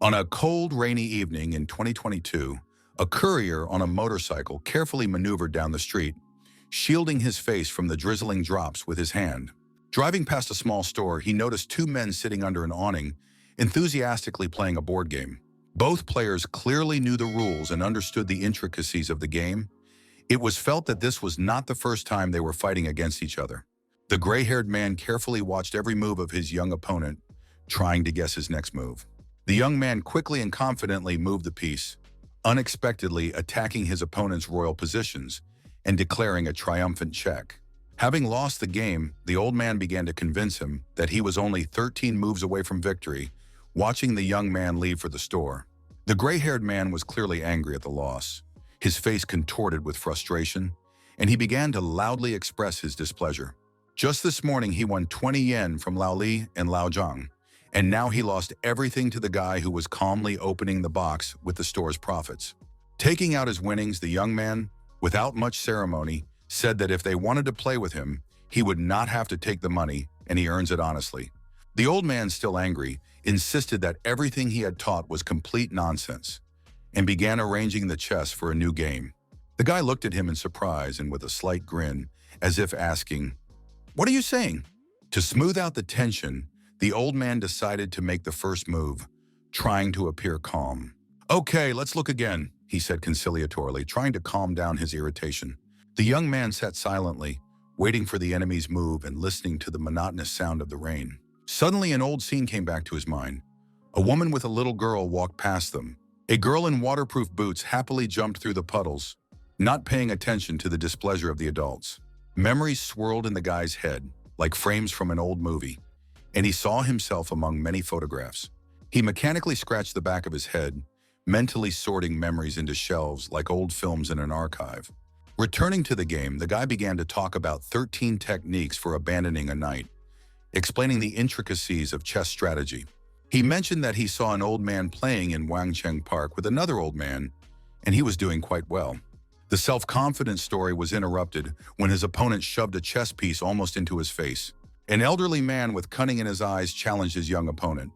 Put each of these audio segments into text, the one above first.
On a cold, rainy evening in 2022, a courier on a motorcycle carefully maneuvered down the street, shielding his face from the drizzling drops with his hand. Driving past a small store, he noticed two men sitting under an awning, enthusiastically playing a board game. Both players clearly knew the rules and understood the intricacies of the game. It was felt that this was not the first time they were fighting against each other. The gray-haired man carefully watched every move of his young opponent, trying to guess his next move. The young man quickly and confidently moved the piece, unexpectedly attacking his opponent's royal positions and declaring a triumphant check. Having lost the game, the old man began to convince him that he was only 13 moves away from victory, watching the young man leave for the store. The gray-haired man was clearly angry at the loss, his face contorted with frustration, and he began to loudly express his displeasure. Just this morning, he won 20 yen from Lao Li and Lao Zhang, and now he lost everything to the guy who was calmly opening the box with the store's profits. Taking out his winnings, the young man, without much ceremony, said that if they wanted to play with him, he would not have to take the money, and he earns it honestly. The old man, still angry, insisted that everything he had taught was complete nonsense, and began arranging the chess for a new game. The guy looked at him in surprise and with a slight grin, as if asking, "What are you saying?" To smooth out the tension, the old man decided to make the first move, trying to appear calm. "Okay, let's look again," he said conciliatorily, trying to calm down his irritation. The young man sat silently, waiting for the enemy's move and listening to the monotonous sound of the rain. Suddenly, an old scene came back to his mind. A woman with a little girl walked past them. A girl in waterproof boots happily jumped through the puddles, not paying attention to the displeasure of the adults. Memories swirled in the guy's head, like frames from an old movie, and he saw himself among many photographs. He mechanically scratched the back of his head, mentally sorting memories into shelves like old films in an archive. Returning to the game, the guy began to talk about 13 techniques for abandoning a knight, explaining the intricacies of chess strategy. He mentioned that he saw an old man playing in Wangcheng Park with another old man, and he was doing quite well. The self-confident story was interrupted when his opponent shoved a chess piece almost into his face. An elderly man with cunning in his eyes challenged his young opponent,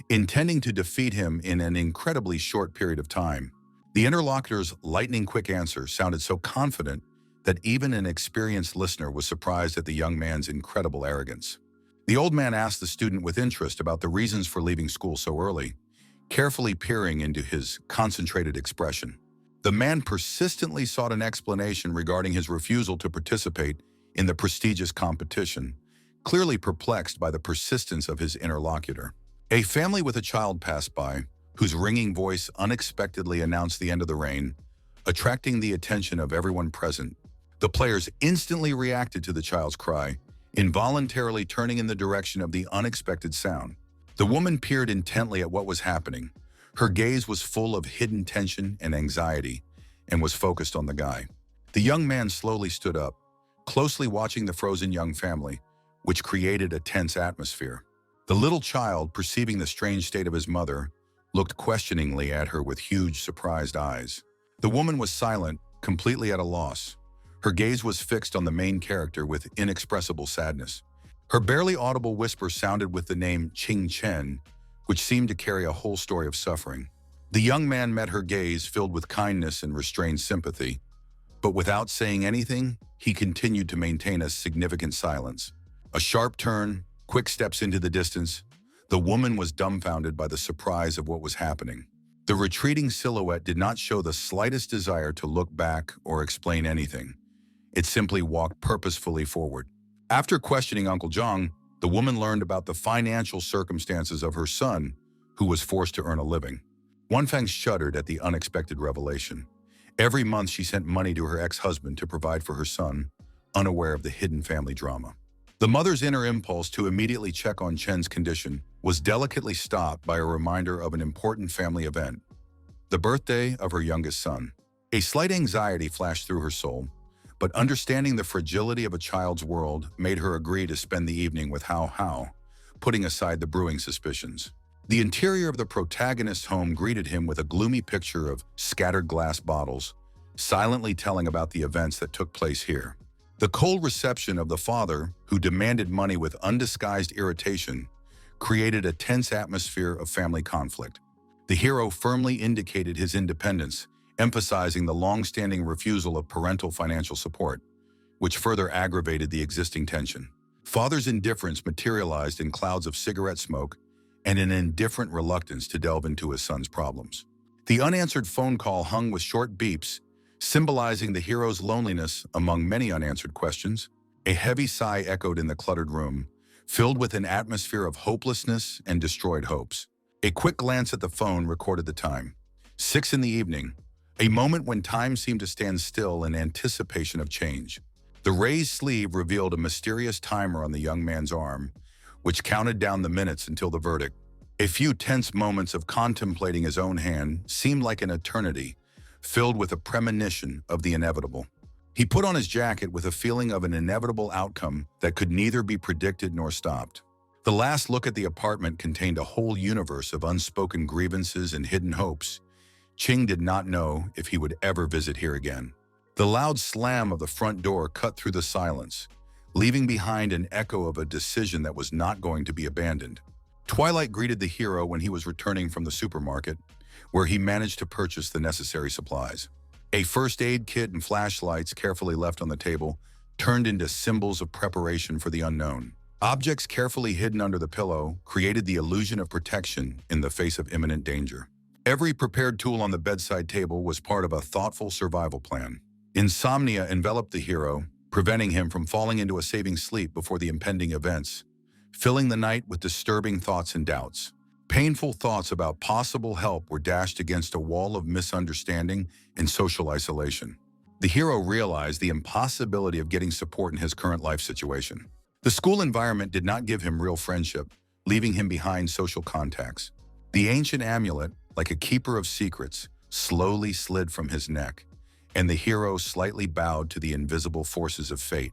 intending to defeat him in an incredibly short period of time. The interlocutor's lightning-quick answer sounded so confident that even an experienced listener was surprised at the young man's incredible arrogance. The old man asked the student with interest about the reasons for leaving school so early, carefully peering into his concentrated expression. The man persistently sought an explanation regarding his refusal to participate in the prestigious competition, clearly perplexed by the persistence of his interlocutor. A family with a child passed by, whose ringing voice unexpectedly announced the end of the rain, attracting the attention of everyone present. The players instantly reacted to the child's cry, involuntarily turning in the direction of the unexpected sound. The woman peered intently at what was happening. Her gaze was full of hidden tension and anxiety, and was focused on the guy. The young man slowly stood up, closely watching the frozen young family, which created a tense atmosphere. The little child, perceiving the strange state of his mother, looked questioningly at her with huge, surprised eyes. The woman was silent, completely at a loss. Her gaze was fixed on the main character with inexpressible sadness. Her barely audible whisper sounded with the name Qing Chen, which seemed to carry a whole story of suffering. The young man met her gaze filled with kindness and restrained sympathy, but without saying anything, he continued to maintain a significant silence. A sharp turn, quick steps into the distance. The woman was dumbfounded by the surprise of what was happening. The retreating silhouette did not show the slightest desire to look back or explain anything. It simply walked purposefully forward. After questioning Uncle Zhang, the woman learned about the financial circumstances of her son, who was forced to earn a living. Wanfeng shuddered at the unexpected revelation. Every month she sent money to her ex-husband to provide for her son, unaware of the hidden family drama. The mother's inner impulse to immediately check on Chen's condition was delicately stopped by a reminder of an important family event, the birthday of her youngest son. A slight anxiety flashed through her soul, but understanding the fragility of a child's world made her agree to spend the evening with Hao Hao, putting aside the brewing suspicions. The interior of the protagonist's home greeted him with a gloomy picture of scattered glass bottles, silently telling about the events that took place here. The cold reception of the father, who demanded money with undisguised irritation, created a tense atmosphere of family conflict. The hero firmly indicated his independence, emphasizing the long-standing refusal of parental financial support, which further aggravated the existing tension. Father's indifference materialized in clouds of cigarette smoke and an indifferent reluctance to delve into his son's problems. The unanswered phone call hung with short beeps, symbolizing the hero's loneliness among many unanswered questions. A heavy sigh echoed in the cluttered room, filled with an atmosphere of hopelessness and destroyed hopes. A quick glance at the phone recorded the time. 6 in the evening, a moment when time seemed to stand still in anticipation of change. The raised sleeve revealed a mysterious timer on the young man's arm, which counted down the minutes until the verdict. A few tense moments of contemplating his own hand seemed like an eternity, filled with a premonition of the inevitable. He put on his jacket with a feeling of an inevitable outcome that could neither be predicted nor stopped. The last look at the apartment contained a whole universe of unspoken grievances and hidden hopes. Ching did not know if he would ever visit here again. The loud slam of the front door cut through the silence, leaving behind an echo of a decision that was not going to be abandoned. Twilight greeted the hero when he was returning from the supermarket, where he managed to purchase the necessary supplies. A first aid kit and flashlights carefully left on the table turned into symbols of preparation for the unknown. Objects carefully hidden under the pillow created the illusion of protection in the face of imminent danger. Every prepared tool on the bedside table was part of a thoughtful survival plan. Insomnia enveloped the hero, preventing him from falling into a saving sleep before the impending events, filling the night with disturbing thoughts and doubts. Painful thoughts about possible help were dashed against a wall of misunderstanding and social isolation. The hero realized the impossibility of getting support in his current life situation. The school environment did not give him real friendship, leaving him behind social contacts. The ancient amulet, like a keeper of secrets, slowly slid from his neck, and the hero slightly bowed to the invisible forces of fate.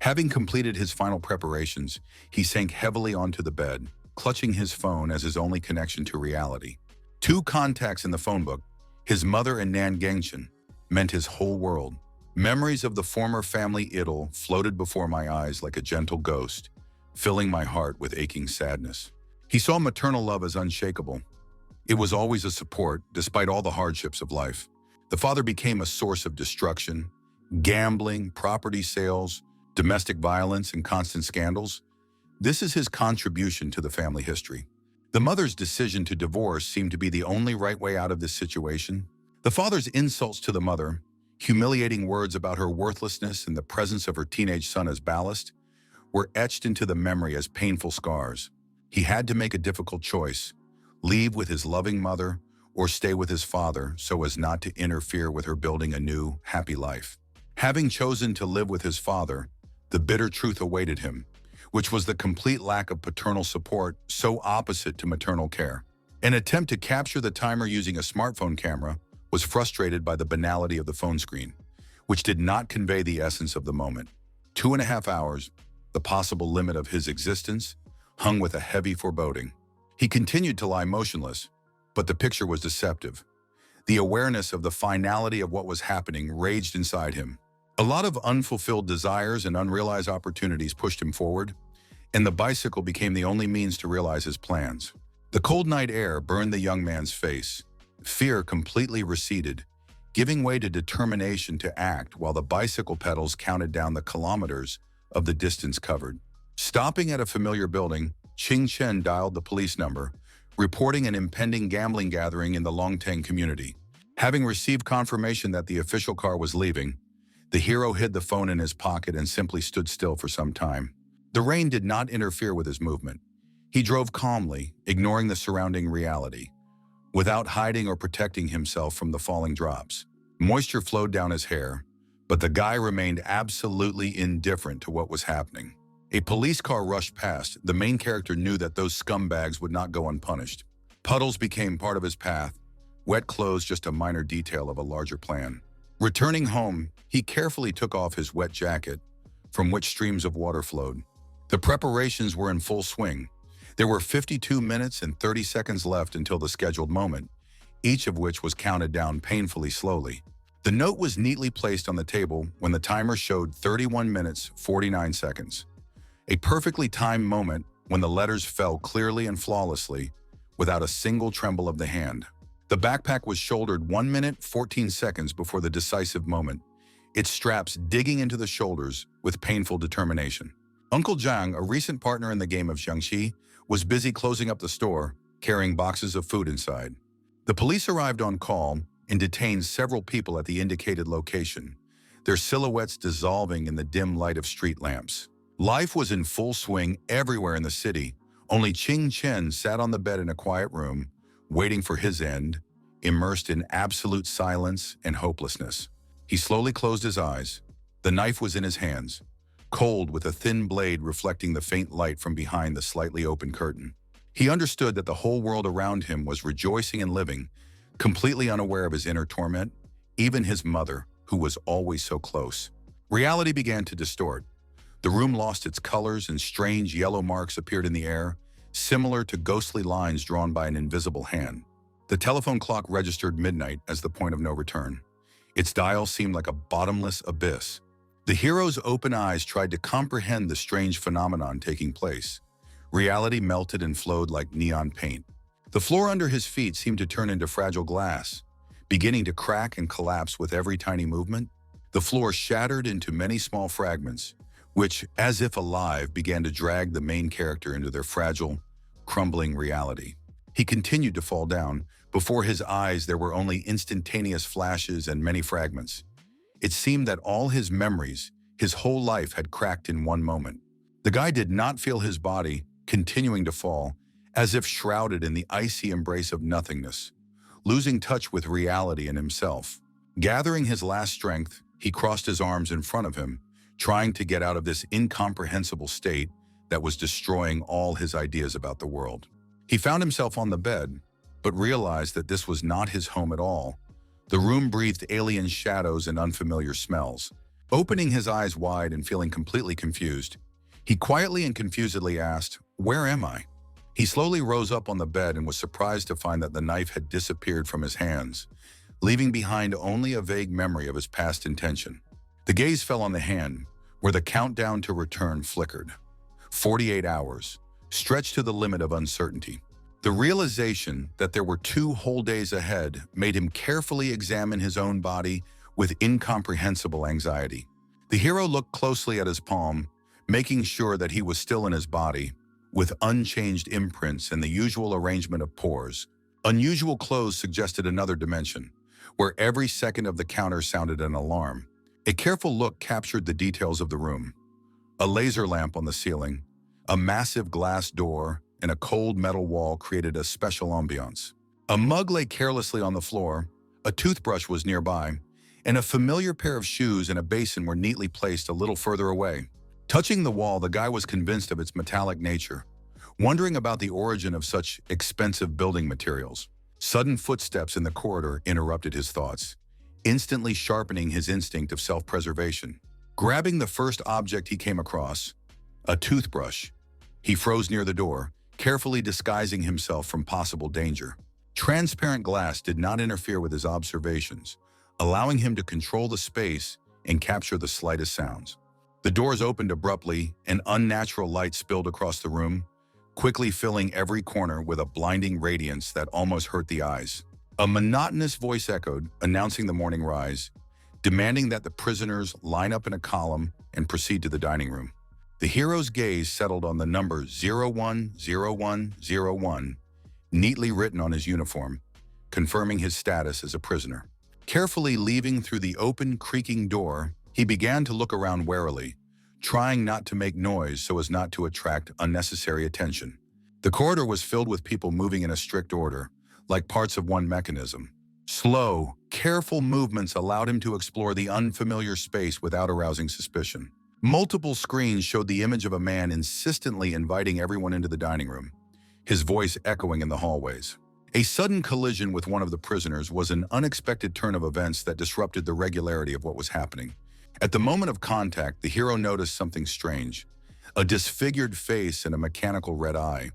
Having completed his final preparations, he sank heavily onto the bed, clutching his phone as his only connection to reality. 2 contacts in the phone book, his mother and Nan Gangshin, meant his whole world. Memories of the former family idyll floated before my eyes like a gentle ghost, filling my heart with aching sadness. He saw maternal love as unshakable. It was always a support, despite all the hardships of life. The father became a source of destruction. Gambling, property sales, domestic violence, and constant scandals. This is his contribution to the family history. The mother's decision to divorce seemed to be the only right way out of this situation. The father's insults to the mother, humiliating words about her worthlessness in the presence of her teenage son as ballast, were etched into the memory as painful scars. He had to make a difficult choice: leave with his loving mother or stay with his father so as not to interfere with her building a new, happy life. Having chosen to live with his father, the bitter truth awaited him, which was the complete lack of paternal support, so opposite to maternal care. An attempt to capture the timer using a smartphone camera was frustrated by the banality of the phone screen, which did not convey the essence of the moment. 2.5 hours, the possible limit of his existence, hung with a heavy foreboding. He continued to lie motionless, but the picture was deceptive. The awareness of the finality of what was happening raged inside him. A lot of unfulfilled desires and unrealized opportunities pushed him forward, and the bicycle became the only means to realize his plans. The cold night air burned the young man's face. Fear completely receded, giving way to determination to act while the bicycle pedals counted down the kilometers of the distance covered. Stopping at a familiar building, Ching Chen dialed the police number, reporting an impending gambling gathering in the Longtang community. Having received confirmation that the official car was leaving, the hero hid the phone in his pocket and simply stood still for some time. The rain did not interfere with his movement. He drove calmly, ignoring the surrounding reality, without hiding or protecting himself from the falling drops. Moisture flowed down his hair, but the guy remained absolutely indifferent to what was happening. A police car rushed past. The main character knew that those scumbags would not go unpunished. Puddles became part of his path, wet clothes just a minor detail of a larger plan. Returning home, he carefully took off his wet jacket, from which streams of water flowed. The preparations were in full swing. There were 52 minutes and 30 seconds left until the scheduled moment, each of which was counted down painfully slowly. The note was neatly placed on the table when the timer showed 31 minutes, 49 seconds. A perfectly timed moment when the letters fell clearly and flawlessly, without a single tremble of the hand. The backpack was shouldered 1 minute, 14 seconds before the decisive moment, its straps digging into the shoulders with painful determination. Uncle Zhang, a recent partner in the game of Jiangxi, was busy closing up the store, carrying boxes of food inside. The police arrived on call and detained several people at the indicated location, their silhouettes dissolving in the dim light of street lamps. Life was in full swing everywhere in the city. Only Qing Chen sat on the bed in a quiet room, waiting for his end, immersed in absolute silence and hopelessness. He slowly closed his eyes. The knife was in his hands, cold with a thin blade reflecting the faint light from behind the slightly open curtain. He understood that the whole world around him was rejoicing and living, completely unaware of his inner torment, even his mother, who was always so close. Reality began to distort. The room lost its colors and strange yellow marks appeared in the air, similar to ghostly lines drawn by an invisible hand. The telephone clock registered midnight as the point of no return. Its dial seemed like a bottomless abyss. The hero's open eyes tried to comprehend the strange phenomenon taking place. Reality melted and flowed like neon paint. The floor under his feet seemed to turn into fragile glass, beginning to crack and collapse with every tiny movement. The floor shattered into many small fragments, which, as if alive, began to drag the main character into their fragile, crumbling reality. He continued to fall down. Before his eyes, there were only instantaneous flashes and many fragments. It seemed that all his memories, his whole life, had cracked in one moment. The guy did not feel his body continuing to fall, as if shrouded in the icy embrace of nothingness, losing touch with reality and himself. Gathering his last strength, he crossed his arms in front of him, trying to get out of this incomprehensible state that was destroying all his ideas about the world. He found himself on the bed, but realized that this was not his home at all. The room breathed alien shadows and unfamiliar smells. Opening his eyes wide and feeling completely confused, he quietly and confusedly asked, "Where am I?" He slowly rose up on the bed and was surprised to find that the knife had disappeared from his hands, leaving behind only a vague memory of his past intention. The gaze fell on the hand, where the countdown to return flickered. 48 hours, stretched to the limit of uncertainty. The realization that there were 2 whole days ahead made him carefully examine his own body with incomprehensible anxiety. The hero looked closely at his palm, making sure that he was still in his body, with unchanged imprints and the usual arrangement of pores. Unusual clothes suggested another dimension, where every second of the counter sounded an alarm. A careful look captured the details of the room. A laser lamp on the ceiling, a massive glass door, and a cold metal wall created a special ambiance. A mug lay carelessly on the floor, a toothbrush was nearby, and a familiar pair of shoes and a basin were neatly placed a little further away. Touching the wall, the guy was convinced of its metallic nature, wondering about the origin of such expensive building materials. Sudden footsteps in the corridor interrupted his thoughts, instantly sharpening his instinct of self-preservation. Grabbing the first object he came across, a toothbrush, he froze near the door, carefully disguising himself from possible danger. Transparent glass did not interfere with his observations, allowing him to control the space and capture the slightest sounds. The doors opened abruptly, and unnatural light spilled across the room, quickly filling every corner with a blinding radiance that almost hurt the eyes. A monotonous voice echoed, announcing the morning rise, demanding that the prisoners line up in a column and proceed to the dining room. The hero's gaze settled on the number 010101, neatly written on his uniform, confirming his status as a prisoner. Carefully leaving through the open, creaking door, he began to look around warily, trying not to make noise so as not to attract unnecessary attention. The corridor was filled with people moving in a strict order, like parts of one mechanism. Slow, careful movements allowed him to explore the unfamiliar space without arousing suspicion. Multiple screens showed the image of a man insistently inviting everyone into the dining room, his voice echoing in the hallways. A sudden collision with one of the prisoners was an unexpected turn of events that disrupted the regularity of what was happening. At the moment of contact, the hero noticed something strange, a disfigured face and a mechanical red eye,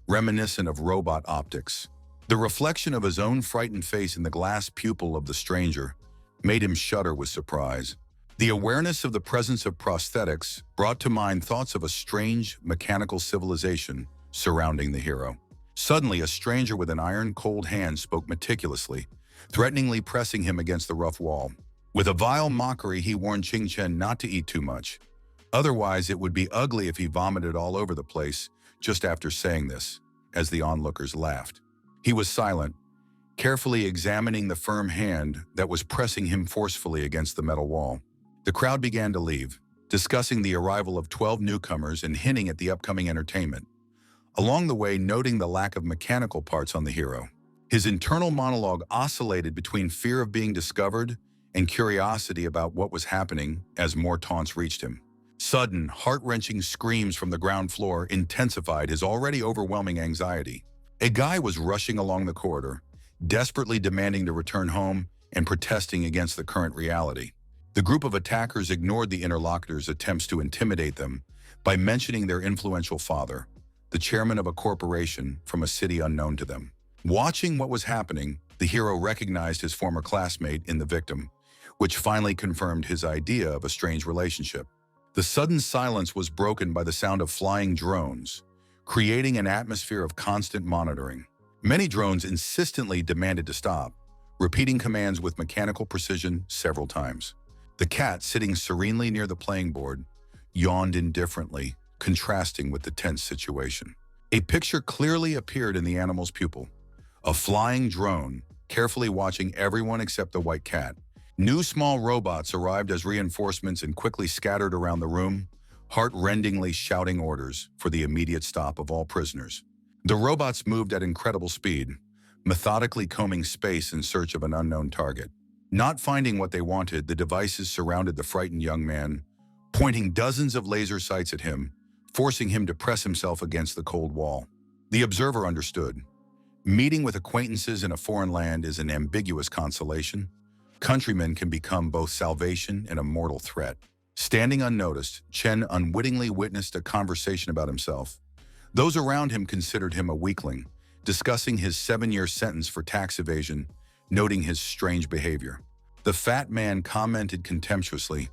reminiscent of robot optics. The reflection of his own frightened face in the glass pupil of the stranger made him shudder with surprise. The awareness of the presence of prosthetics brought to mind thoughts of a strange, mechanical civilization surrounding the hero. Suddenly, a stranger with an iron-cold hand spoke meticulously, threateningly pressing him against the rough wall. With a vile mockery, he warned Ching Chen not to eat too much. Otherwise, it would be ugly if he vomited all over the place just after saying this, as the onlookers laughed. He was silent, carefully examining the firm hand that was pressing him forcefully against the metal wall. The crowd began to leave, discussing the arrival of 12 newcomers and hinting at the upcoming entertainment. Along the way, noting the lack of mechanical parts on the hero. His internal monologue oscillated between fear of being discovered and curiosity about what was happening as more taunts reached him. Sudden, heart-wrenching screams from the ground floor intensified his already overwhelming anxiety. A guy was rushing along the corridor, desperately demanding to return home and protesting against the current reality. The group of attackers ignored the interlocutors' attempts to intimidate them by mentioning their influential father, the chairman of a corporation from a city unknown to them. Watching what was happening, the hero recognized his former classmate in the victim, which finally confirmed his idea of a strange relationship. The sudden silence was broken by the sound of flying drones, creating an atmosphere of constant monitoring. Many drones insistently demanded to stop, repeating commands with mechanical precision several times. The cat, sitting serenely near the playing board, yawned indifferently, contrasting with the tense situation. A picture clearly appeared in the animal's pupil. A flying drone, carefully watching everyone except the white cat. New small robots arrived as reinforcements and quickly scattered around the room, heart-rendingly shouting orders for the immediate stop of all prisoners. The robots moved at incredible speed, methodically combing space in search of an unknown target. Not finding what they wanted, the devices surrounded the frightened young man, pointing dozens of laser sights at him, forcing him to press himself against the cold wall. The observer understood. Meeting with acquaintances in a foreign land is an ambiguous consolation. Countrymen can become both salvation and a mortal threat. Standing unnoticed, Chen unwittingly witnessed a conversation about himself. Those around him considered him a weakling, discussing his 7-year sentence for tax evasion, noting his strange behavior. The fat man commented contemptuously,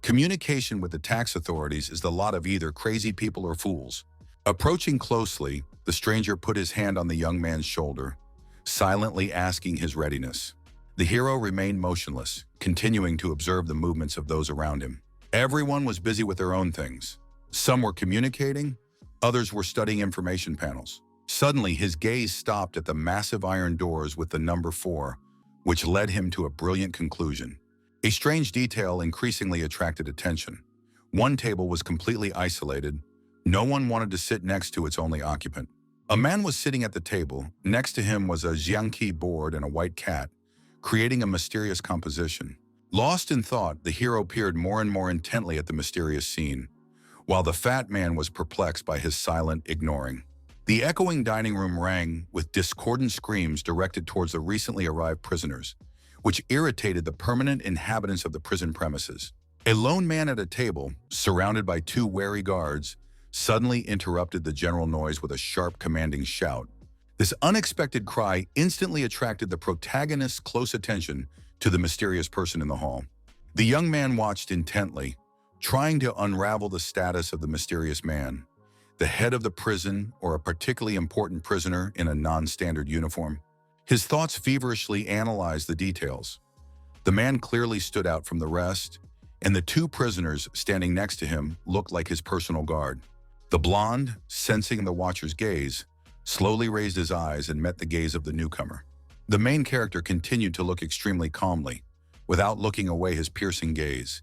"Communication with the tax authorities is the lot of either crazy people or fools." Approaching closely, the stranger put his hand on the young man's shoulder, silently asking his readiness. The hero remained motionless, continuing to observe the movements of those around him. Everyone was busy with their own things. Some were communicating, others were studying information panels. Suddenly, his gaze stopped at the massive iron doors with the number 4, which led him to a brilliant conclusion. A strange detail increasingly attracted attention. One table was completely isolated. No one wanted to sit next to its only occupant. A man was sitting at the table. Next to him was a Jiangqi board and a white cat, creating a mysterious composition. Lost in thought, the hero peered more and more intently at the mysterious scene, while the fat man was perplexed by his silent ignoring. The echoing dining room rang with discordant screams directed towards the recently arrived prisoners, which irritated the permanent inhabitants of the prison premises. A lone man at a table, surrounded by 2 wary guards, suddenly interrupted the general noise with a sharp, commanding shout. This unexpected cry instantly attracted the protagonist's close attention to the mysterious person in the hall. The young man watched intently, trying to unravel the status of the mysterious man, the head of the prison or a particularly important prisoner in a non-standard uniform. His thoughts feverishly analyzed the details. The man clearly stood out from the rest, and the 2 prisoners standing next to him looked like his personal guard. The blonde, sensing the watcher's gaze, slowly raised his eyes and met the gaze of the newcomer. The main character continued to look extremely calmly, without looking away his piercing gaze,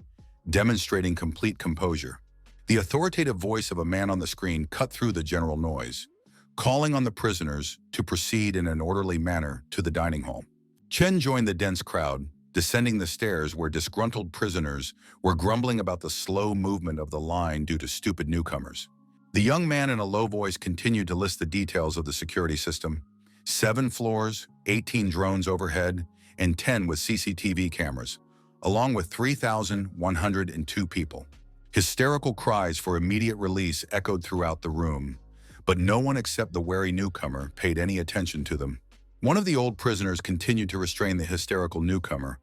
demonstrating complete composure. The authoritative voice of a man on the screen cut through the general noise, calling on the prisoners to proceed in an orderly manner to the dining hall. Chen joined the dense crowd, descending the stairs where disgruntled prisoners were grumbling about the slow movement of the line due to stupid newcomers. The young man in a low voice continued to list the details of the security system: 7 floors, 18 drones overhead, and 10 with CCTV cameras, along with 3,102 people. Hysterical cries for immediate release echoed throughout the room, but no one except the wary newcomer paid any attention to them. One of the old prisoners continued to restrain the hysterical newcomer,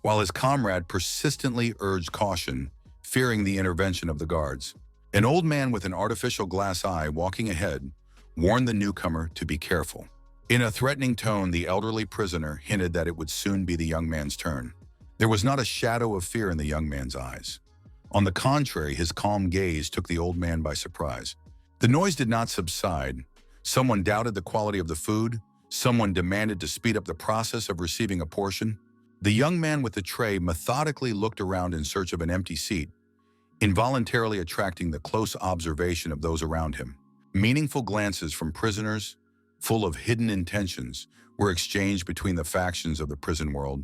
while his comrade persistently urged caution, fearing the intervention of the guards. An old man with an artificial glass eye walking ahead, warned the newcomer to be careful. In a threatening tone, the elderly prisoner hinted that it would soon be the young man's turn. There was not a shadow of fear in the young man's eyes. On the contrary, his calm gaze took the old man by surprise. The noise did not subside. Someone doubted the quality of the food. Someone demanded to speed up the process of receiving a portion. The young man with the tray methodically looked around in search of an empty seat, involuntarily attracting the close observation of those around him. Meaningful glances from prisoners, full of hidden intentions, were exchanged between the factions of the prison world,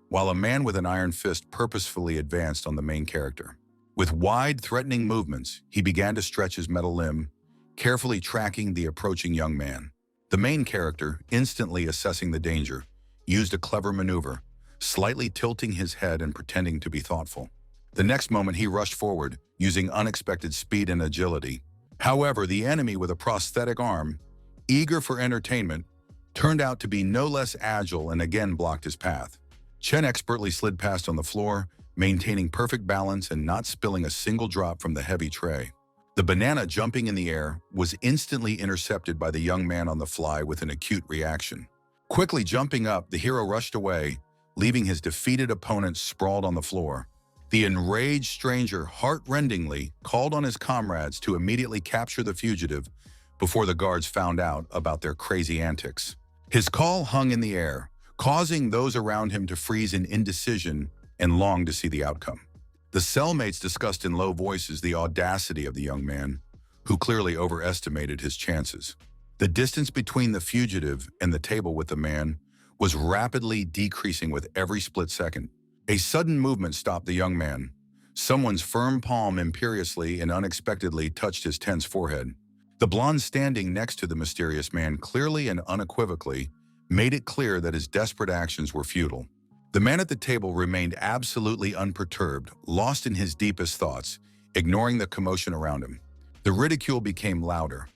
while a man with an iron fist purposefully advanced on the main character. With wide, threatening movements, he began to stretch his metal limb, carefully tracking the approaching young man. The main character, instantly assessing the danger, used a clever maneuver, slightly tilting his head and pretending to be thoughtful. The next moment, he rushed forward, using unexpected speed and agility. However, the enemy with a prosthetic arm, eager for entertainment, turned out to be no less agile and again blocked his path. Chen expertly slid past on the floor, maintaining perfect balance and not spilling a single drop from the heavy tray. The banana jumping in the air was instantly intercepted by the young man on the fly with an acute reaction. Quickly jumping up, the hero rushed away, leaving his defeated opponent sprawled on the floor. The enraged stranger heart-rendingly called on his comrades to immediately capture the fugitive before the guards found out about their crazy antics. His call hung in the air, causing those around him to freeze in indecision and long to see the outcome. The cellmates discussed in low voices the audacity of the young man, who clearly overestimated his chances. The distance between the fugitive and the table with the man was rapidly decreasing with every split second. A sudden movement stopped the young man. Someone's firm palm imperiously and unexpectedly touched his tense forehead. The blonde standing next to the mysterious man clearly and unequivocally made it clear that his desperate actions were futile. The man at the table remained absolutely unperturbed, lost in his deepest thoughts, ignoring the commotion around him. The ridicule became louder.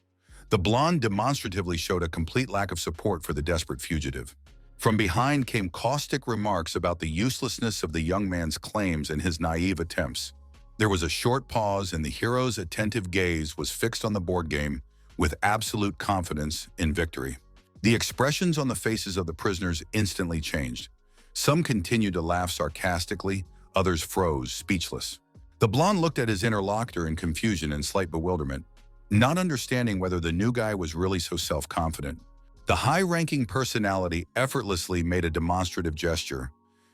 The blonde demonstratively showed a complete lack of support for the desperate fugitive. From behind came caustic remarks about the uselessness of the young man's claims and his naive attempts. There was a short pause, and the hero's attentive gaze was fixed on the board game with absolute confidence in victory. The expressions on the faces of the prisoners instantly changed. Some continued to laugh sarcastically, others froze, speechless. The blonde looked at his interlocutor in confusion and slight bewilderment, not understanding whether the new guy was really so self-confident. The high-ranking personality effortlessly made a demonstrative gesture,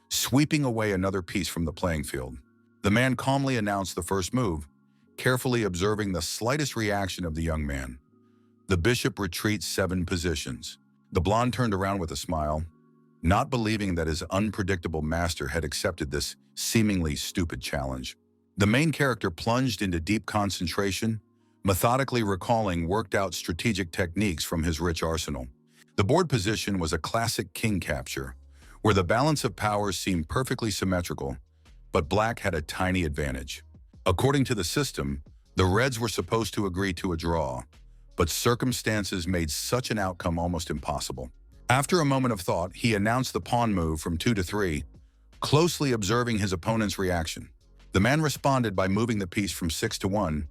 sweeping away another piece from the playing field. The man calmly announced the first move, carefully observing the slightest reaction of the young man. The bishop retreats 7 positions. The blonde turned around with a smile, not believing that his unpredictable master had accepted this seemingly stupid challenge. The main character plunged into deep concentration, methodically recalling worked-out strategic techniques from his rich arsenal. The board position was a classic king capture, where the balance of powers seemed perfectly symmetrical, but black had a tiny advantage. According to the system, the reds were supposed to agree to a draw, but circumstances made such an outcome almost impossible. After a moment of thought, he announced the pawn move from 2 to 3, closely observing his opponent's reaction. The man responded by moving the piece from 6 to 1,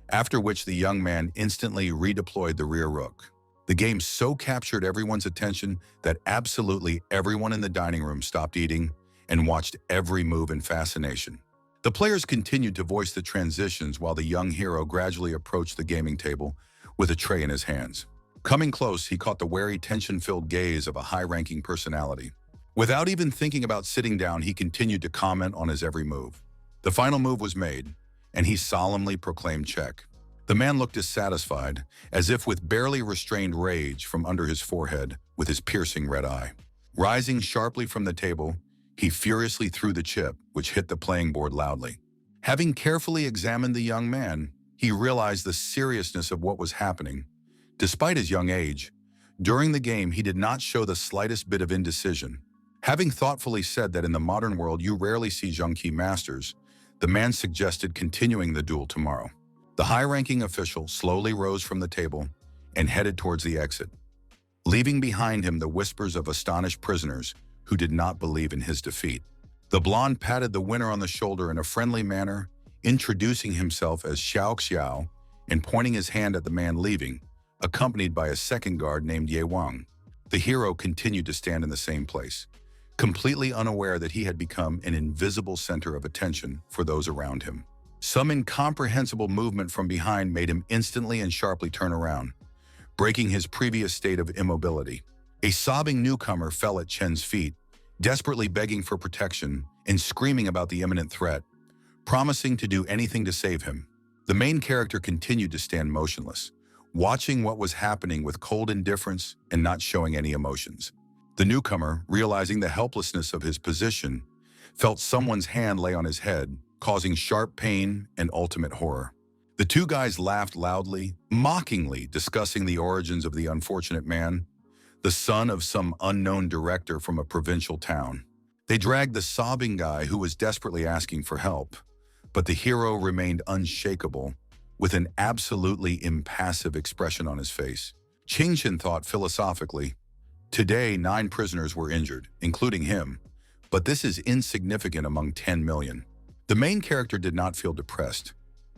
after which the young man instantly redeployed the rear rook. The game so captured everyone's attention that absolutely everyone in the dining room stopped eating and watched every move in fascination. The players continued to voice the transitions while the young hero gradually approached the gaming table with a tray in his hands. Coming close, he caught the wary, tension-filled gaze of a high-ranking personality. Without even thinking about sitting down, he continued to comment on his every move. The final move was made, and he solemnly proclaimed check. The man looked dissatisfied, as if with barely restrained rage from under his forehead with his piercing red eye. Rising sharply from the table, he furiously threw the chip, which hit the playing board loudly. Having carefully examined the young man, he realized the seriousness of what was happening. Despite his young age, during the game he did not show the slightest bit of indecision. Having thoughtfully said that in the modern world you rarely see Zhengqi masters, the man suggested continuing the duel tomorrow. The high-ranking official slowly rose from the table and headed towards the exit, leaving behind him the whispers of astonished prisoners who did not believe in his defeat. The blonde patted the winner on the shoulder in a friendly manner, introducing himself as Xiao Xiao and pointing his hand at the man leaving, accompanied by a second guard named Ye Wang. The hero continued to stand in the same place, completely unaware that he had become an invisible center of attention for those around him. Some incomprehensible movement from behind made him instantly and sharply turn around, breaking his previous state of immobility. A sobbing newcomer fell at Chen's feet, desperately begging for protection and screaming about the imminent threat, promising to do anything to save him. The main character continued to stand motionless, watching what was happening with cold indifference and not showing any emotions. The newcomer, realizing the helplessness of his position, felt someone's hand lay on his head, causing sharp pain and ultimate horror. The two guys laughed loudly, mockingly discussing the origins of the unfortunate man, the son of some unknown director from a provincial town. They dragged the sobbing guy who was desperately asking for help, but the hero remained unshakable, with an absolutely impassive expression on his face. Qingchen thought philosophically, today 9 prisoners were injured, including him, but this is insignificant among 10 million. The main character did not feel depressed.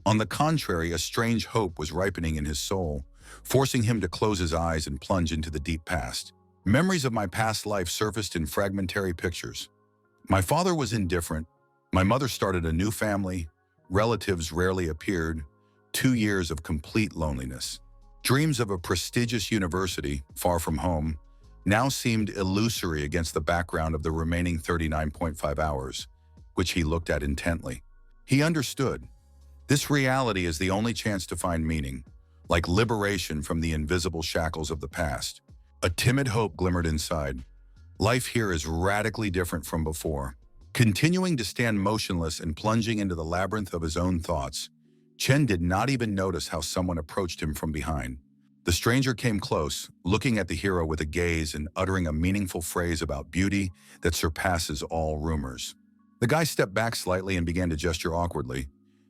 On the contrary, a strange hope was ripening in his soul, forcing him to close his eyes and plunge into the deep past. Memories of my past life surfaced in fragmentary pictures. My father was indifferent. My mother started a new family. Relatives rarely appeared. 2 years of complete loneliness. Dreams of a prestigious university, far from home, now seemed illusory against the background of the remaining 39.5 hours, which he looked at intently. He understood. This reality is the only chance to find meaning, like liberation from the invisible shackles of the past. A timid hope glimmered inside. Life here is radically different from before. Continuing to stand motionless and plunging into the labyrinth of his own thoughts, Chen did not even notice how someone approached him from behind. The stranger came close, looking at the hero with a gaze and uttering a meaningful phrase about beauty that surpasses all rumors. The guy stepped back slightly and began to gesture awkwardly,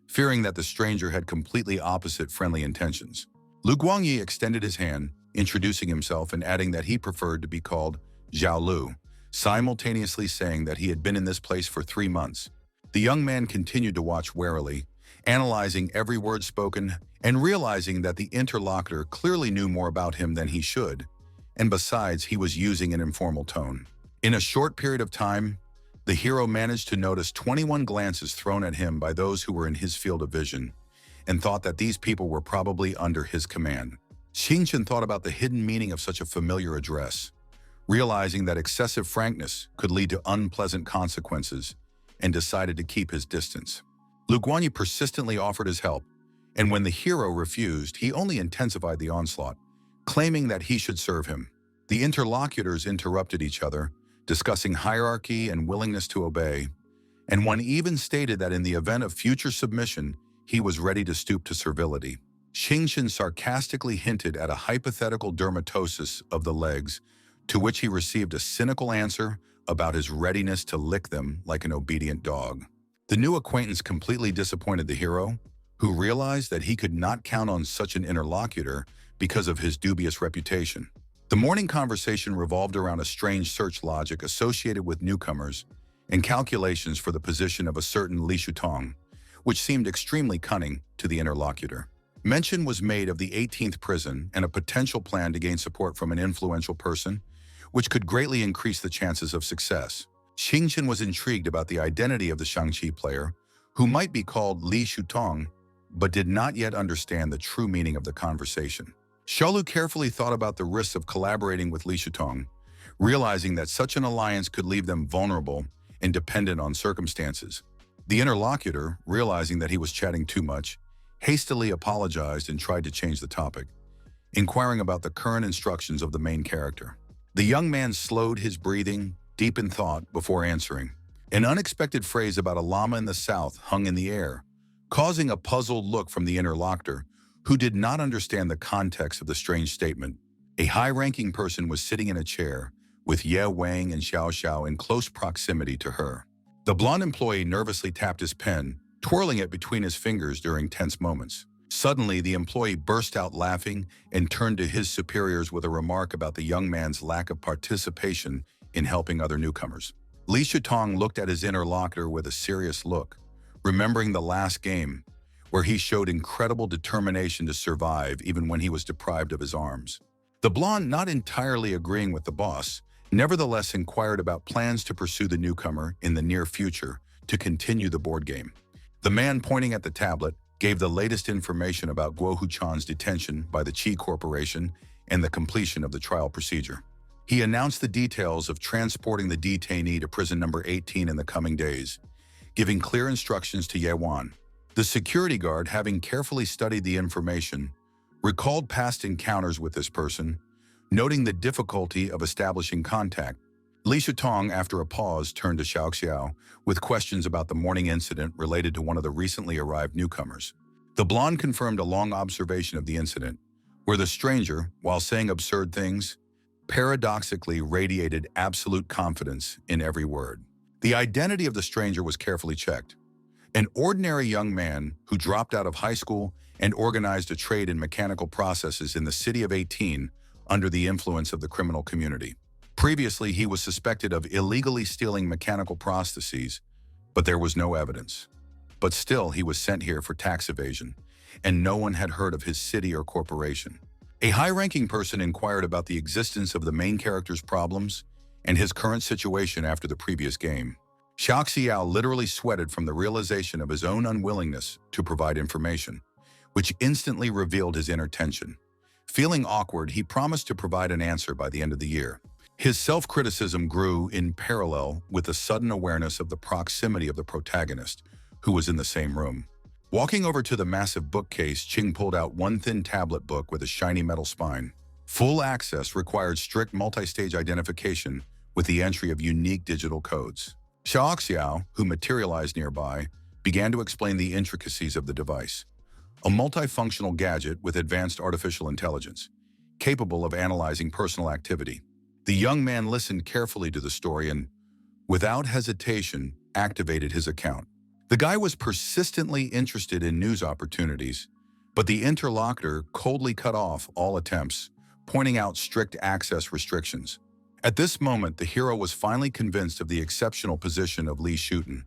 fearing that the stranger had completely opposite friendly intentions. Lu Guangyi extended his hand, introducing himself and adding that he preferred to be called Zhao Lu, simultaneously saying that he had been in this place for 3 months. The young man continued to watch warily, analyzing every word spoken and realizing that the interlocutor clearly knew more about him than he should, and besides, he was using an informal tone. In a short period of time, the hero managed to notice 21 glances thrown at him by those who were in his field of vision, and thought that these people were probably under his command. Xingchen thought about the hidden meaning of such a familiar address, realizing that excessive frankness could lead to unpleasant consequences, and decided to keep his distance. Lu Guanyi persistently offered his help, and when the hero refused, he only intensified the onslaught, claiming that he should serve him. The interlocutors interrupted each other, discussing hierarchy and willingness to obey, and one even stated that in the event of future submission, he was ready to stoop to servility. Xingchen sarcastically hinted at a hypothetical dermatosis of the legs, to which he received a cynical answer about his readiness to lick them like an obedient dog. The new acquaintance completely disappointed the hero, who realized that he could not count on such an interlocutor because of his dubious reputation. The morning conversation revolved around a strange search logic associated with newcomers and calculations for the position of a certain Li Shutong, which seemed extremely cunning to the interlocutor. Mention was made of the 18th prison and a potential plan to gain support from an influential person, which could greatly increase the chances of success. Xingchen was intrigued about the identity of the Shangqi player, who might be called Li Shutong, but did not yet understand the true meaning of the conversation. Xiaolu carefully thought about the risks of collaborating with Li Shutong, realizing that such an alliance could leave them vulnerable and dependent on circumstances. The interlocutor, realizing that he was chatting too much, hastily apologized and tried to change the topic, inquiring about the current instructions of the main character. The young man slowed his breathing, deep in thought, before answering. An unexpected phrase about a llama in the south hung in the air, causing a puzzled look from the interlocutor, who did not understand the context of the strange statement. A high-ranking person was sitting in a chair, with Ye Wang and Xiao Xiao in close proximity to her. The blonde employee nervously tapped his pen, twirling it between his fingers during tense moments. Suddenly, the employee burst out laughing and turned to his superiors with a remark about the young man's lack of participation in helping other newcomers. Li Shutong looked at his interlocutor with a serious look, remembering the last game, where he showed incredible determination to survive even when he was deprived of his arms. The blonde, not entirely agreeing with the boss, nevertheless inquired about plans to pursue the newcomer in the near future to continue the board game. The man, pointing at the tablet, gave the latest information about Guo Huchan's detention by the Qi Corporation and the completion of the trial procedure. He announced the details of transporting the detainee to prison number 18 in the coming days, giving clear instructions to Ye Wan. The security guard, having carefully studied the information, recalled past encounters with this person, noting the difficulty of establishing contact. Li Shutong, after a pause, turned to Xiao Xiao with questions about the morning incident related to one of the recently arrived newcomers. The blonde confirmed a long observation of the incident, where the stranger, while saying absurd things, paradoxically radiated absolute confidence in every word. The identity of the stranger was carefully checked. An ordinary young man who dropped out of high school and organized a trade in mechanical processes in the city of 18 under the influence of the criminal community. Previously, he was suspected of illegally stealing mechanical prostheses, but there was no evidence. But still, he was sent here for tax evasion, and no one had heard of his city or corporation. A high-ranking person inquired about the existence of the main character's problems and his current situation after the previous game. Xiao Xiao literally sweated from the realization of his own unwillingness to provide information, which instantly revealed his inner tension. Feeling awkward, he promised to provide an answer by the end of the year. His self-criticism grew in parallel with the sudden awareness of the proximity of the protagonist, who was in the same room. Walking over to the massive bookcase, Qing pulled out one thin tablet book with a shiny metal spine. Full access required strict multi-stage identification with the entry of unique digital codes. Xiao Xiao, who materialized nearby, began to explain the intricacies of the device. A multifunctional gadget with advanced artificial intelligence, capable of analyzing personal activity. The young man listened carefully to the story and, without hesitation, activated his account. The guy was persistently interested in news opportunities, but the interlocutor coldly cut off all attempts, pointing out strict access restrictions. At this moment, the hero was finally convinced of the exceptional position of Li Shuten,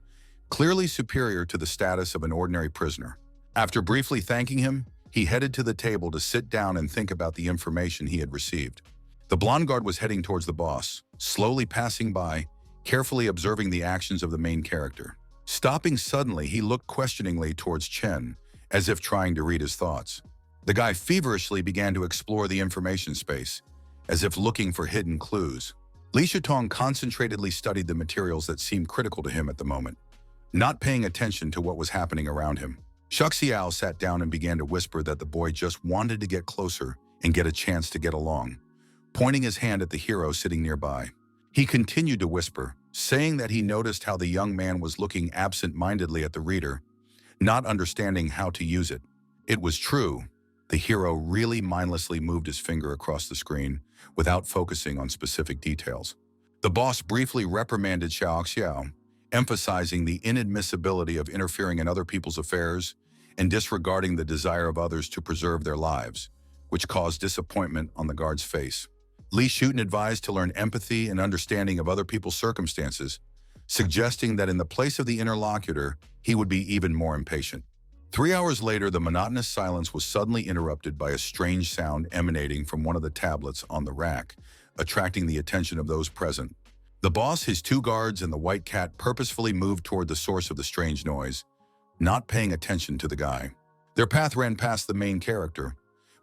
clearly superior to the status of an ordinary prisoner. After briefly thanking him, he headed to the table to sit down and think about the information he had received. The blonde guard was heading towards the boss, slowly passing by, carefully observing the actions of the main character. Stopping suddenly, he looked questioningly towards Chen, as if trying to read his thoughts. The guy feverishly began to explore the information space, as if looking for hidden clues. Li Shutong concentratedly studied the materials that seemed critical to him at the moment, not paying attention to what was happening around him. Xiao Xiao sat down and began to whisper that the boy just wanted to get closer and get a chance to get along, pointing his hand at the hero sitting nearby. He continued to whisper, saying that he noticed how the young man was looking absent-mindedly at the reader, not understanding how to use it. It was true. The hero really mindlessly moved his finger across the screen without focusing on specific details. The boss briefly reprimanded Xiao Xiao, emphasizing the inadmissibility of interfering in other people's affairs and disregarding the desire of others to preserve their lives, which caused disappointment on the guard's face. Li Shuten advised to learn empathy and understanding of other people's circumstances, suggesting that in the place of the interlocutor, he would be even more impatient. 3 hours later, the monotonous silence was suddenly interrupted by a strange sound emanating from one of the tablets on the rack, attracting the attention of those present. The boss, his 2 guards, and the white cat purposefully moved toward the source of the strange noise, not paying attention to the guy. Their path ran past the main character,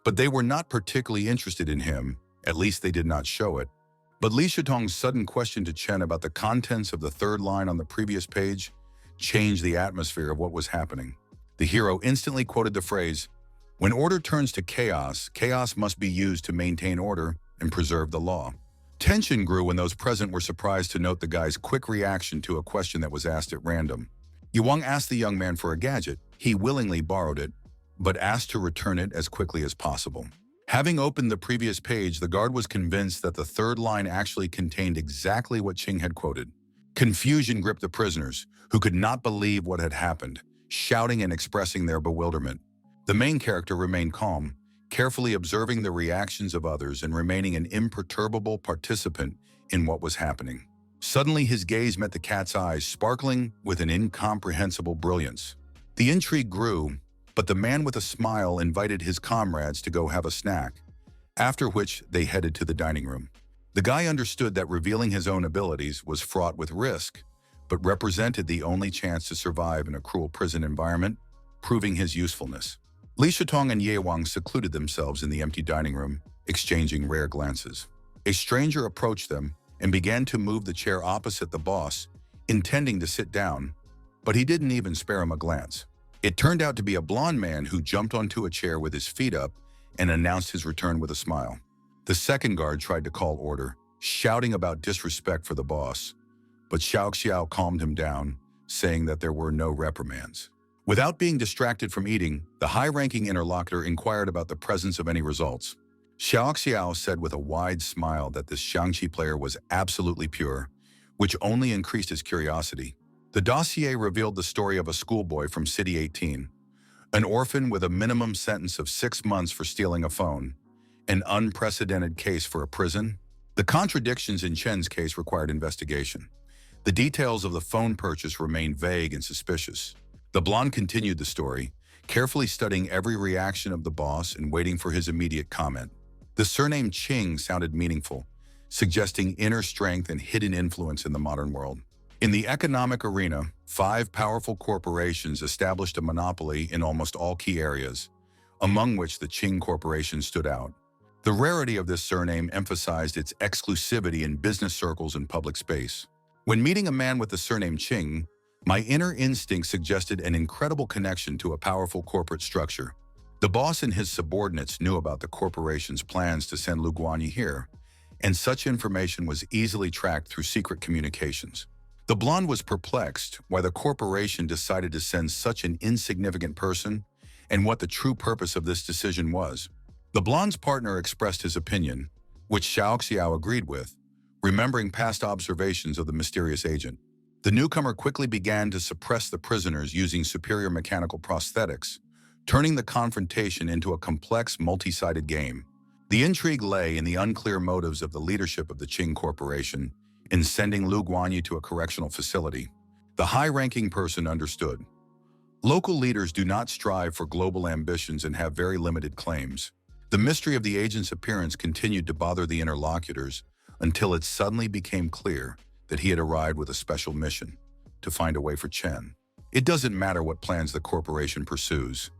but they were not particularly interested in him, at least they did not show it. But Li Shutong's sudden question to Chen about the contents of the 3rd line on the previous page changed the atmosphere of what was happening. The hero instantly quoted the phrase, "When order turns to chaos, chaos must be used to maintain order and preserve the law." Tension grew when those present were surprised to note the guy's quick reaction to a question that was asked at random. Yuang asked the young man for a gadget. He willingly borrowed it, but asked to return it as quickly as possible. Having opened the previous page, the guard was convinced that the 3rd line actually contained exactly what Qing had quoted. Confusion gripped the prisoners, who could not believe what had happened, shouting and expressing their bewilderment. The main character remained calm, carefully observing the reactions of others and remaining an imperturbable participant in what was happening. Suddenly, his gaze met the cat's eyes, sparkling with an incomprehensible brilliance. The intrigue grew, but the man with a smile invited his comrades to go have a snack, after which they headed to the dining room. The guy understood that revealing his own abilities was fraught with risk, but represented the only chance to survive in a cruel prison environment, proving his usefulness. Li Shitong and Ye Wang secluded themselves in the empty dining room, exchanging rare glances. A stranger approached them and began to move the chair opposite the boss, intending to sit down, but he didn't even spare him a glance. It turned out to be a blond man who jumped onto a chair with his feet up and announced his return with a smile. The second guard tried to call order, shouting about disrespect for the boss, but Xiao Xiao calmed him down, saying that there were no reprimands. Without being distracted from eating, the high-ranking interlocutor inquired about the presence of any results. Xiao Xiao said with a wide smile that this Xiangqi player was absolutely pure, which only increased his curiosity. The dossier revealed the story of a schoolboy from City 18, an orphan with a minimum sentence of 6 months for stealing a phone, an unprecedented case for a prison. The contradictions in Chen's case required investigation. The details of the phone purchase remained vague and suspicious. The blonde continued the story, carefully studying every reaction of the boss and waiting for his immediate comment. The surname Qing sounded meaningful, suggesting inner strength and hidden influence in the modern world. In the economic arena, 5 powerful corporations established a monopoly in almost all key areas, among which the Qing Corporation stood out. The rarity of this surname emphasized its exclusivity in business circles and public space. When meeting a man with the surname Qing, my inner instinct suggested an incredible connection to a powerful corporate structure. The boss and his subordinates knew about the corporation's plans to send Lu Guanyi here, and such information was easily tracked through secret communications. The blonde was perplexed why the corporation decided to send such an insignificant person and what the true purpose of this decision was. The blonde's partner expressed his opinion, which Xiao Xiao agreed with, remembering past observations of the mysterious agent. The newcomer quickly began to suppress the prisoners using superior mechanical prosthetics, turning the confrontation into a complex, multi-sided game. The intrigue lay in the unclear motives of the leadership of the Qing Corporation in sending Lu Guanyi to a correctional facility. The high-ranking person understood. Local leaders do not strive for global ambitions and have very limited claims. The mystery of the agent's appearance continued to bother the interlocutors until it suddenly became clear that he had arrived with a special mission, to find a way for Chen. It doesn't matter what plans the corporation pursues.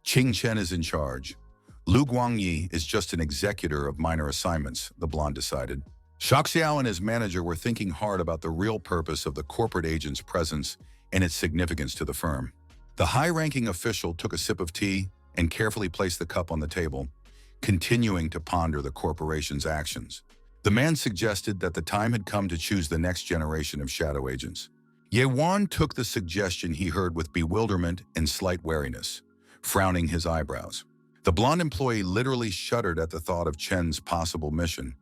Qing Chen is in charge. Lu Guangyi is just an executor of minor assignments, the blonde decided. Xiao and his manager were thinking hard about the real purpose of the corporate agent's presence and its significance to the firm. The high-ranking official took a sip of tea and carefully placed the cup on the table, continuing to ponder the corporation's actions. The man suggested that the time had come to choose the next generation of shadow agents. Ye Wan took the suggestion he heard with bewilderment and slight wariness, frowning his eyebrows. The blonde employee literally shuddered at the thought of Chen's possible mission,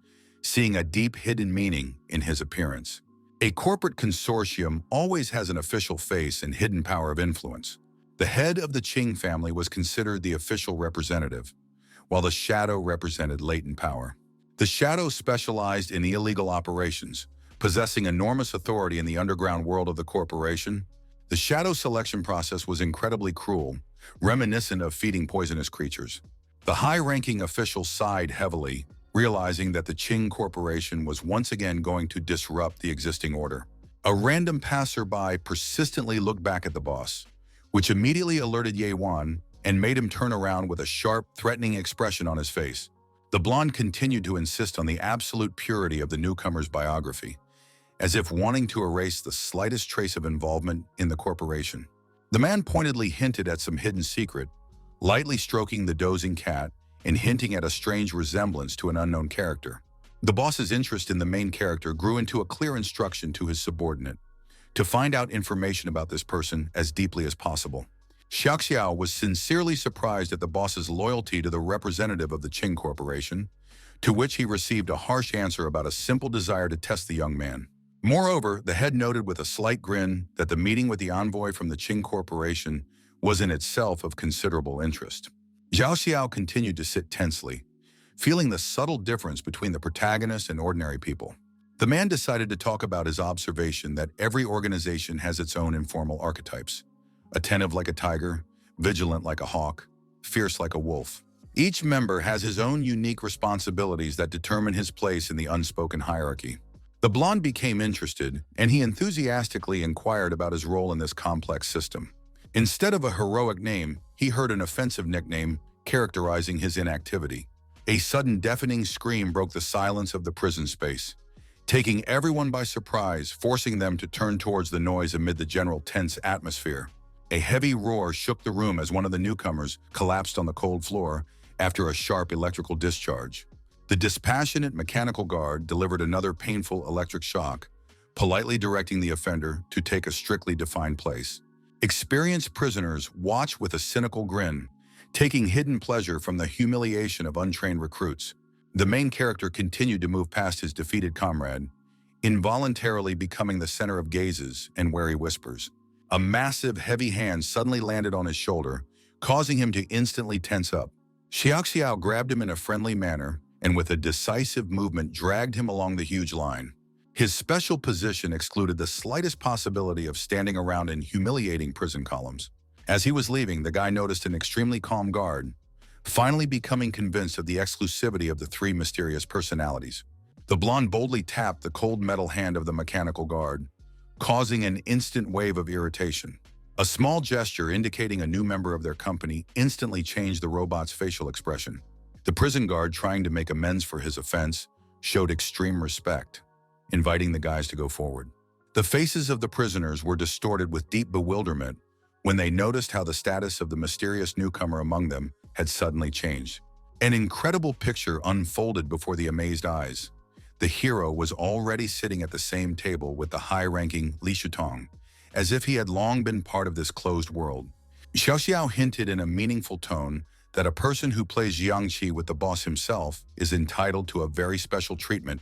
seeing a deep hidden meaning in his appearance. A corporate consortium always has an official face and hidden power of influence. The head of the Qing family was considered the official representative, while the shadow represented latent power. The shadow specialized in illegal operations, possessing enormous authority in the underground world of the corporation. The shadow selection process was incredibly cruel, reminiscent of feeding poisonous creatures. The high-ranking official sighed heavily, realizing that the Qing Corporation was once again going to disrupt the existing order. A random passerby persistently looked back at the boss, which immediately alerted Ye Wan and made him turn around with a sharp, threatening expression on his face. The blonde continued to insist on the absolute purity of the newcomer's biography, as if wanting to erase the slightest trace of involvement in the corporation. The man pointedly hinted at some hidden secret, lightly stroking the dozing cat and hinting at a strange resemblance to an unknown character. The boss's interest in the main character grew into a clear instruction to his subordinate to find out information about this person as deeply as possible. Xiao was sincerely surprised at the boss's loyalty to the representative of the Qing Corporation, to which he received a harsh answer about a simple desire to test the young man. Moreover, the head noted with a slight grin that the meeting with the envoy from the Qing Corporation was in itself of considerable interest. Xiao continued to sit tensely, feeling the subtle difference between the protagonist and ordinary people. The man decided to talk about his observation that every organization has its own informal archetypes. Attentive like a tiger, vigilant like a hawk, fierce like a wolf. Each member has his own unique responsibilities that determine his place in the unspoken hierarchy. The blonde became interested, and he enthusiastically inquired about his role in this complex system. Instead of a heroic name, he heard an offensive nickname characterizing his inactivity. A sudden deafening scream broke the silence of the prison space, taking everyone by surprise, forcing them to turn towards the noise amid the general tense atmosphere. A heavy roar shook the room as one of the newcomers collapsed on the cold floor after a sharp electrical discharge. The dispassionate mechanical guard delivered another painful electric shock, politely directing the offender to take a strictly defined place. Experienced prisoners watched with a cynical grin, taking hidden pleasure from the humiliation of untrained recruits. The main character continued to move past his defeated comrade, involuntarily becoming the center of gazes and wary whispers. A massive, heavy hand suddenly landed on his shoulder, causing him to instantly tense up. Xiaoxiao grabbed him in a friendly manner and with a decisive movement dragged him along the huge line. His special position excluded the slightest possibility of standing around in humiliating prison columns. As he was leaving, the guy noticed an extremely calm guard, finally becoming convinced of the exclusivity of the three mysterious personalities. The blonde boldly tapped the cold metal hand of the mechanical guard, causing an instant wave of irritation. A small gesture indicating a new member of their company instantly changed the robot's facial expression. The prison guard, trying to make amends for his offense, showed extreme respect, inviting the guys to go forward. The faces of the prisoners were distorted with deep bewilderment when they noticed how the status of the mysterious newcomer among them had suddenly changed. An incredible picture unfolded before the amazed eyes. The hero was already sitting at the same table with the high-ranking Li Shutong, as if he had long been part of this closed world. Xiaoxiao hinted in a meaningful tone that a person who plays Jiangqi with the boss himself is entitled to a very special treatment,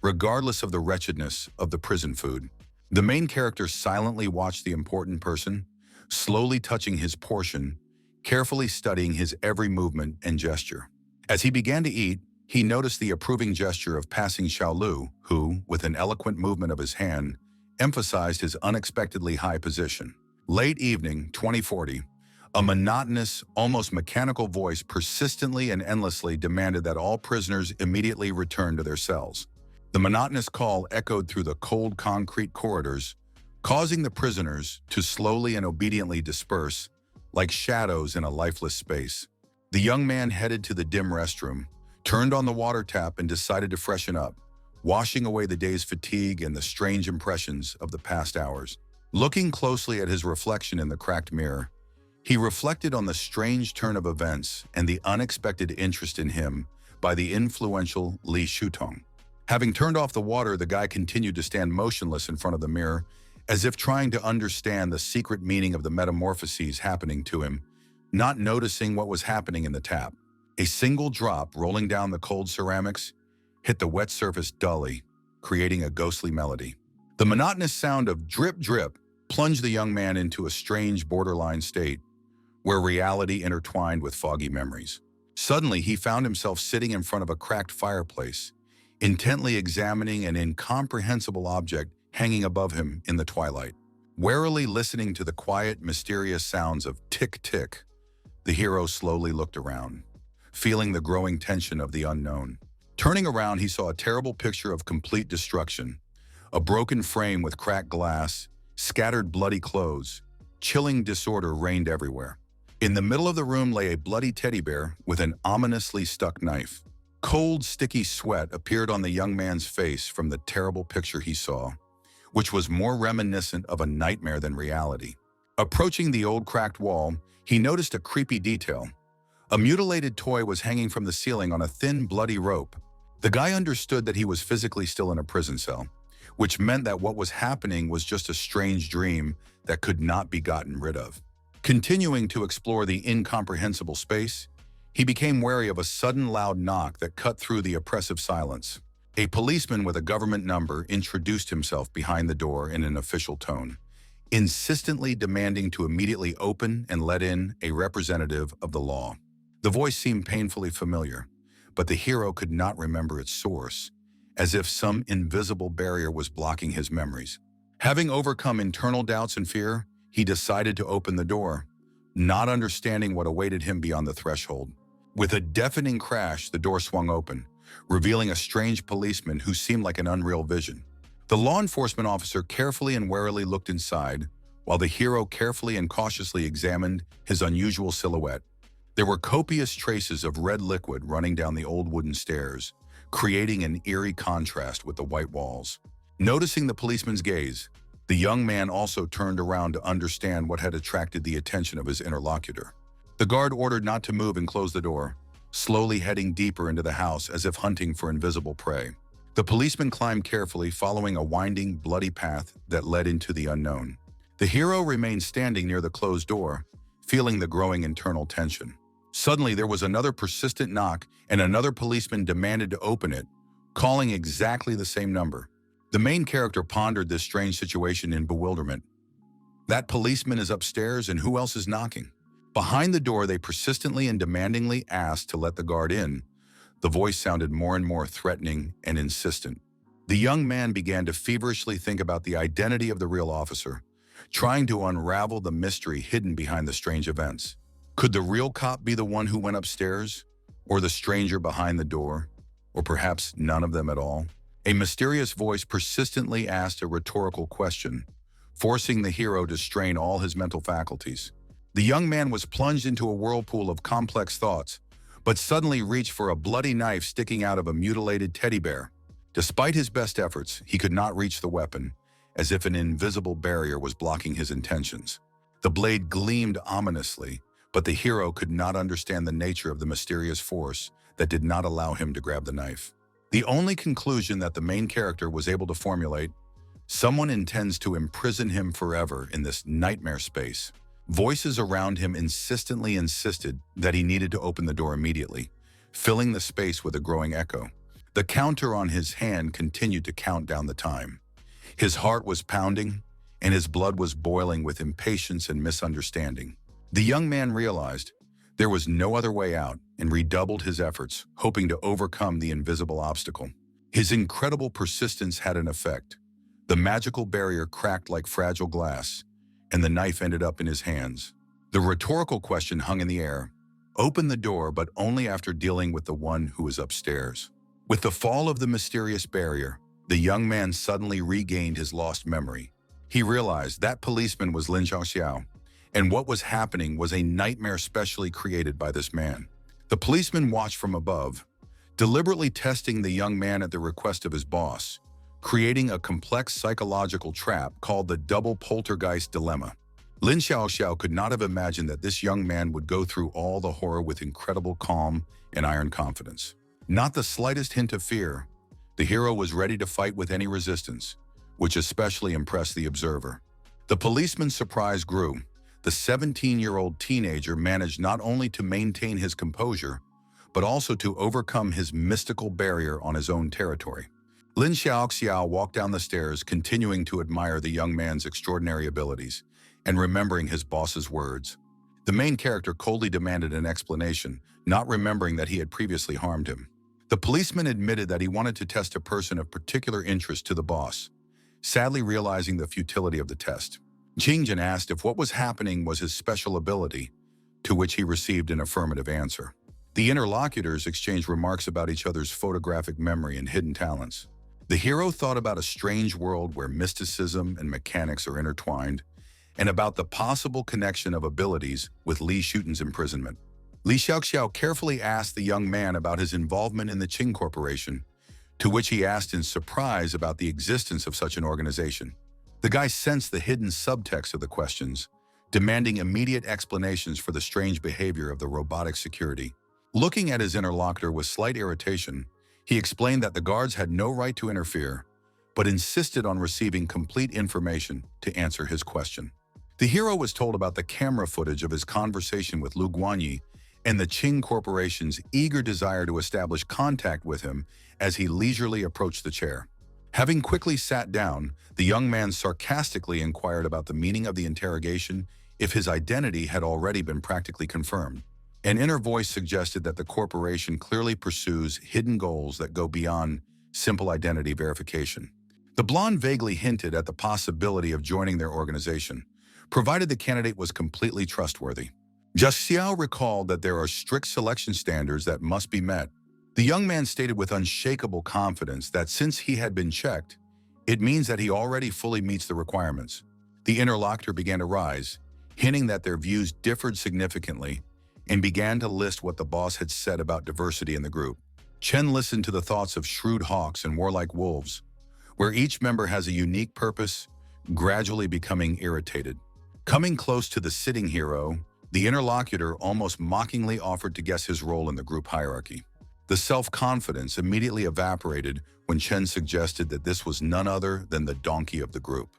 regardless of the wretchedness of the prison food. The main character silently watched the important person, slowly touching his portion, carefully studying his every movement and gesture. As he began to eat, he noticed the approving gesture of passing Xiaolu, who, with an eloquent movement of his hand, emphasized his unexpectedly high position. Late evening, 2040, a monotonous, almost mechanical voice persistently and endlessly demanded that all prisoners immediately return to their cells. The monotonous call echoed through the cold concrete corridors, causing the prisoners to slowly and obediently disperse, like shadows in a lifeless space. The young man headed to the dim restroom, turned on the water tap and decided to freshen up, washing away the day's fatigue and the strange impressions of the past hours. Looking closely at his reflection in the cracked mirror, he reflected on the strange turn of events and the unexpected interest in him by the influential Li Shutong. Having turned off the water, the guy continued to stand motionless in front of the mirror, as if trying to understand the secret meaning of the metamorphoses happening to him, not noticing what was happening in the tap. A single drop rolling down the cold ceramics hit the wet surface dully, creating a ghostly melody. The monotonous sound of drip drip plunged the young man into a strange borderline state, where reality intertwined with foggy memories. Suddenly, he found himself sitting in front of a cracked fireplace, intently examining an incomprehensible object hanging above him in the twilight. Warily listening to the quiet, mysterious sounds of tick-tick, the hero slowly looked around, feeling the growing tension of the unknown. Turning around, he saw a terrible picture of complete destruction. A broken frame with cracked glass, scattered bloody clothes. Chilling disorder reigned everywhere. In the middle of the room lay a bloody teddy bear with an ominously stuck knife. Cold, sticky sweat appeared on the young man's face from the terrible picture he saw, which was more reminiscent of a nightmare than reality. Approaching the old cracked wall, he noticed a creepy detail. A mutilated toy was hanging from the ceiling on a thin, bloody rope. The guy understood that he was physically still in a prison cell, which meant that what was happening was just a strange dream that could not be gotten rid of. Continuing to explore the incomprehensible space, he became wary of a sudden loud knock that cut through the oppressive silence. A policeman with a government number introduced himself behind the door in an official tone, insistently demanding to immediately open and let in a representative of the law. The voice seemed painfully familiar, but the hero could not remember its source, as if some invisible barrier was blocking his memories. Having overcome internal doubts and fear, he decided to open the door, not understanding what awaited him beyond the threshold. With a deafening crash, the door swung open, revealing a strange policeman who seemed like an unreal vision. The law enforcement officer carefully and warily looked inside, while the hero carefully and cautiously examined his unusual silhouette. There were copious traces of red liquid running down the old wooden stairs, creating an eerie contrast with the white walls. Noticing the policeman's gaze, the young man also turned around to understand what had attracted the attention of his interlocutor. The guard ordered not to move and closed the door, slowly heading deeper into the house as if hunting for invisible prey. The policeman climbed carefully, following a winding, bloody path that led into the unknown. The hero remained standing near the closed door, feeling the growing internal tension. Suddenly, there was another persistent knock, and another policeman demanded to open it, calling exactly the same number. The main character pondered this strange situation in bewilderment. That policeman is upstairs, and who else is knocking? Behind the door, they persistently and demandingly asked to let the guard in. The voice sounded more and more threatening and insistent. The young man began to feverishly think about the identity of the real officer, trying to unravel the mystery hidden behind the strange events. Could the real cop be the one who went upstairs? Or the stranger behind the door? Or perhaps none of them at all? A mysterious voice persistently asked a rhetorical question, forcing the hero to strain all his mental faculties. The young man was plunged into a whirlpool of complex thoughts, but suddenly reached for a bloody knife sticking out of a mutilated teddy bear. Despite his best efforts, he could not reach the weapon, as if an invisible barrier was blocking his intentions. The blade gleamed ominously, but the hero could not understand the nature of the mysterious force that did not allow him to grab the knife. The only conclusion that the main character was able to formulate: someone intends to imprison him forever in this nightmare space. Voices around him insistently insisted that he needed to open the door immediately, filling the space with a growing echo. The counter on his hand continued to count down the time. His heart was pounding, and his blood was boiling with impatience and misunderstanding. The young man realized there was no other way out and redoubled his efforts, hoping to overcome the invisible obstacle. His incredible persistence had an effect. The magical barrier cracked like fragile glass, and the knife ended up in his hands. The rhetorical question hung in the air: open the door, but only after dealing with the one who is upstairs. With the fall of the mysterious barrier, the young man suddenly regained his lost memory. He realized that policeman was Lin Xiaoxiao, and what was happening was a nightmare specially created by this man. The policeman watched from above, deliberately testing the young man at the request of his boss, creating a complex psychological trap called the double poltergeist dilemma. Lin Xiaoxiao could not have imagined that this young man would go through all the horror with incredible calm and iron confidence. Not the slightest hint of fear. The hero was ready to fight with any resistance, which especially impressed the observer. The policeman's surprise grew. The 17-year-old teenager managed not only to maintain his composure, but also to overcome his mystical barrier on his own territory. Lin Xiaoxiao walked down the stairs, continuing to admire the young man's extraordinary abilities and remembering his boss's words. The main character coldly demanded an explanation, not remembering that he had previously harmed him. The policeman admitted that he wanted to test a person of particular interest to the boss, sadly realizing the futility of the test. Jingjin asked if what was happening was his special ability, to which he received an affirmative answer. The interlocutors exchanged remarks about each other's photographic memory and hidden talents. The hero thought about a strange world where mysticism and mechanics are intertwined, and about the possible connection of abilities with Li Shuten's imprisonment. Li Xiaoxiao carefully asked the young man about his involvement in the Qing Corporation, to which he asked in surprise about the existence of such an organization. The guy sensed the hidden subtext of the questions, demanding immediate explanations for the strange behavior of the robotic security. Looking at his interlocutor with slight irritation, he explained that the guards had no right to interfere, but insisted on receiving complete information to answer his question. The hero was told about the camera footage of his conversation with Lu Guanyi and the Qing Corporation's eager desire to establish contact with him as he leisurely approached the chair. Having quickly sat down, the young man sarcastically inquired about the meaning of the interrogation if his identity had already been practically confirmed. An inner voice suggested that the corporation clearly pursues hidden goals that go beyond simple identity verification. The blonde vaguely hinted at the possibility of joining their organization, provided the candidate was completely trustworthy. Just Xiao recalled that there are strict selection standards that must be met. The young man stated with unshakable confidence that since he had been checked, it means that he already fully meets the requirements. The interlocutor began to rise, hinting that their views differed significantly, and began to list what the boss had said about diversity in the group. Chen listened to the thoughts of shrewd hawks and warlike wolves, where each member has a unique purpose, gradually becoming irritated. Coming close to the sitting hero, the interlocutor almost mockingly offered to guess his role in the group hierarchy. The self-confidence immediately evaporated when Chen suggested that this was none other than the donkey of the group.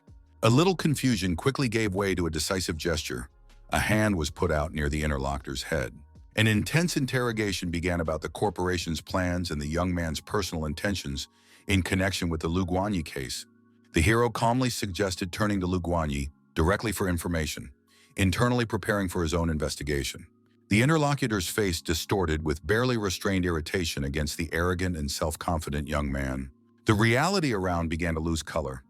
A little confusion quickly gave way to a decisive gesture. A hand was put out near the interlocutor's head. An intense interrogation began about the corporation's plans and the young man's personal intentions in connection with the Lu Guanyi case. The hero calmly suggested turning to Lu Guanyi directly for information, internally preparing for his own investigation. The interlocutor's face distorted with barely restrained irritation against the arrogant and self-confident young man. The reality around began to lose color,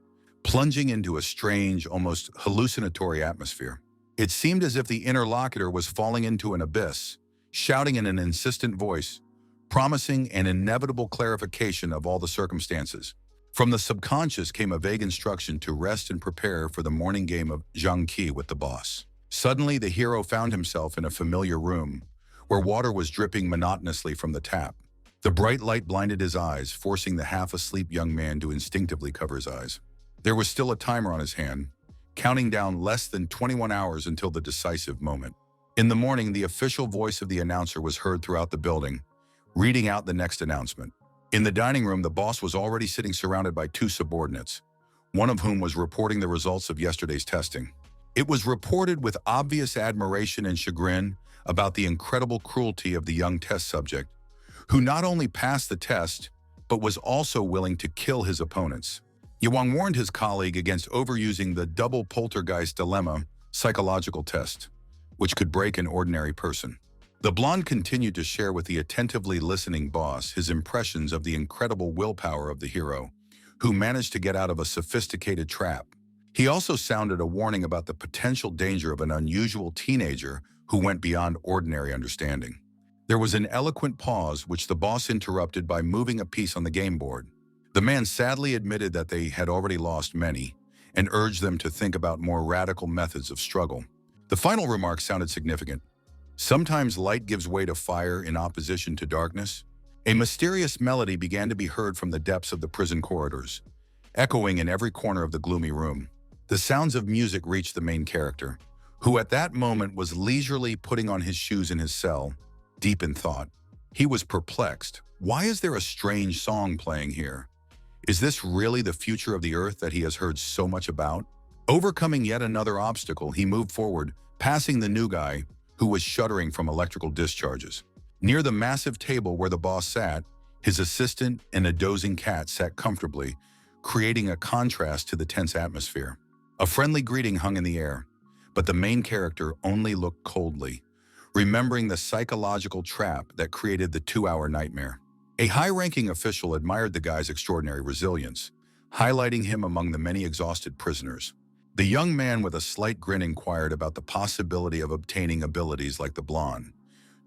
plunging into a strange, almost hallucinatory atmosphere. It seemed as if the interlocutor was falling into an abyss, shouting in an insistent voice, promising an inevitable clarification of all the circumstances. From the subconscious came a vague instruction to rest and prepare for the morning game of Zhang Qi with the boss. Suddenly, the hero found himself in a familiar room, where water was dripping monotonously from the tap. The bright light blinded his eyes, forcing the half-asleep young man to instinctively cover his eyes. There was still a timer on his hand, counting down less than 21 hours until the decisive moment. In the morning, the official voice of the announcer was heard throughout the building, reading out the next announcement. In the dining room, the boss was already sitting surrounded by two subordinates, one of whom was reporting the results of yesterday's testing. It was reported with obvious admiration and chagrin about the incredible cruelty of the young test subject, who not only passed the test, but was also willing to kill his opponents. Yuang warned his colleague against overusing the double poltergeist dilemma psychological test, which could break an ordinary person. The blonde continued to share with the attentively listening boss his impressions of the incredible willpower of the hero, who managed to get out of a sophisticated trap. He also sounded a warning about the potential danger of an unusual teenager who went beyond ordinary understanding. There was an eloquent pause, which the boss interrupted by moving a piece on the game board. The man sadly admitted that they had already lost many and urged them to think about more radical methods of struggle. The final remark sounded significant. Sometimes light gives way to fire in opposition to darkness. A mysterious melody began to be heard from the depths of the prison corridors, echoing in every corner of the gloomy room. The sounds of music reached the main character, who at that moment was leisurely putting on his shoes in his cell, deep in thought. He was perplexed. Why is there a strange song playing here? Is this really the future of the Earth that he has heard so much about? Overcoming yet another obstacle, he moved forward, passing the new guy, who was shuddering from electrical discharges. Near the massive table where the boss sat, his assistant and a dozing cat sat comfortably, creating a contrast to the tense atmosphere. A friendly greeting hung in the air, but the main character only looked coldly, remembering the psychological trap that created the 2-hour nightmare. A high-ranking official admired the guy's extraordinary resilience, highlighting him among the many exhausted prisoners. The young man with a slight grin inquired about the possibility of obtaining abilities like the blonde,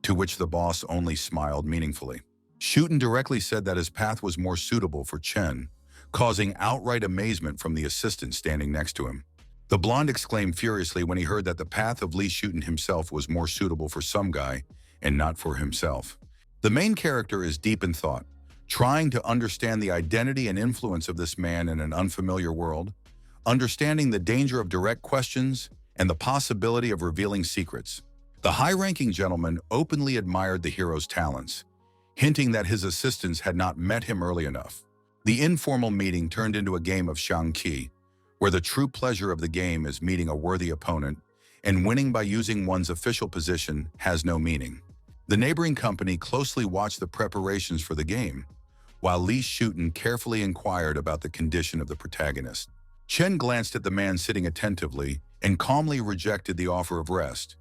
to which the boss only smiled meaningfully. Shuton directly said that his path was more suitable for Chen, causing outright amazement from the assistant standing next to him. The blonde exclaimed furiously when he heard that the path of Li Shuton himself was more suitable for some guy and not for himself. The main character is deep in thought, trying to understand the identity and influence of this man in an unfamiliar world, understanding the danger of direct questions and the possibility of revealing secrets. The high-ranking gentleman openly admired the hero's talents, hinting that his assistants had not met him early enough. The informal meeting turned into a game of Zhang Qi, where the true pleasure of the game is meeting a worthy opponent, and winning by using one's official position has no meaning. The neighboring company closely watched the preparations for the game, while Li Shuton carefully inquired about the condition of the protagonist. Chen glanced at the man sitting attentively and calmly rejected the offer of rest,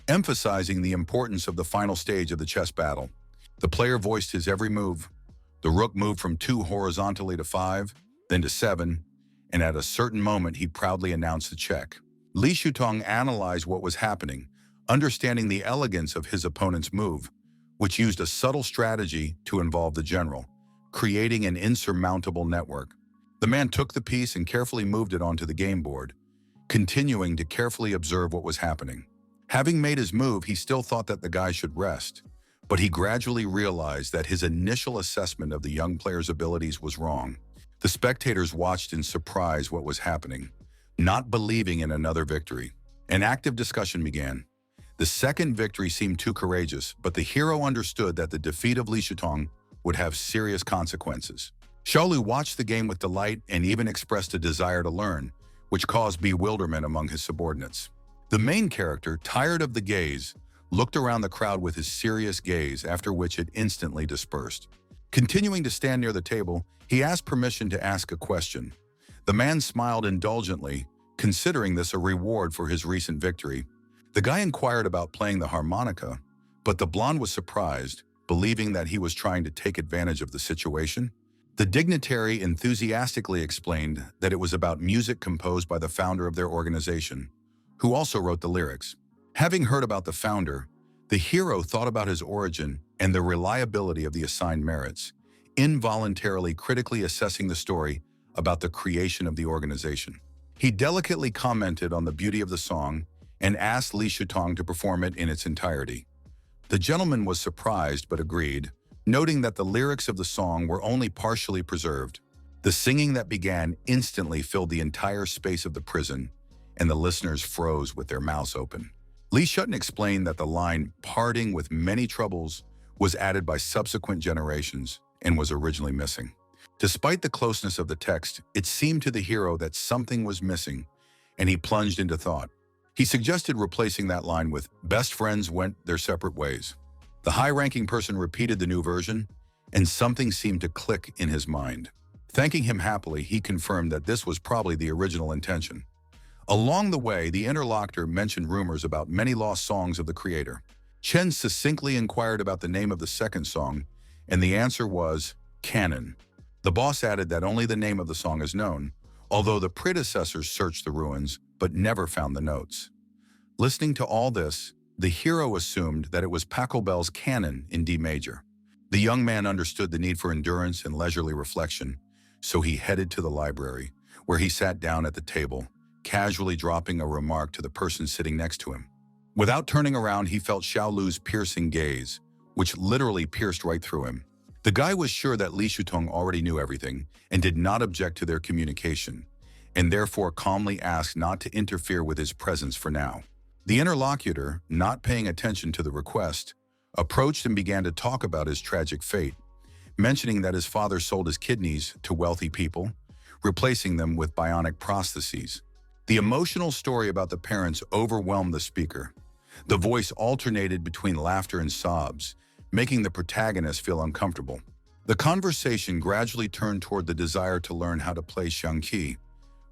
emphasizing the importance of the final stage of the chess battle. The player voiced his every move. The rook moved from 2 horizontally to 5, then to 7, and at a certain moment he proudly announced the check. Li Shutong analyzed what was happening, understanding the elegance of his opponent's move, which used a subtle strategy to involve the general, creating an insurmountable network. The man took the piece and carefully moved it onto the game board, continuing to carefully observe what was happening. Having made his move, he still thought that the guy should rest, but he gradually realized that his initial assessment of the young player's abilities was wrong. The spectators watched in surprise what was happening, not believing in another victory. An active discussion began. The second victory seemed too courageous, but the hero understood that the defeat of Li Shutong would have serious consequences. Xiaolu watched the game with delight and even expressed a desire to learn, which caused bewilderment among his subordinates. The main character, tired of the gaze, looked around the crowd with his serious gaze, after which it instantly dispersed. Continuing to stand near the table, he asked permission to ask a question. The man smiled indulgently, considering this a reward for his recent victory. The guy inquired about playing the harmonica, but the blonde was surprised, believing that he was trying to take advantage of the situation. The dignitary enthusiastically explained that it was about music composed by the founder of their organization, who also wrote the lyrics. Having heard about the founder, the hero thought about his origin and the reliability of the assigned merits, involuntarily critically assessing the story about the creation of the organization. He delicately commented on the beauty of the song and asked Li Shutong to perform it in its entirety. The gentleman was surprised but agreed, noting that the lyrics of the song were only partially preserved. The singing that began instantly filled the entire space of the prison, and the listeners froze with their mouths open. Li Shutong explained that the line, "parting with many troubles," was added by subsequent generations and was originally missing. Despite the closeness of the text, it seemed to the hero that something was missing, and he plunged into thought. He suggested replacing that line with, "best friends went their separate ways." The high-ranking person repeated the new version, and something seemed to click in his mind. Thanking him happily, he confirmed that this was probably the original intention. Along the way, the interlocutor mentioned rumors about many lost songs of the creator. Chen succinctly inquired about the name of the second song, and the answer was Canon. The boss added that only the name of the song is known, although the predecessors searched the ruins but never found the notes. Listening to all this, the hero assumed that it was Pachelbel's Canon in D major. The young man understood the need for endurance and leisurely reflection, so he headed to the library, where he sat down at the table, casually dropping a remark to the person sitting next to him. Without turning around, he felt Xiaolu's piercing gaze, which literally pierced right through him. The guy was sure that Li Shutong already knew everything and did not object to their communication, and therefore calmly asked not to interfere with his presence for now. The interlocutor, not paying attention to the request, approached and began to talk about his tragic fate, mentioning that his father sold his kidneys to wealthy people, replacing them with bionic prostheses. The emotional story about the parents overwhelmed the speaker. The voice alternated between laughter and sobs, making the protagonist feel uncomfortable. The conversation gradually turned toward the desire to learn how to play Xiangqi,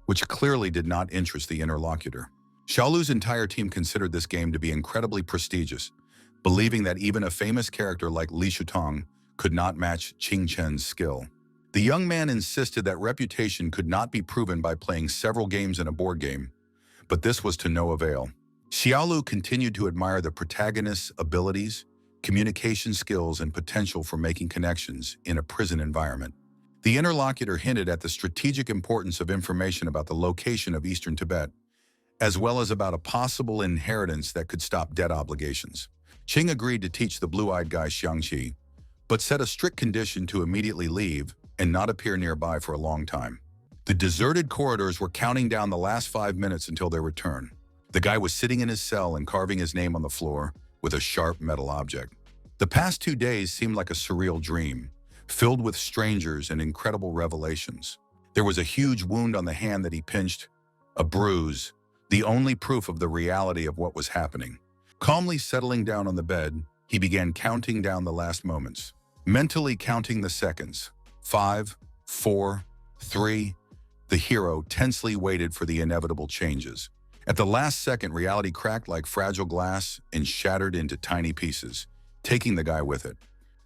which clearly did not interest the interlocutor. Xiaolu's entire team considered this game to be incredibly prestigious, believing that even a famous character like Li Shutong could not match Qing Chen's skill. The young man insisted that reputation could not be proven by playing several games in a board game, but this was to no avail. Xiaolu continued to admire the protagonist's abilities, communication skills, and potential for making connections in a prison environment. The interlocutor hinted at the strategic importance of information about the location of Eastern Tibet, as well as about a possible inheritance that could stop debt obligations. Qing agreed to teach the blue-eyed guy Xiangqi, but set a strict condition to immediately leave and not appear nearby for a long time. The deserted corridors were counting down the last 5 minutes until their return. The guy was sitting in his cell and carving his name on the floor with a sharp metal object. The past 2 days seemed like a surreal dream, filled with strangers and incredible revelations. There was a huge wound on the hand that he pinched, a bruise, the only proof of the reality of what was happening. Calmly settling down on the bed, he began counting down the last moments, mentally counting the seconds. 5, 4, 3. The hero tensely waited for the inevitable changes. At the last second, reality cracked like fragile glass and shattered into tiny pieces, taking the guy with it.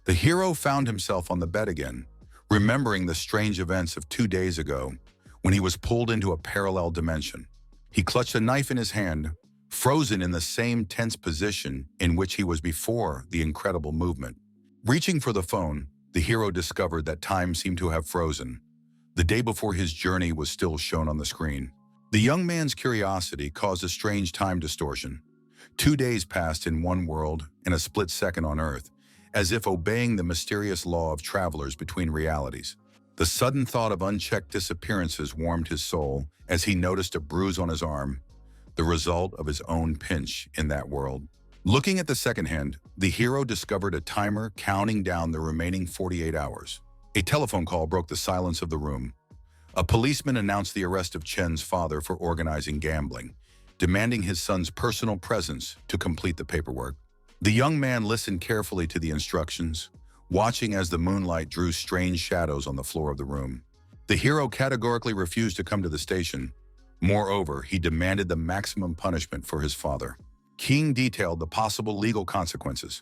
The hero found himself on the bed again, remembering the strange events of 2 days ago when he was pulled into a parallel dimension. He clutched a knife in his hand, frozen in the same tense position in which he was before the incredible movement. Reaching for the phone, the hero discovered that time seemed to have frozen. The day before his journey was still shown on the screen. The young man's curiosity caused a strange time distortion. 2 days passed in one world and a split second on Earth, as if obeying the mysterious law of travelers between realities. The sudden thought of unchecked disappearances warmed his soul as he noticed a bruise on his arm, the result of his own pinch in that world. Looking at the second hand, the hero discovered a timer counting down the remaining 48 hours. A telephone call broke the silence of the room. A policeman announced the arrest of Chen's father for organizing gambling, demanding his son's personal presence to complete the paperwork. The young man listened carefully to the instructions, watching as the moonlight drew strange shadows on the floor of the room. The hero categorically refused to come to the station. Moreover, he demanded the maximum punishment for his father. King detailed the possible legal consequences: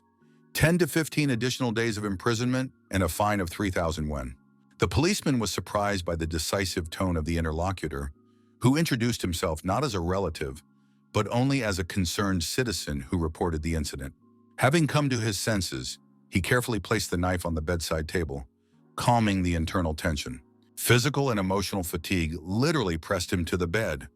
10 to 15 additional days of imprisonment and a fine of 3,000 won. The policeman was surprised by the decisive tone of the interlocutor, who introduced himself not as a relative, but only as a concerned citizen who reported the incident. Having come to his senses, he carefully placed the knife on the bedside table, calming the internal tension. Physical and emotional fatigue literally pressed him to the bed,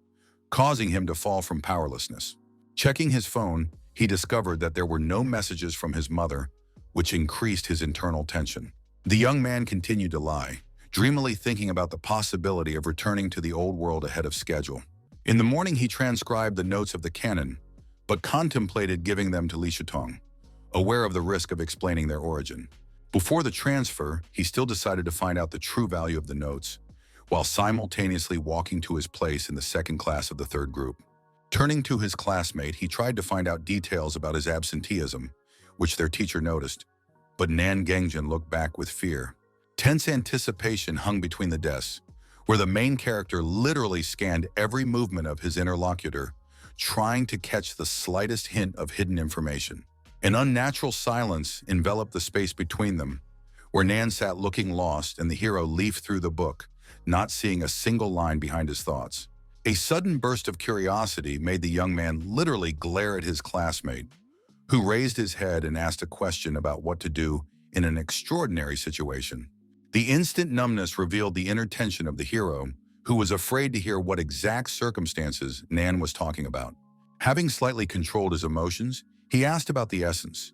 causing him to fall from powerlessness. Checking his phone, he discovered that there were no messages from his mother, which increased his internal tension. The young man continued to lie, dreamily thinking about the possibility of returning to the old world ahead of schedule. In the morning, he transcribed the notes of the canon, but contemplated giving them to Li Shitong, aware of the risk of explaining their origin. Before the transfer, he still decided to find out the true value of the notes, while simultaneously walking to his place in the second class of the third group. Turning to his classmate, he tried to find out details about his absenteeism, which their teacher noticed, but Nan Gengjin looked back with fear. Tense anticipation hung between the desks, where the main character literally scanned every movement of his interlocutor, trying to catch the slightest hint of hidden information. An unnatural silence enveloped the space between them, where Nan sat looking lost and the hero leafed through the book, not seeing a single line behind his thoughts. A sudden burst of curiosity made the young man literally glare at his classmate, who raised his head and asked a question about what to do in an extraordinary situation. The instant numbness revealed the inner tension of the hero, who was afraid to hear what exact circumstances Nan was talking about. Having slightly controlled his emotions, he asked about the essence,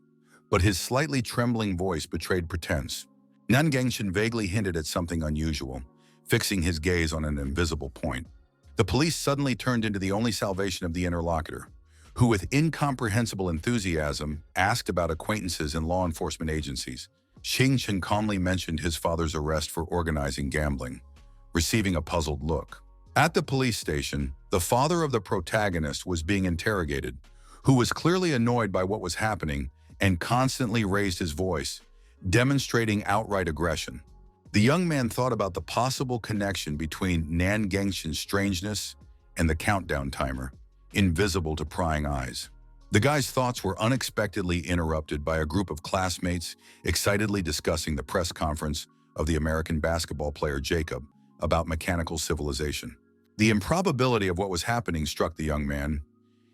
but his slightly trembling voice betrayed pretense. Nan Gengshin vaguely hinted at something unusual, fixing his gaze on an invisible point. The police suddenly turned into the only salvation of the interlocutor, who with incomprehensible enthusiasm asked about acquaintances in law enforcement agencies. Xing Chen calmly mentioned his father's arrest for organizing gambling, receiving a puzzled look. At the police station, the father of the protagonist was being interrogated, who was clearly annoyed by what was happening and constantly raised his voice, demonstrating outright aggression. The young man thought about the possible connection between Nan Gengshin's strangeness and the countdown timer, invisible to prying eyes. The guy's thoughts were unexpectedly interrupted by a group of classmates excitedly discussing the press conference of the American basketball player Jacob about mechanical civilization. The improbability of what was happening struck the young man.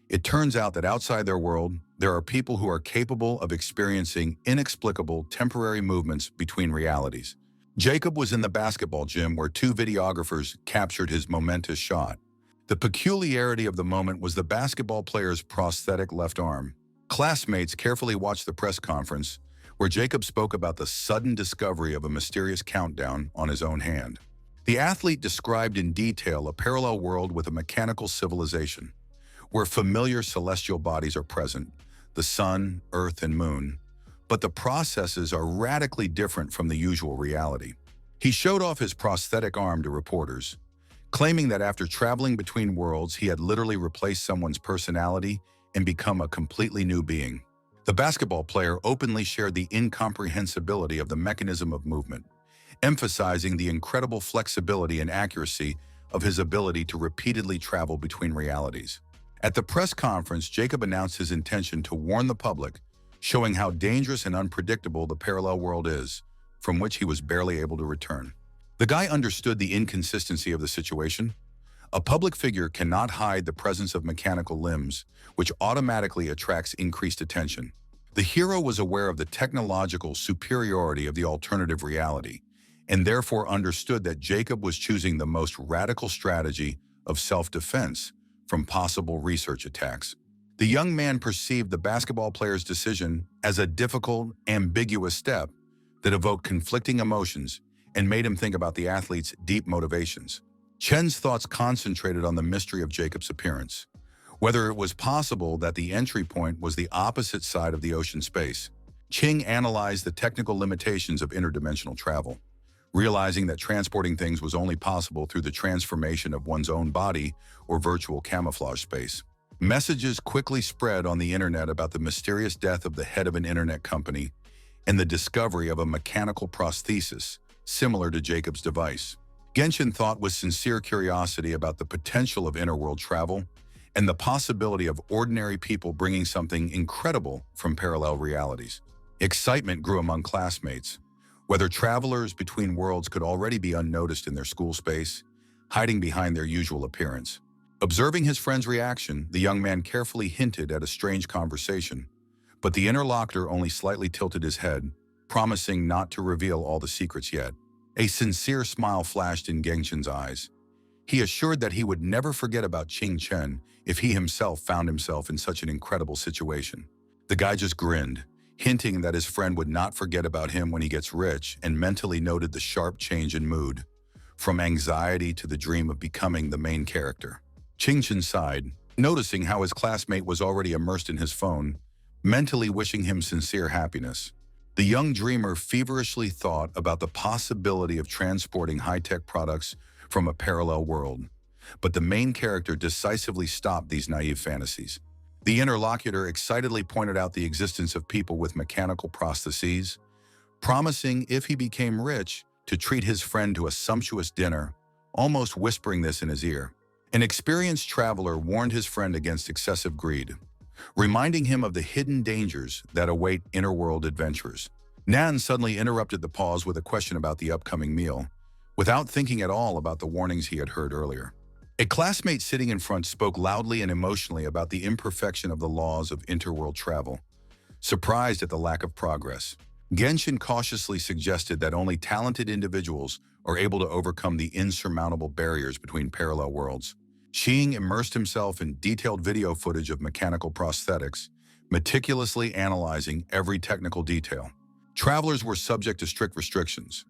It turns out that outside their world, there are people who are capable of experiencing inexplicable temporary movements between realities. Jacob was in the basketball gym where 2 videographers captured his momentous shot. The peculiarity of the moment was the basketball player's prosthetic left arm. Classmates carefully watched the press conference, where Jacob spoke about the sudden discovery of a mysterious countdown on his own hand. The athlete described in detail a parallel world with a mechanical civilization, where familiar celestial bodies are present, the sun, earth, and moon, but the processes are radically different from the usual reality. He showed off his prosthetic arm to reporters, claiming that after traveling between worlds, he had literally replaced someone's personality and become a completely new being. The basketball player openly shared the incomprehensibility of the mechanism of movement, emphasizing the incredible flexibility and accuracy of his ability to repeatedly travel between realities. At the press conference, Jacob announced his intention to warn the public, showing how dangerous and unpredictable the parallel world is, from which he was barely able to return. The guy understood the inconsistency of the situation. A public figure cannot hide the presence of mechanical limbs, which automatically attracts increased attention. The hero was aware of the technological superiority of the alternative reality, and therefore understood that Jacob was choosing the most radical strategy of self-defense from possible research attacks. The young man perceived the basketball player's decision as a difficult, ambiguous step that evoked conflicting emotions and made him think about the athlete's deep motivations. Chen's thoughts concentrated on the mystery of Jacob's appearance, whether it was possible that the entry point was the opposite side of the ocean space. Ching analyzed the technical limitations of interdimensional travel, realizing that transporting things was only possible through the transformation of one's own body or virtual camouflage space. Messages quickly spread on the internet about the mysterious death of the head of an internet company and the discovery of a mechanical prosthesis similar to Jacob's device. Genshin thought with sincere curiosity about the potential of interworld travel and the possibility of ordinary people bringing something incredible from parallel realities. Excitement grew among classmates, whether travelers between worlds could already be unnoticed in their school space, hiding behind their usual appearance. Observing his friend's reaction, the young man carefully hinted at a strange conversation, but the interlocutor only slightly tilted his head, promising not to reveal all the secrets yet. A sincere smile flashed in Genshin's eyes. He assured that he would never forget about Qing Chen if he himself found himself in such an incredible situation. The guy just grinned, hinting that his friend would not forget about him when he gets rich, and mentally noted the sharp change in mood, from anxiety to the dream of becoming the main character. Qing Chen sighed, noticing how his classmate was already immersed in his phone, mentally wishing him sincere happiness. The young dreamer feverishly thought about the possibility of transporting high-tech products from a parallel world, but the main character decisively stopped these naive fantasies. The interlocutor excitedly pointed out the existence of people with mechanical prostheses, promising, if he became rich, to treat his friend to a sumptuous dinner, almost whispering this in his ear. An experienced traveler warned his friend against excessive greed, reminding him of the hidden dangers that await interworld adventurers. Nan suddenly interrupted the pause with a question about the upcoming meal, without thinking at all about the warnings he had heard earlier. A classmate sitting in front spoke loudly and emotionally about the imperfection of the laws of interworld travel, surprised at the lack of progress. Genshin cautiously suggested that only talented individuals are able to overcome the insurmountable barriers between parallel worlds. Xing immersed himself in detailed video footage of mechanical prosthetics, meticulously analyzing every technical detail. Travelers were subject to strict restrictions: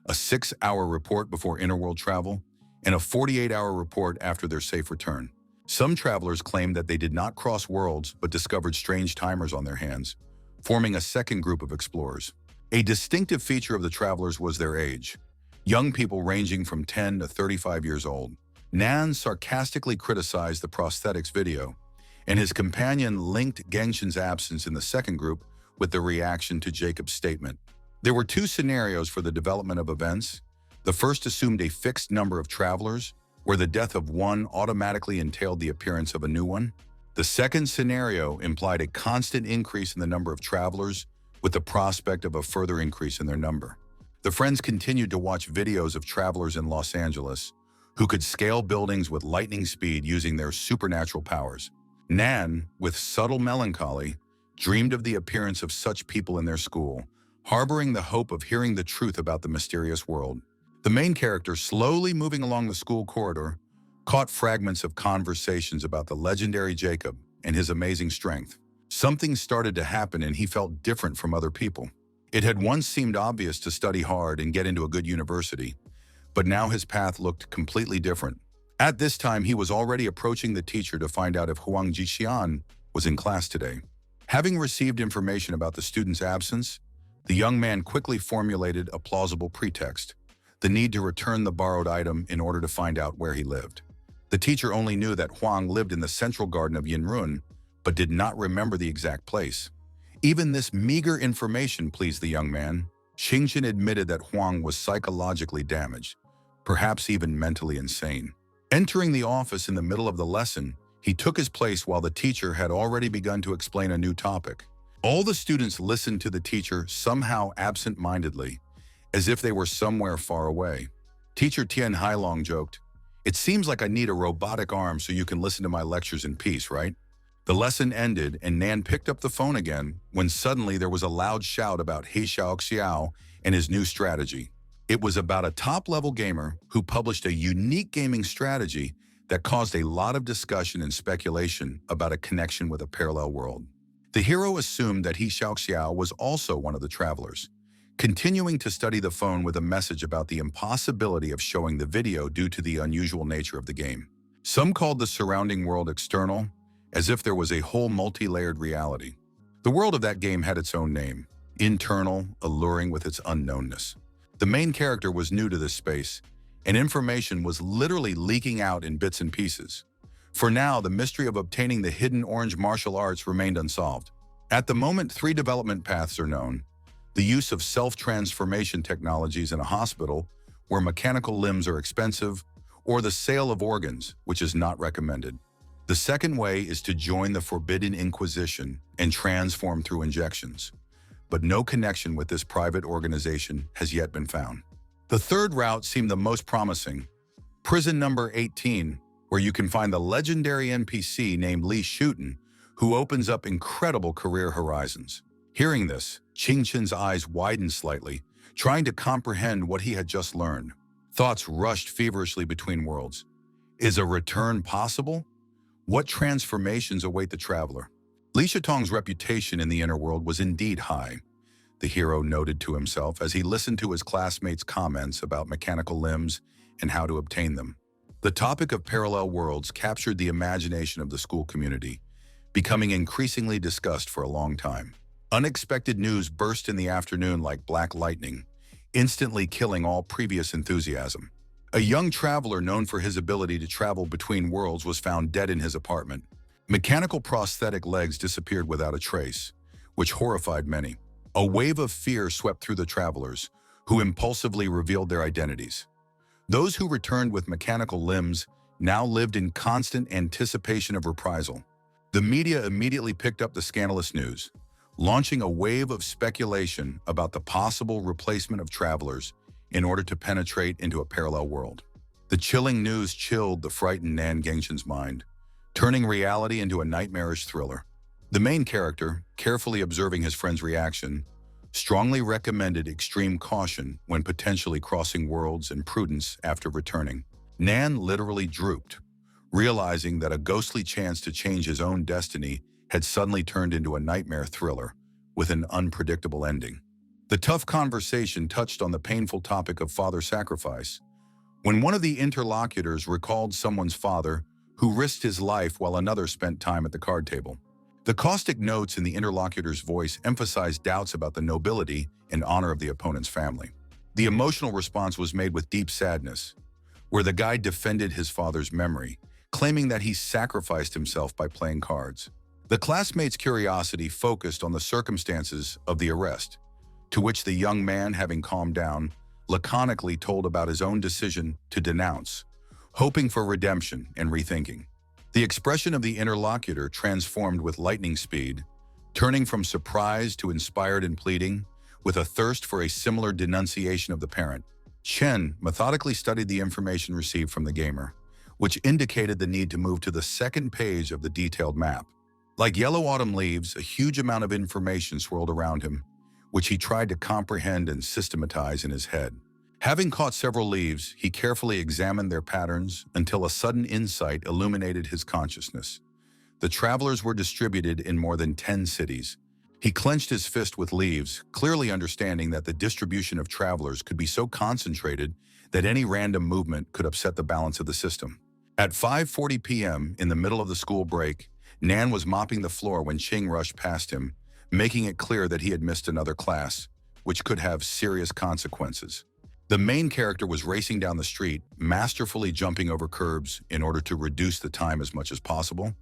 a 6-hour report before interworld travel, and a 48-hour report after their safe return. Some travelers claimed that they did not cross worlds but discovered strange timers on their hands, forming a second group of explorers. A distinctive feature of the travelers was their age, young people ranging from 10 to 35 years old. Nan sarcastically criticized the prosthetics video, and his companion linked Genshin's absence in the second group with the reaction to Jacob's statement. There were two scenarios for the development of events. The first assumed a fixed number of travelers, where the death of one automatically entailed the appearance of a new one. The second scenario implied a constant increase in the number of travelers, with the prospect of a further increase in their number. The friends continued to watch videos of travelers in Los Angeles who could scale buildings with lightning speed using their supernatural powers. Nan, with subtle melancholy, dreamed of the appearance of such people in their school, harboring the hope of hearing the truth about the mysterious world. The main character, slowly moving along the school corridor, caught fragments of conversations about the legendary Jacob and his amazing strength. Something started to happen and he felt different from other people. It had once seemed obvious to study hard and get into a good university, but now his path looked completely different. At this time, he was already approaching the teacher to find out if Huang Jixian was in class today. Having received information about the student's absence, the young man quickly formulated a plausible pretext: the need to return the borrowed item in order to find out where he lived. The teacher only knew that Huang lived in the central garden of Yinrun, but did not remember the exact place. Even this meager information pleased the young man. Xingqian admitted that Huang was psychologically damaged, perhaps even mentally insane. Entering the office in the middle of the lesson, he took his place while the teacher had already begun to explain a new topic. All the students listened to the teacher somehow absent-mindedly, as if they were somewhere far away. Teacher Tian Hailong joked, It seems like I need a robotic arm so you can listen to my lectures in peace, right? The lesson ended and Nan picked up the phone again when suddenly there was a loud shout about He Xiao and his new strategy. It was about a top-level gamer who published a unique gaming strategy that caused a lot of discussion and speculation about a connection with a parallel world. The hero assumed that He Xiao was also one of the travelers, continuing to study the phone with a message about the impossibility of showing the video due to the unusual nature of the game. Some called the surrounding world external, as if there was a whole multi-layered reality. The world of that game had its own name, internal, alluring with its unknownness. The main character was new to this space, and information was literally leaking out in bits and pieces. For now, the mystery of obtaining the hidden orange martial arts remained unsolved. At the moment, 3 development paths are known: the use of self-transformation technologies in a hospital, where mechanical limbs are expensive, or the sale of organs, which is not recommended. The second way is to join the Forbidden Inquisition and transform through injections, but no connection with this private organization has yet been found. The third route seemed the most promising: Prison Number 18, where you can find the legendary NPC named Li Shuten, who opens up incredible career horizons. Hearing this, Ching Chen's eyes widened slightly, trying to comprehend what he had just learned. Thoughts rushed feverishly between worlds. Is a return possible? What transformations await the traveler? Li Shitong's reputation in the inner world was indeed high, the hero noted to himself as he listened to his classmates' comments about mechanical limbs and how to obtain them. The topic of parallel worlds captured the imagination of the school community, becoming increasingly discussed for a long time. Unexpected news burst in the afternoon like black lightning, instantly killing all previous enthusiasm. A young traveler known for his ability to travel between worlds was found dead in his apartment. Mechanical prosthetic legs disappeared without a trace, which horrified many. A wave of fear swept through the travelers, who impulsively revealed their identities. Those who returned with mechanical limbs now lived in constant anticipation of reprisal. The media immediately picked up the scandalous news, launching a wave of speculation about the possible replacement of travelers in order to penetrate into a parallel world. The chilling news chilled the frightened Nan Gengshen's mind, turning reality into a nightmarish thriller. The main character, carefully observing his friend's reaction, strongly recommended extreme caution when potentially crossing worlds and prudence after returning. Nan literally drooped, realizing that a ghostly chance to change his own destiny had suddenly turned into a nightmare thriller with an unpredictable ending. The tough conversation touched on the painful topic of father sacrifice, when one of the interlocutors recalled someone's father who risked his life while another spent time at the card table. The caustic notes in the interlocutor's voice emphasized doubts about the nobility and honor of the opponent's family. The emotional response was made with deep sadness, where the guy defended his father's memory, claiming that he sacrificed himself by playing cards. The classmates' curiosity focused on the circumstances of the arrest, to which the young man, having calmed down, laconically told about his own decision to denounce, hoping for redemption and rethinking. The expression of the interlocutor transformed with lightning speed, turning from surprise to inspired and pleading, with a thirst for a similar denunciation of the parent. Chen methodically studied the information received from the gamer, which indicated the need to move to the second page of the detailed map. Like yellow autumn leaves, a huge amount of information swirled around him, which he tried to comprehend and systematize in his head. Having caught several leaves, he carefully examined their patterns until a sudden insight illuminated his consciousness. The travelers were distributed in more than 10 cities. He clenched his fist with leaves, clearly understanding that the distribution of travelers could be so concentrated that any random movement could upset the balance of the system. At 5:40 p.m., in the middle of the school break, Nan was mopping the floor when Ching rushed past him, making it clear that he had missed another class, which could have serious consequences. The main character was racing down the street, masterfully jumping over curbs in order to reduce the time as much as possible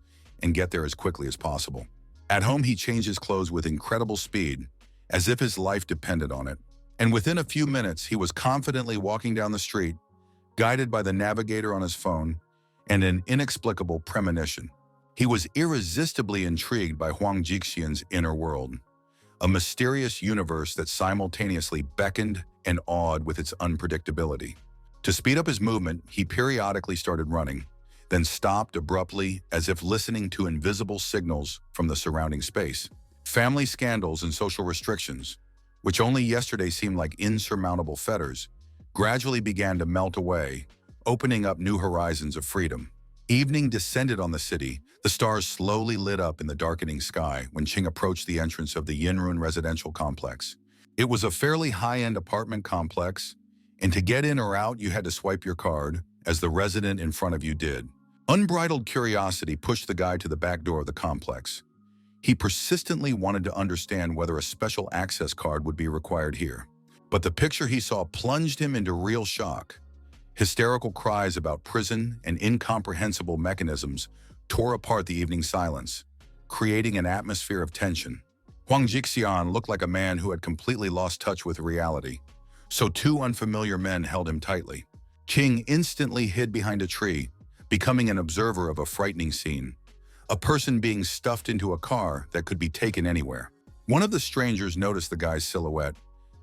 and get there as quickly as possible. At home, he changed his clothes with incredible speed, as if his life depended on it. And within a few minutes, he was confidently walking down the street, guided by the navigator on his phone and an inexplicable premonition. He was irresistibly intrigued by Huang Jixian's inner world, a mysterious universe that simultaneously beckoned and awed with its unpredictability. To speed up his movement, he periodically started running, then stopped abruptly as if listening to invisible signals from the surrounding space. Family scandals and social restrictions, which only yesterday seemed like insurmountable fetters, gradually began to melt away, opening up new horizons of freedom. Evening descended on the city. The stars slowly lit up in the darkening sky when Ching approached the entrance of the Yinrun residential complex. It was a fairly high-end apartment complex, and to get in or out, you had to swipe your card, as the resident in front of you did. Unbridled curiosity pushed the guy to the back door of the complex. He persistently wanted to understand whether a special access card would be required here. But the picture he saw plunged him into real shock. Hysterical cries about prison and incomprehensible mechanisms tore apart the evening silence, creating an atmosphere of tension. Huang Jixian looked like a man who had completely lost touch with reality, so two unfamiliar men held him tightly. Qing instantly hid behind a tree, becoming an observer of a frightening scene. A person being stuffed into a car that could be taken anywhere. One of the strangers noticed the guy's silhouette,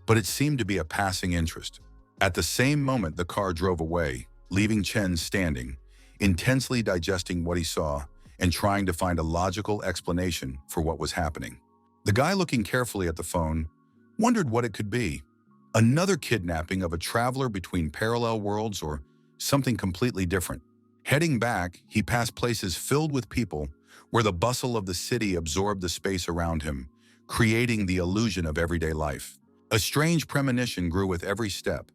but it seemed to be a passing interest. At the same moment, the car drove away, leaving Chen standing, intensely digesting what he saw and trying to find a logical explanation for what was happening. The guy, looking carefully at the phone, wondered what it could be. Another kidnapping of a traveler between parallel worlds, or something completely different. Heading back, he passed places filled with people where the bustle of the city absorbed the space around him, creating the illusion of everyday life. A strange premonition grew with every step,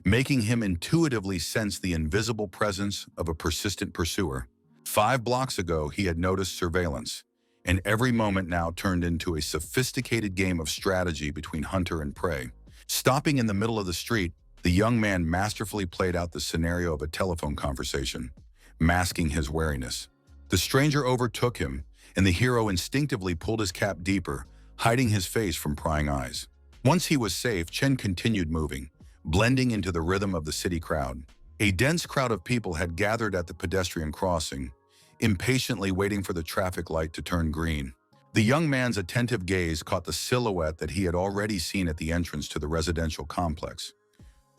making him intuitively sense the invisible presence of a persistent pursuer. 5 blocks ago, he had noticed surveillance, and every moment now turned into a sophisticated game of strategy between hunter and prey. Stopping in the middle of the street, the young man masterfully played out the scenario of a telephone conversation, masking his wariness. The stranger overtook him, and the hero instinctively pulled his cap deeper, hiding his face from prying eyes. Once he was safe, Chen continued moving, blending into the rhythm of the city crowd. A dense crowd of people had gathered at the pedestrian crossing, impatiently waiting for the traffic light to turn green. The young man's attentive gaze caught the silhouette that he had already seen at the entrance to the residential complex.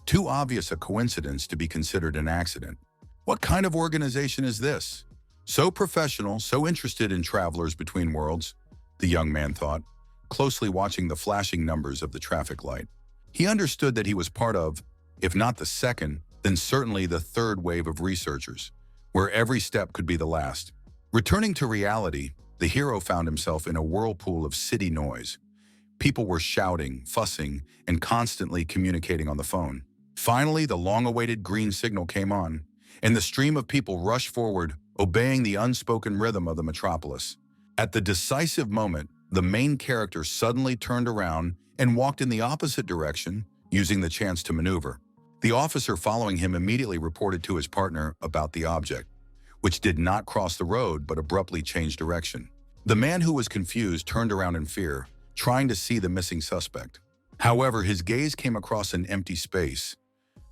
Too obvious a coincidence to be considered an accident. What kind of organization is this? So professional, so interested in travelers between worlds, the young man thought, closely watching the flashing numbers of the traffic light. He understood that he was part of, if not the second, then certainly the third wave of researchers, where every step could be the last. Returning to reality, the hero found himself in a whirlpool of city noise. People were shouting, fussing, and constantly communicating on the phone. Finally, the long-awaited green signal came on, and the stream of people rushed forward, obeying the unspoken rhythm of the metropolis. At the decisive moment, the main character suddenly turned around and walked in the opposite direction, using the chance to maneuver. The officer following him immediately reported to his partner about the object, which did not cross the road but abruptly changed direction. The man, who was confused, turned around in fear, trying to see the missing suspect. However, his gaze came across an empty space.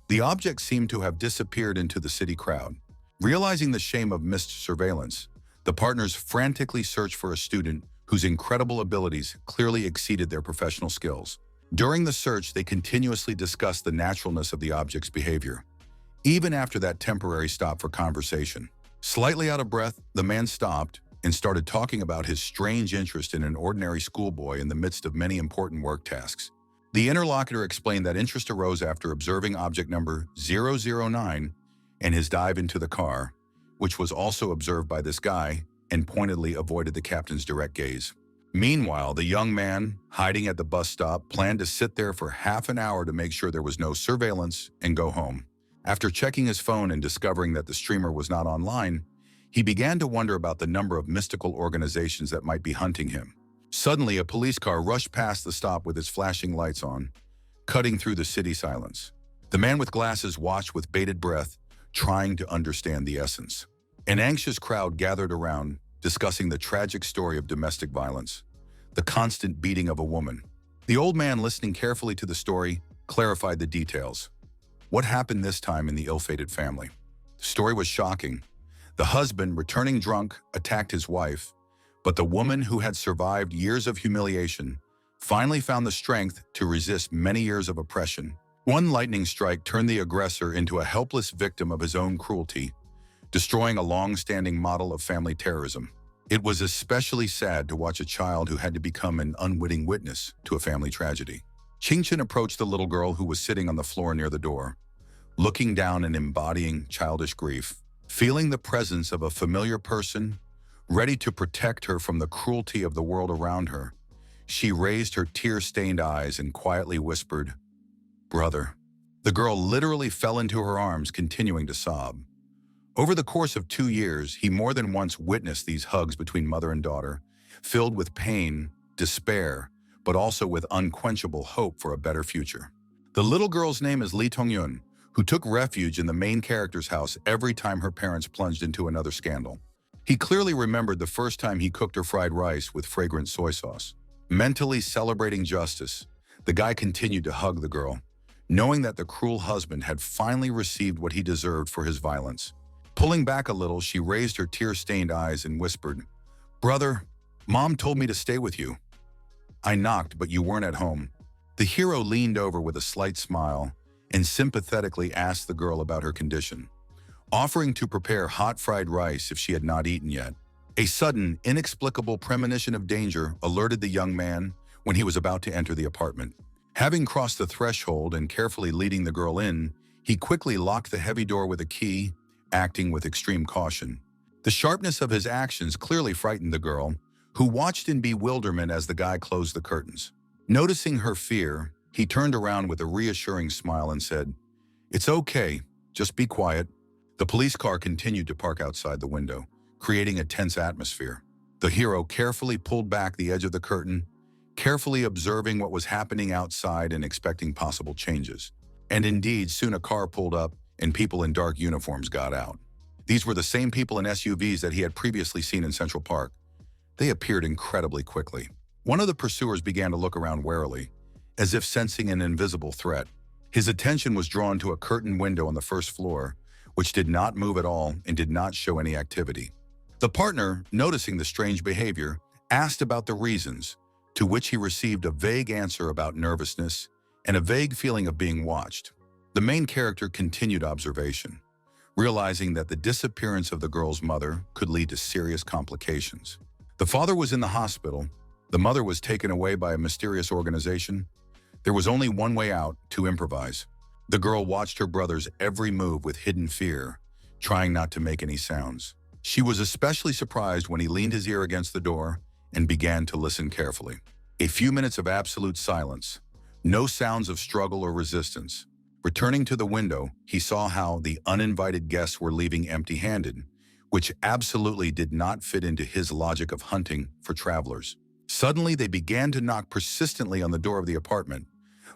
The object seemed to have disappeared into the city crowd. Realizing the shame of missed surveillance, the partners frantically searched for a student whose incredible abilities clearly exceeded their professional skills. During the search, they continuously discussed the naturalness of the object's behavior, even after that temporary stop for conversation. Slightly out of breath, the man stopped and started talking about his strange interest in an ordinary schoolboy in the midst of many important work tasks. The interlocutor explained that interest arose after observing object number 009 and his dive into the car, which was also observed by this guy, and pointedly avoided the captain's direct gaze. Meanwhile, the young man, hiding at the bus stop, planned to sit there for half an hour to make sure there was no surveillance and go home. After checking his phone and discovering that the streamer was not online, he began to wonder about the number of mystical organizations that might be hunting him. Suddenly, a police car rushed past the stop with its flashing lights on, cutting through the city silence. The man with glasses watched with bated breath, trying to understand the essence. An anxious crowd gathered around, discussing the tragic story of domestic violence, the constant beating of a woman. The old man, listening carefully to the story, clarified the details. What happened this time in the ill-fated family? The story was shocking. The husband, returning drunk, attacked his wife, but the woman, who had survived years of humiliation, finally found the strength to resist many years of oppression. One lightning strike turned the aggressor into a helpless victim of his own cruelty, destroying a long-standing model of family terrorism. It was especially sad to watch a child who had to become an unwitting witness to a family tragedy. Qingchen approached the little girl who was sitting on the floor near the door, looking down and embodying childish grief, feeling the presence of a familiar person, ready to protect her from the cruelty of the world around her. She raised her tear-stained eyes and quietly whispered, "Brother." The girl literally fell into her arms, continuing to sob. Over the course of 2 years, he more than once witnessed these hugs between mother and daughter, filled with pain, despair, but also with unquenchable hope for a better future. The little girl's name is Lee Tongyun, who took refuge in the main character's house every time her parents plunged into another scandal. He clearly remembered the first time he cooked her fried rice with fragrant soy sauce. Mentally celebrating justice, the guy continued to hug the girl, knowing that the cruel husband had finally received what he deserved for his violence. Pulling back a little, she raised her tear-stained eyes and whispered, "Brother, Mom told me to stay with you. I knocked, but you weren't at home." The hero leaned over with a slight smile and sympathetically asked the girl about her condition, offering to prepare hot fried rice if she had not eaten yet. A sudden, inexplicable premonition of danger alerted the young man when he was about to enter the apartment. Having crossed the threshold and carefully leading the girl in, he quickly locked the heavy door with a key, acting with extreme caution. The sharpness of his actions clearly frightened the girl, who watched in bewilderment as the guy closed the curtains. Noticing her fear, he turned around with a reassuring smile and said, "It's okay, just be quiet." The police car continued to park outside the window, creating a tense atmosphere. The hero carefully pulled back the edge of the curtain, carefully observing what was happening outside and expecting possible changes. And indeed, soon a car pulled up and people in dark uniforms got out. These were the same people in SUVs that he had previously seen in Central Park. They appeared incredibly quickly. One of the pursuers began to look around warily, as if sensing an invisible threat. His attention was drawn to a curtained window on the first floor, which did not move at all and did not show any activity. The partner, noticing the strange behavior, asked about the reasons, to which he received a vague answer about nervousness and a vague feeling of being watched. The main character continued observation, realizing that the disappearance of the girl's mother could lead to serious complications. The father was in the hospital. The mother was taken away by a mysterious organization. There was only one way out: to improvise. The girl watched her brother's every move with hidden fear, trying not to make any sounds. She was especially surprised when he leaned his ear against the door and began to listen carefully. A few minutes of absolute silence, no sounds of struggle or resistance. Returning to the window, he saw how the uninvited guests were leaving empty-handed, which absolutely did not fit into his logic of hunting for travelers. Suddenly, they began to knock persistently on the door of the apartment,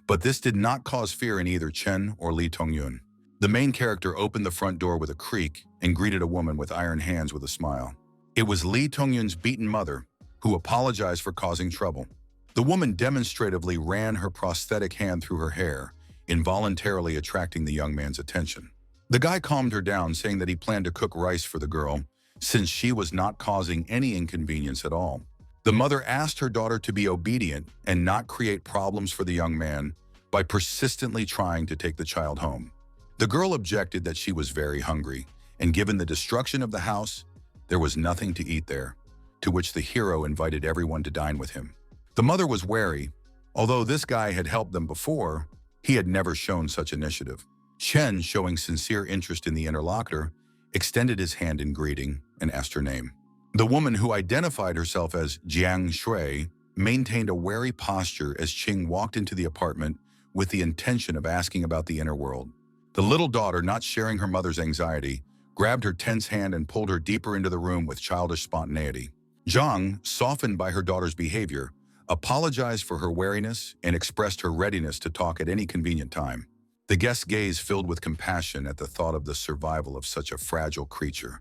but this did not cause fear in either Chen or Lee Tongyun. The main character opened the front door with a creak and greeted a woman with iron hands with a smile. It was Lee Tongyun's beaten mother, who apologized for causing trouble. The woman demonstratively ran her prosthetic hand through her hair, involuntarily attracting the young man's attention. The guy calmed her down, saying that he planned to cook rice for the girl, since she was not causing any inconvenience at all. The mother asked her daughter to be obedient and not create problems for the young man by persistently trying to take the child home. The girl objected that she was very hungry, and given the destruction of the house, there was nothing to eat there, to which the hero invited everyone to dine with him. The mother was wary. Although this guy had helped them before, he had never shown such initiative. Chen, showing sincere interest in the interlocutor, extended his hand in greeting and asked her name. The woman, who identified herself as Jiang Shui, maintained a wary posture as Qing walked into the apartment with the intention of asking about the inner world. The little daughter, not sharing her mother's anxiety, grabbed her tense hand and pulled her deeper into the room with childish spontaneity. Zhang, softened by her daughter's behavior, apologized for her wariness and expressed her readiness to talk at any convenient time. The guest's gaze filled with compassion at the thought of the survival of such a fragile creature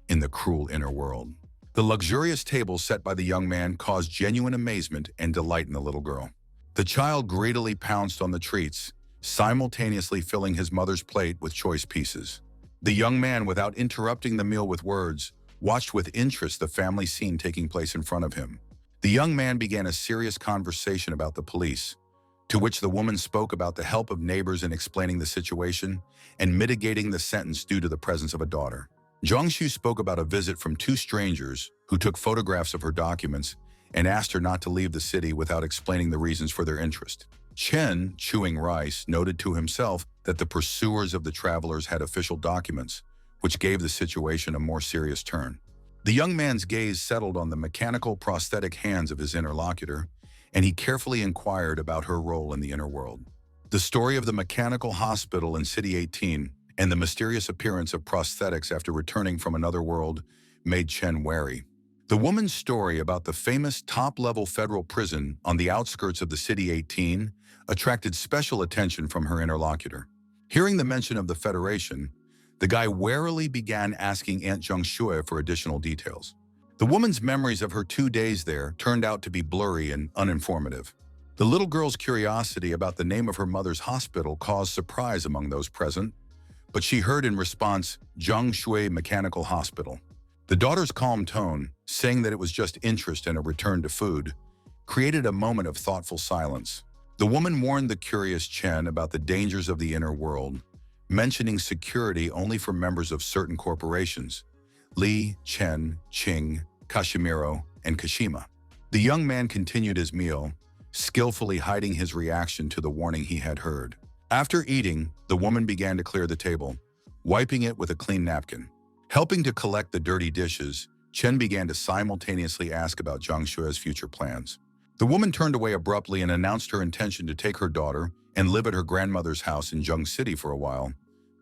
in the cruel inner world. The luxurious table set by the young man caused genuine amazement and delight in the little girl. The child greedily pounced on the treats, simultaneously filling his mother's plate with choice pieces. The young man, without interrupting the meal with words, watched with interest the family scene taking place in front of him. The young man began a serious conversation about the police, to which the woman spoke about the help of neighbors in explaining the situation and mitigating the sentence due to the presence of a daughter. Jiangshu spoke about a visit from two strangers who took photographs of her documents and asked her not to leave the city without explaining the reasons for their interest. Chen, chewing rice, noted to himself that the pursuers of the travelers had official documents, which gave the situation a more serious turn. The young man's gaze settled on the mechanical prosthetic hands of his interlocutor, and he carefully inquired about her role in the inner world. The story of the mechanical hospital in City 18 and the mysterious appearance of prosthetics after returning from another world made Chen wary. The woman's story about the famous top-level federal prison on the outskirts of the City 18 attracted special attention from her interlocutor. Hearing the mention of the Federation, the guy warily began asking Aunt Jiangshui for additional details. The woman's memories of her 2 days there turned out to be blurry and uninformative. The little girl's curiosity about the name of her mother's hospital caused surprise among those present, but she heard in response, Jiangshui Mechanical Hospital. The daughter's calm tone, saying that it was just interest and a return to food, created a moment of thoughtful silence. The woman warned the curious Chen about the dangers of the inner world, mentioning security only for members of certain corporations, Li, Chen, Qing, Kashimiro, and Kashima. The young man continued his meal, skillfully hiding his reaction to the warning he had heard. After eating, the woman began to clear the table, wiping it with a clean napkin. Helping to collect the dirty dishes, Chen began to simultaneously ask about Jiangshui's future plans. The woman turned away abruptly and announced her intention to take her daughter and live at her grandmother's house in Zheng City for a while,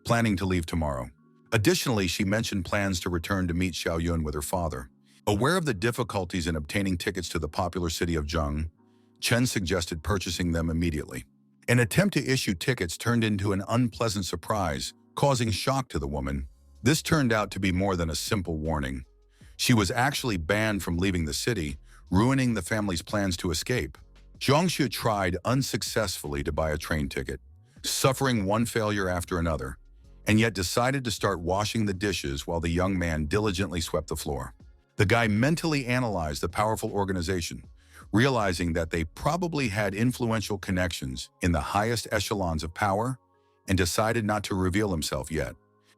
planning to leave tomorrow. Additionally, she mentioned plans to return to meet Xiaoyun with her father. Aware of the difficulties in obtaining tickets to the popular city of Zheng, Chen suggested purchasing them immediately. An attempt to issue tickets turned into an unpleasant surprise, causing shock to the woman. This turned out to be more than a simple warning. She was actually banned from leaving the city, ruining the family's plans to escape. Jiangshu tried unsuccessfully to buy a train ticket, suffering one failure after another, and yet decided to start washing the dishes while the young man diligently swept the floor. The guy mentally analyzed the powerful organization, realizing that they probably had influential connections in the highest echelons of power, and decided not to reveal himself yet.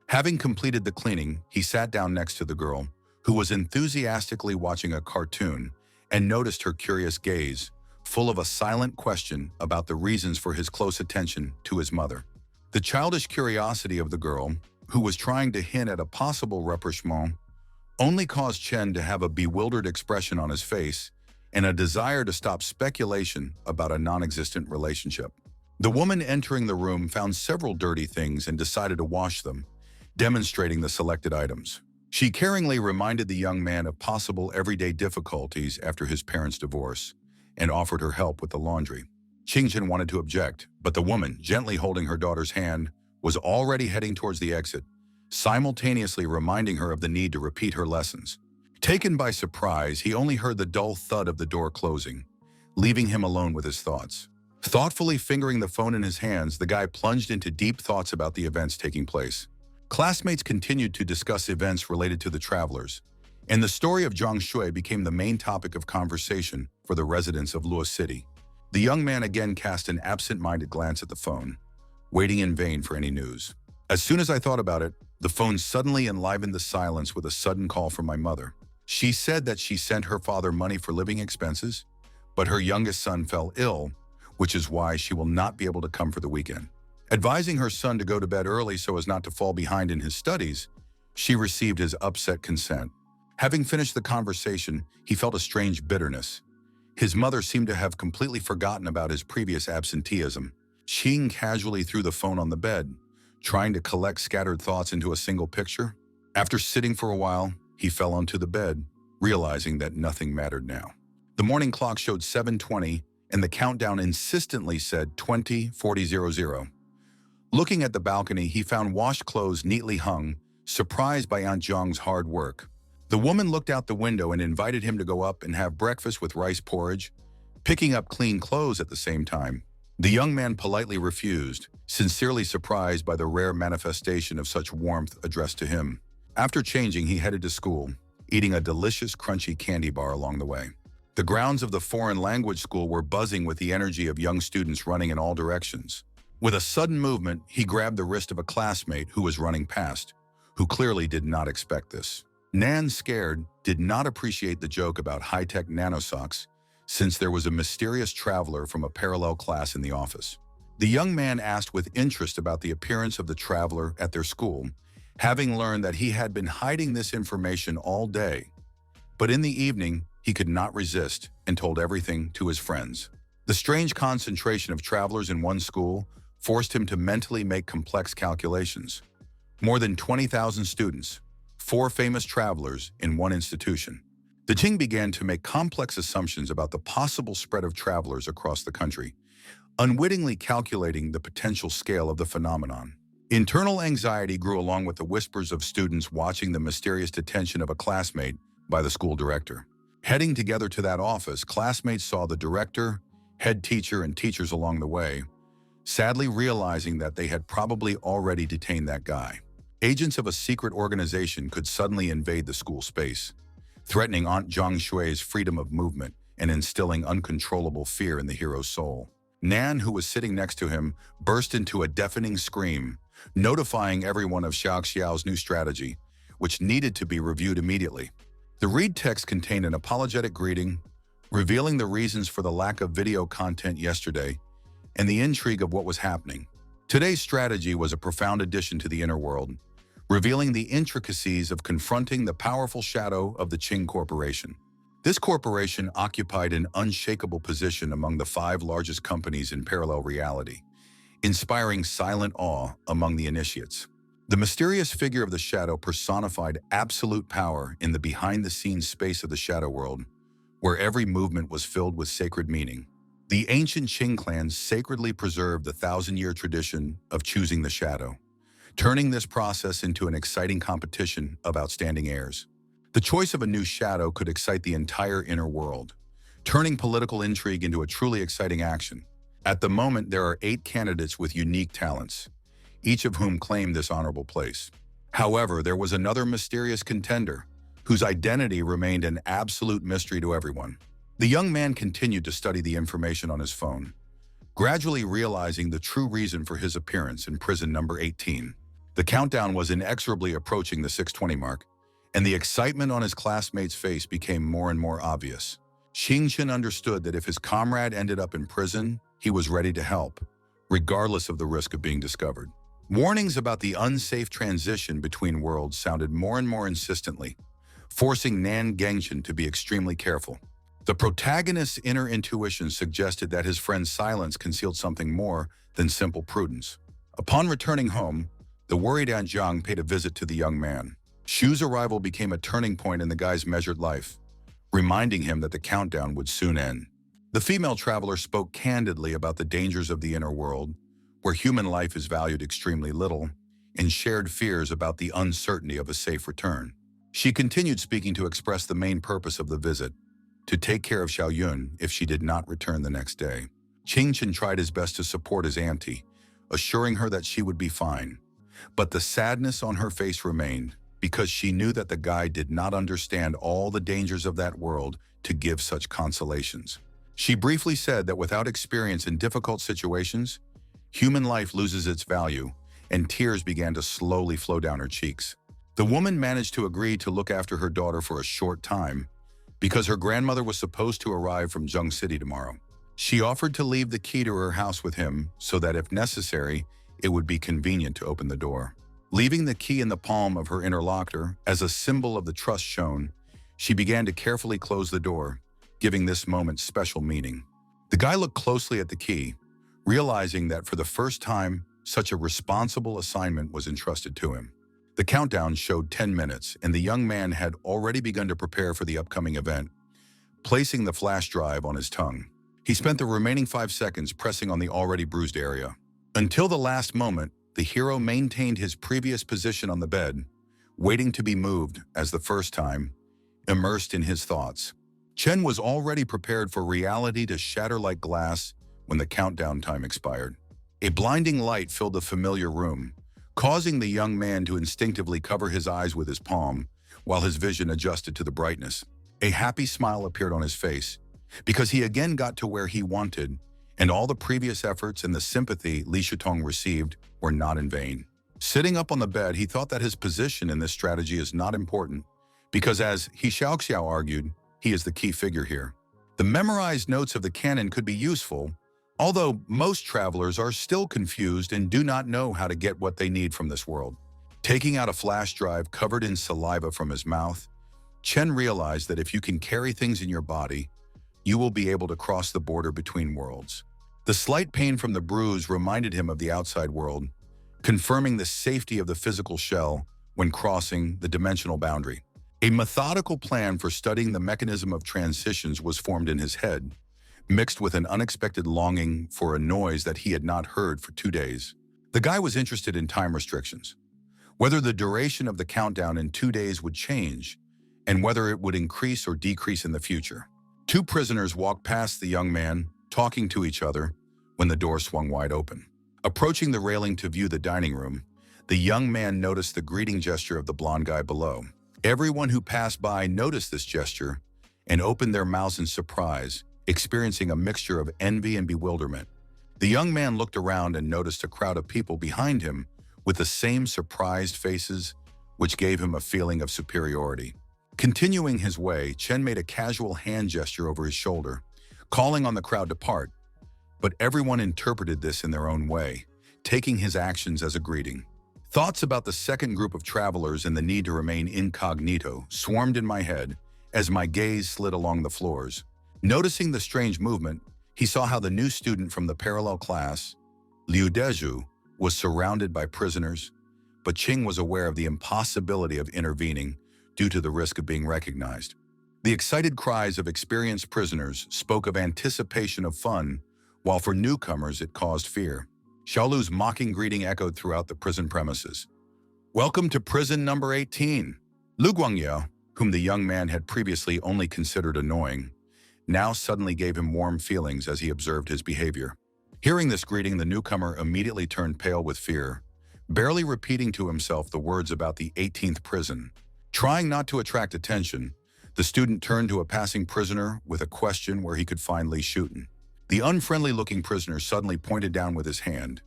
Having completed the cleaning, he sat down next to the girl, who was enthusiastically watching a cartoon, and noticed her curious gaze, full of a silent question about the reasons for his close attention to his mother. The childish curiosity of the girl, who was trying to hint at a possible rapprochement, only caused Chen to have a bewildered expression on his face and a desire to stop speculation about a non-existent relationship. The woman entering the room found several dirty things and decided to wash them, demonstrating the selected items. She caringly reminded the young man of possible everyday difficulties after his parents' divorce and offered her help with the laundry. Qingchen wanted to object, but the woman, gently holding her daughter's hand, was already heading towards the exit, simultaneously reminding her of the need to repeat her lessons. Taken by surprise, he only heard the dull thud of the door closing, leaving him alone with his thoughts. Thoughtfully fingering the phone in his hands, the guy plunged into deep thoughts about the events taking place. Classmates continued to discuss events related to the travelers, and the story of Zhang Shui became the main topic of conversation for the residents of Luo City. The young man again cast an absent-minded glance at the phone, waiting in vain for any news. As soon as I thought about it, the phone suddenly enlivened the silence with a sudden call from my mother. She said that she sent her father money for living expenses, but her youngest son fell ill, which is why she will not be able to come for the weekend. Advising her son to go to bed early so as not to fall behind in his studies, she received his upset consent. Having finished the conversation, he felt a strange bitterness. His mother seemed to have completely forgotten about his previous absenteeism. Qing casually threw the phone on the bed, trying to collect scattered thoughts into a single picture. After sitting for a while, he fell onto the bed, realizing that nothing mattered now. The morning clock showed 7:20, and the countdown insistently said 20:40:00. Looking at the balcony, he found washed clothes neatly hung, surprised by Aunt Zhang's hard work. The woman looked out the window and invited him to go up and have breakfast with rice porridge, picking up clean clothes at the same time. The young man politely refused, sincerely surprised by the rare manifestation of such warmth addressed to him. After changing, he headed to school, eating a delicious, crunchy candy bar along the way. The grounds of the foreign language school were buzzing with the energy of young students running in all directions. With a sudden movement, he grabbed the wrist of a classmate who was running past, who clearly did not expect this. Nan, scared, did not appreciate the joke about high-tech nanosocks, since there was a mysterious traveler from a parallel class in the office. The young man asked with interest about the appearance of the traveler at their school, having learned that he had been hiding this information all day. But in the evening, he could not resist and told everything to his friends. The strange concentration of travelers in one school forced him to mentally make complex calculations. More than 20,000 students, 4 famous travelers in one institution. The Qing began to make complex assumptions about the possible spread of travelers across the country, unwittingly calculating the potential scale of the phenomenon. Internal anxiety grew along with the whispers of students watching the mysterious detention of a classmate by the school director. Heading together to that office, classmates saw the director, head teacher, and teachers along the way, sadly realizing that they had probably already detained that guy. Agents of a secret organization could suddenly invade the school space, threatening Aunt Zhang Shui's freedom of movement and instilling uncontrollable fear in the hero's soul. Nan, who was sitting next to him, burst into a deafening scream, notifying everyone of Xiao Xiao's new strategy, which needed to be reviewed immediately. The read text contained an apologetic greeting, revealing the reasons for the lack of video content yesterday and the intrigue of what was happening. Today's strategy was a profound addition to the inner world, revealing the intricacies of confronting the powerful shadow of the Qing Corporation. This corporation occupied an unshakable position among the 5 largest companies in parallel reality, inspiring silent awe among the initiates. The mysterious figure of the shadow personified absolute power in the behind-the-scenes space of the shadow world, where every movement was filled with sacred meaning. The ancient Qing clans sacredly preserved the 1,000-year tradition of choosing the shadow, turning this process into an exciting competition of outstanding heirs. The choice of a new shadow could excite the entire inner world, turning political intrigue into a truly exciting action. At the moment, there are 8 candidates with unique talents, each of whom claimed this honorable place. However, there was another mysterious contender, whose identity remained an absolute mystery to everyone. The young man continued to study the information on his phone, gradually realizing the true reason for his appearance in prison number 18. The countdown was inexorably approaching the 6:20 mark, and the excitement on his classmate's face became more and more obvious. Xingchen understood that if his comrade ended up in prison, he was ready to help, regardless of the risk of being discovered. Warnings about the unsafe transition between worlds sounded more and more insistently, forcing Nan Gengchen to be extremely careful. The protagonist's inner intuition suggested that his friend's silence concealed something more than simple prudence. Upon returning home, the worried Aunt Zhang paid a visit to the young man. Shu's arrival became a turning point in the guy's measured life, reminding him that the countdown would soon end. The female traveler spoke candidly about the dangers of the inner world, where human life is valued extremely little, and shared fears about the uncertainty of a safe return. She continued speaking to express the main purpose of the visit, to take care of Xiao Yun if she did not return the next day. Qingchen tried his best to support his auntie, assuring her that she would be fine. But the sadness on her face remained, because she knew that the guy did not understand all the dangers of that world to give such consolations. She briefly said that without experience in difficult situations, human life loses its value, and tears began to slowly flow down her cheeks. The woman managed to agree to look after her daughter for a short time, because her grandmother was supposed to arrive from Zheng City tomorrow. She offered to leave the key to her house with him so that if necessary, it would be convenient to open the door. Leaving the key in the palm of her interlocutor as a symbol of the trust shown, she began to carefully close the door, giving this moment special meaning. The guy looked closely at the key, realizing that for the first time, such a responsible assignment was entrusted to him. The countdown showed 10 minutes, and the young man had already begun to prepare for the upcoming event, placing the flash drive on his tongue. He spent the remaining 5 seconds pressing on the already bruised area. Until the last moment, the hero maintained his previous position on the bed, waiting to be moved as the first time, immersed in his thoughts. Chen was already prepared for reality to shatter like glass when the countdown time expired. A blinding light filled the familiar room, causing the young man to instinctively cover his eyes with his palm while his vision adjusted to the brightness. A happy smile appeared on his face, because he again got to where he wanted, and all the previous efforts and the sympathy Li Shutong received were not in vain. Sitting up on the bed, he thought that his position in this strategy is not important, because as He Xiaoxiao argued, he is the key figure here. The memorized notes of the canon could be useful, although most travelers are still confused and do not know how to get what they need from this world. Taking out a flash drive covered in saliva from his mouth, Chen realized that if you can carry things in your body, you will be able to cross the border between worlds. The slight pain from the bruise reminded him of the outside world, confirming the safety of the physical shell when crossing the dimensional boundary. A methodical plan for studying the mechanism of transitions was formed in his head, mixed with an unexpected longing for a noise that he had not heard for 2 days. The guy was interested in time restrictions, whether the duration of the countdown in 2 days would change, and whether it would increase or decrease in the future. 2 prisoners walked past the young man, talking to each other, when the door swung wide open. Approaching the railing to view the dining room, the young man noticed the greeting gesture of the blonde guy below. Everyone who passed by noticed this gesture and opened their mouths in surprise, experiencing a mixture of envy and bewilderment. The young man looked around and noticed a crowd of people behind him with the same surprised faces, which gave him a feeling of superiority. Continuing his way, Chen made a casual hand gesture over his shoulder, calling on the crowd to part, but everyone interpreted this in their own way, taking his actions as a greeting. Thoughts about the second group of travelers and the need to remain incognito swarmed in my head as my gaze slid along the floors. Noticing the strange movement, he saw how the new student from the parallel class, Liu Dezhu, was surrounded by prisoners, but Qing was aware of the impossibility of intervening due to the risk of being recognized. The excited cries of experienced prisoners spoke of anticipation of fun, while for newcomers it caused fear. Xiaolu's mocking greeting echoed throughout the prison premises. "Welcome to prison number 18. Lu Guangye, whom the young man had previously only considered annoying, now suddenly gave him warm feelings as he observed his behavior. Hearing this greeting, the newcomer immediately turned pale with fear, barely repeating to himself the words about the 18th prison. Trying not to attract attention, the student turned to a passing prisoner with a question where he could find Li Shuten. The unfriendly-looking prisoner suddenly pointed down with his hand,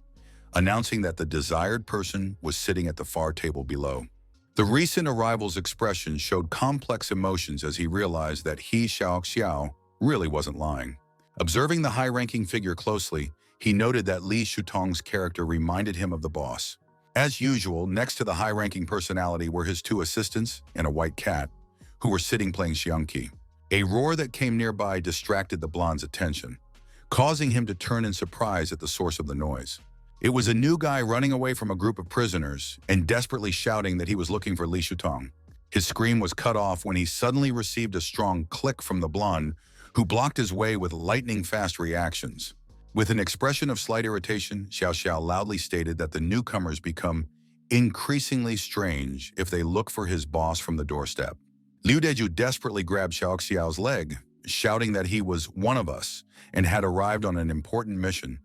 announcing that the desired person was sitting at the far table below. The recent arrival's expression showed complex emotions as he realized that He Xiaoxiao really wasn't lying. Observing the high-ranking figure closely, he noted that Li Shutong's character reminded him of the boss. As usual, next to the high-ranking personality were his 2 assistants and a white cat, who were sitting playing xiangqi. A roar that came nearby distracted the blonde's attention, causing him to turn in surprise at the source of the noise. It was a new guy running away from a group of prisoners and desperately shouting that he was looking for Li Shutong. His scream was cut off when he suddenly received a strong click from the blonde, who blocked his way with lightning-fast reactions. With an expression of slight irritation, Xiao Xiao loudly stated that the newcomers become increasingly strange if they look for his boss from the doorstep. Liu Deju desperately grabbed Xiao Xiao's leg, shouting that he was one of us and had arrived on an important mission,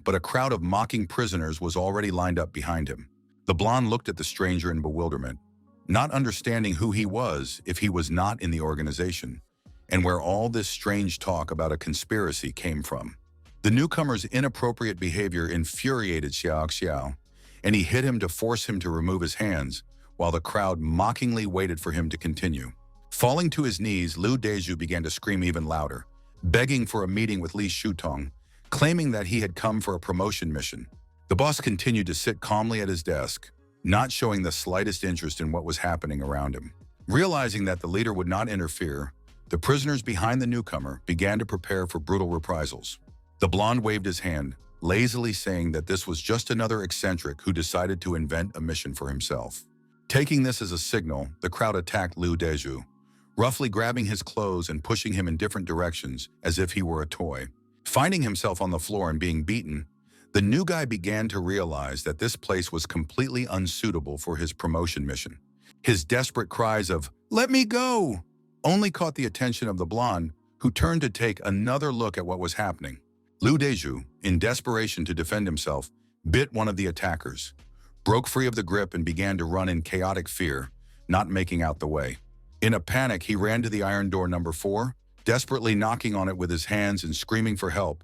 but a crowd of mocking prisoners was already lined up behind him. The blonde looked at the stranger in bewilderment, not understanding who he was if he was not in the organization, and where all this strange talk about a conspiracy came from. The newcomer's inappropriate behavior infuriated Xiao Xiao, and he hit him to force him to remove his hands, while the crowd mockingly waited for him to continue. Falling to his knees, Liu Deju began to scream even louder, begging for a meeting with Li Shutong, claiming that he had come for a promotion mission. The boss continued to sit calmly at his desk, not showing the slightest interest in what was happening around him. Realizing that the leader would not interfere, the prisoners behind the newcomer began to prepare for brutal reprisals. The blonde waved his hand, lazily saying that this was just another eccentric who decided to invent a mission for himself. Taking this as a signal, the crowd attacked Liu Deju, roughly grabbing his clothes and pushing him in different directions as if he were a toy. Finding himself on the floor and being beaten, the new guy began to realize that this place was completely unsuitable for his promotion mission. His desperate cries of, "Let me go!" only caught the attention of the blonde, who turned to take another look at what was happening. Liu Deju, in desperation to defend himself, bit one of the attackers, broke free of the grip and began to run in chaotic fear, not making out the way. In a panic, he ran to the iron door number 4, desperately knocking on it with his hands and screaming for help,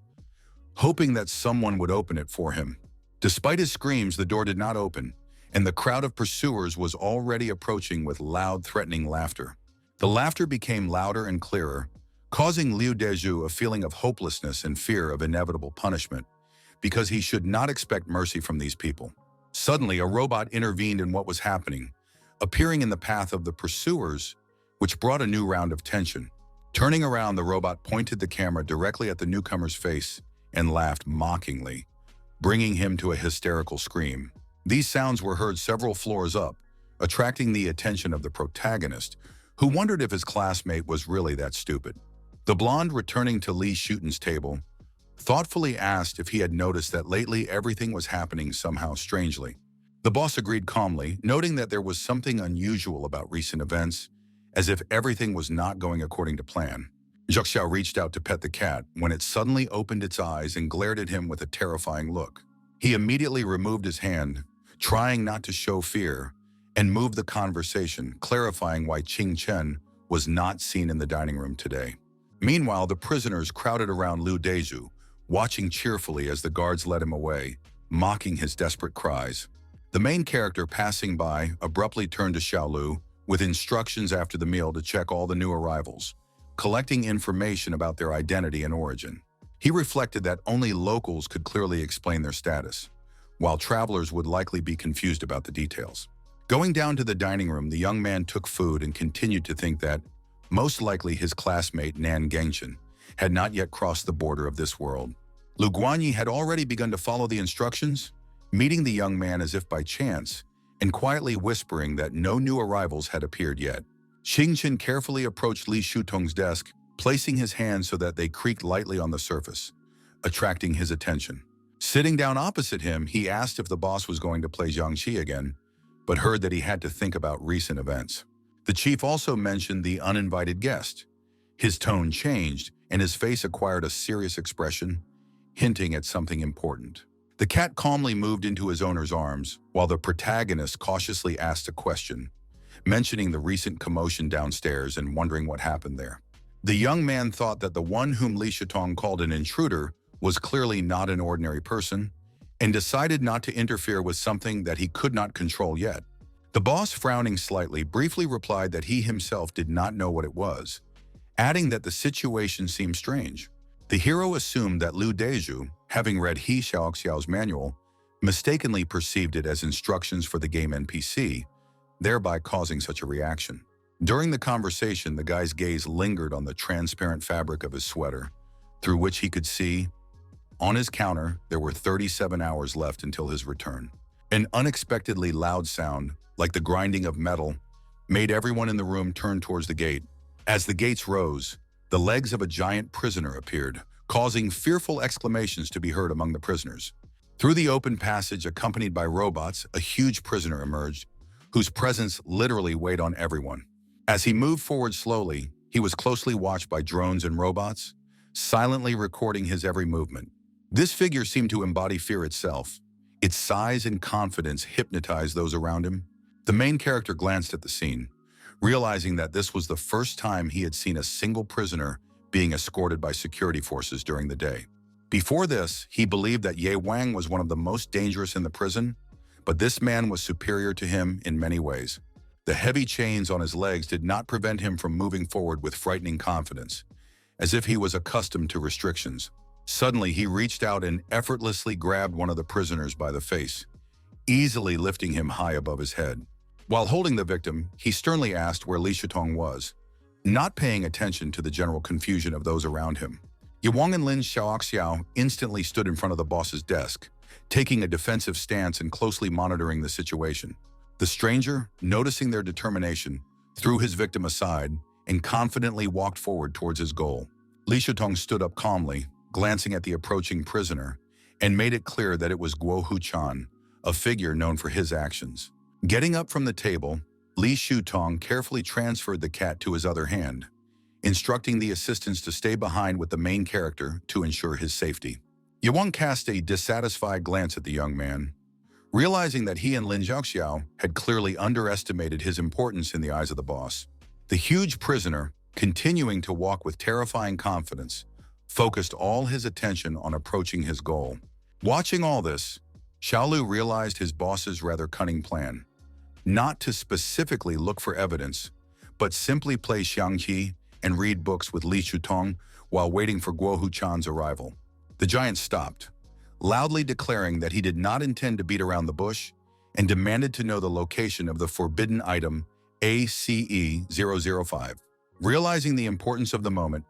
hoping that someone would open it for him. Despite his screams, the door did not open, and the crowd of pursuers was already approaching with loud, threatening laughter. The laughter became louder and clearer, causing Liu Deju a feeling of hopelessness and fear of inevitable punishment, because he should not expect mercy from these people. Suddenly, a robot intervened in what was happening, appearing in the path of the pursuers, which brought a new round of tension. Turning around, the robot pointed the camera directly at the newcomer's face and laughed mockingly, bringing him to a hysterical scream. These sounds were heard several floors up, attracting the attention of the protagonist, who wondered if his classmate was really that stupid. The blonde, returning to Li Shuten's table, thoughtfully asked if he had noticed that lately everything was happening somehow strangely. The boss agreed calmly, noting that there was something unusual about recent events, as if everything was not going according to plan. Zhou Xiao reached out to pet the cat when it suddenly opened its eyes and glared at him with a terrifying look. He immediately removed his hand, trying not to show fear, and moved the conversation, clarifying why Qing Chen was not seen in the dining room today. Meanwhile, the prisoners crowded around Liu Deju, watching cheerfully as the guards led him away, mocking his desperate cries. The main character, passing by, abruptly turned to Xiaolu with instructions after the meal to check all the new arrivals, collecting information about their identity and origin. He reflected that only locals could clearly explain their status, while travelers would likely be confused about the details. Going down to the dining room, the young man took food and continued to think that, most likely, his classmate Nan Gengchen had not yet crossed the border of this world. Lu Guanyi had already begun to follow the instructions, meeting the young man as if by chance, and quietly whispering that no new arrivals had appeared yet. Qing Chen carefully approached Li Shutong's desk, placing his hands so that they creaked lightly on the surface, attracting his attention. Sitting down opposite him, he asked if the boss was going to play Jiangxi again, but heard that he had to think about recent events. The chief also mentioned the uninvited guest. His tone changed, and his face acquired a serious expression, hinting at something important. The cat calmly moved into his owner's arms, while the protagonist cautiously asked a question, mentioning the recent commotion downstairs and wondering what happened there. The young man thought that the one whom Li Shutong called an intruder was clearly not an ordinary person, and decided not to interfere with something that he could not control yet. The boss, frowning slightly, briefly replied that he himself did not know what it was, adding that the situation seemed strange. The hero assumed that Liu Deju, having read He Xiaoxiao's manual, mistakenly perceived it as instructions for the game NPC, thereby causing such a reaction. During the conversation, the guy's gaze lingered on the transparent fabric of his sweater, through which he could see, on his counter, there were 37 hours left until his return. An unexpectedly loud sound, like the grinding of metal, made everyone in the room turn towards the gate. As the gates rose, the legs of a giant prisoner appeared, causing fearful exclamations to be heard among the prisoners. Through the open passage, accompanied by robots, a huge prisoner emerged, whose presence literally weighed on everyone. As he moved forward slowly, he was closely watched by drones and robots, silently recording his every movement. This figure seemed to embody fear itself. Its size and confidence hypnotized those around him. The main character glanced at the scene, realizing that this was the first time he had seen a single prisoner being escorted by security forces during the day. Before this, he believed that Ye Wang was one of the most dangerous in the prison, but this man was superior to him in many ways. The heavy chains on his legs did not prevent him from moving forward with frightening confidence, as if he was accustomed to restrictions. Suddenly, he reached out and effortlessly grabbed one of the prisoners by the face, easily lifting him high above his head. While holding the victim, he sternly asked where Li Shutong was, not paying attention to the general confusion of those around him. Yewang and Lin Xiaoxiao instantly stood in front of the boss's desk, taking a defensive stance and closely monitoring the situation. The stranger, noticing their determination, threw his victim aside and confidently walked forward towards his goal. Li Shutong stood up calmly, glancing at the approaching prisoner, and made it clear that it was Guo Huchan, a figure known for his actions. Getting up from the table, Li Shutong carefully transferred the cat to his other hand, instructing the assistants to stay behind with the main character to ensure his safety. Yewang cast a dissatisfied glance at the young man, realizing that he and Lin Xiaoxiao had clearly underestimated his importance in the eyes of the boss. The huge prisoner, continuing to walk with terrifying confidence, focused all his attention on approaching his goal. Watching all this, Xiaolu realized his boss's rather cunning plan, not to specifically look for evidence, but simply play Xiangqi and read books with Li Shutong while waiting for Guo Huchan's arrival. The giant stopped, loudly declaring that he did not intend to beat around the bush and demanded to know the location of the forbidden item ACE-005. Realizing the importance of the moment,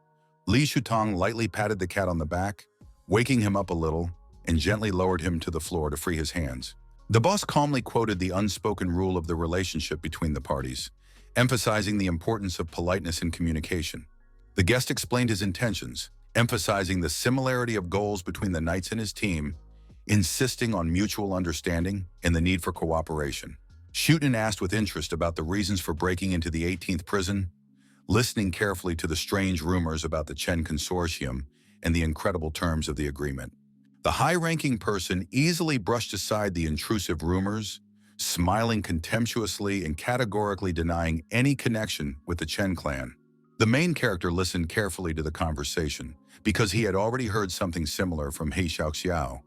Li Shutong lightly patted the cat on the back, waking him up a little, and gently lowered him to the floor to free his hands. The boss calmly quoted the unspoken rule of the relationship between the parties, emphasizing the importance of politeness in communication. The guest explained his intentions, emphasizing the similarity of goals between the knights and his team, insisting on mutual understanding and the need for cooperation. Shuten asked with interest about the reasons for breaking into the 18th prison, listening carefully to the strange rumors about the Chen Consortium and the incredible terms of the agreement. The high-ranking person easily brushed aside the intrusive rumors, smiling contemptuously and categorically denying any connection with the Chen clan. The main character listened carefully to the conversation because he had already heard something similar from He Xiaoxiao.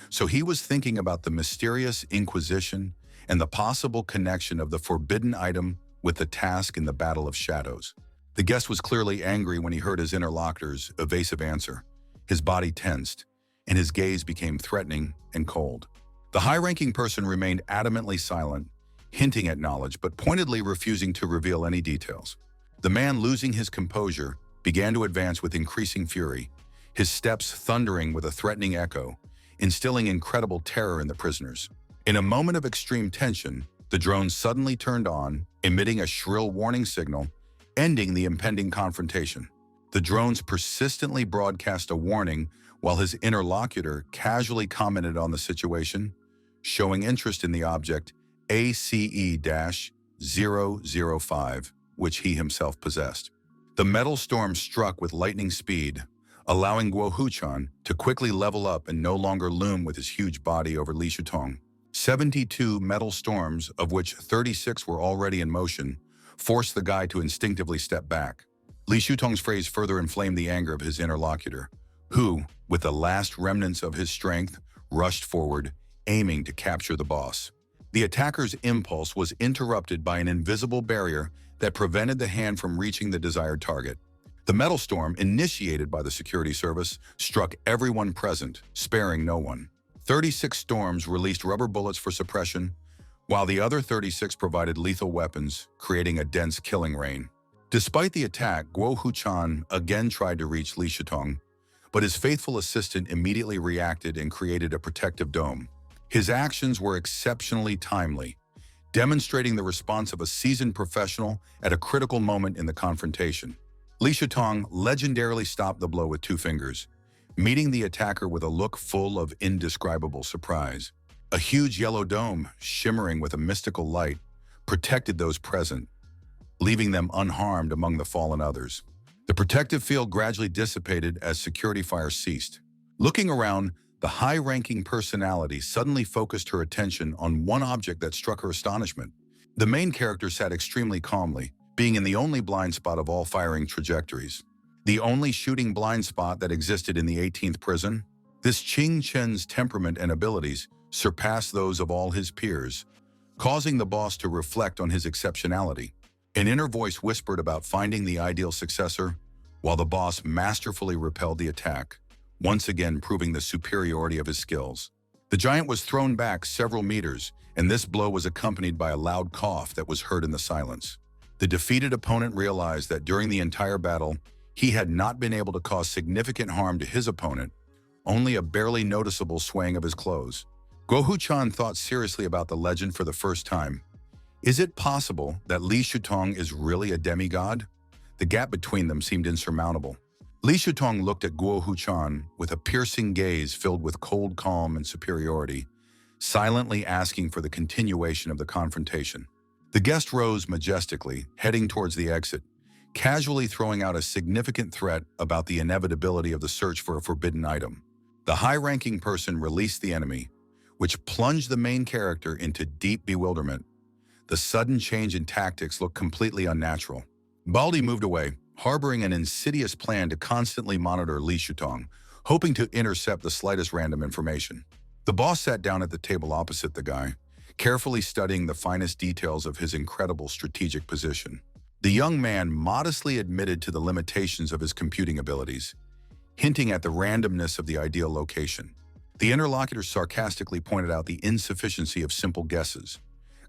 So he was thinking about the mysterious Inquisition and the possible connection of the forbidden item with the task in the Battle of Shadows. The guest was clearly angry when he heard his interlocutor's evasive answer. His body tensed, and his gaze became threatening and cold. The high-ranking person remained adamantly silent, hinting at knowledge but pointedly refusing to reveal any details. The man, losing his composure, began to advance with increasing fury, his steps thundering with a threatening echo, instilling incredible terror in the prisoners. In a moment of extreme tension, the drone suddenly turned on, emitting a shrill warning signal, ending the impending confrontation. The drones persistently broadcast a warning while his interlocutor casually commented on the situation, showing interest in the object ACE-005, which he himself possessed. The metal storm struck with lightning speed, allowing Guo Huchan to quickly level up and no longer loom with his huge body over Li Shutong. 72 metal storms, of which 36 were already in motion, forced the guy to instinctively step back. Li Shutong's phrase further inflamed the anger of his interlocutor, who, with the last remnants of his strength, rushed forward, aiming to capture the boss. The attacker's impulse was interrupted by an invisible barrier that prevented the hand from reaching the desired target. The metal storm, initiated by the security service, struck everyone present, sparing no one. 36 storms released rubber bullets for suppression, while the other 36 provided lethal weapons, creating a dense killing rain. Despite the attack, Guo Huchan again tried to reach Li Shutong, but his faithful assistant immediately reacted and created a protective dome. His actions were exceptionally timely, demonstrating the response of a seasoned professional at a critical moment in the confrontation. Li Shutong legendarily stopped the blow with 2 fingers, meeting the attacker with a look full of indescribable surprise. A huge yellow dome, shimmering with a mystical light, protected those present, leaving them unharmed among the fallen others. The protective field gradually dissipated as security fire ceased. Looking around, the high-ranking personality suddenly focused her attention on one object that struck her astonishment. The main character sat extremely calmly, being in the only blind spot of all firing trajectories. The only shooting blind spot that existed in the 18th prison. This Qing Chen's temperament and abilities surpassed those of all his peers, causing the boss to reflect on his exceptionality. An inner voice whispered about finding the ideal successor, while the boss masterfully repelled the attack, once again proving the superiority of his skills. The giant was thrown back several meters, and this blow was accompanied by a loud cough that was heard in the silence. The defeated opponent realized that during the entire battle, he had not been able to cause significant harm to his opponent, only a barely noticeable swaying of his clothes. Guo Huchan thought seriously about the legend for the first time. Is it possible that Li Shutong is really a demigod? The gap between them seemed insurmountable. Li Shutong looked at Guo Huchan with a piercing gaze filled with cold calm and superiority, silently asking for the continuation of the confrontation. The guest rose majestically, heading towards the exit, casually throwing out a significant threat about the inevitability of the search for a forbidden item. The high-ranking person released the enemy, which plunged the main character into deep bewilderment. The sudden change in tactics looked completely unnatural. Baldi moved away, harboring an insidious plan to constantly monitor Li Shutong, hoping to intercept the slightest random information. The boss sat down at the table opposite the guy, carefully studying the finest details of his incredible strategic position. The young man modestly admitted to the limitations of his computing abilities, hinting at the randomness of the ideal location. The interlocutor sarcastically pointed out the insufficiency of simple guesses,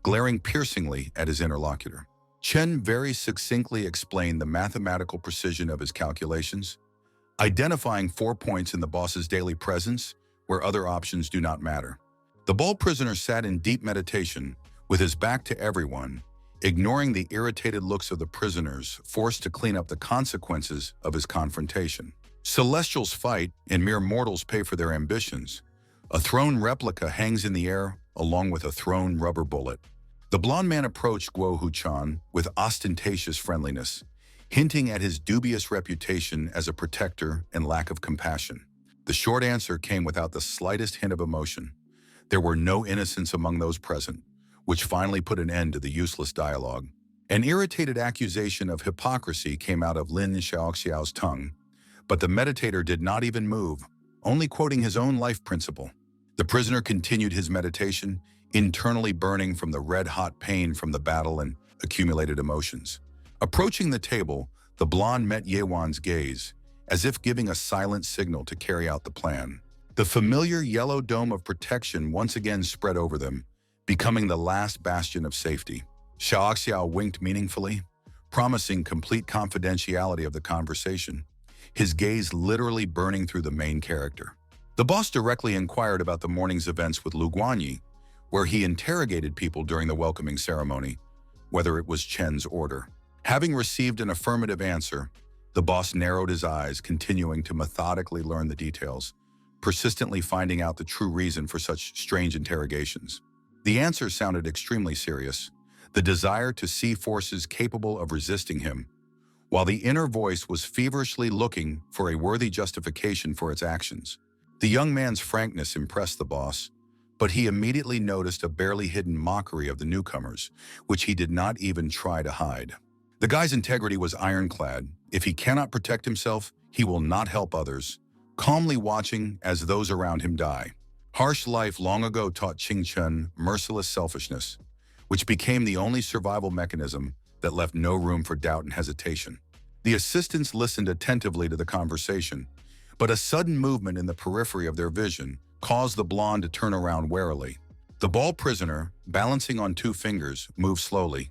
glaring piercingly at his interlocutor. Chen very succinctly explained the mathematical precision of his calculations, identifying 4 points in the boss's daily presence where other options do not matter. The bald prisoner sat in deep meditation, with his back to everyone, ignoring the irritated looks of the prisoners forced to clean up the consequences of his confrontation. Celestials fight and mere mortals pay for their ambitions. A throne replica hangs in the air along with a thrown rubber bullet. The blond man approached Guo Huchan with ostentatious friendliness, hinting at his dubious reputation as a protector and lack of compassion. The short answer came without the slightest hint of emotion. There were no innocents among those present, which finally put an end to the useless dialogue. An irritated accusation of hypocrisy came out of Lin Xiaoxiao's tongue, but the meditator did not even move, only quoting his own life principle. The prisoner continued his meditation, internally burning from the red-hot pain from the battle and accumulated emotions. Approaching the table, the blonde met Yewan's gaze, as if giving a silent signal to carry out the plan. The familiar yellow dome of protection once again spread over them, becoming the last bastion of safety. Xiaoxiao winked meaningfully, promising complete confidentiality of the conversation, his gaze literally burning through the main character. The boss directly inquired about the morning's events with Lu Guanyi, where he interrogated people during the welcoming ceremony, whether it was Chen's order. Having received an affirmative answer, the boss narrowed his eyes, continuing to methodically learn the details, persistently finding out the true reason for such strange interrogations. The answer sounded extremely serious, the desire to see forces capable of resisting him, while the inner voice was feverishly looking for a worthy justification for its actions. The young man's frankness impressed the boss, but he immediately noticed a barely hidden mockery of the newcomers, which he did not even try to hide. The guy's integrity was ironclad. If he cannot protect himself, he will not help others, calmly watching as those around him die. Harsh life long ago taught Qing Chen merciless selfishness, which became the only survival mechanism that left no room for doubt and hesitation. The assistants listened attentively to the conversation, but a sudden movement in the periphery of their vision caused the blonde to turn around warily. The bald prisoner, balancing on 2 fingers, moved slowly,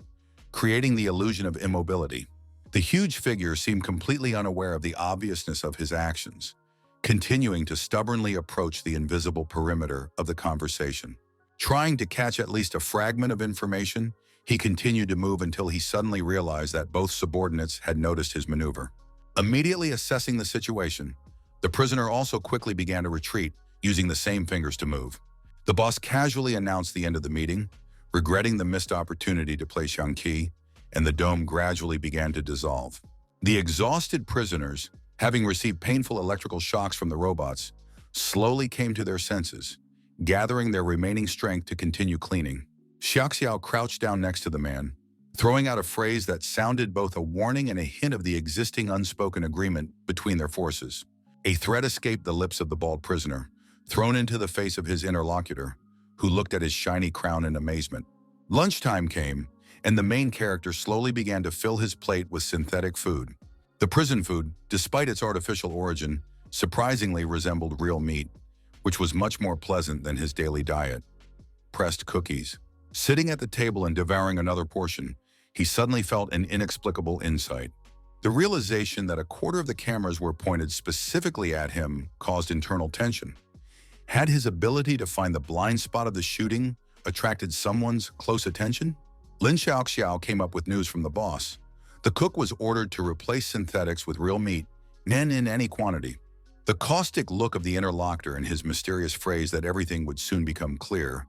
creating the illusion of immobility. The huge figure seemed completely unaware of the obviousness of his actions, continuing to stubbornly approach the invisible perimeter of the conversation. Trying to catch at least a fragment of information, he continued to move until he suddenly realized that both subordinates had noticed his maneuver. Immediately assessing the situation, the prisoner also quickly began to retreat, using the same fingers to move. The boss casually announced the end of the meeting, regretting the missed opportunity to play Xiangqi, and the dome gradually began to dissolve. The exhausted prisoners, having received painful electrical shocks from the robots, slowly came to their senses, gathering their remaining strength to continue cleaning. Xiaoxiao crouched down next to the man, throwing out a phrase that sounded both a warning and a hint of the existing unspoken agreement between their forces. A threat escaped the lips of the bald prisoner, thrown into the face of his interlocutor, who looked at his shiny crown in amazement. Lunchtime came, and the main character slowly began to fill his plate with synthetic food. The prison food, despite its artificial origin, surprisingly resembled real meat, which was much more pleasant than his daily diet. Pressed cookies. Sitting at the table and devouring another portion, he suddenly felt an inexplicable insight. The realization that a quarter of the cameras were pointed specifically at him caused internal tension. Had his ability to find the blind spot of the shooting attracted someone's close attention? Lin Xiaoxiao came up with news from the boss. The cook was ordered to replace synthetics with real meat, and in any quantity. The caustic look of the interlocutor and his mysterious phrase that everything would soon become clear,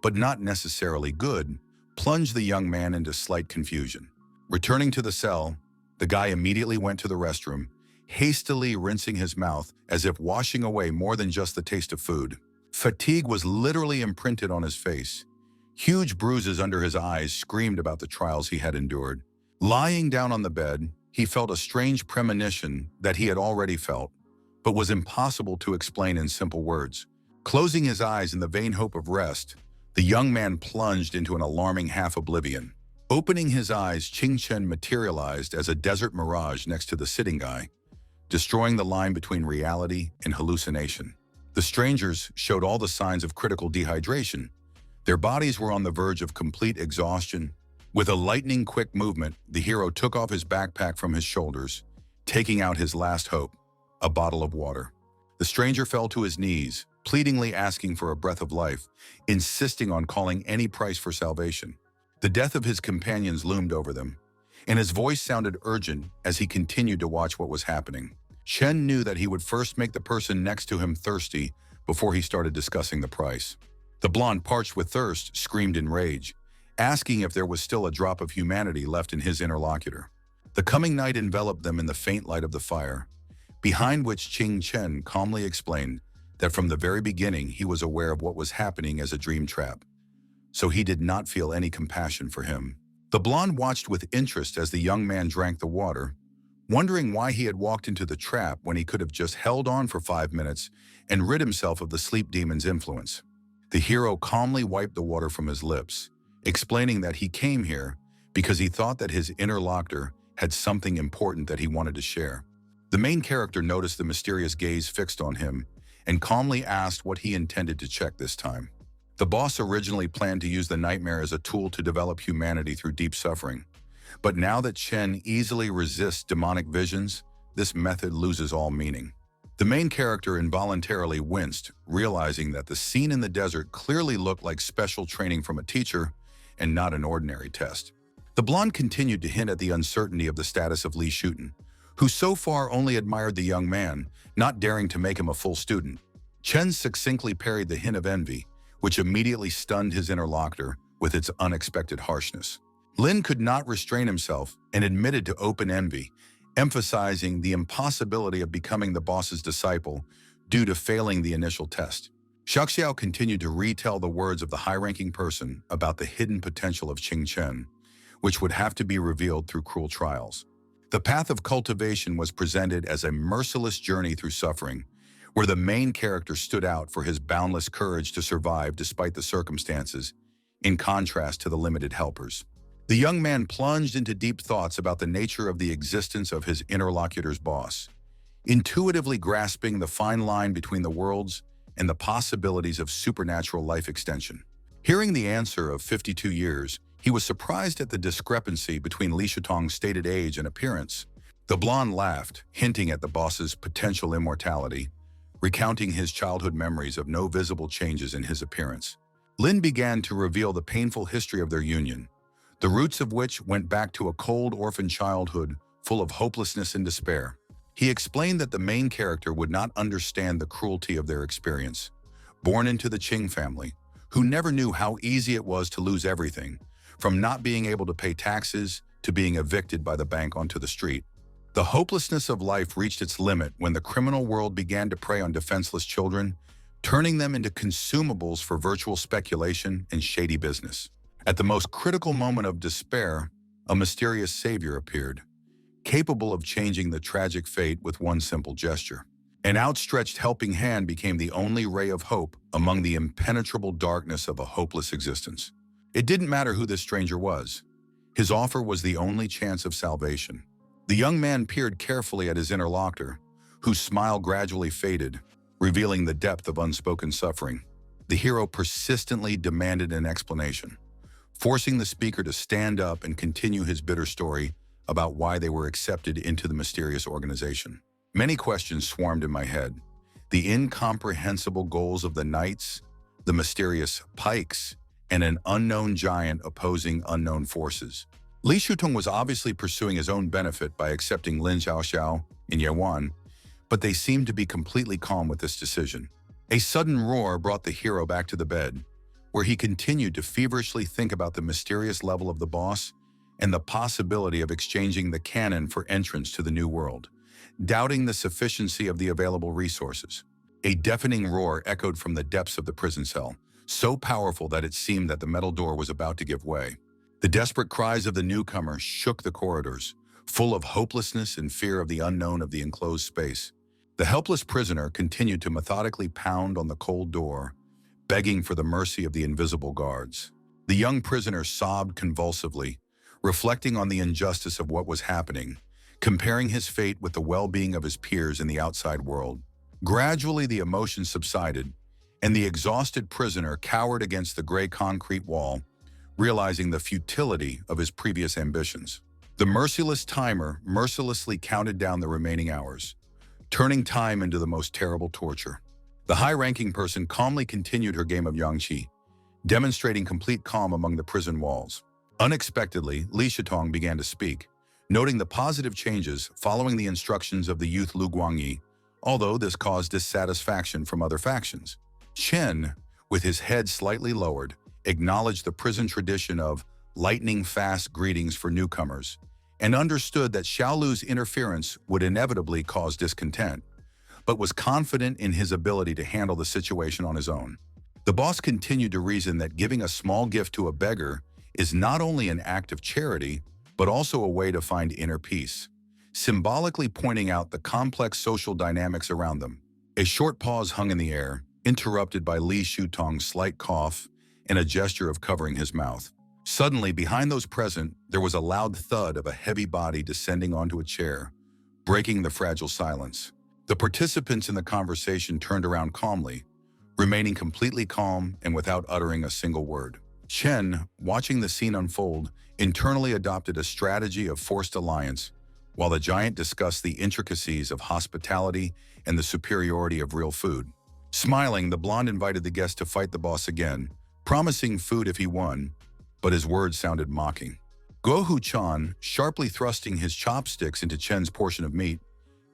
but not necessarily good, plunged the young man into slight confusion. Returning to the cell, the guy immediately went to the restroom, hastily rinsing his mouth as if washing away more than just the taste of food. Fatigue was literally imprinted on his face. Huge bruises under his eyes screamed about the trials he had endured. Lying down on the bed, he felt a strange premonition that he had already felt, but was impossible to explain in simple words. Closing his eyes in the vain hope of rest, the young man plunged into an alarming half-oblivion. Opening his eyes, Ching Chen materialized as a desert mirage next to the sitting guy, destroying the line between reality and hallucination. The strangers showed all the signs of critical dehydration. Their bodies were on the verge of complete exhaustion. With a lightning-quick movement, the hero took off his backpack from his shoulders, taking out his last hope, a bottle of water. The stranger fell to his knees, pleadingly asking for a breath of life, insisting on calling any price for salvation. The death of his companions loomed over them, and his voice sounded urgent as he continued to watch what was happening. Chen knew that he would first make the person next to him thirsty before he started discussing the price. The blonde, parched with thirst, screamed in rage, asking if there was still a drop of humanity left in his interlocutor. The coming night enveloped them in the faint light of the fire, behind which Ching Chen calmly explained that from the very beginning he was aware of what was happening as a dream trap, so he did not feel any compassion for him. The blonde watched with interest as the young man drank the water, wondering why he had walked into the trap when he could have just held on for 5 minutes and rid himself of the sleep demon's influence. The hero calmly wiped the water from his lips, explaining that he came here because he thought that his interlocutor had something important that he wanted to share. The main character noticed the mysterious gaze fixed on him and calmly asked what he intended to check this time. The boss originally planned to use the nightmare as a tool to develop humanity through deep suffering. But now that Chen easily resists demonic visions, this method loses all meaning. The main character involuntarily winced, realizing that the scene in the desert clearly looked like special training from a teacher and not an ordinary test. The blonde continued to hint at the uncertainty of the status of Li Shuten, who so far only admired the young man, not daring to make him a full student. Chen succinctly parried the hint of envy, which immediately stunned his interlocutor with its unexpected harshness. Lin could not restrain himself and admitted to open envy, emphasizing the impossibility of becoming the boss's disciple due to failing the initial test. Shaxiao continued to retell the words of the high-ranking person about the hidden potential of Ching Chen, which would have to be revealed through cruel trials. The path of cultivation was presented as a merciless journey through suffering, where the main character stood out for his boundless courage to survive despite the circumstances, in contrast to the limited helpers. The young man plunged into deep thoughts about the nature of the existence of his interlocutor's boss, intuitively grasping the fine line between the worlds and the possibilities of supernatural life extension. Hearing the answer of 52 years, he was surprised at the discrepancy between Li Shutong's stated age and appearance. The blonde laughed, hinting at the boss's potential immortality, recounting his childhood memories of no visible changes in his appearance. Lin began to reveal the painful history of their union, the roots of which went back to a cold orphan childhood full of hopelessness and despair. He explained that the main character would not understand the cruelty of their experience. Born into the Qing family, who never knew how easy it was to lose everything, from not being able to pay taxes to being evicted by the bank onto the street. The hopelessness of life reached its limit when the criminal world began to prey on defenseless children, turning them into consumables for virtual speculation and shady business. At the most critical moment of despair, a mysterious savior appeared, capable of changing the tragic fate with one simple gesture. An outstretched helping hand became the only ray of hope among the impenetrable darkness of a hopeless existence. It didn't matter who this stranger was. His offer was the only chance of salvation. The young man peered carefully at his interlocutor, whose smile gradually faded, revealing the depth of unspoken suffering. The hero persistently demanded an explanation, forcing the speaker to stand up and continue his bitter story about why they were accepted into the mysterious organization. Many questions swarmed in my head. The incomprehensible goals of the knights, the mysterious pikes, and an unknown giant opposing unknown forces. Li Shutong was obviously pursuing his own benefit by accepting Lin Xiaoxiao in Yuan, but they seemed to be completely calm with this decision. A sudden roar brought the hero back to the bed, where he continued to feverishly think about the mysterious level of the boss and the possibility of exchanging the canon for entrance to the new world, doubting the sufficiency of the available resources. A deafening roar echoed from the depths of the prison cell, so powerful that it seemed that the metal door was about to give way. The desperate cries of the newcomer shook the corridors, full of hopelessness and fear of the unknown of the enclosed space. The helpless prisoner continued to methodically pound on the cold door, begging for the mercy of the invisible guards. The young prisoner sobbed convulsively, reflecting on the injustice of what was happening, comparing his fate with the well-being of his peers in the outside world. Gradually, the emotion subsided, and the exhausted prisoner cowered against the gray concrete wall, realizing the futility of his previous ambitions. The merciless timer mercilessly counted down the remaining hours, turning time into the most terrible torture. The high-ranking person calmly continued her game of Yangqi, demonstrating complete calm among the prison walls. Unexpectedly, Li Shitong began to speak, noting the positive changes following the instructions of the youth Lu Guangyi, although this caused dissatisfaction from other factions. Chen, with his head slightly lowered, acknowledged the prison tradition of lightning-fast greetings for newcomers, and understood that Xiaolu's interference would inevitably cause discontent, but was confident in his ability to handle the situation on his own. The boss continued to reason that giving a small gift to a beggar is not only an act of charity, but also a way to find inner peace, symbolically pointing out the complex social dynamics around them. A short pause hung in the air, interrupted by Li Shutong's slight cough and a gesture of covering his mouth. Suddenly, behind those present, there was a loud thud of a heavy body descending onto a chair, breaking the fragile silence. The participants in the conversation turned around calmly, remaining completely calm and without uttering a single word. Chen, watching the scene unfold, internally adopted a strategy of forced alliance, while the giant discussed the intricacies of hospitality and the superiority of real food. Smiling, the blonde invited the guest to fight the boss again, promising food if he won, but his words sounded mocking. Guo Huchan, sharply thrusting his chopsticks into Chen's portion of meat,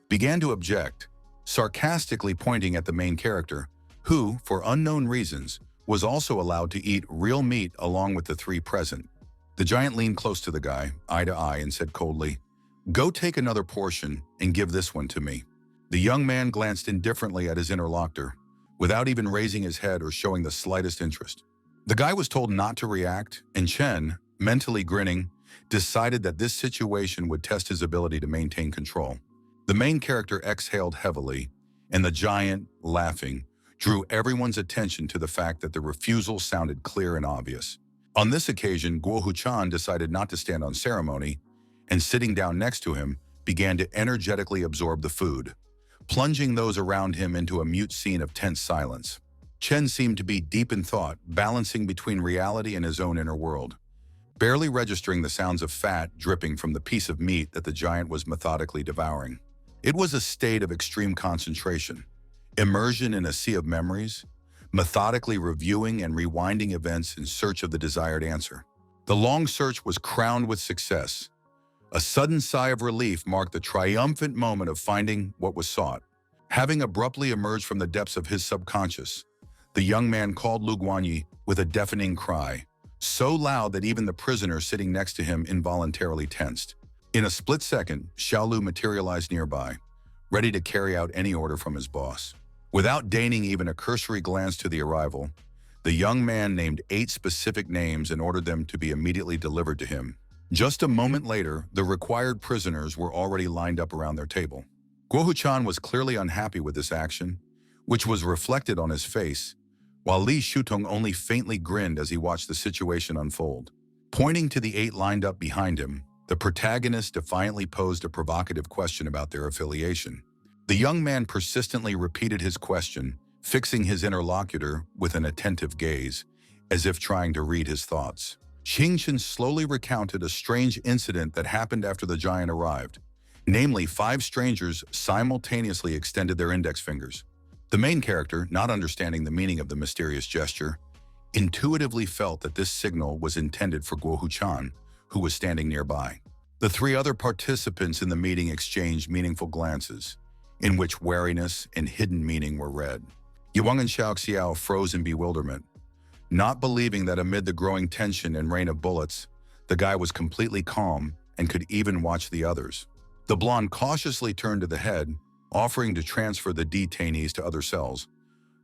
began to object, sarcastically pointing at the main character, who, for unknown reasons, was also allowed to eat real meat along with the three present. The giant leaned close to the guy, eye to eye, and said coldly, "Go take another portion and give this one to me." The young man glanced indifferently at his interlocutor, without even raising his head or showing the slightest interest. The guy was told not to react, and Chen, mentally grinning, decided that this situation would test his ability to maintain control. The main character exhaled heavily, and the giant, laughing, drew everyone's attention to the fact that the refusal sounded clear and obvious. On this occasion, Guo Huchan decided not to stand on ceremony, and sitting down next to him, began to energetically absorb the food, plunging those around him into a mute scene of tense silence. Chen seemed to be deep in thought, balancing between reality and his own inner world, barely registering the sounds of fat dripping from the piece of meat that the giant was methodically devouring. It was a state of extreme concentration, immersion in a sea of memories, methodically reviewing and rewinding events in search of the desired answer. The long search was crowned with success. A sudden sigh of relief marked the triumphant moment of finding what was sought. Having abruptly emerged from the depths of his subconscious, the young man called Lu Guanyi with a deafening cry, so loud that even the prisoner sitting next to him involuntarily tensed. In a split second, Xiaolu materialized nearby, ready to carry out any order from his boss. Without deigning even a cursory glance to the arrival, the young man named 8 specific names and ordered them to be immediately delivered to him. Just a moment later, the required prisoners were already lined up around their table. Guo Huchan was clearly unhappy with this action, which was reflected on his face, while Li Shutong only faintly grinned as he watched the situation unfold. Pointing to the 8 lined up behind him, the protagonist defiantly posed a provocative question about their affiliation. The young man persistently repeated his question, fixing his interlocutor with an attentive gaze, as if trying to read his thoughts. Xingchen slowly recounted a strange incident that happened after the giant arrived. Namely, 5 strangers simultaneously extended their index fingers. The main character, not understanding the meaning of the mysterious gesture, intuitively felt that this signal was intended for Guo Huchan, who was standing nearby. The 3 other participants in the meeting exchanged meaningful glances, in which wariness and hidden meaning were read. Yuang and Xiaoxiao froze in bewilderment, not believing that amid the growing tension and rain of bullets, the guy was completely calm and could even watch the others. The blonde cautiously turned to the head, offering to transfer the detainees to other cells,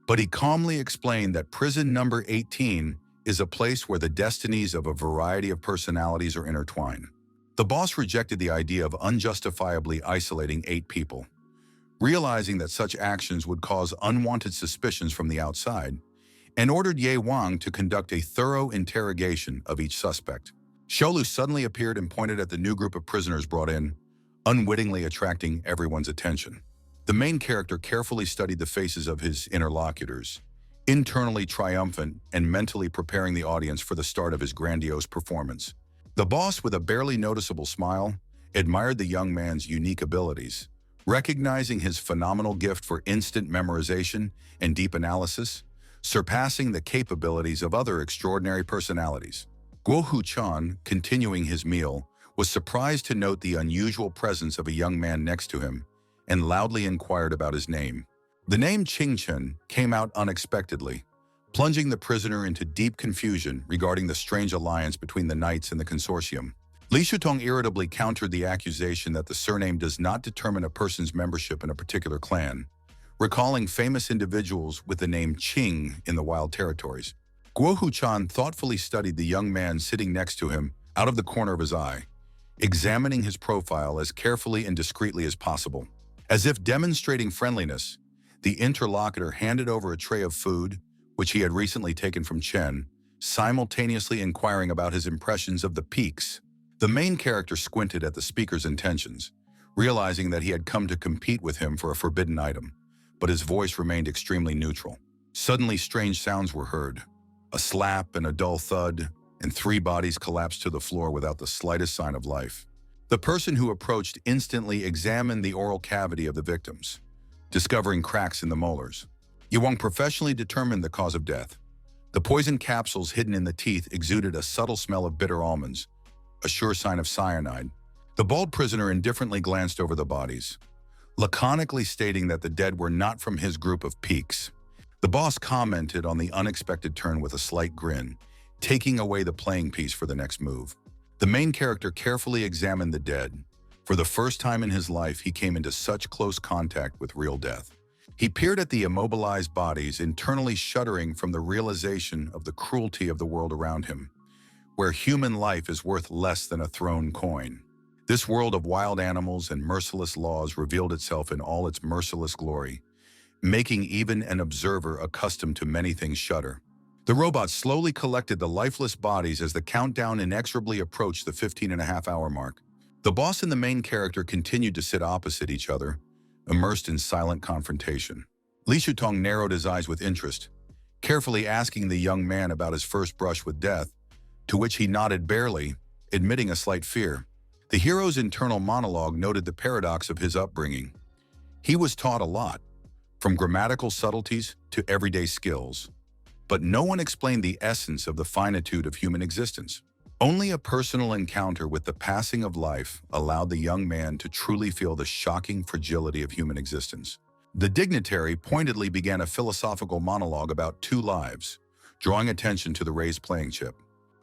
but he calmly explained that prison number 18 is a place where the destinies of a variety of personalities are intertwined. The boss rejected the idea of unjustifiably isolating 8 people. Realizing that such actions would cause unwanted suspicions from the outside, and ordered Ye Wang to conduct a thorough interrogation of each suspect. Xiaolu suddenly appeared and pointed at the new group of prisoners brought in, unwittingly attracting everyone's attention. The main character carefully studied the faces of his interlocutors, internally triumphant and mentally preparing the audience for the start of his grandiose performance. The boss, with a barely noticeable smile, admired the young man's unique abilities, recognizing his phenomenal gift for instant memorization and deep analysis, surpassing the capabilities of other extraordinary personalities. Guo Huchan, continuing his meal, was surprised to note the unusual presence of a young man next to him and loudly inquired about his name. The name Qingchen came out unexpectedly, plunging the prisoner into deep confusion regarding the strange alliance between the knights and the consortium. Li Shutong irritably countered the accusation that the surname does not determine a person's membership in a particular clan, recalling famous individuals with the name Qing in the Wild Territories. Guo Huchan thoughtfully studied the young man sitting next to him out of the corner of his eye, examining his profile as carefully and discreetly as possible. As if demonstrating friendliness, the interlocutor handed over a tray of food, which he had recently taken from Chen, simultaneously inquiring about his impressions of the peaks. The main character squinted at the speaker's intentions, realizing that he had come to compete with him for a forbidden item, but his voice remained extremely neutral. Suddenly, strange sounds were heard. A slap and a dull thud, and 3 bodies collapsed to the floor without the slightest sign of life. The person who approached instantly examined the oral cavity of the victims, discovering cracks in the molars. Yewang professionally determined the cause of death. The poison capsules hidden in the teeth exuded a subtle smell of bitter almonds, a sure sign of cyanide. The bald prisoner indifferently glanced over the bodies, laconically stating that the dead were not from his group of peaks. The boss commented on the unexpected turn with a slight grin, taking away the playing piece for the next move. The main character carefully examined the dead. For the first time in his life, he came into such close contact with real death. He peered at the immobilized bodies, internally shuddering from the realization of the cruelty of the world around him, where human life is worth less than a thrown coin. This world of wild animals and merciless laws revealed itself in all its merciless glory, making even an observer accustomed to many things shudder. The robot slowly collected the lifeless bodies as the countdown inexorably approached the 15.5-hour mark. The boss and the main character continued to sit opposite each other, immersed in silent confrontation. Li Shutong narrowed his eyes with interest, carefully asking the young man about his first brush with death, to which he nodded barely, admitting a slight fear. The hero's internal monologue noted the paradox of his upbringing. He was taught a lot, from grammatical subtleties to everyday skills, but no one explained the essence of the finitude of human existence. Only a personal encounter with the passing of life allowed the young man to truly feel the shocking fragility of human existence. The dignitary pointedly began a philosophical monologue about 2 lives, drawing attention to the raised playing chip.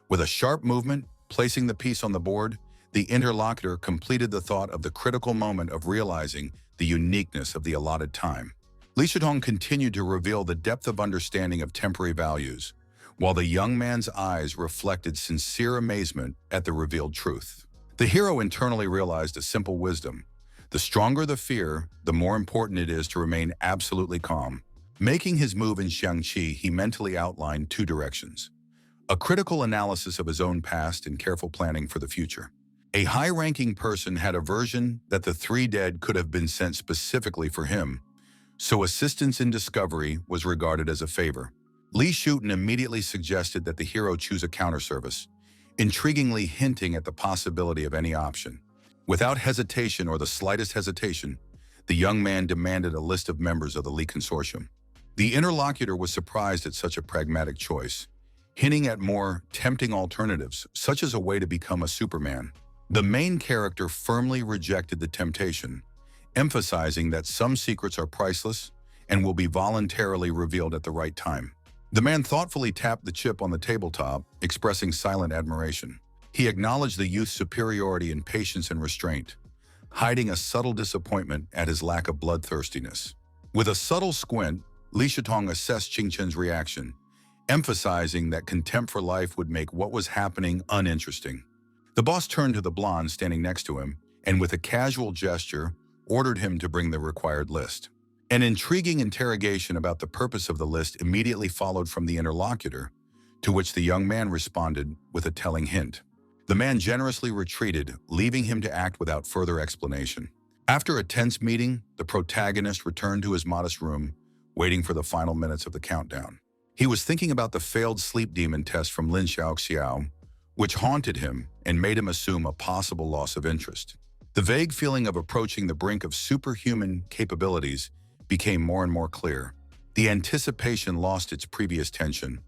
With a sharp movement, placing the piece on the board, the interlocutor completed the thought of the critical moment of realizing the uniqueness of the allotted time. Li Shutong continued to reveal the depth of understanding of temporary values, while the young man's eyes reflected sincere amazement at the revealed truth. The hero internally realized a simple wisdom. The stronger the fear, the more important it is to remain absolutely calm. Making his move in Xiangqi, he mentally outlined 2 directions: a critical analysis of his own past and careful planning for the future. A high-ranking person had a version that the 3 dead could have been sent specifically for him, so assistance in discovery was regarded as a favor. Li Shuten immediately suggested that the hero choose a counter-service, intriguingly hinting at the possibility of any option. Without hesitation or the slightest hesitation, the young man demanded a list of members of the Li Consortium. The interlocutor was surprised at such a pragmatic choice, hinting at more tempting alternatives, such as a way to become a Superman. The main character firmly rejected the temptation, emphasizing that some secrets are priceless and will be voluntarily revealed at the right time. The man thoughtfully tapped the chip on the tabletop, expressing silent admiration. He acknowledged the youth's superiority in patience and restraint, hiding a subtle disappointment at his lack of bloodthirstiness. With a subtle squint, Li Shutong assessed Qingchen's reaction, emphasizing that contempt for life would make what was happening uninteresting. The boss turned to the blonde standing next to him and with a casual gesture ordered him to bring the required list. An intriguing interrogation about the purpose of the list immediately followed from the interlocutor, to which the young man responded with a telling hint. The man generously retreated, leaving him to act without further explanation. After a tense meeting, the protagonist returned to his modest room, waiting for the final minutes of the countdown. He was thinking about the failed sleep demon test from Lin Xiaoxiao, which haunted him and made him assume a possible loss of interest. The vague feeling of approaching the brink of superhuman capabilities became more and more clear. The anticipation lost its previous tension,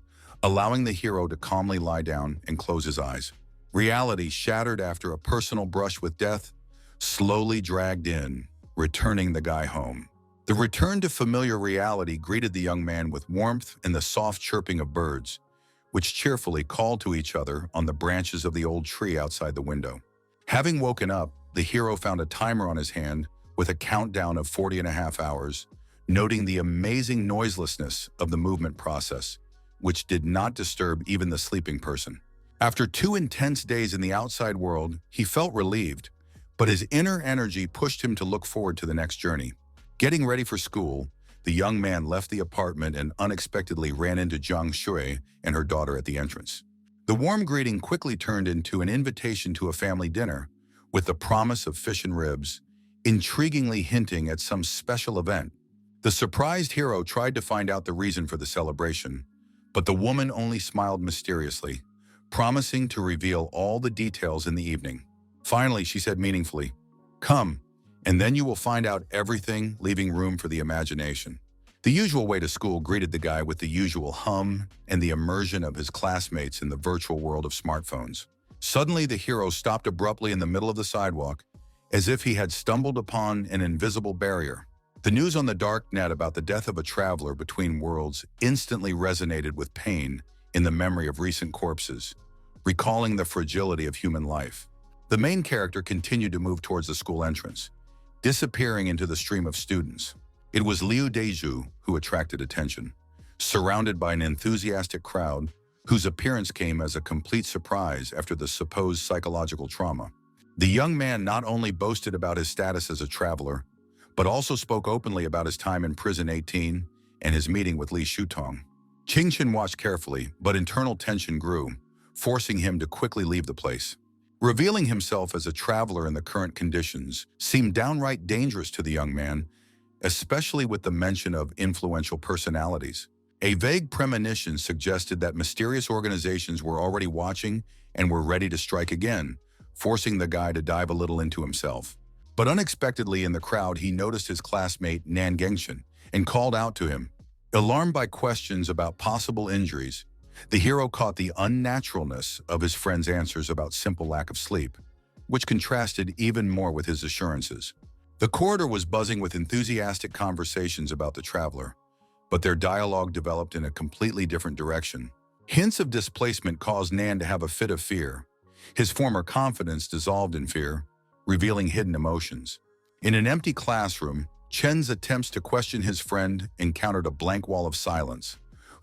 allowing the hero to calmly lie down and close his eyes. Reality, shattered after a personal brush with death, slowly dragged in, returning the guy home. The return to familiar reality greeted the young man with warmth and the soft chirping of birds, which cheerfully called to each other on the branches of the old tree outside the window. Having woken up, the hero found a timer on his hand with a countdown of 40.5 hours, noting the amazing noiselessness of the movement process, which did not disturb even the sleeping person. After 2 intense days in the outside world, he felt relieved, but his inner energy pushed him to look forward to the next journey. Getting ready for school, the young man left the apartment and unexpectedly ran into Zhang Shui and her daughter at the entrance. The warm greeting quickly turned into an invitation to a family dinner, with the promise of fish and ribs, intriguingly hinting at some special event. The surprised hero tried to find out the reason for the celebration, but the woman only smiled mysteriously, promising to reveal all the details in the evening. Finally, she said meaningfully, "Come, and then you will find out everything, leaving room for the imagination." The usual way to school greeted the guy with the usual hum and the immersion of his classmates in the virtual world of smartphones. Suddenly, the hero stopped abruptly in the middle of the sidewalk, as if he had stumbled upon an invisible barrier. The news on the dark net about the death of a traveler between worlds instantly resonated with pain in the memory of recent corpses, recalling the fragility of human life. The main character continued to move towards the school entrance, disappearing into the stream of students. It was Liu Deju who attracted attention, surrounded by an enthusiastic crowd whose appearance came as a complete surprise after the supposed psychological trauma. The young man not only boasted about his status as a traveler, but also spoke openly about his time in Prison 18 and his meeting with Li Shutong. Qingchen watched carefully, but internal tension grew, forcing him to quickly leave the place. Revealing himself as a traveler in the current conditions seemed downright dangerous to the young man, especially with the mention of influential personalities. A vague premonition suggested that mysterious organizations were already watching and were ready to strike again, forcing the guy to dive a little into himself. But unexpectedly in the crowd, he noticed his classmate Nan Gengshen and called out to him. Alarmed by questions about possible injuries, the hero caught the unnaturalness of his friend's answers about simple lack of sleep, which contrasted even more with his assurances. The corridor was buzzing with enthusiastic conversations about the traveler, but their dialogue developed in a completely different direction. Hints of displacement caused Nan to have a fit of fear. His former confidence dissolved in fear, revealing hidden emotions. In an empty classroom, Chen's attempts to question his friend encountered a blank wall of silence,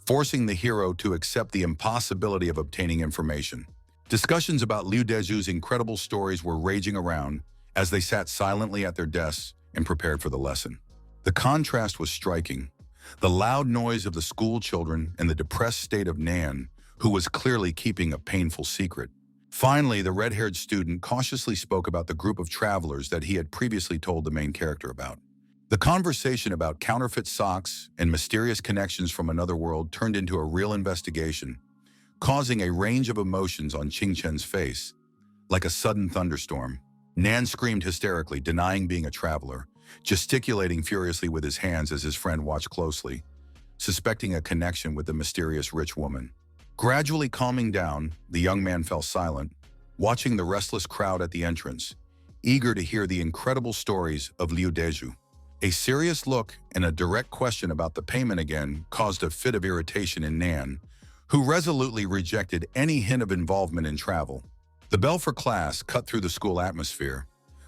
forcing the hero to accept the impossibility of obtaining information. Discussions about Liu Deju's incredible stories were raging around as they sat silently at their desks and prepared for the lesson. The contrast was striking. The loud noise of the school children and the depressed state of Nan, who was clearly keeping a painful secret. Finally, the red-haired student cautiously spoke about the group of travelers that he had previously told the main character about. The conversation about counterfeit socks and mysterious connections from another world turned into a real investigation, causing a range of emotions on Qingchen's face. Like a sudden thunderstorm, Nan screamed hysterically, denying being a traveler, gesticulating furiously with his hands as his friend watched closely, suspecting a connection with the mysterious rich woman. Gradually calming down, the young man fell silent, watching the restless crowd at the entrance, eager to hear the incredible stories of Liu Deju. A serious look and a direct question about the payment again caused a fit of irritation in Nan, who resolutely rejected any hint of involvement in travel. The bell for class cut through the school atmosphere,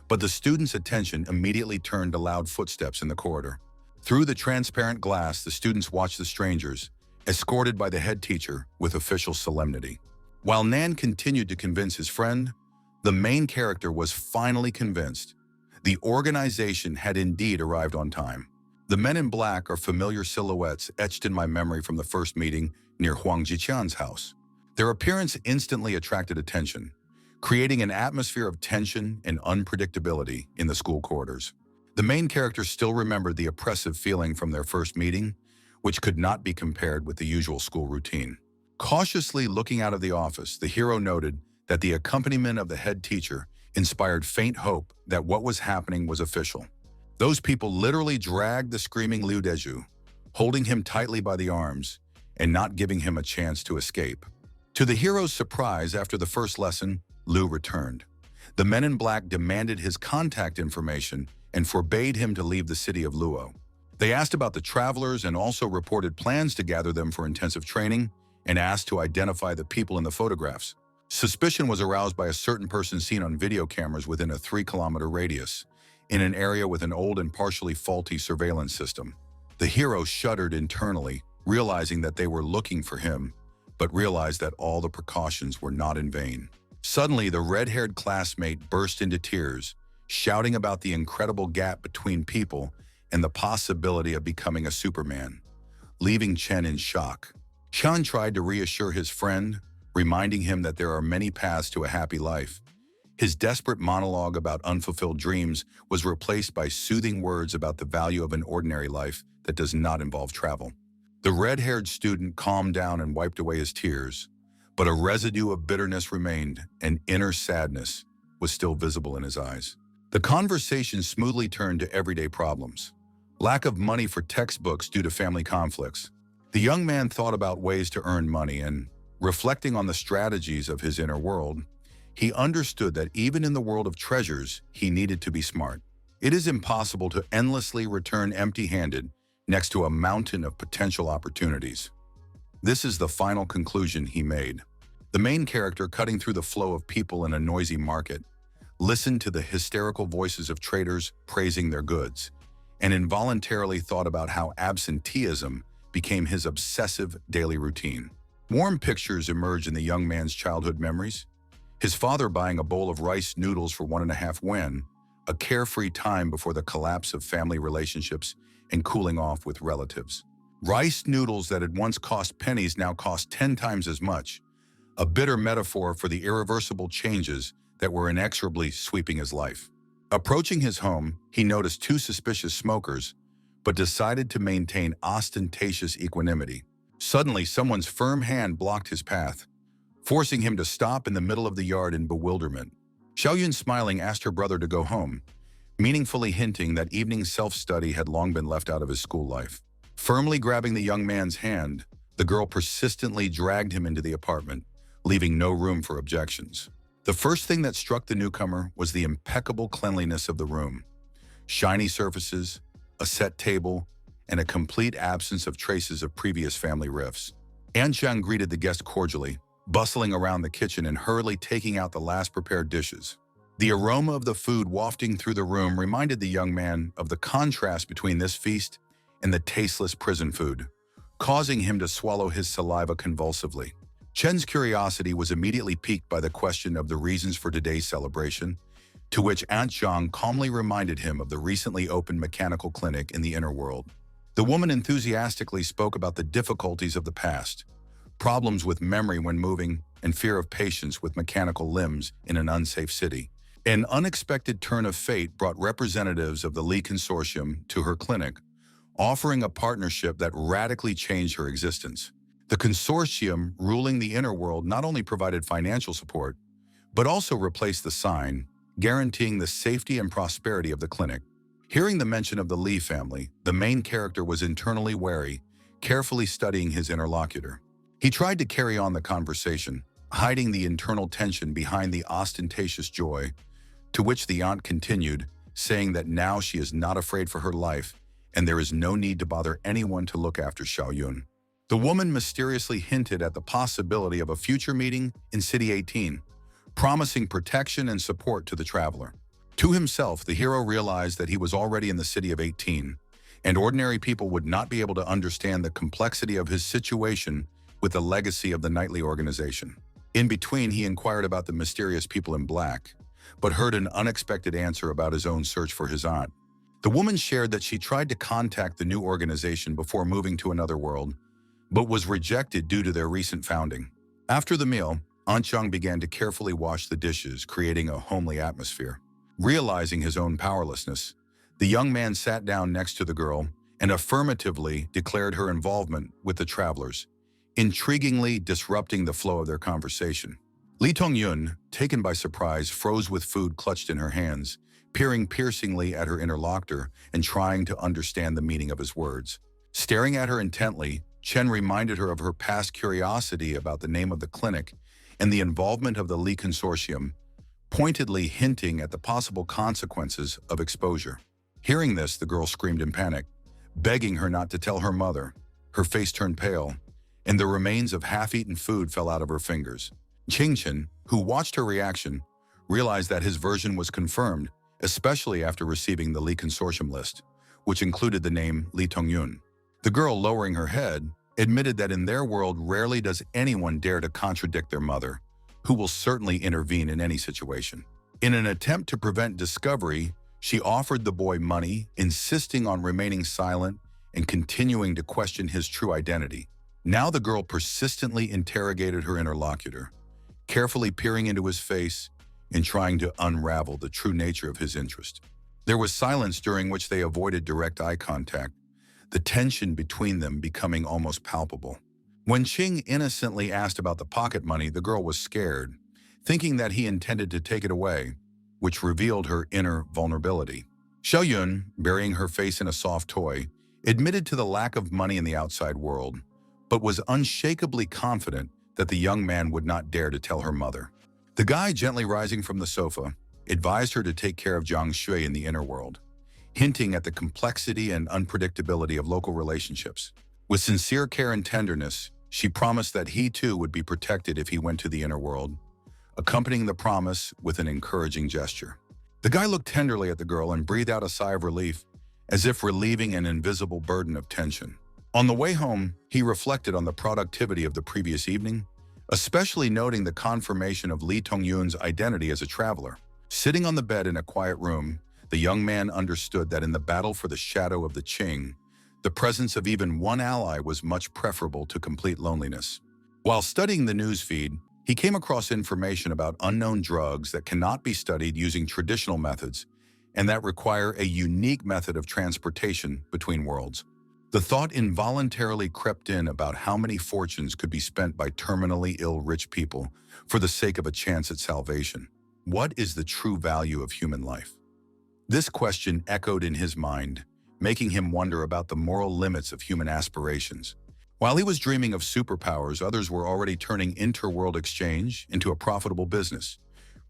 but the students' attention immediately turned to loud footsteps in the corridor. Through the transparent glass, the students watched the strangers, escorted by the head teacher with official solemnity. While Nan continued to convince his friend, The main character was finally convinced. The organization had indeed arrived on time. The men in black are familiar silhouettes etched in my memory from the first meeting near Huang Jiqian's house. Their appearance instantly attracted attention, creating an atmosphere of tension and unpredictability in the school corridors. The main character still remembered the oppressive feeling from their first meeting, which could not be compared with the usual school routine. Cautiously looking out of the office, the hero noted that the accompaniment of the head teacher inspired faint hope that what was happening was official. Those people literally dragged the screaming Liu Dezhu, holding him tightly by the arms and not giving him a chance to escape. To the hero's surprise, after the first lesson, Liu returned. The men in black demanded his contact information and forbade him to leave the city of Luo. They asked about the travelers and also reported plans to gather them for intensive training and asked to identify the people in the photographs. Suspicion was aroused by a certain person seen on video cameras within a 3-kilometer radius, in an area with an old and partially faulty surveillance system. The hero shuddered internally, realizing that they were looking for him, but realized that all the precautions were not in vain. Suddenly, the red-haired classmate burst into tears, shouting about the incredible gap between people and the possibility of becoming a Superman, leaving Chen in shock. Chen tried to reassure his friend, reminding him that there are many paths to a happy life. His desperate monologue about unfulfilled dreams was replaced by soothing words about the value of an ordinary life that does not involve travel. The red-haired student calmed down and wiped away his tears, but a residue of bitterness remained, and inner sadness was still visible in his eyes. The conversation smoothly turned to everyday problems. Lack of money for textbooks due to family conflicts. The young man thought about ways to earn money and, reflecting on the strategies of his inner world, he understood that even in the world of treasures, he needed to be smart. It is impossible to endlessly return empty-handed next to a mountain of potential opportunities. This is the final conclusion he made. The main character, cutting through the flow of people in a noisy market, listened to the hysterical voices of traders praising their goods, and involuntarily thought about how absenteeism became his obsessive daily routine. Warm pictures emerged in the young man's childhood memories. His father buying a bowl of rice noodles for 1.5 yuan, a carefree time before the collapse of family relationships and cooling off with relatives. Rice noodles that had once cost pennies now cost 10 times as much, a bitter metaphor for the irreversible changes that were inexorably sweeping his life. Approaching his home, he noticed 2 suspicious smokers, but decided to maintain ostentatious equanimity. Suddenly, someone's firm hand blocked his path, forcing him to stop in the middle of the yard in bewilderment. Xiaoyun, smiling, asked her brother to go home, meaningfully hinting that evening self-study had long been left out of his school life. Firmly grabbing the young man's hand, the girl persistently dragged him into the apartment, leaving no room for objections. The first thing that struck the newcomer was the impeccable cleanliness of the room. Shiny surfaces, a set table, and a complete absence of traces of previous family rifts. Anqiang greeted the guest cordially, bustling around the kitchen and hurriedly taking out the last prepared dishes. The aroma of the food wafting through the room reminded the young man of the contrast between this feast and the tasteless prison food, causing him to swallow his saliva convulsively. Chen's curiosity was immediately piqued by the question of the reasons for today's celebration, to which Aunt Zhang calmly reminded him of the recently opened mechanical clinic in the inner world. The woman enthusiastically spoke about the difficulties of the past, problems with memory when moving, and fear of patients with mechanical limbs in an unsafe city. An unexpected turn of fate brought representatives of the Li Consortium to her clinic, offering a partnership that radically changed her existence. The consortium ruling the inner world not only provided financial support, but also replaced the sign, guaranteeing the safety and prosperity of the clinic. Hearing the mention of the Li family, the main character was internally wary, carefully studying his interlocutor. He tried to carry on the conversation, hiding the internal tension behind the ostentatious joy, to which the aunt continued, saying that now she is not afraid for her life and there is no need to bother anyone to look after Xiaoyun. The woman mysteriously hinted at the possibility of a future meeting in City 18, promising protection and support to the traveler. To himself, the hero realized that he was already in the City of 18, and ordinary people would not be able to understand the complexity of his situation with the legacy of the nightly organization. In between, he inquired about the mysterious people in black, but heard an unexpected answer about his own search for his aunt. The woman shared that she tried to contact the new organization before moving to another world, but was rejected due to their recent founding. After the meal, Aunt Jung began to carefully wash the dishes, creating a homely atmosphere. Realizing his own powerlessness, the young man sat down next to the girl and affirmatively declared her involvement with the travelers, intriguingly disrupting the flow of their conversation. Lee Tong-yun, taken by surprise, froze with food clutched in her hands, peering piercingly at her interlocutor and trying to understand the meaning of his words. Staring at her intently, Chen reminded her of her past curiosity about the name of the clinic and the involvement of the Lee Consortium, pointedly hinting at the possible consequences of exposure. Hearing this, the girl screamed in panic, begging her not to tell her mother. Her face turned pale, and the remains of half-eaten food fell out of her fingers. Qingchen, who watched her reaction, realized that his version was confirmed, especially after receiving the Lee Consortium list, which included the name Lee Tong-yun. The girl, lowering her head, admitted that in their world rarely does anyone dare to contradict their mother, who will certainly intervene in any situation. In an attempt to prevent discovery, she offered the boy money, insisting on remaining silent and continuing to question his true identity. Now the girl persistently interrogated her interlocutor, carefully peering into his face and trying to unravel the true nature of his interest. There was silence during which they avoided direct eye contact, the tension between them becoming almost palpable. When Qing innocently asked about the pocket money, the girl was scared, thinking that he intended to take it away, which revealed her inner vulnerability. Xiaoyun, burying her face in a soft toy, admitted to the lack of money in the outside world, but was unshakably confident that the young man would not dare to tell her mother. The guy, gently rising from the sofa, advised her to take care of Jiang Shui in the inner world, hinting at the complexity and unpredictability of local relationships. With sincere care and tenderness, she promised that he too would be protected if he went to the inner world, accompanying the promise with an encouraging gesture. The guy looked tenderly at the girl and breathed out a sigh of relief, as if relieving an invisible burden of tension. On the way home, he reflected on the productivity of the previous evening, especially noting the confirmation of Lee Tong-yun's identity as a traveler. Sitting on the bed in a quiet room, the young man understood that in the battle for the shadow of the Qing, the presence of even one ally was much preferable to complete loneliness. While studying the newsfeed, he came across information about unknown drugs that cannot be studied using traditional methods and that require a unique method of transportation between worlds. The thought involuntarily crept in about how many fortunes could be spent by terminally ill rich people for the sake of a chance at salvation. What is the true value of human life? This question echoed in his mind, making him wonder about the moral limits of human aspirations. While he was dreaming of superpowers, others were already turning interworld exchange into a profitable business,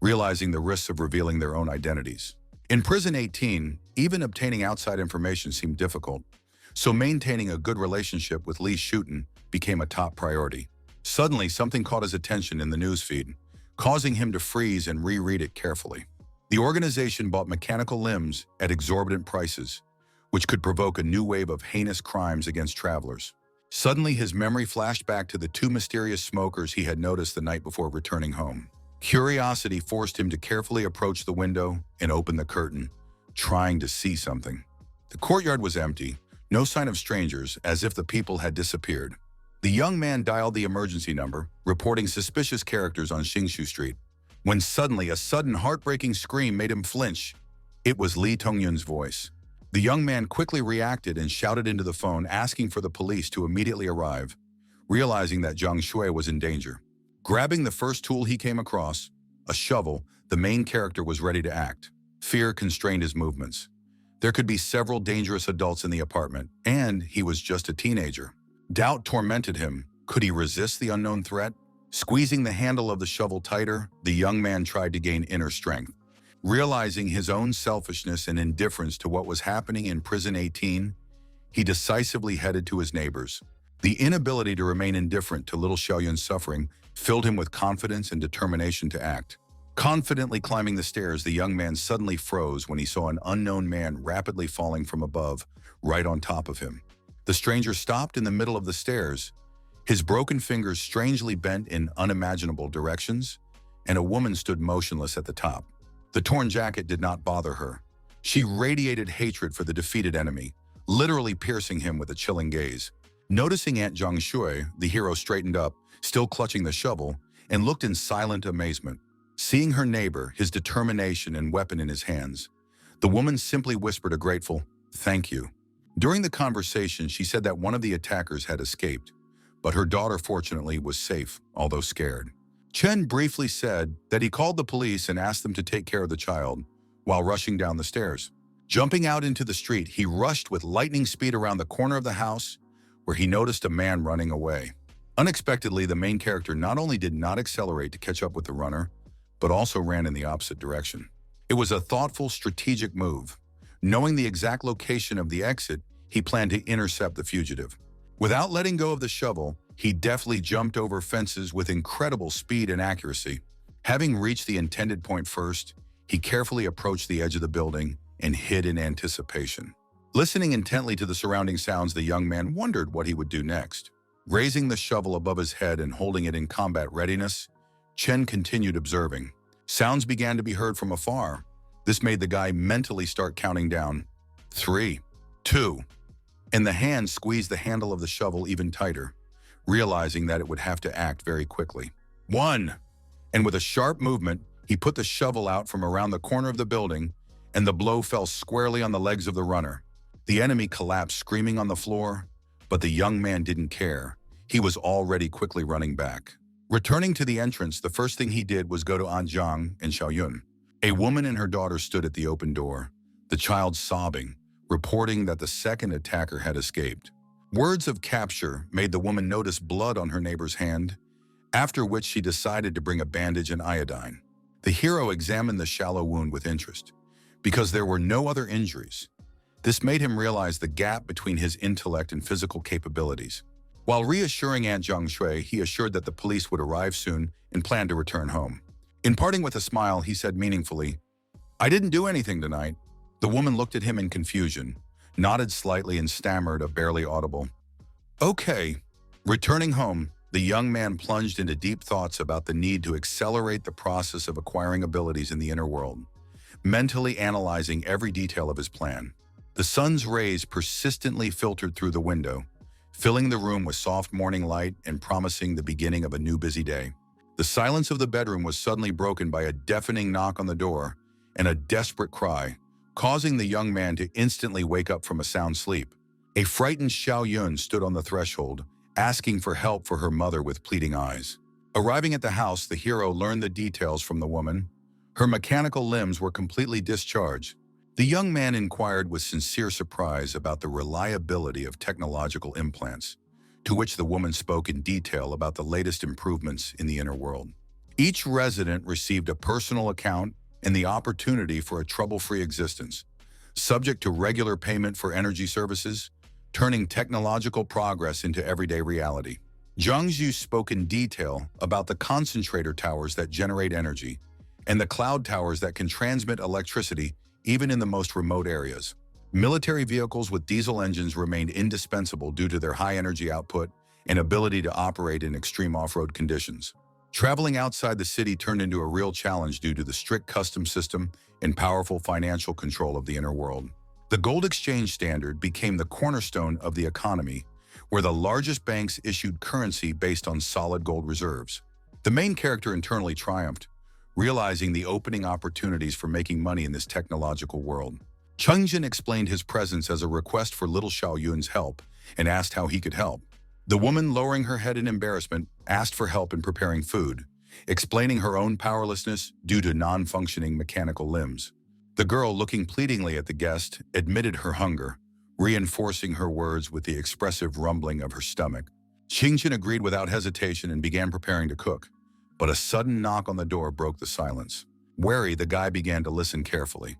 realizing the risks of revealing their own identities. In Prison 18, even obtaining outside information seemed difficult, so maintaining a good relationship with Lee Shuton became a top priority. Suddenly, something caught his attention in the newsfeed, causing him to freeze and reread it carefully. The organization bought mechanical limbs at exorbitant prices, which could provoke a new wave of heinous crimes against travelers. Suddenly, his memory flashed back to the two mysterious smokers he had noticed the night before returning home. Curiosity forced him to carefully approach the window and open the curtain, trying to see something. The courtyard was empty, no sign of strangers, as if the people had disappeared. The young man dialed the emergency number, reporting suspicious characters on Xingshu Street, when suddenly a sudden heartbreaking scream made him flinch. It was Lee Tong-yun's voice. The young man quickly reacted and shouted into the phone, asking for the police to immediately arrive, realizing that Jiang Shui was in danger. Grabbing the first tool he came across, a shovel, the main character was ready to act. Fear constrained his movements. There could be several dangerous adults in the apartment, and he was just a teenager. Doubt tormented him. Could he resist the unknown threat? Squeezing the handle of the shovel tighter, the young man tried to gain inner strength. Realizing his own selfishness and indifference to what was happening in Prison 18, he decisively headed to his neighbors. The inability to remain indifferent to little Xiaoyun's suffering filled him with confidence and determination to act. Confidently climbing the stairs, the young man suddenly froze when he saw an unknown man rapidly falling from above, right on top of him. The stranger stopped in the middle of the stairs, His broken fingers strangely bent in unimaginable directions, and a woman stood motionless at the top. The torn jacket did not bother her. She radiated hatred for the defeated enemy, literally piercing him with a chilling gaze. Noticing Aunt Zhongshui, the hero straightened up, still clutching the shovel, and looked in silent amazement. Seeing her neighbor, his determination and weapon in his hands, the woman simply whispered a grateful, "Thank you." During the conversation, she said that one of the attackers had escaped, but her daughter fortunately was safe, although scared. Chen briefly said that he called the police and asked them to take care of the child while rushing down the stairs. Jumping out into the street, he rushed with lightning speed around the corner of the house where he noticed a man running away. Unexpectedly, the main character not only did not accelerate to catch up with the runner, but also ran in the opposite direction. It was a thoughtful, strategic move. Knowing the exact location of the exit, he planned to intercept the fugitive. Without letting go of the shovel, he deftly jumped over fences with incredible speed and accuracy. Having reached the intended point first, he carefully approached the edge of the building and hid in anticipation. Listening intently to the surrounding sounds, the young man wondered what he would do next. Raising the shovel above his head and holding it in combat readiness, Chen continued observing. Sounds began to be heard from afar. This made the guy mentally start counting down. 3, 2, and the hand squeezed the handle of the shovel even tighter, realizing that it would have to act very quickly. 1, and with a sharp movement, he put the shovel out from around the corner of the building, and the blow fell squarely on the legs of the runner. The enemy collapsed screaming on the floor, but the young man didn't care. He was already quickly running back. Returning to the entrance, the first thing he did was go to Aunt Zhang and Xiaoyun. A woman and her daughter stood at the open door, the child sobbing, reporting that the second attacker had escaped. Words of capture made the woman notice blood on her neighbor's hand, after which she decided to bring a bandage and iodine. The hero examined the shallow wound with interest, because there were no other injuries. This made him realize the gap between his intellect and physical capabilities. While reassuring Aunt Zhongshui, he assured that the police would arrive soon and planned to return home. In parting with a smile, he said meaningfully, "I didn't do anything tonight." The woman looked at him in confusion, nodded slightly and stammered a barely audible, "Okay." Returning home, the young man plunged into deep thoughts about the need to accelerate the process of acquiring abilities in the inner world, mentally analyzing every detail of his plan. The sun's rays persistently filtered through the window, filling the room with soft morning light and promising the beginning of a new busy day. The silence of the bedroom was suddenly broken by a deafening knock on the door and a desperate cry, causing the young man to instantly wake up from a sound sleep. A frightened Xiaoyun stood on the threshold, asking for help for her mother with pleading eyes. Arriving at the house, the hero learned the details from the woman. Her mechanical limbs were completely discharged. The young man inquired with sincere surprise about the reliability of technological implants, to which the woman spoke in detail about the latest improvements in the inner world. Each resident received a personal account and the opportunity for a trouble-free existence, subject to regular payment for energy services, turning technological progress into everyday reality. Zhang Zhu spoke in detail about the concentrator towers that generate energy and the cloud towers that can transmit electricity even in the most remote areas. Military vehicles with diesel engines remained indispensable due to their high energy output and ability to operate in extreme off-road conditions. Traveling outside the city turned into a real challenge due to the strict customs system and powerful financial control of the inner world. The gold exchange standard became the cornerstone of the economy, where the largest banks issued currency based on solid gold reserves. The main character internally triumphed, realizing the opening opportunities for making money in this technological world. Chungjin explained his presence as a request for little Xiaoyun's help and asked how he could help. The woman, lowering her head in embarrassment, asked for help in preparing food, explaining her own powerlessness due to non-functioning mechanical limbs. The girl, looking pleadingly at the guest, admitted her hunger, reinforcing her words with the expressive rumbling of her stomach. Qingjin agreed without hesitation and began preparing to cook, but a sudden knock on the door broke the silence. Wary, the guy began to listen carefully.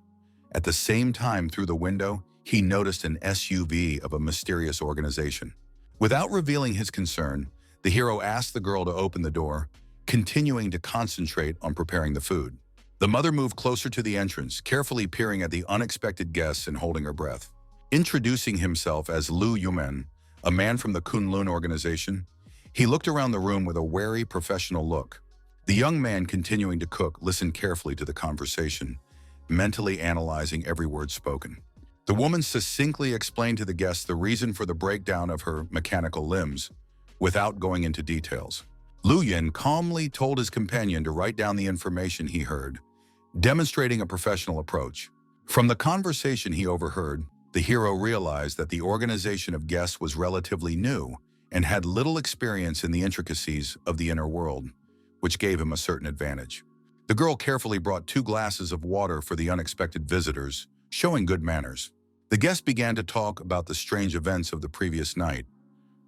At the same time, through the window, he noticed an SUV of a mysterious organization. Without revealing his concern, the hero asked the girl to open the door, continuing to concentrate on preparing the food. The mother moved closer to the entrance, carefully peering at the unexpected guests and holding her breath. Introducing himself as Lu Yumen, a man from the Kunlun organization, He looked around the room with a wary, professional look. The young man, continuing to cook, listened carefully to the conversation, mentally analyzing every word spoken. The woman succinctly explained to the guests the reason for the breakdown of her mechanical limbs, without going into details. Lu Yin calmly told his companion to write down the information he heard, demonstrating a professional approach. From the conversation he overheard, the hero realized that the organization of guests was relatively new and had little experience in the intricacies of the inner world, which gave him a certain advantage. The girl carefully brought 2 glasses of water for the unexpected visitors, showing good manners. The guests began to talk about the strange events of the previous night,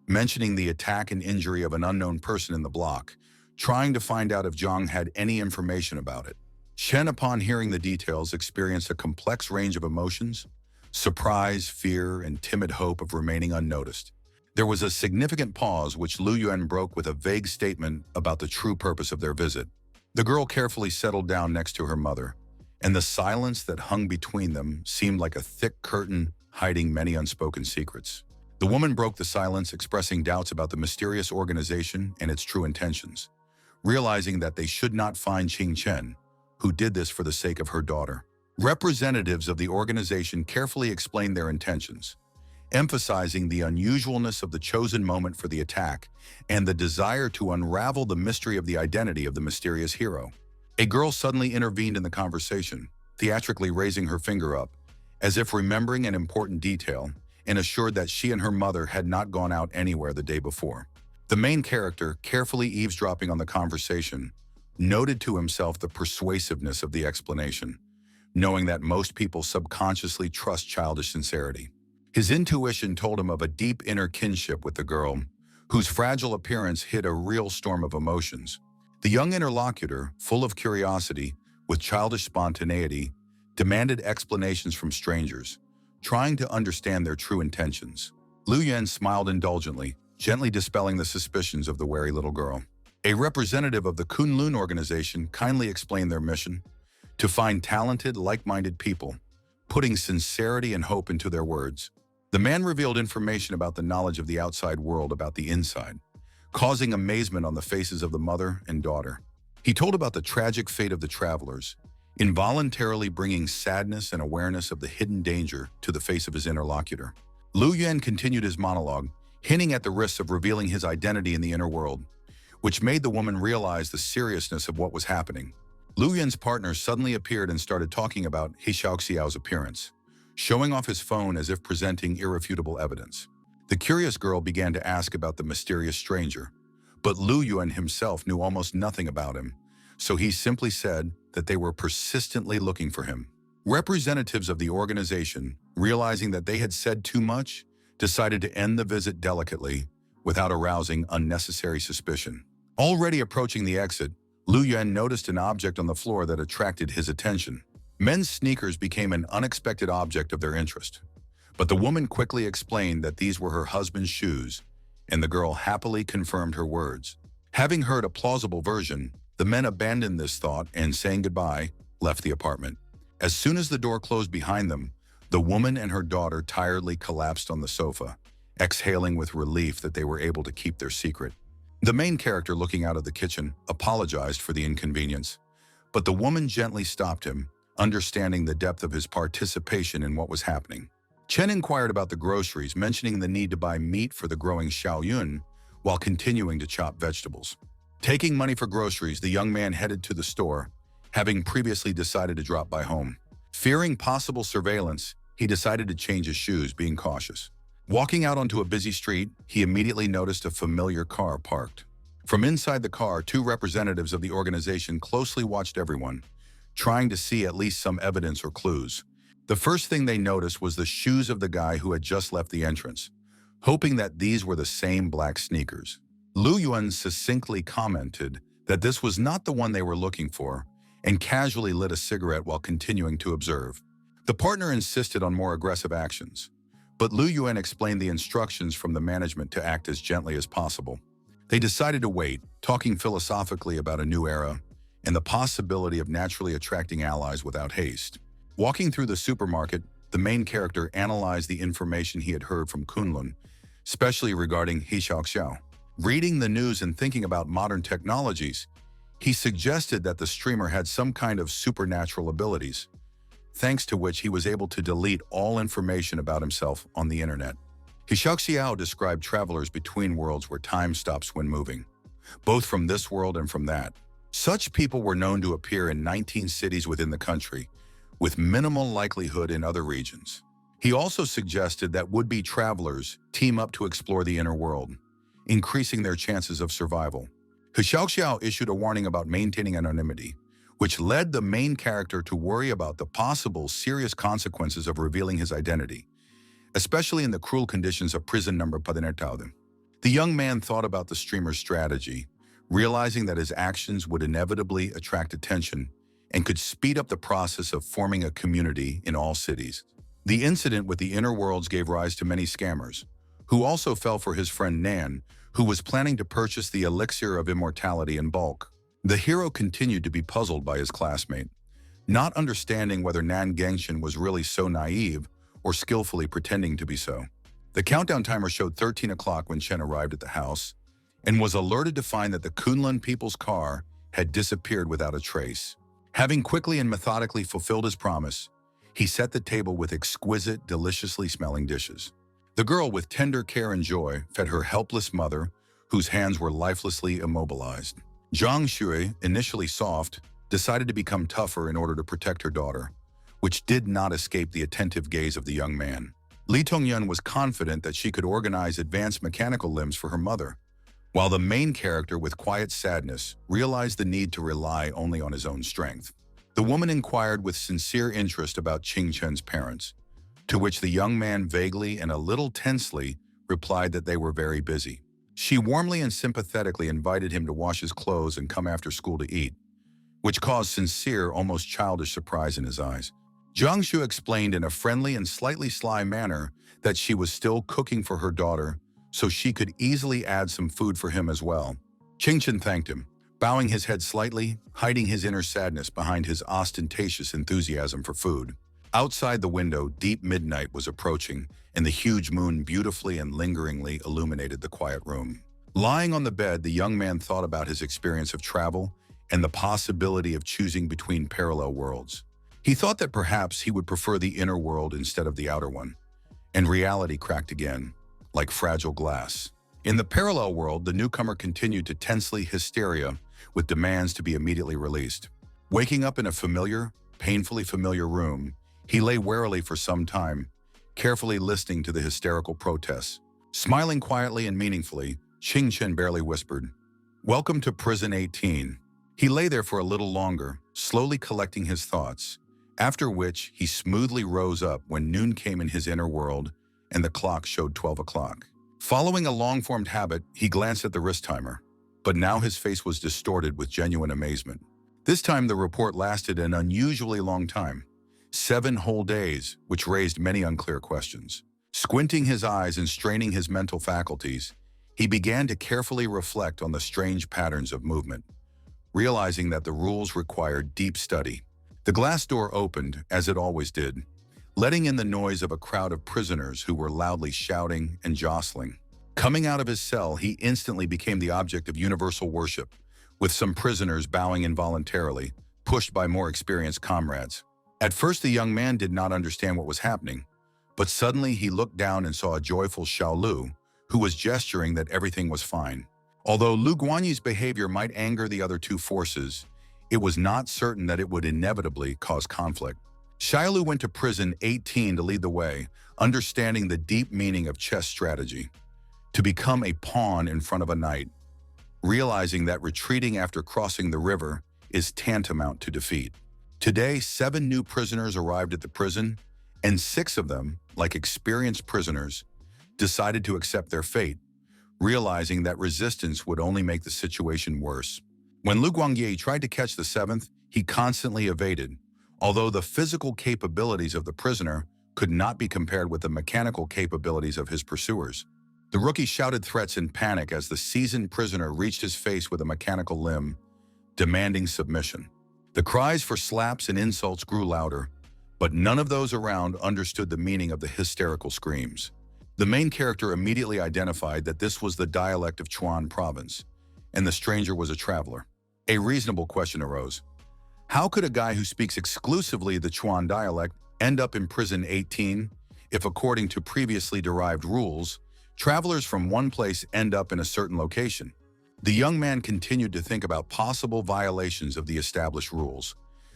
mentioning the attack and injury of an unknown person in the block, trying to find out if Zhang had any information about it. Chen, upon hearing the details, experienced a complex range of emotions: surprise, fear, and timid hope of remaining unnoticed. There was a significant pause, which Lu Yuan broke with a vague statement about the true purpose of their visit. The girl carefully settled down next to her mother, and the silence that hung between them seemed like a thick curtain hiding many unspoken secrets. The woman broke the silence, expressing doubts about the mysterious organization and its true intentions, realizing that they should not find Qing Chen, who did this for the sake of her daughter. Representatives of the organization carefully explained their intentions, emphasizing the unusualness of the chosen moment for the attack and the desire to unravel the mystery of the identity of the mysterious hero. A girl suddenly intervened in the conversation, theatrically raising her finger up, as if remembering an important detail, and assured that she and her mother had not gone out anywhere the day before. The main character, carefully eavesdropping on the conversation, noted to himself the persuasiveness of the explanation, knowing that most people subconsciously trust childish sincerity. His intuition told him of a deep inner kinship with the girl, whose fragile appearance hid a real storm of emotions. The young interlocutor, full of curiosity, with childish spontaneity, demanded explanations from strangers, trying to understand their true intentions. Lu Yuan smiled indulgently, gently dispelling the suspicions of the wary little girl. A representative of the Kunlun organization kindly explained their mission: to find talented, like-minded people, putting sincerity and hope into their words. The man revealed information about the knowledge of the outside world about the inside, causing amazement on the faces of the mother and daughter. He told about the tragic fate of the travelers, involuntarily bringing sadness and awareness of the hidden danger to the face of his interlocutor. Lu Yuan continued his monologue, hinting at the risks of revealing his identity in the inner world, which made the woman realize the seriousness of what was happening. Lu Yuan's partner suddenly appeared and started talking about He Xiaoxiao's appearance, showing off his phone as if presenting irrefutable evidence. The curious girl began to ask about the mysterious stranger, but Lu Yuan himself knew almost nothing about him, so he simply said that they were persistently looking for him. Representatives of the organization, realizing that they had said too much, decided to end the visit delicately, without arousing unnecessary suspicion. Already approaching the exit, Lu Yuan noticed an object on the floor that attracted his attention. Men's sneakers became an unexpected object of their interest, but the woman quickly explained that these were her husband's shoes, and the girl happily confirmed her words. Having heard a plausible version, the men abandoned this thought and, saying goodbye, left the apartment. As soon as the door closed behind them, the woman and her daughter tiredly collapsed on the sofa, exhaling with relief that they were able to keep their secret. The main character, looking out of the kitchen, apologized for the inconvenience, but the woman gently stopped him, understanding the depth of his participation in what was happening. Chen inquired about the groceries, mentioning the need to buy meat for the growing Xiaoyun while continuing to chop vegetables. Taking money for groceries, the young man headed to the store, having previously decided to drop by home. Fearing possible surveillance, he decided to change his shoes, being cautious. Walking out onto a busy street, he immediately noticed a familiar car parked. From inside the car, 2 representatives of the organization closely watched everyone, trying to see at least some evidence or clues. The first thing they noticed was the shoes of the guy who had just left the entrance, hoping that these were the same black sneakers. Lu Yuan succinctly commented that this was not the one they were looking for, and casually lit a cigarette while continuing to observe. The partner insisted on more aggressive actions, but Lu Yuan explained the instructions from the management to act as gently as possible. They decided to wait, talking philosophically about a new era and the possibility of naturally attracting allies without haste. Walking through the supermarket, the main character analyzed the information he had heard from Kunlun, especially regarding He Xiaoxiao. Reading the news and thinking about modern technologies, he suggested that the streamer had some kind of supernatural abilities, thanks to which he was able to delete all information about himself on the internet. Xiao described travelers between worlds where time stops when moving, both from this world and from that. Such people were known to appear in 19 cities within the country, with minimal likelihood in other regions. He also suggested that would-be travelers team up to explore the inner world, increasing their chances of survival. Xiao issued a warning about maintaining anonymity, which led the main character to worry about the possible serious consequences of revealing his identity, especially in the cruel conditions of prison number 14,000. The young man thought about the streamer's strategy, realizing that his actions would inevitably attract attention and could speed up the process of forming a community in all cities. The incident with the inner worlds gave rise to many scammers, who also fell for his friend Nan, who was planning to purchase the elixir of immortality in bulk. The hero continued to be puzzled by his classmate, not understanding whether Nan Gengxian was really so naive or skillfully pretending to be so. The countdown timer showed 13 o'clock when Chen arrived at the house and was alerted to find that the Kunlun people's car had disappeared without a trace. Having quickly and methodically fulfilled his promise, he set the table with exquisite, deliciously smelling dishes. The girl, with tender care and joy, fed her helpless mother, whose hands were lifelessly immobilized. Zhang Shui, initially soft, decided to become tougher in order to protect her daughter, which did not escape the attentive gaze of the young man. Li Tongyun was confident that she could organize advanced mechanical limbs for her mother, while the main character, with quiet sadness, realized the need to rely only on his own strength. The woman inquired with sincere interest about Qing Chen's parents, to which the young man vaguely and a little tensely replied that they were very busy. She warmly and sympathetically invited him to wash his clothes and come after school to eat, which caused sincere, almost childish surprise in his eyes. Zhang Shu explained in a friendly and slightly sly manner that she was still cooking for her daughter, so she could easily add some food for him as well. Qing Chen thanked him, bowing his head slightly, hiding his inner sadness behind his ostentatious enthusiasm for food. Outside the window, deep midnight was approaching, and the huge moon beautifully and lingeringly illuminated the quiet room. Lying on the bed, the young man thought about his experience of travel and the possibility of choosing between parallel worlds. He thought that perhaps he would prefer the inner world instead of the outer one, and reality cracked again, like fragile glass. In the parallel world, the newcomer continued to tensely hysteria with demands to be immediately released. Waking up in a familiar, painfully familiar room, he lay warily for some time, carefully listening to the hysterical protests. Smiling quietly and meaningfully, Qing Chen barely whispered, "Welcome to prison 18. He lay there for a little longer, slowly collecting his thoughts, after which he smoothly rose up when noon came in his inner world and the clock showed 12 o'clock. Following a long-formed habit, he glanced at the wrist timer, but now his face was distorted with genuine amazement. This time the report lasted an unusually long time, 7 whole days, which raised many unclear questions. Squinting his eyes and straining his mental faculties, he began to carefully reflect on the strange patterns of movement, realizing that the rules required deep study. The glass door opened, as it always did, letting in the noise of a crowd of prisoners who were loudly shouting and jostling. Coming out of his cell, he instantly became the object of universal worship, with some prisoners bowing involuntarily, pushed by more experienced comrades. At first, the young man did not understand what was happening, but suddenly he looked down and saw a joyful Xiao Lu, who was gesturing that everything was fine. Although Lu Guanyi's behavior might anger the other two forces, it was not certain that it would inevitably cause conflict. Xiao Lu went to prison 18 to lead the way, understanding the deep meaning of chess strategy. To become a pawn in front of a knight, realizing that retreating after crossing the river is tantamount to defeat. Today, 7 new prisoners arrived at the prison, and 6 of them, like experienced prisoners, decided to accept their fate, realizing that resistance would only make the situation worse. When Lu Guangye tried to catch the 7th, he constantly evaded, although the physical capabilities of the prisoner could not be compared with the mechanical capabilities of his pursuers. The rookie shouted threats in panic as the seasoned prisoner reached his face with a mechanical limb, demanding submission. The cries for slaps and insults grew louder, but none of those around understood the meaning of the hysterical screams. The main character immediately identified that this was the dialect of Chuan province, and the stranger was a traveler. A reasonable question arose. How could a guy who speaks exclusively the Chuan dialect end up in prison 18 if, according to previously derived rules, travelers from one place end up in a certain location? The young man continued to think about possible violations of the established rules,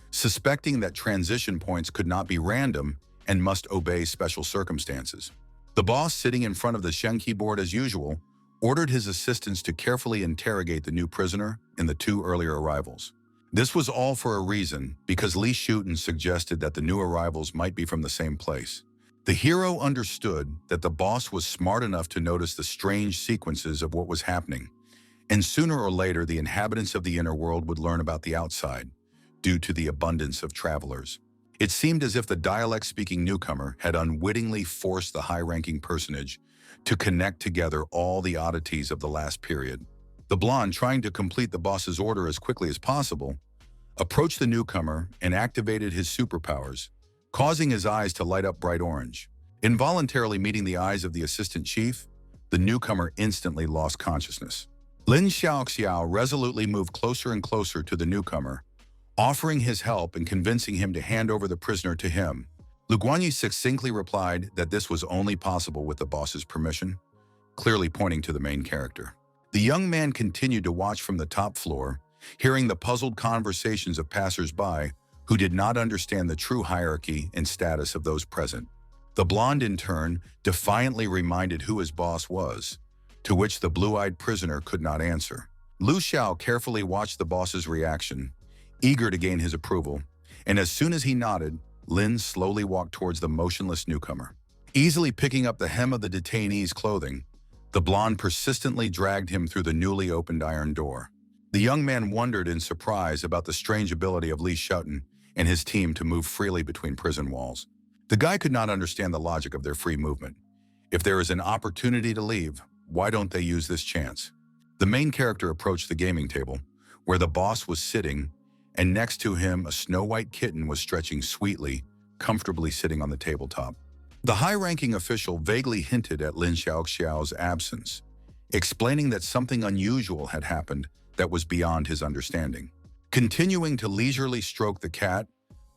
suspecting that transition points could not be random and must obey special circumstances. The boss, sitting in front of the Shen keyboard as usual, ordered his assistants to carefully interrogate the new prisoner and the two earlier arrivals. This was all for a reason, because Li Shuten suggested that the new arrivals might be from the same place. The hero understood that the boss was smart enough to notice the strange sequences of what was happening, and sooner or later the inhabitants of the inner world would learn about the outside, due to the abundance of travelers. It seemed as if the dialect-speaking newcomer had unwittingly forced the high-ranking personage to connect together all the oddities of the last period. The blonde, trying to complete the boss's order as quickly as possible, approached the newcomer and activated his superpowers, causing his eyes to light up bright orange. Involuntarily meeting the eyes of the assistant chief, the newcomer instantly lost consciousness. Lin Xiaoxiao resolutely moved closer and closer to the newcomer, offering his help and convincing him to hand over the prisoner to him. Lu Guanyi succinctly replied that this was only possible with the boss's permission, clearly pointing to the main character. The young man continued to watch from the top floor, hearing the puzzled conversations of passers-by who did not understand the true hierarchy and status of those present. The blonde, in turn, defiantly reminded who his boss was, to which the blue-eyed prisoner could not answer. Lu Xiao carefully watched the boss's reaction, eager to gain his approval, and as soon as he nodded, Lin slowly walked towards the motionless newcomer. Easily picking up the hem of the detainee's clothing, the blonde persistently dragged him through the newly opened iron door. The young man wondered in surprise about the strange ability of Li Shuten and his team to move freely between prison walls. The guy could not understand the logic of their free movement. If there is an opportunity to leave, why don't they use this chance? The main character approached the gaming table, where the boss was sitting, and next to him a snow-white kitten was stretching sweetly, comfortably sitting on the tabletop. The high-ranking official vaguely hinted at Lin Xiaoxiao's absence, explaining that something unusual had happened that was beyond his understanding. Continuing to leisurely stroke the cat,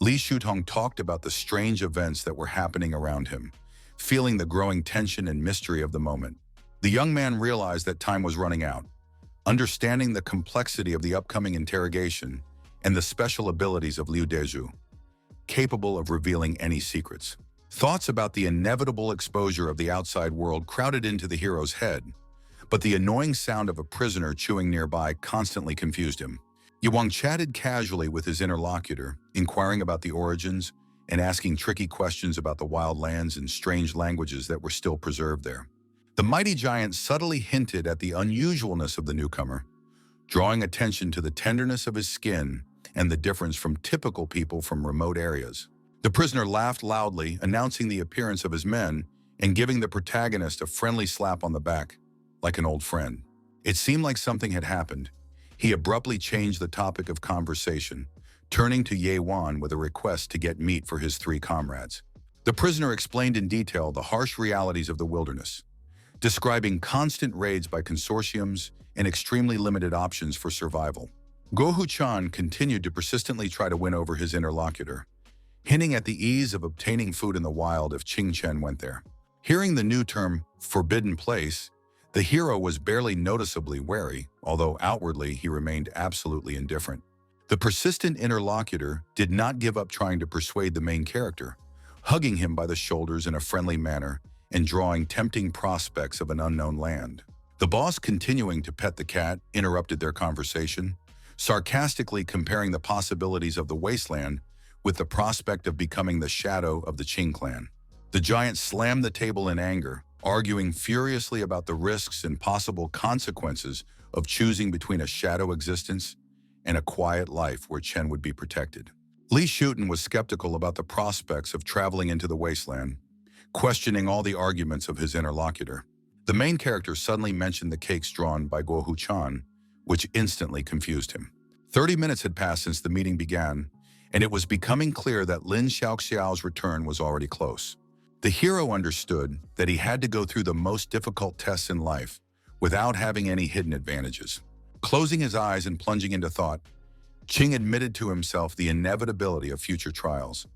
Li Shutong talked about the strange events that were happening around him, feeling the growing tension and mystery of the moment. The young man realized that time was running out. Understanding the complexity of the upcoming interrogation and the special abilities of Liu Dezhu, capable of revealing any secrets. Thoughts about the inevitable exposure of the outside world crowded into the hero's head, but the annoying sound of a prisoner chewing nearby constantly confused him. Yuang chatted casually with his interlocutor, inquiring about the origins and asking tricky questions about the wild lands and strange languages that were still preserved there. The mighty giant subtly hinted at the unusualness of the newcomer, drawing attention to the tenderness of his skin and the difference from typical people from remote areas. The prisoner laughed loudly, announcing the appearance of his men and giving the protagonist a friendly slap on the back, like an old friend. It seemed like something had happened. He abruptly changed the topic of conversation, turning to Ye Wan with a request to get meat for his three comrades. The prisoner explained in detail the harsh realities of the wilderness, describing constant raids by consortiums and extremely limited options for survival. Gohu Chan continued to persistently try to win over his interlocutor, hinting at the ease of obtaining food in the wild if Qing Chen went there. Hearing the new term, forbidden place, the hero was barely noticeably wary, although outwardly he remained absolutely indifferent. The persistent interlocutor did not give up trying to persuade the main character, hugging him by the shoulders in a friendly manner and drawing tempting prospects of an unknown land. The boss, continuing to pet the cat, interrupted their conversation, sarcastically comparing the possibilities of the wasteland with the prospect of becoming the shadow of the Qing clan. The giant slammed the table in anger, arguing furiously about the risks and possible consequences of choosing between a shadow existence and a quiet life where Chen would be protected. Li Shuten was skeptical about the prospects of traveling into the wasteland, questioning all the arguments of his interlocutor. The main character suddenly mentioned the cakes drawn by Gohu Chan, which instantly confused him. 30 minutes had passed since the meeting began, and it was becoming clear that Lin Xiaoxiao's return was already close. The hero understood that he had to go through the most difficult tests in life without having any hidden advantages. Closing his eyes and plunging into thought, Ching admitted to himself the inevitability of future trials,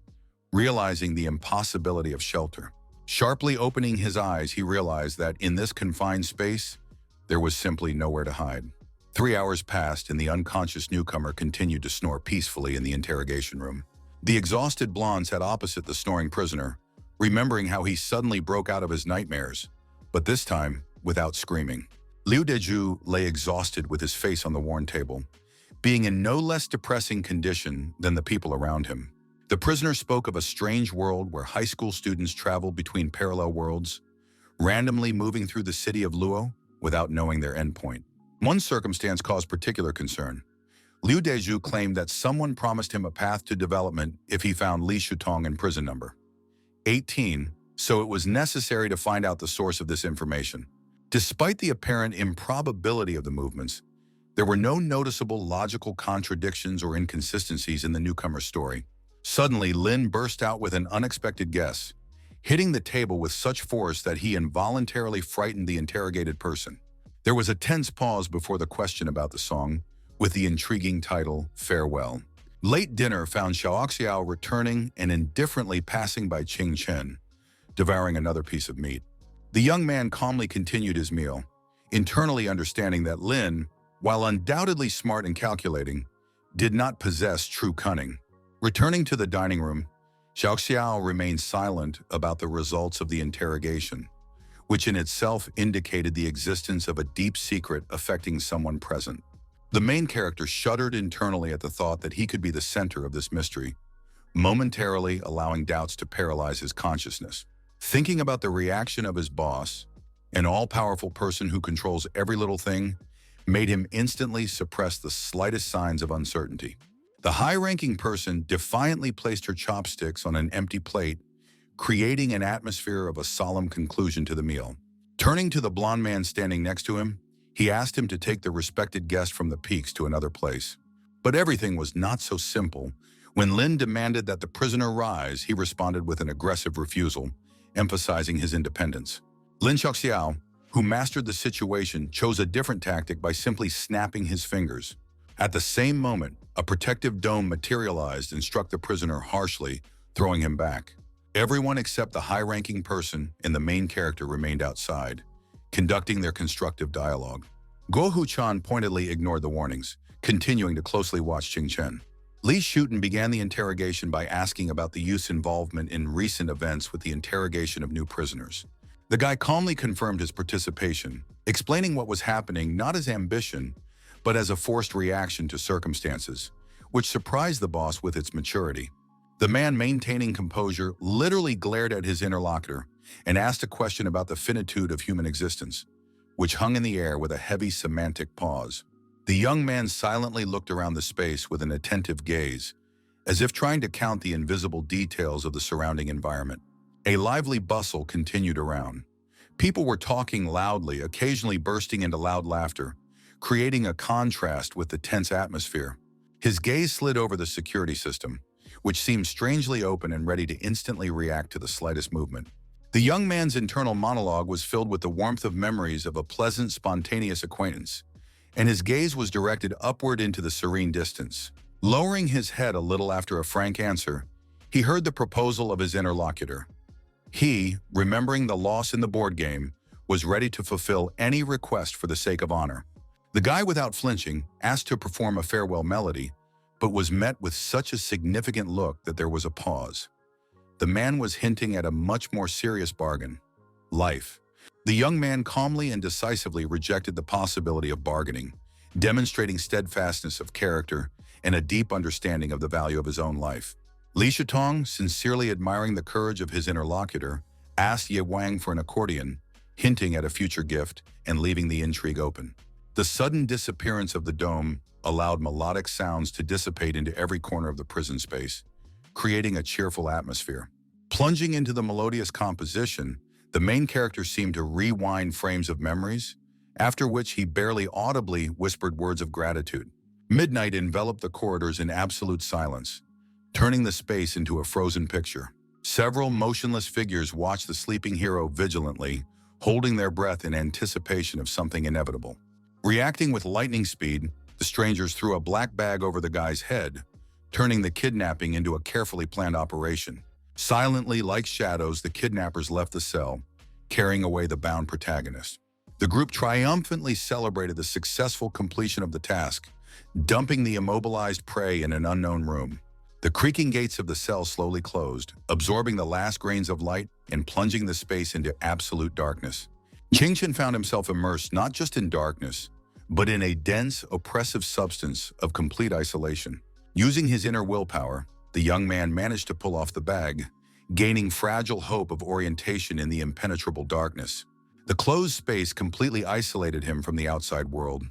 realizing the impossibility of shelter. Sharply opening his eyes, he realized that in this confined space, there was simply nowhere to hide. 3 hours passed and the unconscious newcomer continued to snore peacefully in the interrogation room. The exhausted blonde sat opposite the snoring prisoner, remembering how he suddenly broke out of his nightmares, but this time without screaming. Liu Deju lay exhausted with his face on the worn table, being in no less depressing condition than the people around him. The prisoner spoke of a strange world where high school students travel between parallel worlds, randomly moving through the city of Luo without knowing their endpoint. One circumstance caused particular concern. Liu Deju claimed that someone promised him a path to development if he found Li Shutong in prison number 18, so it was necessary to find out the source of this information. Despite the apparent improbability of the movements, there were no noticeable logical contradictions or inconsistencies in the newcomer's story. Suddenly, Lin burst out with an unexpected guess, hitting the table with such force that he involuntarily frightened the interrogated person. There was a tense pause before the question about the song, with the intriguing title, Farewell. Late dinner found Xiaoxiao returning and indifferently passing by Qing Chen, devouring another piece of meat. The young man calmly continued his meal, internally understanding that Lin, while undoubtedly smart and calculating, did not possess true cunning. Returning to the dining room, Xiaoxiao remained silent about the results of the interrogation, which in itself indicated the existence of a deep secret affecting someone present. The main character shuddered internally at the thought that he could be the center of this mystery, momentarily allowing doubts to paralyze his consciousness. Thinking about the reaction of his boss, an all-powerful person who controls every little thing, made him instantly suppress the slightest signs of uncertainty. The high-ranking person defiantly placed her chopsticks on an empty plate, creating an atmosphere of a solemn conclusion to the meal. Turning to the blond man standing next to him, he asked him to take the respected guest from the peaks to another place. But everything was not so simple. When Lin demanded that the prisoner rise, he responded with an aggressive refusal, emphasizing his independence. Lin Xiaoxiao, who mastered the situation, chose a different tactic by simply snapping his fingers. At the same moment, a protective dome materialized and struck the prisoner harshly, throwing him back. Everyone except the high-ranking person and the main character remained outside, conducting their constructive dialogue. Guo Huchan pointedly ignored the warnings, continuing to closely watch Qing Chen. Li Shuten began the interrogation by asking about the youth's involvement in recent events with the interrogation of new prisoners. The guy calmly confirmed his participation, explaining what was happening not as ambition, but as a forced reaction to circumstances, which surprised the boss with its maturity. The man, maintaining composure, literally glared at his interlocutor and asked a question about the finitude of human existence, which hung in the air with a heavy semantic pause. The young man silently looked around the space with an attentive gaze, as if trying to count the invisible details of the surrounding environment. A lively bustle continued around. People were talking loudly, occasionally bursting into loud laughter, creating a contrast with the tense atmosphere. His gaze slid over the security system, which seemed strangely open and ready to instantly react to the slightest movement. The young man's internal monologue was filled with the warmth of memories of a pleasant, spontaneous acquaintance, and his gaze was directed upward into the serene distance. Lowering his head a little after a frank answer, he heard the proposal of his interlocutor. He, remembering the loss in the board game, was ready to fulfill any request for the sake of honor. The guy, without flinching, asked to perform a farewell melody, but was met with such a significant look that there was a pause. The man was hinting at a much more serious bargain: life. The young man calmly and decisively rejected the possibility of bargaining, demonstrating steadfastness of character and a deep understanding of the value of his own life. Li Shutong, sincerely admiring the courage of his interlocutor, asked Ye Wang for an accordion, hinting at a future gift and leaving the intrigue open. The sudden disappearance of the dome allowed melodic sounds to dissipate into every corner of the prison space, creating a cheerful atmosphere. Plunging into the melodious composition, the main character seemed to rewind frames of memories, after which he barely audibly whispered words of gratitude. Midnight enveloped the corridors in absolute silence, turning the space into a frozen picture. Several motionless figures watched the sleeping hero vigilantly, holding their breath in anticipation of something inevitable. Reacting with lightning speed, the strangers threw a black bag over the guy's head, turning the kidnapping into a carefully planned operation. Silently, like shadows, the kidnappers left the cell, carrying away the bound protagonist. The group triumphantly celebrated the successful completion of the task, dumping the immobilized prey in an unknown room. The creaking gates of the cell slowly closed, absorbing the last grains of light and plunging the space into absolute darkness. Qingchen found himself immersed not just in darkness, but in a dense, oppressive substance of complete isolation. Using his inner willpower, the young man managed to pull off the bag, gaining fragile hope of orientation in the impenetrable darkness. The closed space completely isolated him from the outside world,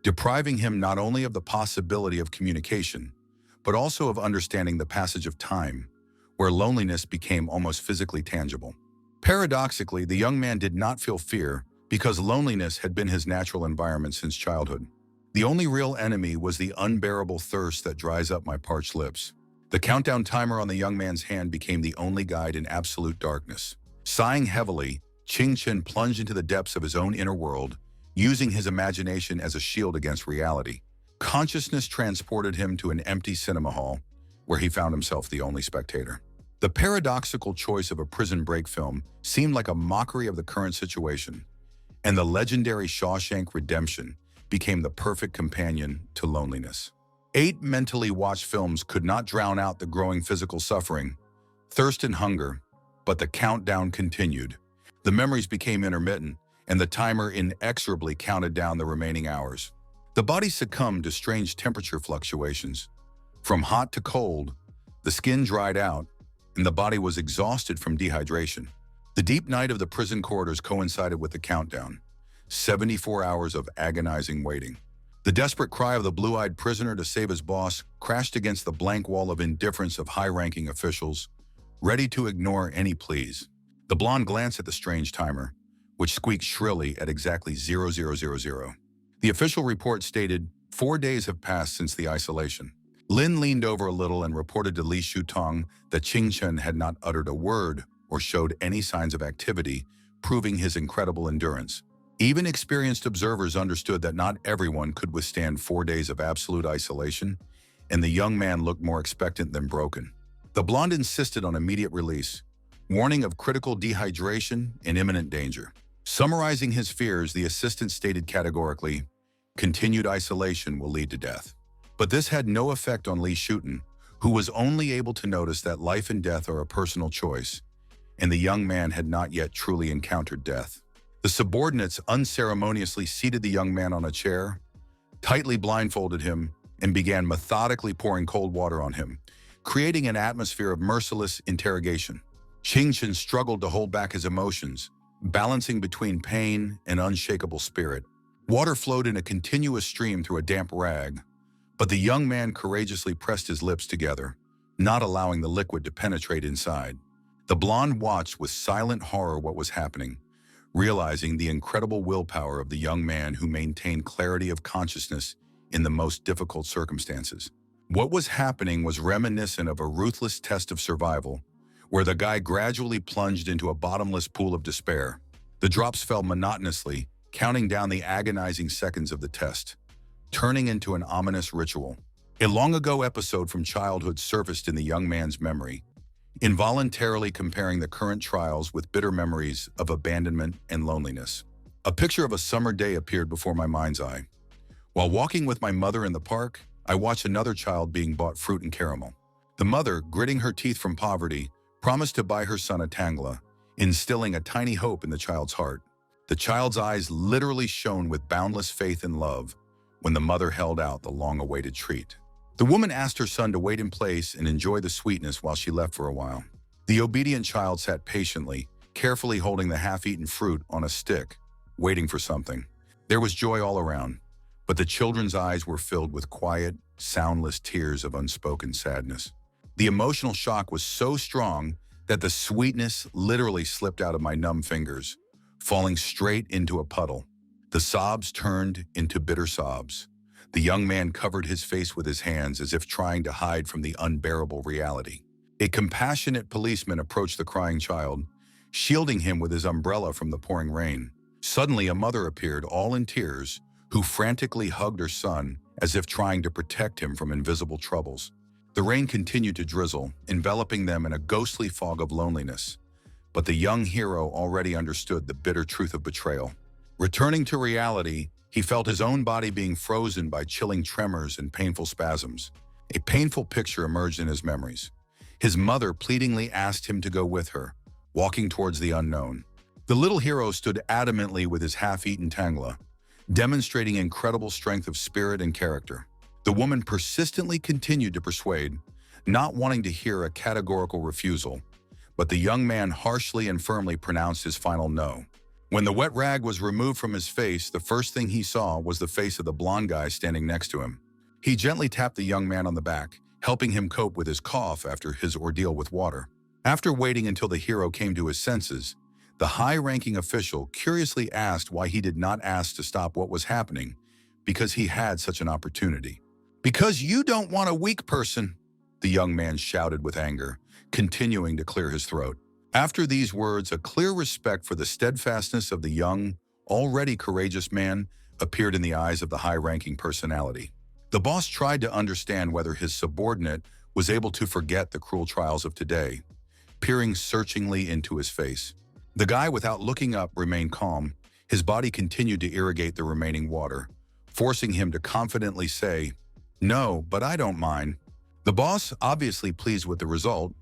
depriving him not only of the possibility of communication, but also of understanding the passage of time, where loneliness became almost physically tangible. Paradoxically, the young man did not feel fear because loneliness had been his natural environment since childhood. The only real enemy was the unbearable thirst that dries up my parched lips. The countdown timer on the young man's hand became the only guide in absolute darkness. Sighing heavily, Qingchen plunged into the depths of his own inner world, using his imagination as a shield against reality. Consciousness transported him to an empty cinema hall, where he found himself the only spectator. The paradoxical choice of a prison break film seemed like a mockery of the current situation, and the legendary Shawshank Redemption became the perfect companion to loneliness. 8 mentally watched films could not drown out the growing physical suffering, thirst and hunger, but the countdown continued. The memories became intermittent, and the timer inexorably counted down the remaining hours. The body succumbed to strange temperature fluctuations. From hot to cold, the skin dried out, and the body was exhausted from dehydration. The deep night of the prison corridors coincided with the countdown, 74 hours of agonizing waiting. The desperate cry of the blue-eyed prisoner to save his boss crashed against the blank wall of indifference of high-ranking officials, ready to ignore any pleas. The blonde glanced at the strange timer, which squeaked shrilly at exactly 0000. The official report stated, 4 days have passed since the isolation. Lin leaned over a little and reported to Li Shutong that Qingchen had not uttered a word or showed any signs of activity, proving his incredible endurance. Even experienced observers understood that not everyone could withstand 4 days of absolute isolation, and the young man looked more expectant than broken. The blonde insisted on immediate release, warning of critical dehydration and imminent danger. Summarizing his fears, the assistant stated categorically, continued isolation will lead to death. But this had no effect on Li Shuten, who was only able to notice that life and death are a personal choice, and the young man had not yet truly encountered death. The subordinates unceremoniously seated the young man on a chair, tightly blindfolded him, and began methodically pouring cold water on him, creating an atmosphere of merciless interrogation. Qingchen struggled to hold back his emotions, balancing between pain and unshakable spirit. Water flowed in a continuous stream through a damp rag, but the young man courageously pressed his lips together, not allowing the liquid to penetrate inside. The blonde watched with silent horror what was happening, realizing the incredible willpower of the young man who maintained clarity of consciousness in the most difficult circumstances. What was happening was reminiscent of a ruthless test of survival, where the guy gradually plunged into a bottomless pool of despair. The drops fell monotonously, counting down the agonizing seconds of the test, turning into an ominous ritual. A long-ago episode from childhood surfaced in the young man's memory, involuntarily comparing the current trials with bitter memories of abandonment and loneliness. A picture of a summer day appeared before my mind's eye. While walking with my mother in the park, I watched another child being bought fruit and caramel. The mother, gritting her teeth from poverty, promised to buy her son a tangla, instilling a tiny hope in the child's heart. The child's eyes literally shone with boundless faith and love when the mother held out the long-awaited treat. The woman asked her son to wait in place and enjoy the sweetness while she left for a while. The obedient child sat patiently, carefully holding the half-eaten fruit on a stick, waiting for something. There was joy all around, but the children's eyes were filled with quiet, soundless tears of unspoken sadness. The emotional shock was so strong that the sweetness literally slipped out of my numb fingers, falling straight into a puddle. The sobs turned into bitter sobs. The young man covered his face with his hands as if trying to hide from the unbearable reality. A compassionate policeman approached the crying child, shielding him with his umbrella from the pouring rain. Suddenly, a mother appeared, all in tears, who frantically hugged her son as if trying to protect him from invisible troubles. The rain continued to drizzle, enveloping them in a ghostly fog of loneliness. But the young hero already understood the bitter truth of betrayal. Returning to reality, he felt his own body being frozen by chilling tremors and painful spasms. A painful picture emerged in his memories. His mother pleadingly asked him to go with her, walking towards the unknown. The little hero stood adamantly with his half-eaten tangla, demonstrating incredible strength of spirit and character. The woman persistently continued to persuade, not wanting to hear a categorical refusal, but the young man harshly and firmly pronounced his final no. When the wet rag was removed from his face, the first thing he saw was the face of the blonde guy standing next to him. He gently tapped the young man on the back, helping him cope with his cough after his ordeal with water. After waiting until the hero came to his senses, the high-ranking official curiously asked why he did not ask to stop what was happening, because he had such an opportunity. "Because you don't want a weak person," the young man shouted with anger, continuing to clear his throat. After these words, a clear respect for the steadfastness of the young, already courageous man appeared in the eyes of the high-ranking personality. The boss tried to understand whether his subordinate was able to forget the cruel trials of today, peering searchingly into his face. The guy, without looking up, remained calm. His body continued to irrigate the remaining water, forcing him to confidently say, "No, but I don't mind." The boss, obviously pleased with the result,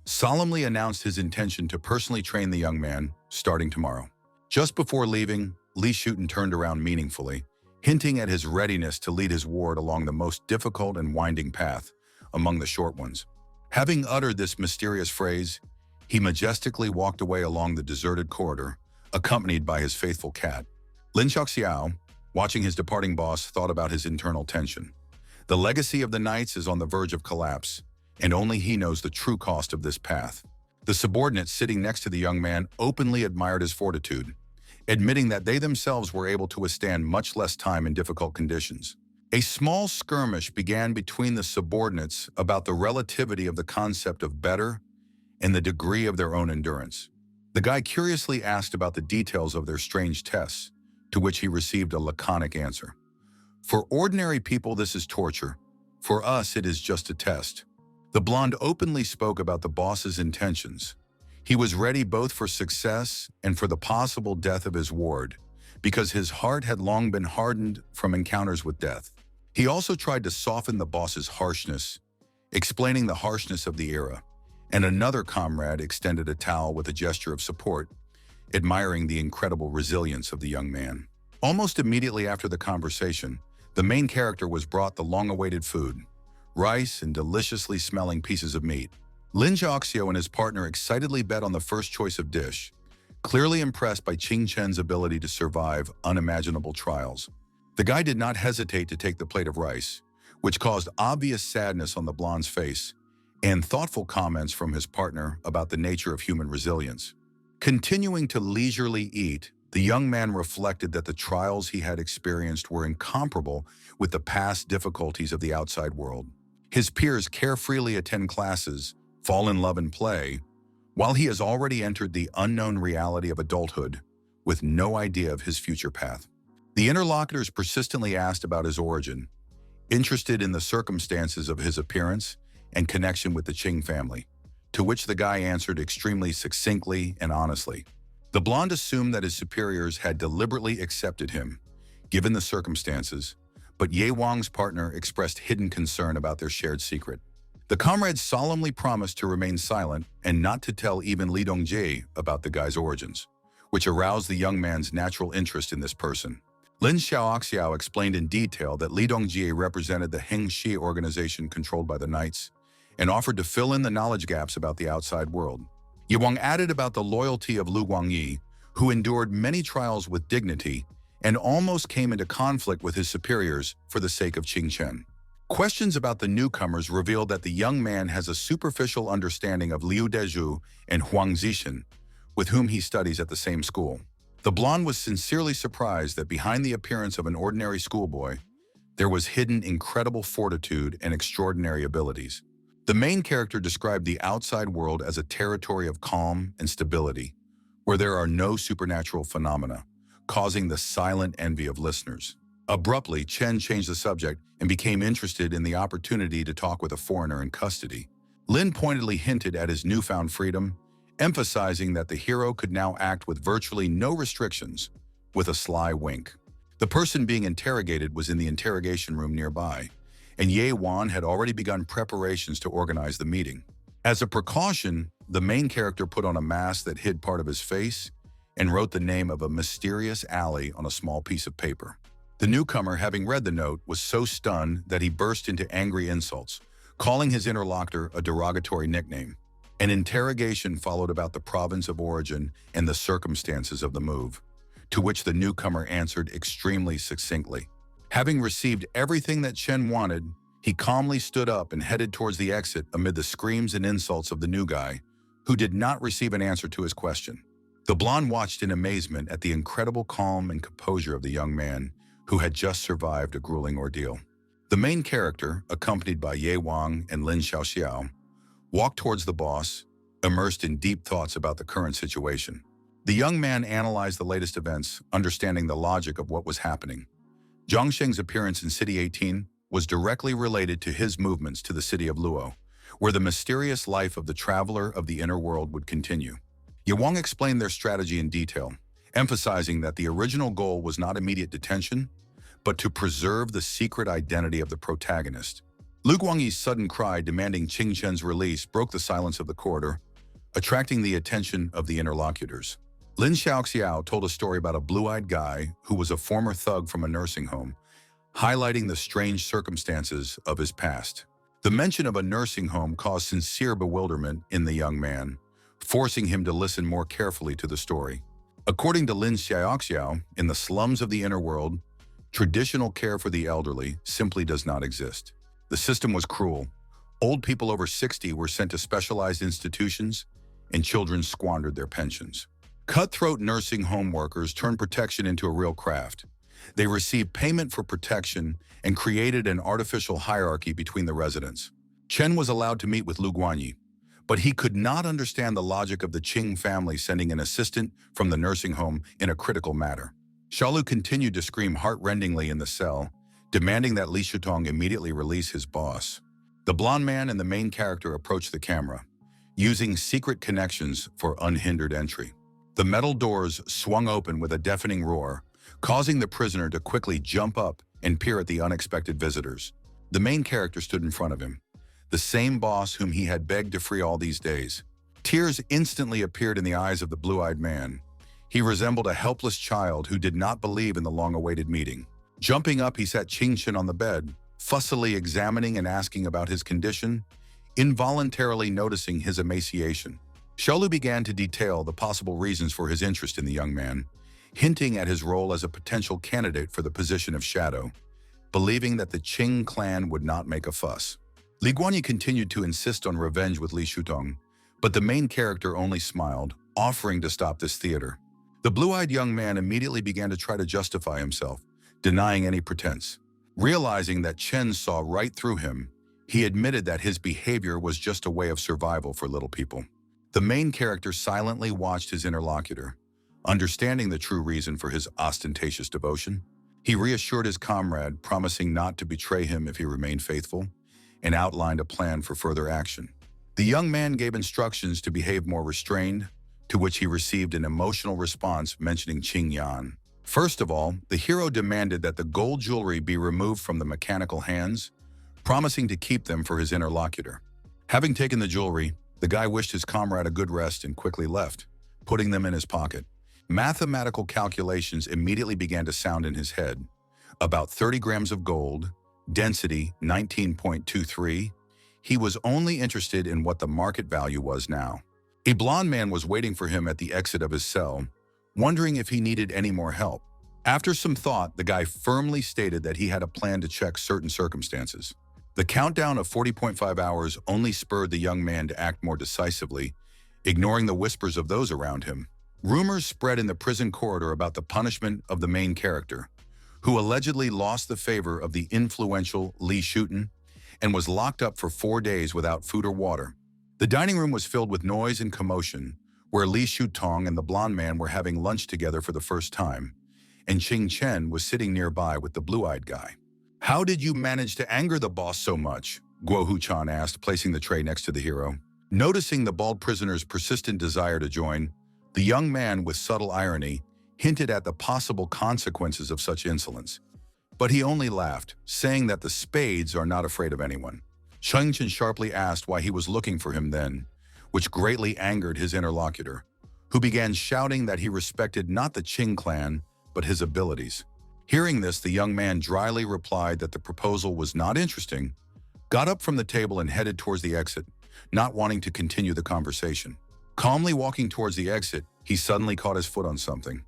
solemnly announced his intention to personally train the young man, starting tomorrow. Just before leaving, Li Shuten turned around meaningfully, hinting at his readiness to lead his ward along the most difficult and winding path among the short ones. Having uttered this mysterious phrase, he majestically walked away along the deserted corridor, accompanied by his faithful cat. Lin Xiao, watching his departing boss, thought about his internal tension. The legacy of the knights is on the verge of collapse, and only he knows the true cost of this path. The subordinate sitting next to the young man openly admired his fortitude, admitting that they themselves were able to withstand much less time in difficult conditions. A small skirmish began between the subordinates about the relativity of the concept of better and the degree of their own endurance. The guy curiously asked about the details of their strange tests, to which he received a laconic answer. "For ordinary people, this is torture. For us, it is just a test." The blonde openly spoke about the boss's intentions. He was ready both for success and for the possible death of his ward, because his heart had long been hardened from encounters with death. He also tried to soften the boss's harshness, explaining the harshness of the era, and another comrade extended a towel with a gesture of support, admiring the incredible resilience of the young man. Almost immediately after the conversation, the main character was brought the long-awaited food, rice and deliciously smelling pieces of meat. Lin Xiaoxiao and his partner excitedly bet on the first choice of dish, clearly impressed by Qing Chen's ability to survive unimaginable trials. The guy did not hesitate to take the plate of rice, which caused obvious sadness on the blonde's face, and thoughtful comments from his partner about the nature of human resilience. Continuing to leisurely eat, the young man reflected that the trials he had experienced were incomparable with the past difficulties of the outside world. His peers carefreely attend classes, fall in love and play, while he has already entered the unknown reality of adulthood with no idea of his future path. The interlocutors persistently asked about his origin, interested in the circumstances of his appearance and connection with the Qing family, to which the guy answered extremely succinctly and honestly. The blonde assumed that his superiors had deliberately accepted him, given the circumstances, but Ye Wang's partner expressed hidden concern about their shared secret. The comrades solemnly promised to remain silent and not to tell even Li Dongjie about the guy's origins, which aroused the young man's natural interest in this person. Lin Xiaoxiao explained in detail that Li Dongjie represented the Heng Shi organization controlled by the knights and offered to fill in the knowledge gaps about the outside world. Ye Wang added about the loyalty of Lu Guangyi, who endured many trials with dignity and almost came into conflict with his superiors for the sake of Qing Chen. Questions about the newcomers revealed that the young man has a superficial understanding of Liu Dezhu and Huang Zixin, with whom he studies at the same school. The blonde was sincerely surprised that behind the appearance of an ordinary schoolboy, there was hidden incredible fortitude and extraordinary abilities. The main character described the outside world as a territory of calm and stability, where there are no supernatural phenomena, causing the silent envy of listeners. Abruptly, Chen changed the subject and became interested in the opportunity to talk with a foreigner in custody. Lin pointedly hinted at his newfound freedom, emphasizing that the hero could now act with virtually no restrictions, with a sly wink. The person being interrogated was in the interrogation room nearby, and Ye Wan had already begun preparations to organize the meeting. As a precaution, the main character put on a mask that hid part of his face and wrote the name of a mysterious alley on a small piece of paper. The newcomer, having read the note, was so stunned that he burst into angry insults, calling his interlocutor a derogatory nickname. An interrogation followed about the province of origin and the circumstances of the move, to which the newcomer answered extremely succinctly. Having received everything that Chen wanted, he calmly stood up and headed towards the exit amid the screams and insults of the new guy, who did not receive an answer to his question. The blonde watched in amazement at the incredible calm and composure of the young man who had just survived a grueling ordeal. The main character, accompanied by Ye Wang and Lin Xiaoxiao, walked towards the boss, immersed in deep thoughts about the current situation. The young man analyzed the latest events, understanding the logic of what was happening. Zhang Sheng's appearance in City 18 was directly related to his movements to the city of Luo, where the mysterious life of the traveler of the inner world would continue. Ye Wang explained their strategy in detail, emphasizing that the original goal was not immediate detention, but to preserve the secret identity of the protagonist. Lu Guangyi's sudden cry demanding Qing Chen's release broke the silence of the corridor, attracting the attention of the interlocutors. Lin Xiaoxiao told a story about a blue-eyed guy who was a former thug from a nursing home, highlighting the strange circumstances of his past. The mention of a nursing home caused sincere bewilderment in the young man, forcing him to listen more carefully to the story. According to Lin Xiaoxiao, in the slums of the inner world, traditional care for the elderly simply does not exist. The system was cruel. Old people over 60 were sent to specialized institutions, and children squandered their pensions. Cutthroat nursing home workers turned protection into a real craft. They received payment for protection and created an artificial hierarchy between the residents. Chen was allowed to meet with Lu Guanyi, but he could not understand the logic of the Qing family sending an assistant from the nursing home in a critical matter. Xiaolu continued to scream heart-rendingly in the cell, demanding that Li Shutong immediately release his boss. The blonde man and the main character approached the camera, using secret connections for unhindered entry. The metal doors swung open with a deafening roar, causing the prisoner to quickly jump up and peer at the unexpected visitors. The main character stood in front of him, the same boss whom he had begged to free all these days. Tears instantly appeared in the eyes of the blue-eyed man. He resembled a helpless child who did not believe in the long-awaited meeting. Jumping up, he sat Qing Chen on the bed, fussily examining and asking about his condition, involuntarily noticing his emaciation. Xiaolu began to detail the possible reasons for his interest in the young man, hinting at his role as a potential candidate for the position of Shadow, believing that the Qing clan would not make a fuss. Li Guanyi continued to insist on revenge with Li Shutong, but the main character only smiled, offering to stop this theater. The blue-eyed young man immediately began to try to justify himself, denying any pretense. Realizing that Chen saw right through him, he admitted that his behavior was just a way of survival for little people. The main character silently watched his interlocutor, understanding the true reason for his ostentatious devotion. He reassured his comrade, promising not to betray him if he remained faithful, and outlined a plan for further action. The young man gave instructions to behave more restrained, to which he received an emotional response mentioning Qing Yan. First of all, the hero demanded that the gold jewelry be removed from the mechanical hands, promising to keep them for his interlocutor. Having taken the jewelry, the guy wished his comrade a good rest and quickly left, putting them in his pocket. Mathematical calculations immediately began to sound in his head. About 30 grams of gold, density 19.23. He was only interested in what the market value was now. A blonde man was waiting for him at the exit of his cell, wondering if he needed any more help. After some thought, the guy firmly stated that he had a plan to check certain circumstances. The countdown of 40.5 hours only spurred the young man to act more decisively, ignoring the whispers of those around him. Rumors spread in the prison corridor about the punishment of the main character, who allegedly lost the favor of the influential Li Shuten and was locked up for 4 days without food or water. The dining room was filled with noise and commotion, where Li Shutong and the blonde man were having lunch together for the first time, and Qing Chen was sitting nearby with the blue-eyed guy. "How did you manage to anger the boss so much?" Guo Huchan asked, placing the tray next to the hero. Noticing the bald prisoner's persistent desire to join, the young man, with subtle irony, hinted at the possible consequences of such insolence. But he only laughed, saying that the spades are not afraid of anyone. Cheng Chen sharply asked why he was looking for him then, which greatly angered his interlocutor, who began shouting that he respected not the Qing clan, but his abilities. Hearing this, the young man dryly replied that the proposal was not interesting, got up from the table and headed towards the exit, not wanting to continue the conversation. Calmly walking towards the exit, he suddenly caught his foot on something,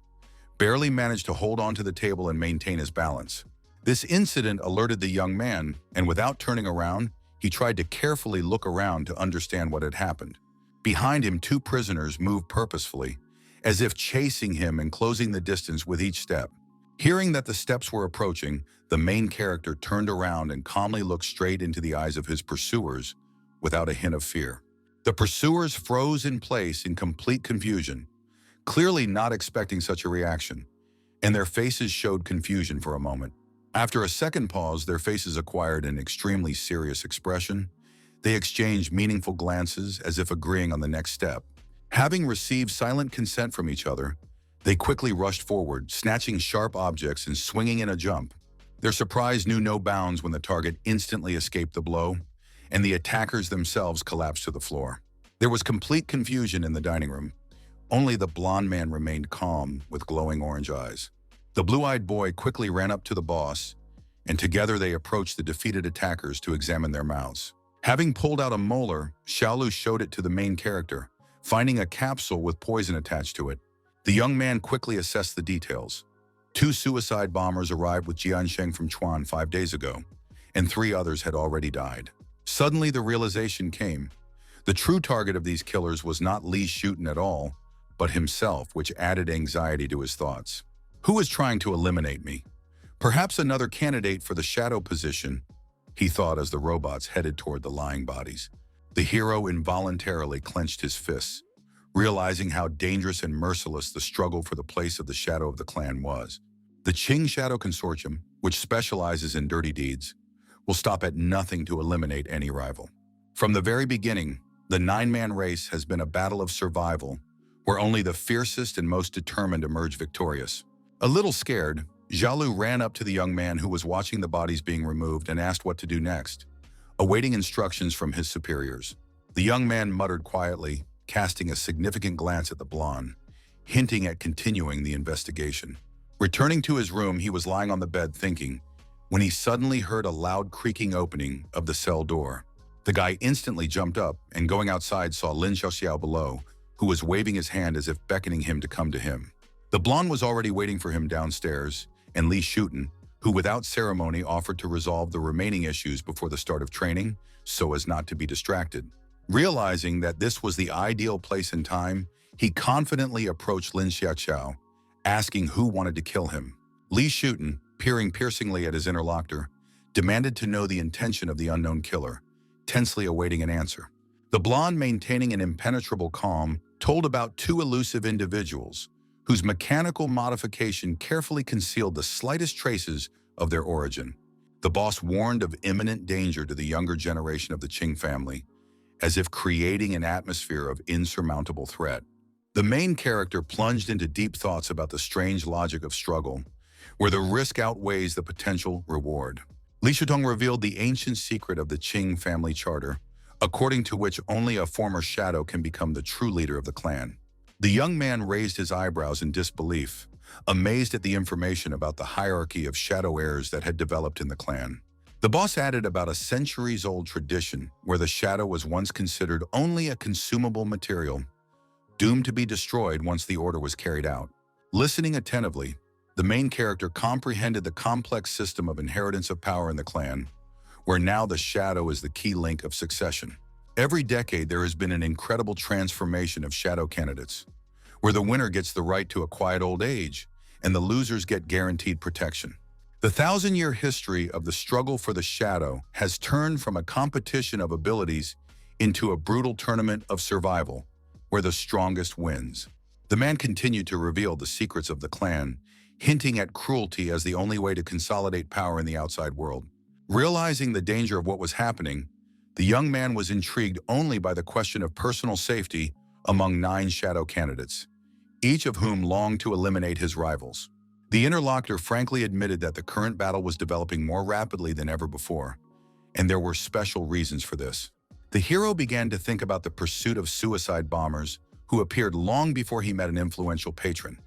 barely managed to hold onto the table and maintain his balance. This incident alerted the young man, and without turning around, he tried to carefully look around to understand what had happened. Behind him, 2 prisoners moved purposefully, as if chasing him and closing the distance with each step. Hearing that the steps were approaching, the main character turned around and calmly looked straight into the eyes of his pursuers without a hint of fear. The pursuers froze in place in complete confusion, clearly not expecting such a reaction, and their faces showed confusion for a moment. After a second pause, their faces acquired an extremely serious expression. They exchanged meaningful glances as if agreeing on the next step. Having received silent consent from each other, they quickly rushed forward, snatching sharp objects and swinging in a jump. Their surprise knew no bounds when the target instantly escaped the blow, and the attackers themselves collapsed to the floor. There was complete confusion in the dining room. Only the blonde man remained calm with glowing orange eyes. The blue-eyed boy quickly ran up to the boss, and together they approached the defeated attackers to examine their mouths. Having pulled out a molar, Xiaolu showed it to the main character, finding a capsule with poison attached to it. The young man quickly assessed the details. 2 suicide bombers arrived with Jiansheng from Chuan 5 days ago, and 3 others had already died. Suddenly, the realization came. The true target of these killers was not Li Shuten at all, but himself, which added anxiety to his thoughts. Who is trying to eliminate me? Perhaps another candidate for the shadow position, he thought as the robots headed toward the lying bodies. The hero involuntarily clenched his fists, realizing how dangerous and merciless the struggle for the place of the shadow of the clan was. The Qing Shadow Consortium, which specializes in dirty deeds, will stop at nothing to eliminate any rival. From the very beginning, the 9-man race has been a battle of survival, where only the fiercest and most determined emerge victorious. A little scared, Xiaolu ran up to the young man who was watching the bodies being removed and asked what to do next, awaiting instructions from his superiors. The young man muttered quietly, casting a significant glance at the blonde, hinting at continuing the investigation. Returning to his room, he was lying on the bed thinking, when he suddenly heard a loud creaking opening of the cell door. The guy instantly jumped up and, going outside, saw Lin Xiaoxiao below, who was waving his hand as if beckoning him to come to him. The blonde was already waiting for him downstairs, and Li Shuten, who without ceremony offered to resolve the remaining issues before the start of training so as not to be distracted. Realizing that this was the ideal place and time, he confidently approached Lin Xiaoxiao, asking who wanted to kill him. Li Shuten, peering piercingly at his interlocutor, demanded to know the intention of the unknown killer, tensely awaiting an answer. The blonde, maintaining an impenetrable calm, told about 2 elusive individuals whose mechanical modification carefully concealed the slightest traces of their origin. The boss warned of imminent danger to the younger generation of the Qing family, as if creating an atmosphere of insurmountable threat. The main character plunged into deep thoughts about the strange logic of struggle, where the risk outweighs the potential reward. Li Shutong revealed the ancient secret of the Qing family charter, according to which only a former shadow can become the true leader of the clan. The young man raised his eyebrows in disbelief, amazed at the information about the hierarchy of shadow heirs that had developed in the clan. The boss added about a centuries-old tradition where the shadow was once considered only a consumable material, doomed to be destroyed once the order was carried out. Listening attentively, the main character comprehended the complex system of inheritance of power in the clan, where now the shadow is the key link of succession. Every decade, there has been an incredible transformation of shadow candidates, where the winner gets the right to a quiet old age, and the losers get guaranteed protection. The thousand-year history of the struggle for the shadow has turned from a competition of abilities into a brutal tournament of survival, where the strongest wins. The man continued to reveal the secrets of the clan, hinting at cruelty as the only way to consolidate power in the outside world. Realizing the danger of what was happening, the young man was intrigued only by the question of personal safety among 9 shadow candidates, each of whom longed to eliminate his rivals. The interlocutor frankly admitted that the current battle was developing more rapidly than ever before, and there were special reasons for this. The hero began to think about the pursuit of suicide bombers who appeared long before he met an influential patron,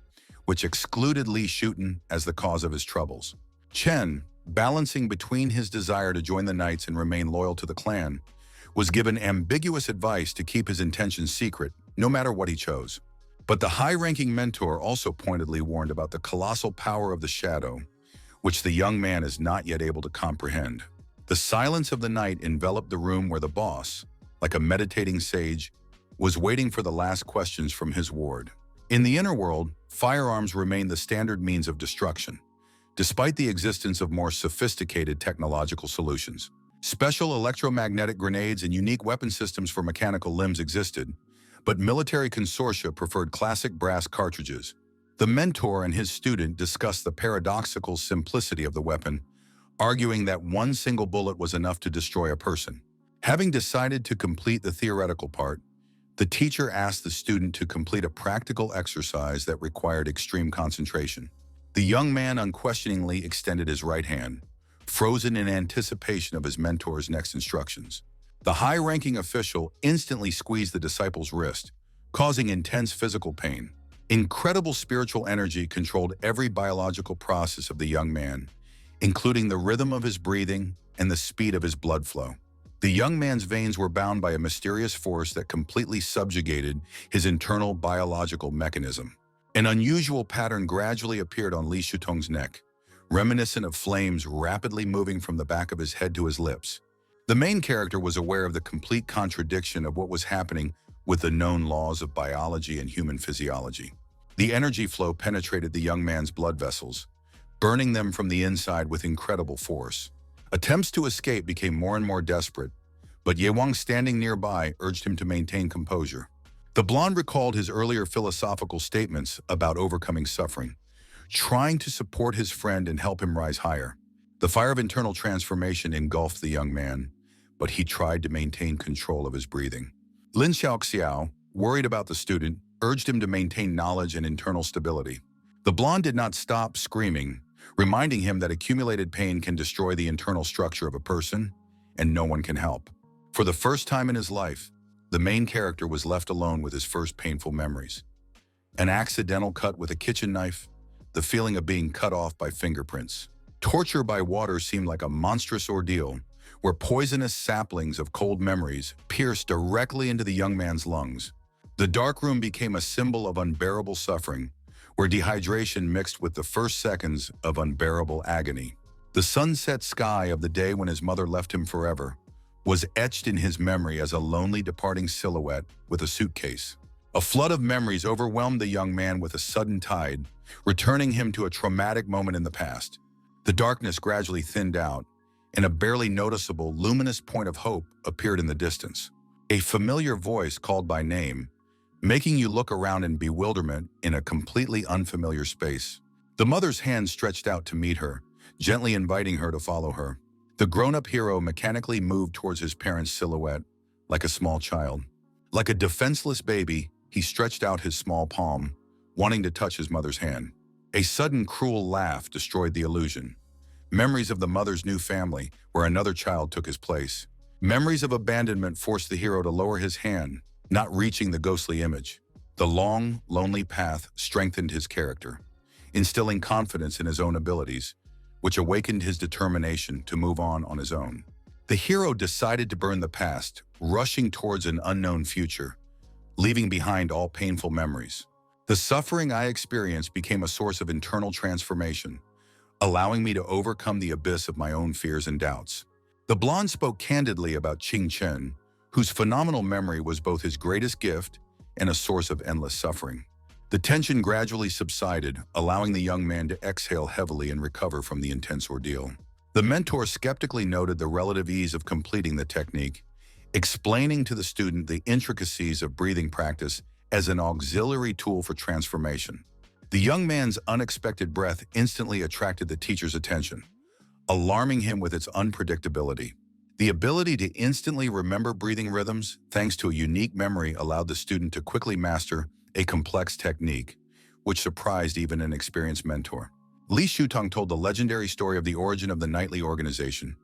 which excluded Li Shuten as the cause of his troubles. Chen, balancing between his desire to join the knights and remain loyal to the clan, was given ambiguous advice to keep his intentions secret, no matter what he chose. But the high-ranking mentor also pointedly warned about the colossal power of the shadow, which the young man is not yet able to comprehend. The silence of the night enveloped the room where the boss, like a meditating sage, was waiting for the last questions from his ward. In the inner world, firearms remained the standard means of destruction, despite the existence of more sophisticated technological solutions. Special electromagnetic grenades and unique weapon systems for mechanical limbs existed, but military consortia preferred classic brass cartridges. The mentor and his student discussed the paradoxical simplicity of the weapon, arguing that one single bullet was enough to destroy a person. Having decided to complete the theoretical part, the teacher asked the student to complete a practical exercise that required extreme concentration. The young man unquestioningly extended his right hand, frozen in anticipation of his mentor's next instructions. The high-ranking official instantly squeezed the disciple's wrist, causing intense physical pain. Incredible spiritual energy controlled every biological process of the young man, including the rhythm of his breathing and the speed of his blood flow. The young man's veins were bound by a mysterious force that completely subjugated his internal biological mechanism. An unusual pattern gradually appeared on Li Shutong's neck, reminiscent of flames rapidly moving from the back of his head to his lips. The main character was aware of the complete contradiction of what was happening with the known laws of biology and human physiology. The energy flow penetrated the young man's blood vessels, burning them from the inside with incredible force. Attempts to escape became more and more desperate, but Ye Wang, standing nearby, urged him to maintain composure. The blonde recalled his earlier philosophical statements about overcoming suffering, trying to support his friend and help him rise higher. The fire of internal transformation engulfed the young man, but he tried to maintain control of his breathing. Lin Xiaoxiao, worried about the student, urged him to maintain knowledge and internal stability. The blonde did not stop screaming, reminding him that accumulated pain can destroy the internal structure of a person, and no one can help. For the first time in his life, the main character was left alone with his first painful memories. An accidental cut with a kitchen knife, the feeling of being cut off by fingerprints. Torture by water seemed like a monstrous ordeal, where poisonous saplings of cold memories pierced directly into the young man's lungs. The dark room became a symbol of unbearable suffering, where dehydration mixed with the first seconds of unbearable agony. The sunset sky of the day when his mother left him forever was etched in his memory as a lonely departing silhouette with a suitcase. A flood of memories overwhelmed the young man with a sudden tide, returning him to a traumatic moment in the past. The darkness gradually thinned out, and a barely noticeable, luminous point of hope appeared in the distance. A familiar voice called by name, making you look around in bewilderment in a completely unfamiliar space. The mother's hand stretched out to meet her, gently inviting her to follow her. The grown-up hero mechanically moved towards his parent's silhouette, like a small child. Like a defenseless baby, he stretched out his small palm, wanting to touch his mother's hand. A sudden cruel laugh destroyed the illusion. Memories of the mother's new family, where another child took his place. Memories of abandonment forced the hero to lower his hand, not reaching the ghostly image. The long, lonely path strengthened his character, instilling confidence in his own abilities, which awakened his determination to move on his own. The hero decided to burn the past, rushing towards an unknown future, leaving behind all painful memories. The suffering I experienced became a source of internal transformation, allowing me to overcome the abyss of my own fears and doubts. The blonde spoke candidly about Qing Chen, whose phenomenal memory was both his greatest gift and a source of endless suffering. The tension gradually subsided, allowing the young man to exhale heavily and recover from the intense ordeal. The mentor skeptically noted the relative ease of completing the technique, explaining to the student the intricacies of breathing practice as an auxiliary tool for transformation. The young man's unexpected breath instantly attracted the teacher's attention, alarming him with its unpredictability. The ability to instantly remember breathing rhythms, thanks to a unique memory, allowed the student to quickly master a complex technique, which surprised even an experienced mentor. Li Shutong told the legendary story of the origin of the Nightly organization,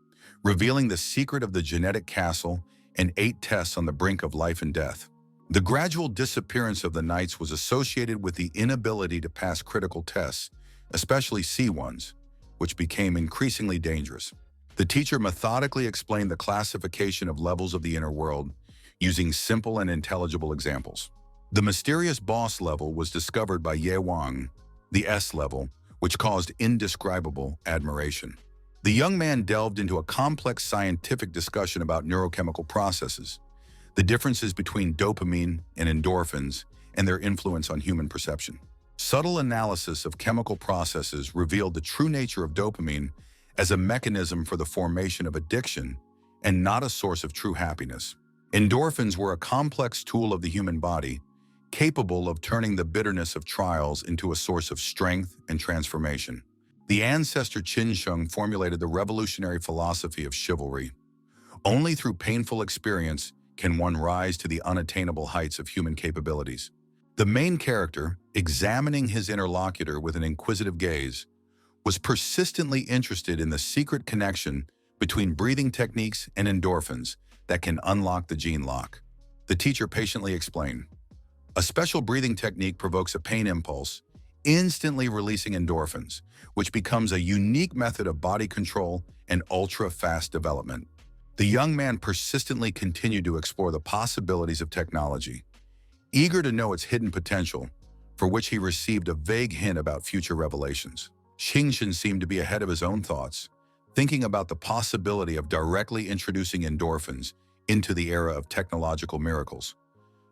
revealing the secret of the genetic castle and 8 tests on the brink of life and death. The gradual disappearance of the knights was associated with the inability to pass critical tests, especially C1s, which became increasingly dangerous. The teacher methodically explained the classification of levels of the inner world, using simple and intelligible examples. The mysterious boss level was discovered by Ye Wang, the S level, which caused indescribable admiration. The young man delved into a complex scientific discussion about neurochemical processes, the differences between dopamine and endorphins, and their influence on human perception. Subtle analysis of chemical processes revealed the true nature of dopamine as a mechanism for the formation of addiction and not a source of true happiness. Endorphins were a complex tool of the human body, capable of turning the bitterness of trials into a source of strength and transformation. The ancestor Qin Sheng formulated the revolutionary philosophy of chivalry. Only through painful experience can one rise to the unattainable heights of human capabilities. The main character, examining his interlocutor with an inquisitive gaze, was persistently interested in the secret connection between breathing techniques and endorphins that can unlock the gene lock. The teacher patiently explained, "A special breathing technique provokes a pain impulse, instantly releasing endorphins, which becomes a unique method of body control and ultra-fast development." The young man persistently continued to explore the possibilities of technology, eager to know its hidden potential, for which he received a vague hint about future revelations. Xingshan seemed to be ahead of his own thoughts, thinking about the possibility of directly introducing endorphins into the era of technological miracles.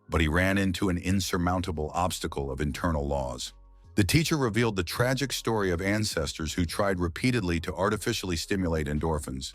But he ran into an insurmountable obstacle of internal laws. The teacher revealed the tragic story of ancestors who tried repeatedly to artificially stimulate endorphins,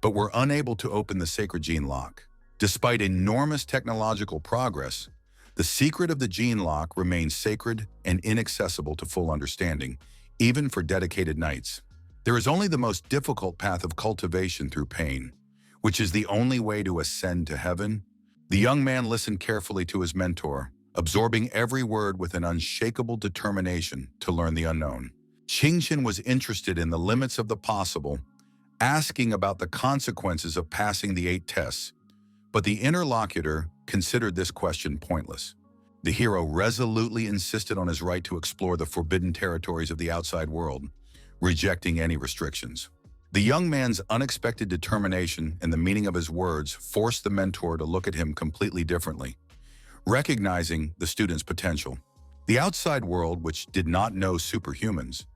but were unable to open the sacred gene lock. Despite enormous technological progress, the secret of the gene lock remains sacred and inaccessible to full understanding, even for dedicated knights. There is only the most difficult path of cultivation through pain, which is the only way to ascend to heaven. The young man listened carefully to his mentor, absorbing every word with an unshakable determination to learn the unknown. Qingshan was interested in the limits of the possible, asking about the consequences of passing the 8 tests, but the interlocutor considered this question pointless. The hero resolutely insisted on his right to explore the forbidden territories of the outside world, rejecting any restrictions. The young man's unexpected determination and the meaning of his words forced the mentor to look at him completely differently, recognizing the student's potential. The outside world, which did not know superhumans,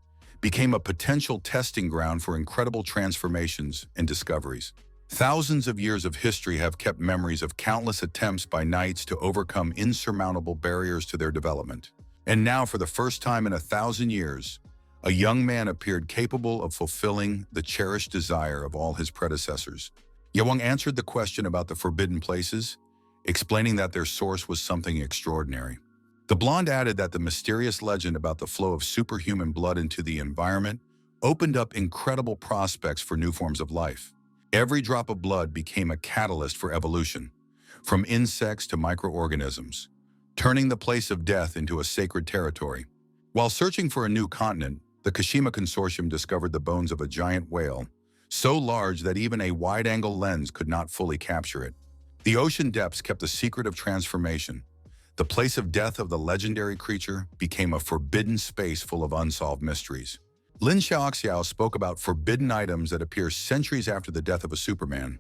became a potential testing ground for incredible transformations and discoveries. Thousands of years of history have kept memories of countless attempts by knights to overcome insurmountable barriers to their development. And now, for the first time in 1,000 years, a young man appeared capable of fulfilling the cherished desire of all his predecessors. Yewang answered the question about the forbidden places, explaining that their source was something extraordinary. The blonde added that the mysterious legend about the flow of superhuman blood into the environment opened up incredible prospects for new forms of life. Every drop of blood became a catalyst for evolution, from insects to microorganisms, turning the place of death into a sacred territory. While searching for a new continent, the Kashima Consortium discovered the bones of a giant whale, so large that even a wide-angle lens could not fully capture it. The ocean depths kept the secret of transformation. The place of death of the legendary creature became a forbidden space full of unsolved mysteries. Lin Xiaoxiao spoke about forbidden items that appear centuries after the death of a Superman.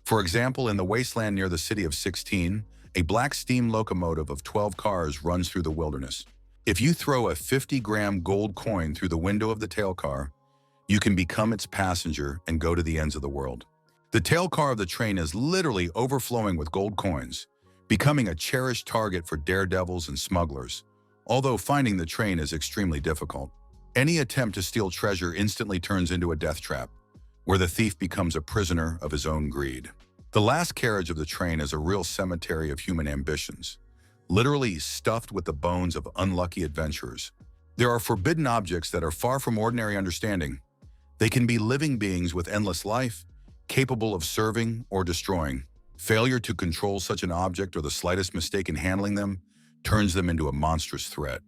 For example, in the wasteland near the city of 16, a black steam locomotive of 12 cars runs through the wilderness. If you throw a 50-gram gold coin through the window of the tail car, you can become its passenger and go to the ends of the world. The tail car of the train is literally overflowing with gold coins, becoming a cherished target for daredevils and smugglers, although finding the train is extremely difficult. Any attempt to steal treasure instantly turns into a death trap, where the thief becomes a prisoner of his own greed. The last carriage of the train is a real cemetery of human ambitions, literally stuffed with the bones of unlucky adventurers. There are forbidden objects that are far from ordinary understanding. They can be living beings with endless life, capable of serving or destroying. Failure to control such an object or the slightest mistake in handling them turns them into a monstrous threat.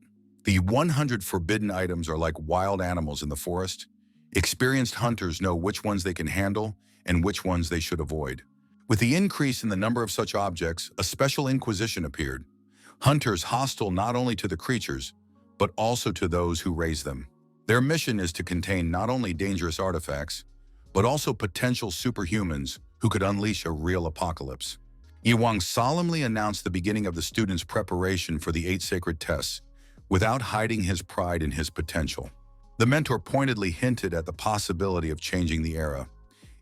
The 100 forbidden items are like wild animals in the forest. Experienced hunters know which ones they can handle and which ones they should avoid. With the increase in the number of such objects, a special inquisition appeared. Hunters hostile not only to the creatures, but also to those who raise them. Their mission is to contain not only dangerous artifacts, but also potential superhumans who could unleash a real apocalypse. Yewang solemnly announced the beginning of the students' preparation for the 8 sacred tests, without hiding his pride in his potential. The mentor pointedly hinted at the possibility of changing the era,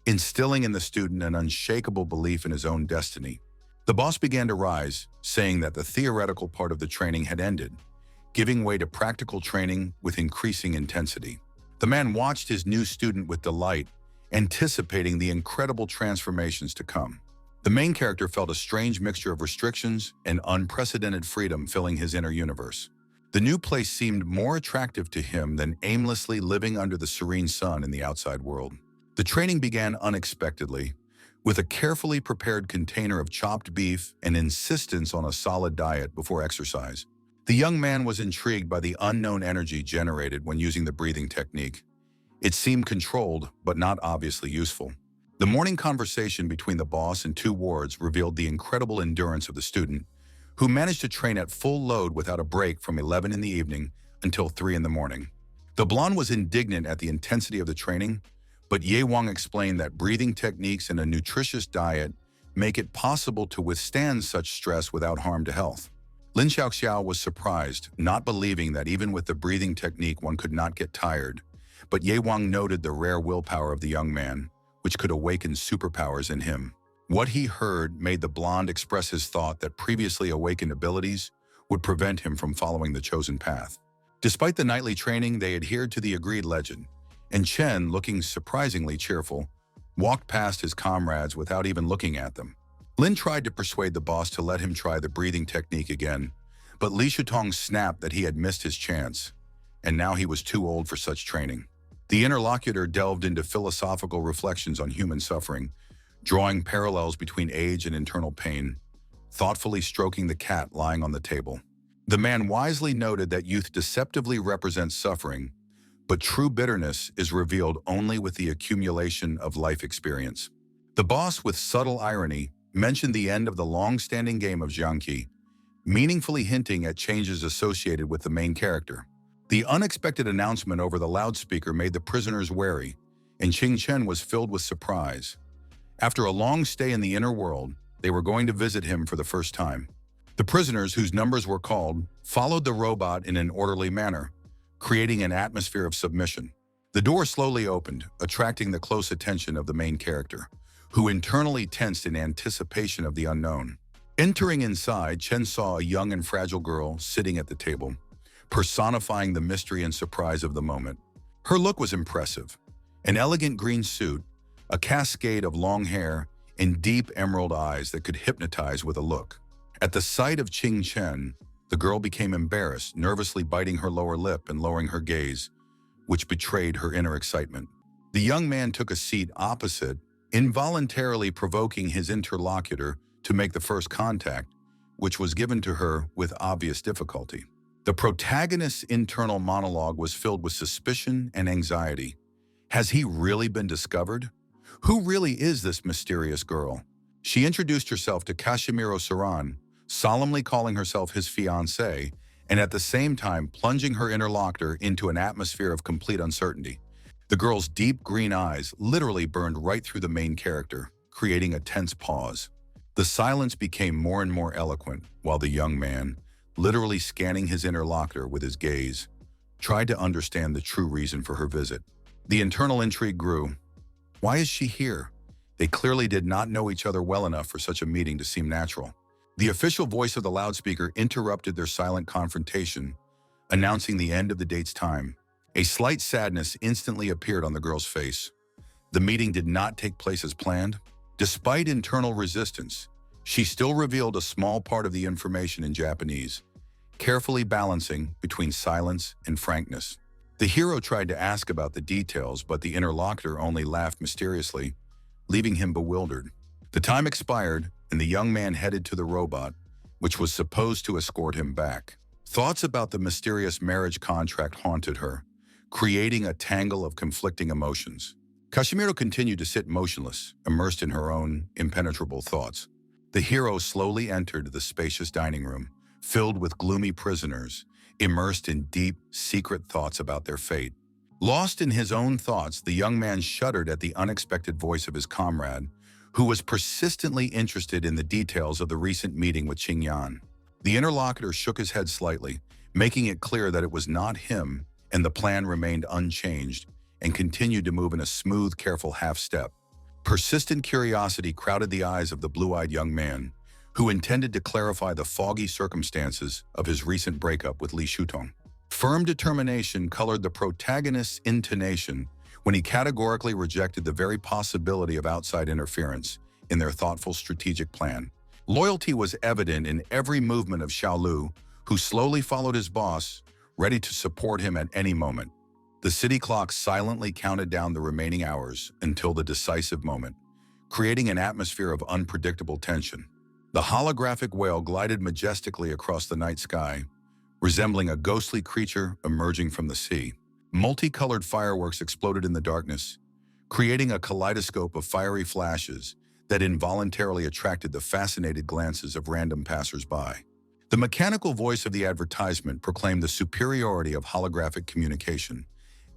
instilling in the student an unshakable belief in his own destiny. The boss began to rise, saying that the theoretical part of the training had ended, giving way to practical training with increasing intensity. The man watched his new student with delight, anticipating the incredible transformations to come. The main character felt a strange mixture of restrictions and unprecedented freedom filling his inner universe. The new place seemed more attractive to him than aimlessly living under the serene sun in the outside world. The training began unexpectedly, with a carefully prepared container of chopped beef and insistence on a solid diet before exercise. The young man was intrigued by the unknown energy generated when using the breathing technique. It seemed controlled, but not obviously useful. The morning conversation between the boss and 2 wards revealed the incredible endurance of the student, who managed to train at full load without a break from 11 in the evening until 3 in the morning. The blonde was indignant at the intensity of the training, but Yewang explained that breathing techniques and a nutritious diet make it possible to withstand such stress without harm to health. Lin Xiaoxiao was surprised, not believing that even with the breathing technique one could not get tired, but Yewang noted the rare willpower of the young man, which could awaken superpowers in him. What he heard made the blonde express his thought that previously awakened abilities would prevent him from following the chosen path. Despite the nightly training, they adhered to the agreed legend, and Chen, looking surprisingly cheerful, walked past his comrades without even looking at them. Lin tried to persuade the boss to let him try the breathing technique again, but Li Shutong snapped that he had missed his chance, and now he was too old for such training. The interlocutor delved into philosophical reflections on human suffering, drawing parallels between age and internal pain, thoughtfully stroking the cat lying on the table. The man wisely noted that youth deceptively represents suffering, but true bitterness is revealed only with the accumulation of life experience. The boss, with subtle irony, mentioned the end of the long-standing game of Jiangqi, meaningfully hinting at changes associated with the main character. The unexpected announcement over the loudspeaker made the prisoners wary, and Qing Chen was filled with surprise. After a long stay in the inner world, they were going to visit him for the first time. The prisoners, whose numbers were called, followed the robot in an orderly manner, creating an atmosphere of submission. The door slowly opened, attracting the close attention of the main character, who internally tensed in anticipation of the unknown. Entering inside, Chen saw a young and fragile girl sitting at the table, personifying the mystery and surprise of the moment. Her look was impressive. An elegant green suit, a cascade of long hair, and deep emerald eyes that could hypnotize with a look. At the sight of Qing Chen, the girl became embarrassed, nervously biting her lower lip and lowering her gaze, which betrayed her inner excitement. The young man took a seat opposite, involuntarily provoking his interlocutor to make the first contact, which was given to her with obvious difficulty. The protagonist's internal monologue was filled with suspicion and anxiety. Has he really been discovered? Who really is this mysterious girl? She introduced herself to Kashimiro Saran, solemnly calling herself his fiancée, and at the same time plunging her interlocutor into an atmosphere of complete uncertainty. The girl's deep green eyes literally burned right through the main character, creating a tense pause. The silence became more and more eloquent, while the young man, literally scanning his interlocutor with his gaze, tried to understand the true reason for her visit. The internal intrigue grew. Why is she here? They clearly did not know each other well enough for such a meeting to seem natural. The official voice of the loudspeaker interrupted their silent confrontation, announcing the end of the date's time. A slight sadness instantly appeared on the girl's face. The meeting did not take place as planned. Despite internal resistance, she still revealed a small part of the information in Japanese, carefully balancing between silence and frankness. The hero tried to ask about the details, but the interlocutor only laughed mysteriously, leaving him bewildered. The time expired, and the young man headed to the robot, which was supposed to escort him back. Thoughts about the mysterious marriage contract haunted her, creating a tangle of conflicting emotions. Kashimiro continued to sit motionless, immersed in her own impenetrable thoughts. The hero slowly entered the spacious dining room, filled with gloomy prisoners, immersed in deep, secret thoughts about their fate. Lost in his own thoughts, the young man shuddered at the unexpected voice of his comrade, who was persistently interested in the details of the recent meeting with Qingyan. The interlocutor shook his head slightly, making it clear that it was not him, and the plan remained unchanged and continued to move in a smooth, careful half-step. Persistent curiosity crowded the eyes of the blue-eyed young man, who intended to clarify the foggy circumstances of his recent breakup with Li Shutong. Firm determination colored the protagonist's intonation when he categorically rejected the very possibility of outside interference in their thoughtful strategic plan. Loyalty was evident in every movement of Xiaolu, who slowly followed his boss, ready to support him at any moment. The city clock silently counted down the remaining hours until the decisive moment, creating an atmosphere of unpredictable tension. The holographic whale glided majestically across the night sky, resembling a ghostly creature emerging from the sea. Multicolored fireworks exploded in the darkness, creating a kaleidoscope of fiery flashes that involuntarily attracted the fascinated glances of random passers-by. The mechanical voice of the advertisement proclaimed the superiority of holographic communication,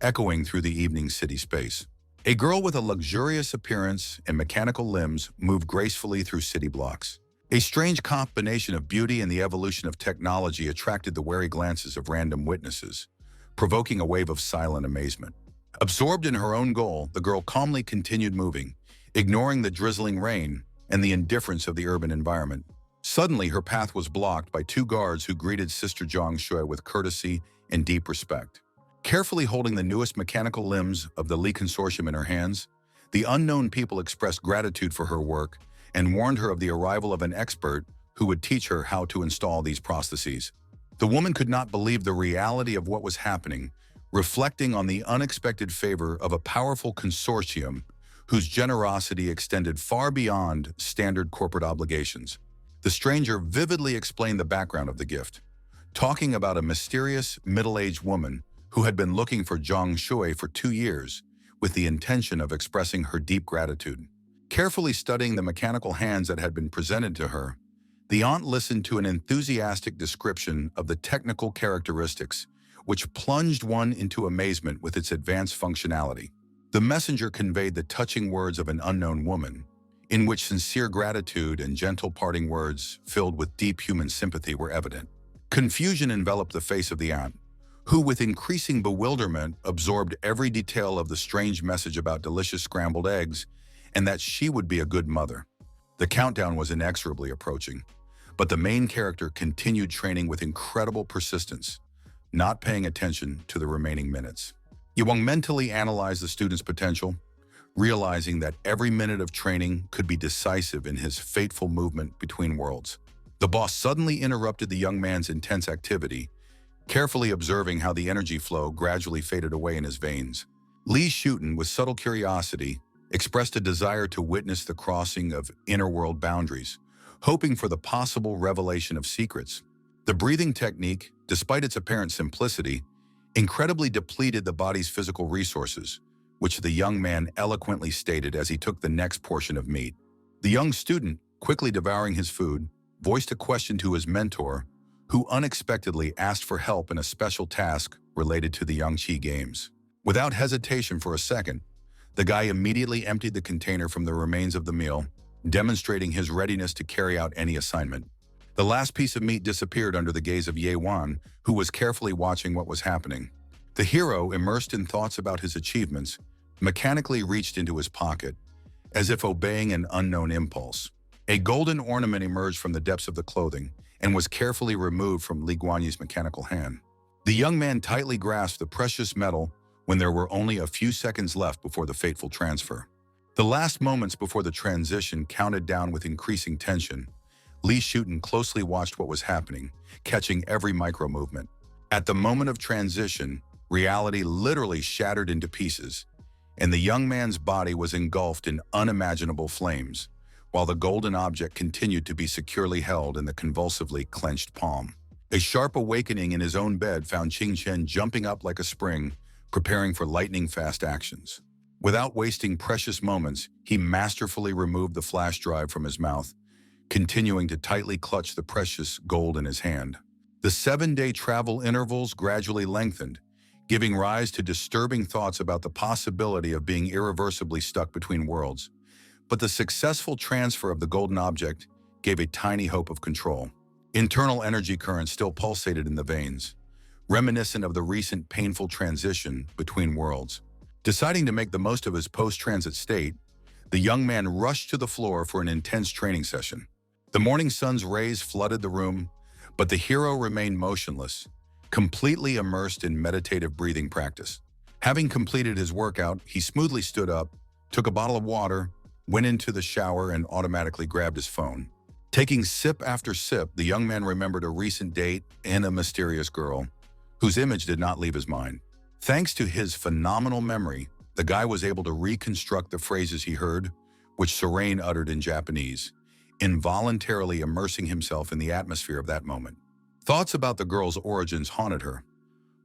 echoing through the evening city space. A girl with a luxurious appearance and mechanical limbs moved gracefully through city blocks. A strange combination of beauty and the evolution of technology attracted the wary glances of random witnesses, provoking a wave of silent amazement. Absorbed in her own goal, the girl calmly continued moving, ignoring the drizzling rain and the indifference of the urban environment. Suddenly, her path was blocked by two guards who greeted Sister Zhang Shui with courtesy and deep respect. Carefully holding the newest mechanical limbs of the Li Consortium in her hands, the unknown people expressed gratitude for her work and warned her of the arrival of an expert who would teach her how to install these prostheses. The woman could not believe the reality of what was happening, reflecting on the unexpected favor of a powerful consortium whose generosity extended far beyond standard corporate obligations. The stranger vividly explained the background of the gift, talking about a mysterious, middle-aged woman who had been looking for Zhang Shui for 2 years with the intention of expressing her deep gratitude. Carefully studying the mechanical hands that had been presented to her, the aunt listened to an enthusiastic description of the technical characteristics, which plunged one into amazement with its advanced functionality. The messenger conveyed the touching words of an unknown woman, in which sincere gratitude and gentle parting words filled with deep human sympathy were evident. Confusion enveloped the face of the aunt, who with increasing bewilderment absorbed every detail of the strange message about delicious scrambled eggs and that she would be a good mother. The countdown was inexorably approaching, but the main character continued training with incredible persistence, not paying attention to the remaining minutes. Yewang mentally analyzed the student's potential, realizing that every minute of training could be decisive in his fateful movement between worlds. The boss suddenly interrupted the young man's intense activity, carefully observing how the energy flow gradually faded away in his veins. Li Shuten, with subtle curiosity, expressed a desire to witness the crossing of inner-world boundaries, hoping for the possible revelation of secrets. The breathing technique, despite its apparent simplicity, incredibly depleted the body's physical resources, which the young man eloquently stated as he took the next portion of meat. The young student, quickly devouring his food, voiced a question to his mentor, who unexpectedly asked for help in a special task related to the Yangqi Games. Without hesitation for a second, the guy immediately emptied the container from the remains of the meal, demonstrating his readiness to carry out any assignment. The last piece of meat disappeared under the gaze of Ye Wan, who was carefully watching what was happening. The hero, immersed in thoughts about his achievements, mechanically reached into his pocket, as if obeying an unknown impulse. A golden ornament emerged from the depths of the clothing and was carefully removed from Li Guanyi's mechanical hand. The young man tightly grasped the precious metal when there were only a few seconds left before the fateful transfer. The last moments before the transition counted down with increasing tension. Li Shuten closely watched what was happening, catching every micro-movement. At the moment of transition, reality literally shattered into pieces, and the young man's body was engulfed in unimaginable flames, while the golden object continued to be securely held in the convulsively clenched palm. A sharp awakening in his own bed found Qing Chen jumping up like a spring, preparing for lightning-fast actions. Without wasting precious moments, he masterfully removed the flash drive from his mouth, continuing to tightly clutch the precious gold in his hand. The 7-day travel intervals gradually lengthened, giving rise to disturbing thoughts about the possibility of being irreversibly stuck between worlds. But the successful transfer of the golden object gave a tiny hope of control. Internal energy currents still pulsated in the veins, reminiscent of the recent painful transition between worlds. Deciding to make the most of his post-transit state, the young man rushed to the floor for an intense training session. The morning sun's rays flooded the room, but the hero remained motionless, completely immersed in meditative breathing practice. Having completed his workout, he smoothly stood up, took a bottle of water, went into the shower, and automatically grabbed his phone. Taking sip after sip, the young man remembered a recent date and a mysterious girl, whose image did not leave his mind. Thanks to his phenomenal memory, the guy was able to reconstruct the phrases he heard, which Serene uttered in Japanese, involuntarily immersing himself in the atmosphere of that moment. Thoughts about the girl's origins haunted her.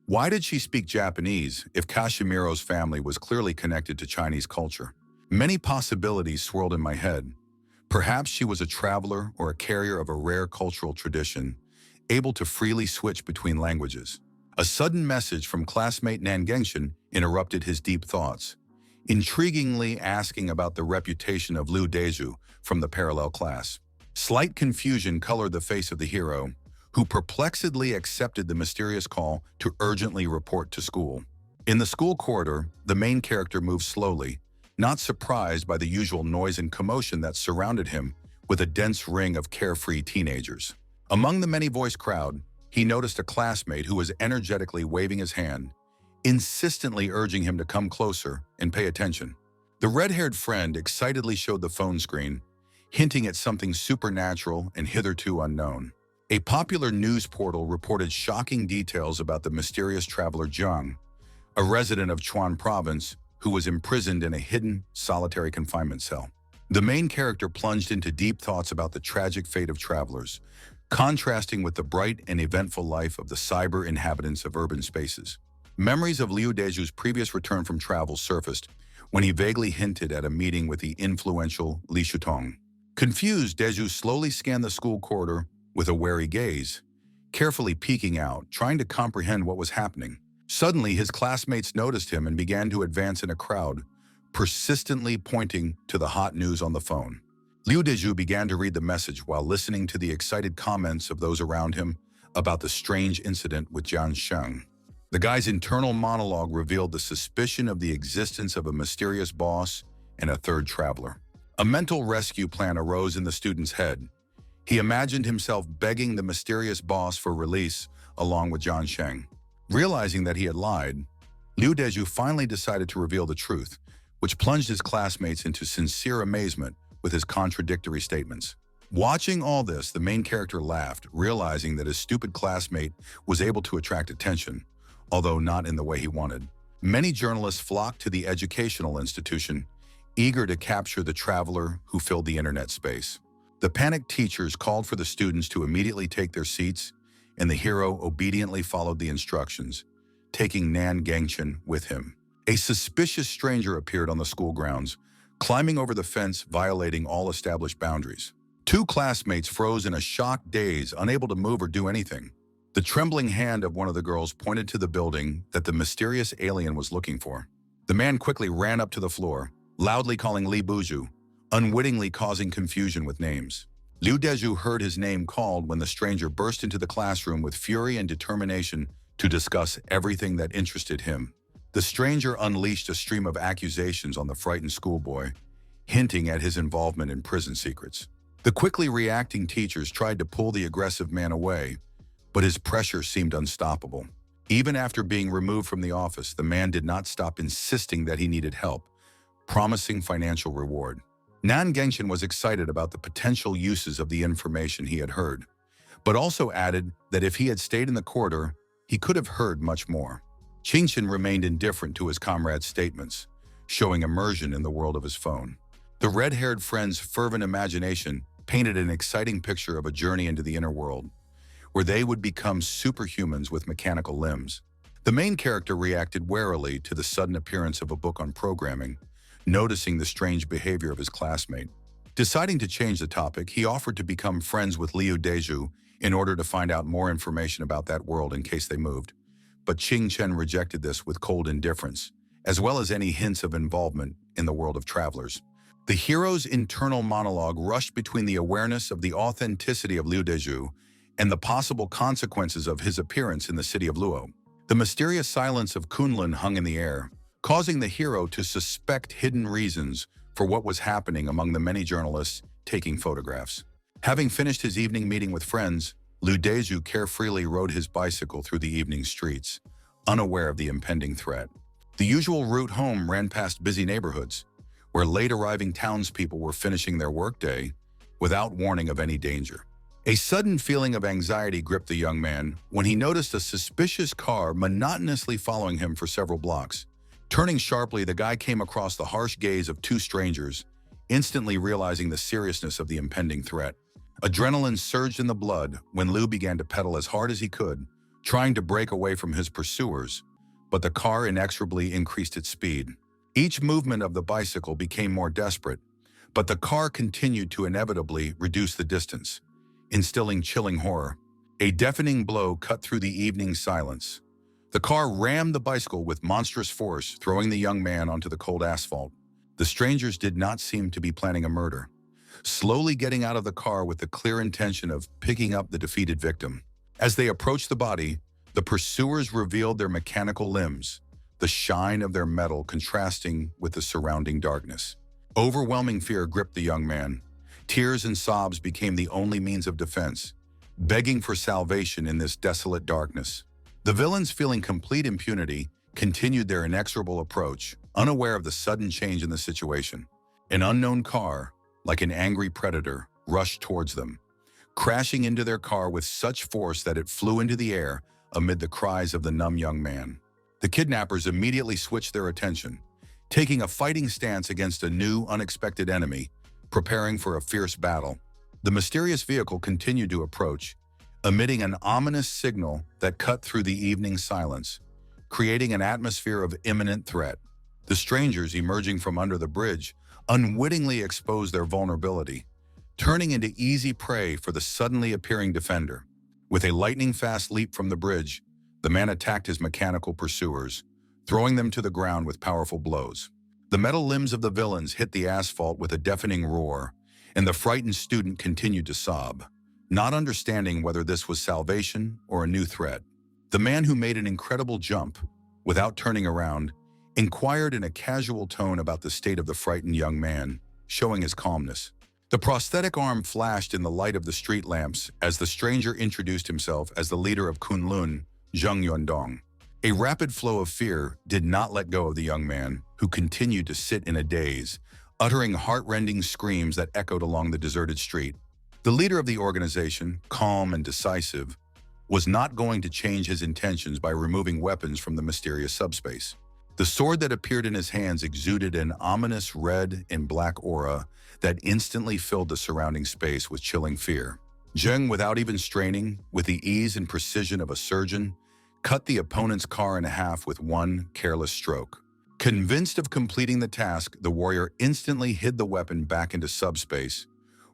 Why did she speak Japanese if Kashimiro's family was clearly connected to Chinese culture? Many possibilities swirled in my head. Perhaps she was a traveler or a carrier of a rare cultural tradition, able to freely switch between languages. A sudden message from classmate Nan Gengshin interrupted his deep thoughts, intriguingly asking about the reputation of Liu Deju from the parallel class. Slight confusion colored the face of the hero, who perplexedly accepted the mysterious call to urgently report to school. In the school corridor, the main character moved slowly, not surprised by the usual noise and commotion that surrounded him with a dense ring of carefree teenagers. Among the many-voiced crowd, he noticed a classmate who was energetically waving his hand, insistently urging him to come closer and pay attention. The red-haired friend excitedly showed the phone screen, hinting at something supernatural and hitherto unknown. A popular news portal reported shocking details about the mysterious traveler Zhang, a resident of Chuan province who was imprisoned in a hidden, solitary confinement cell. The main character plunged into deep thoughts about the tragic fate of travelers, contrasting with the bright and eventful life of the cyber inhabitants of urban spaces. Memories of Liu Deju's previous return from travel surfaced when he vaguely hinted at a meeting with the influential Li Shutong. Confused, Deju slowly scanned the school corridor with a wary gaze, carefully peeking out, trying to comprehend what was happening. Suddenly, his classmates noticed him and began to advance in a crowd, persistently pointing to the hot news on the phone. Liu Deju began to read the message while listening to the excited comments of those around him about the strange incident with Jian Sheng. The guy's internal monologue revealed the suspicion of the existence of a mysterious boss and a third traveler. A mental rescue plan arose in the student's head. He imagined himself begging the mysterious boss for release along with Jian Sheng. Realizing that he had lied, Liu Deju finally decided to reveal the truth, which plunged his classmates into sincere amazement with his contradictory statements. Watching all this, the main character laughed, realizing that his stupid classmate was able to attract attention, although not in the way he wanted. Many journalists flocked to the educational institution, eager to capture the traveler who filled the internet space. The panicked teachers called for the students to immediately take their seats, and the hero obediently followed the instructions, taking Nan Gengshin with him. A suspicious stranger appeared on the school grounds, climbing over the fence, violating all established boundaries. Two classmates froze in a shocked daze, unable to move or do anything. The trembling hand of one of the girls pointed to the building that the mysterious alien was looking for. The man quickly ran up to the floor, loudly calling Li Buju, unwittingly causing confusion with names. Liu Deju heard his name called when the stranger burst into the classroom with fury and determination to discuss everything that interested him. The stranger unleashed a stream of accusations on the frightened schoolboy, hinting at his involvement in prison secrets. The quickly reacting teachers tried to pull the aggressive man away, but his pressure seemed unstoppable. Even after being removed from the office, the man did not stop insisting that he needed help, promising financial reward. Nan Gengchen was excited about the potential uses of the information he had heard, but also added that if he had stayed in the corridor, he could have heard much more. Qingchen remained indifferent to his comrade's statements, showing immersion in the world of his phone. The red-haired friend's fervent imagination painted an exciting picture of a journey into the inner world, where they would become superhumans with mechanical limbs. The main character reacted warily to the sudden appearance of a book on programming, noticing the strange behavior of his classmate. Deciding to change the topic, he offered to become friends with Liu Deju in order to find out more information about that world in case they moved. But Qing Chen rejected this with cold indifference, as well as any hints of involvement in the world of travelers. The hero's internal monologue rushed between the awareness of the authenticity of Liu Deju and the possible consequences of his appearance in the city of Luo. The mysterious silence of Kunlun hung in the air, causing the hero to suspect hidden reasons for what was happening among the many journalists taking photographs. Having finished his evening meeting with friends, Liu Deju carefreely rode his bicycle through the evening streets, unaware of the impending threat. The usual route home ran past busy neighborhoods, where late-arriving townspeople were finishing their workday without warning of any danger. A sudden feeling of anxiety gripped the young man when he noticed a suspicious car monotonously following him for several blocks. Turning sharply, the guy came across the harsh gaze of two strangers, instantly realizing the seriousness of the impending threat. Adrenaline surged in the blood when Liu began to pedal as hard as he could, trying to break away from his pursuers, but the car inexorably increased its speed. Each movement of the bicycle became more desperate, but the car continued to inevitably reduce the distance, instilling chilling horror. A deafening blow cut through the evening silence. The car rammed the bicycle with monstrous force, throwing the young man onto the cold asphalt. The strangers did not seem to be planning a murder, slowly getting out of the car with the clear intention of picking up the defeated victim. As they approached the body, the pursuers revealed their mechanical limbs, the shine of their metal contrasting with the surrounding darkness. Overwhelming fear gripped the young man. Tears and sobs became the only means of defense, begging for salvation in this desolate darkness. The villains, feeling complete impunity, continued their inexorable approach, unaware of the sudden change in the situation. An unknown car, like an angry predator, rushed towards them, crashing into their car with such force that it flew into the air amid the cries of the numb young man. The kidnappers immediately switched their attention, taking a fighting stance against a new, unexpected enemy, preparing for a fierce battle. The mysterious vehicle continued to approach, emitting an ominous signal that cut through the evening silence, creating an atmosphere of imminent threat. The strangers, emerging from under the bridge, unwittingly exposed their vulnerability, turning into easy prey for the suddenly appearing defender. With a lightning-fast leap from the bridge, the man attacked his mechanical pursuers, throwing them to the ground with powerful blows. The metal limbs of the villains hit the asphalt with a deafening roar, and the frightened student continued to sob, not understanding whether this was salvation or a new threat. The man, who made an incredible jump without turning around, inquired in a casual tone about the state of the frightened young man, showing his calmness. The prosthetic arm flashed in the light of the street lamps as the stranger introduced himself as the leader of Kunlun, Zheng Yuandong. A rapid flow of fear did not let go of the young man, who continued to sit in a daze, uttering heart-rending screams that echoed along the deserted street. The leader of the organization, calm and decisive, was not going to change his intentions by removing weapons from the mysterious subspace. The sword that appeared in his hands exuded an ominous red and black aura that instantly filled the surrounding space with chilling fear. Zheng, without even straining, with the ease and precision of a surgeon, cut the opponent's car in half with one careless stroke. Convinced of completing the task, the warrior instantly hid the weapon back into subspace,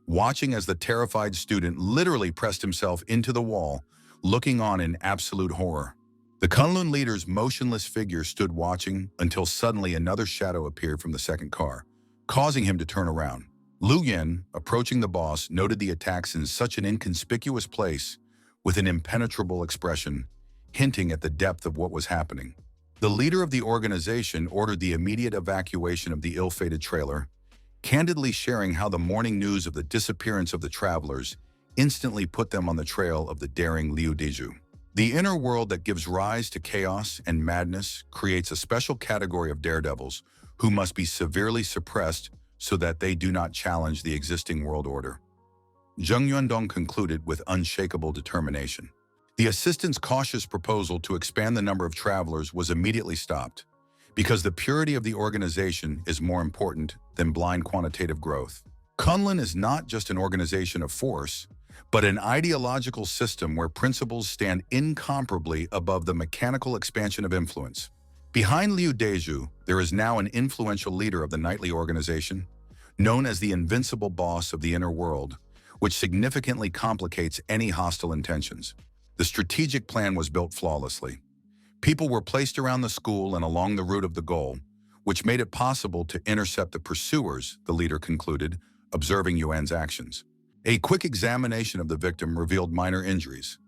watching as the terrified student literally pressed himself into the wall, looking on in absolute horror. The Kunlun leader's motionless figure stood watching until suddenly another shadow appeared from the second car, causing him to turn around. Lu Yen, approaching the boss, noted the attacks in such an inconspicuous place with an impenetrable expression, hinting at the depth of what was happening. The leader of the organization ordered the immediate evacuation of the ill-fated trailer, candidly sharing how the morning news of the disappearance of the travelers instantly put them on the trail of the daring Liu Deju. The inner world that gives rise to chaos and madness creates a special category of daredevils who must be severely suppressed so that they do not challenge the existing world order. Jung Yuandong concluded with unshakable determination. The assistant's cautious proposal to expand the number of travelers was immediately stopped, because the purity of the organization is more important than blind quantitative growth. Kunlun is not just an organization of force, but an ideological system where principles stand incomparably above the mechanical expansion of influence. Behind Liu Deju, there is now an influential leader of the nightly organization, known as the invincible boss of the inner world, which significantly complicates any hostile intentions. The strategic plan was built flawlessly. People were placed around the school and along the route of the goal, which made it possible to intercept the pursuers, the leader concluded, observing Yuan's actions. A quick examination of the victim revealed minor injuries,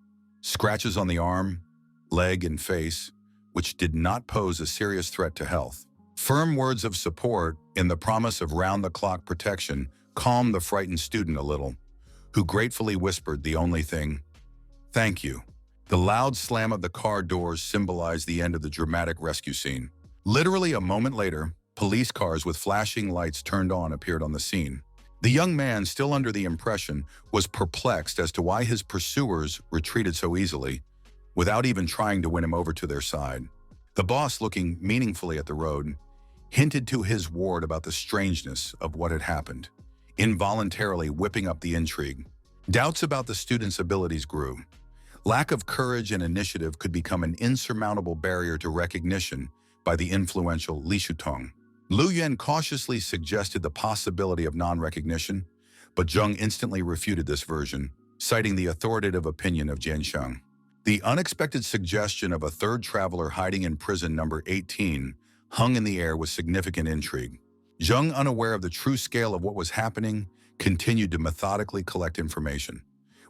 scratches on the arm, leg, and face, which did not pose a serious threat to health. Firm words of support and the promise of round-the-clock protection calmed the frightened student a little, who gratefully whispered the only thing, "Thank you." The loud slam of the car doors symbolized the end of the dramatic rescue scene. Literally a moment later, police cars with flashing lights turned on appeared on the scene. The young man, still under the impression, was perplexed as to why his pursuers retreated so easily, without even trying to win him over to their side. The boss, looking meaningfully at the road, hinted to his ward about the strangeness of what had happened, involuntarily whipping up the intrigue. Doubts about the student's abilities grew. Lack of courage and initiative could become an insurmountable barrier to recognition by the influential Li Shutong. Lu Yuan cautiously suggested the possibility of non-recognition, but Zheng instantly refuted this version, citing the authoritative opinion of Jian Sheng. The unexpected suggestion of a third traveler hiding in prison number 18 hung in the air with significant intrigue. Zheng, unaware of the true scale of what was happening, continued to methodically collect information,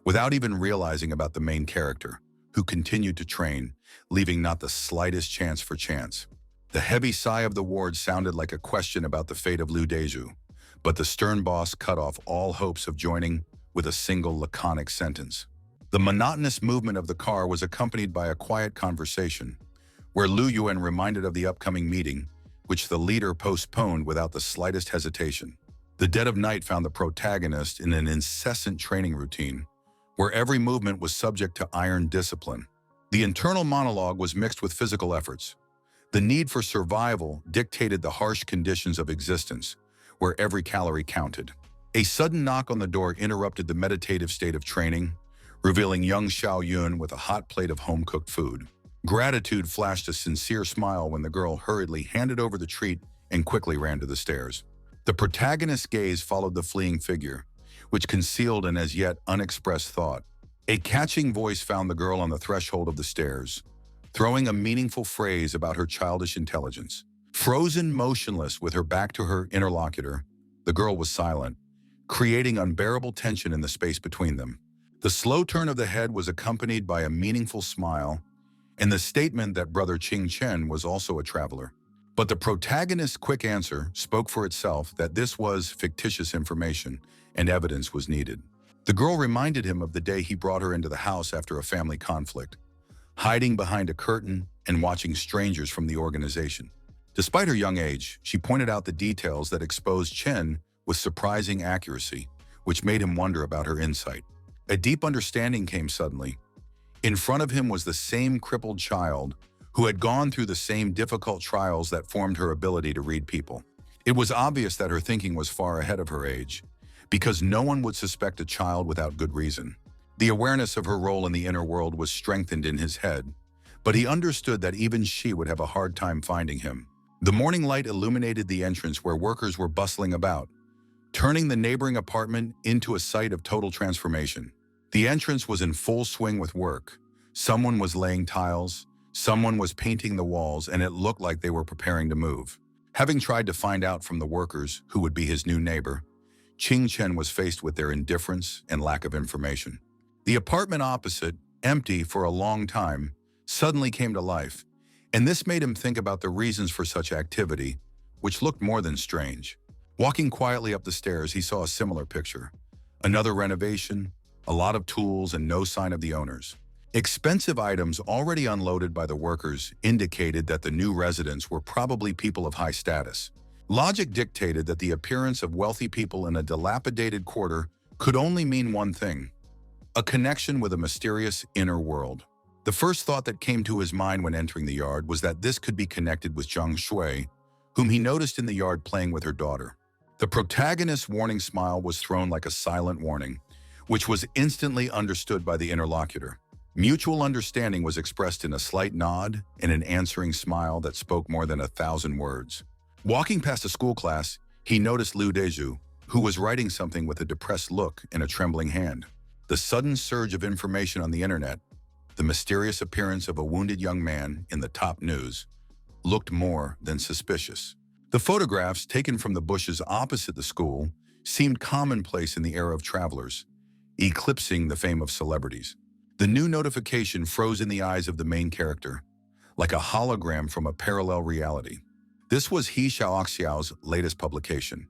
without even realizing about the main character, who continued to train, leaving not the slightest chance for chance. The heavy sigh of the ward sounded like a question about the fate of Liu Deju, but the stern boss cut off all hopes of joining with a single laconic sentence. The monotonous movement of the car was accompanied by a quiet conversation, where Lu Yuan reminded of the upcoming meeting, which the leader postponed without the slightest hesitation. The dead of night found the protagonist in an incessant training routine, where every movement was subject to iron discipline. The internal monologue was mixed with physical efforts. The need for survival dictated the harsh conditions of existence, where every calorie counted. A sudden knock on the door interrupted the meditative state of training, revealing young Xiao Yun with a hot plate of home-cooked food. Gratitude flashed a sincere smile when the girl hurriedly handed over the treat and quickly ran to the stairs. The protagonist's gaze followed the fleeing figure, which concealed an as yet unexpressed thought. A catching voice found the girl on the threshold of the stairs, throwing a meaningful phrase about her childish intelligence. Frozen motionless with her back to her interlocutor, the girl was silent, creating unbearable tension in the space between them. The slow turn of the head was accompanied by a meaningful smile and the statement that Brother Qing Chen was also a traveler. But the protagonist's quick answer spoke for itself that this was fictitious information and evidence was needed. The girl reminded him of the day he brought her into the house after a family conflict, hiding behind a curtain and watching strangers from the organization. Despite her young age, she pointed out the details that exposed Chen with surprising accuracy, which made him wonder about her insight. A deep understanding came suddenly. In front of him was the same crippled child who had gone through the same difficult trials that formed her ability to read people. It was obvious that her thinking was far ahead of her age, because no one would suspect a child without good reason. The awareness of her role in the inner world was strengthened in his head, but he understood that even she would have a hard time finding him. The morning light illuminated the entrance where workers were bustling about, turning the neighboring apartment into a site of total transformation. The entrance was in full swing with work. Someone was laying tiles, someone was painting the walls, and it looked like they were preparing to move. Having tried to find out from the workers who would be his new neighbor, Qing Chen was faced with their indifference and lack of information. The apartment opposite, empty for a long time, suddenly came to life, and this made him think about the reasons for such activity, which looked more than strange. Walking quietly up the stairs, he saw a similar picture. Another renovation, a lot of tools, and no sign of the owners. Expensive items already unloaded by the workers indicated that the new residents were probably people of high status. Logic dictated that the appearance of wealthy people in a dilapidated quarter could only mean one thing: a connection with a mysterious inner world. The first thought that came to his mind when entering the yard was that this could be connected with Zhang Shui, whom he noticed in the yard playing with her daughter. The protagonist's warning smile was thrown like a silent warning, which was instantly understood by the interlocutor. Mutual understanding was expressed in a slight nod and an answering smile that spoke more than 1,000 words. Walking past a school class, he noticed Liu Deju, who was writing something with a depressed look and a trembling hand. The sudden surge of information on the internet, the mysterious appearance of a wounded young man in the top news, looked more than suspicious. The photographs taken from the bushes opposite the school seemed commonplace in the era of travelers, eclipsing the fame of celebrities. The new notification froze in the eyes of the main character, like a hologram from a parallel reality. This was He Xiaoxiao's latest publication,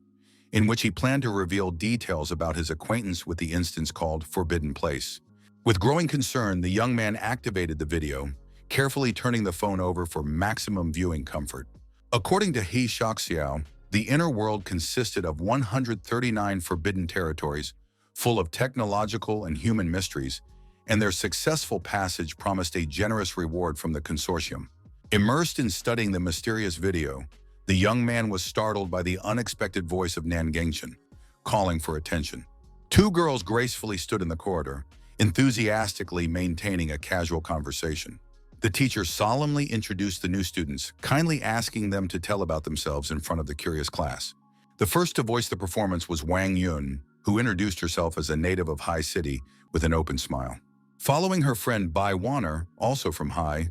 in which he planned to reveal details about his acquaintance with the instance called Forbidden Place. With growing concern, the young man activated the video, carefully turning the phone over for maximum viewing comfort. According to He Xiaoxiao, the inner world consisted of 139 forbidden territories, full of technological and human mysteries, and their successful passage promised a generous reward from the consortium. Immersed in studying the mysterious video, the young man was startled by the unexpected voice of Nan Gengchen, calling for attention. Two girls gracefully stood in the corridor, enthusiastically maintaining a casual conversation. The teacher solemnly introduced the new students, kindly asking them to tell about themselves in front of the curious class. The first to voice the performance was Wang Yun, who introduced herself as a native of Hai City with an open smile. Following, her friend Bai Wanner, also from Hai,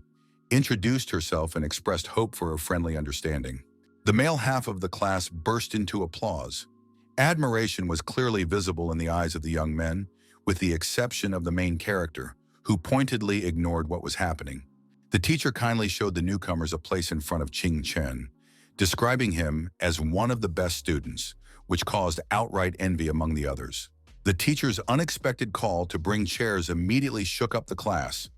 introduced herself and expressed hope for a friendly understanding. The male half of the class burst into applause. Admiration was clearly visible in the eyes of the young men, with the exception of the main character, who pointedly ignored what was happening. The teacher kindly showed the newcomers a place in front of Qing Chen, describing him as one of the best students, which caused outright envy among the others. The teacher's unexpected call to bring chairs immediately shook up the class,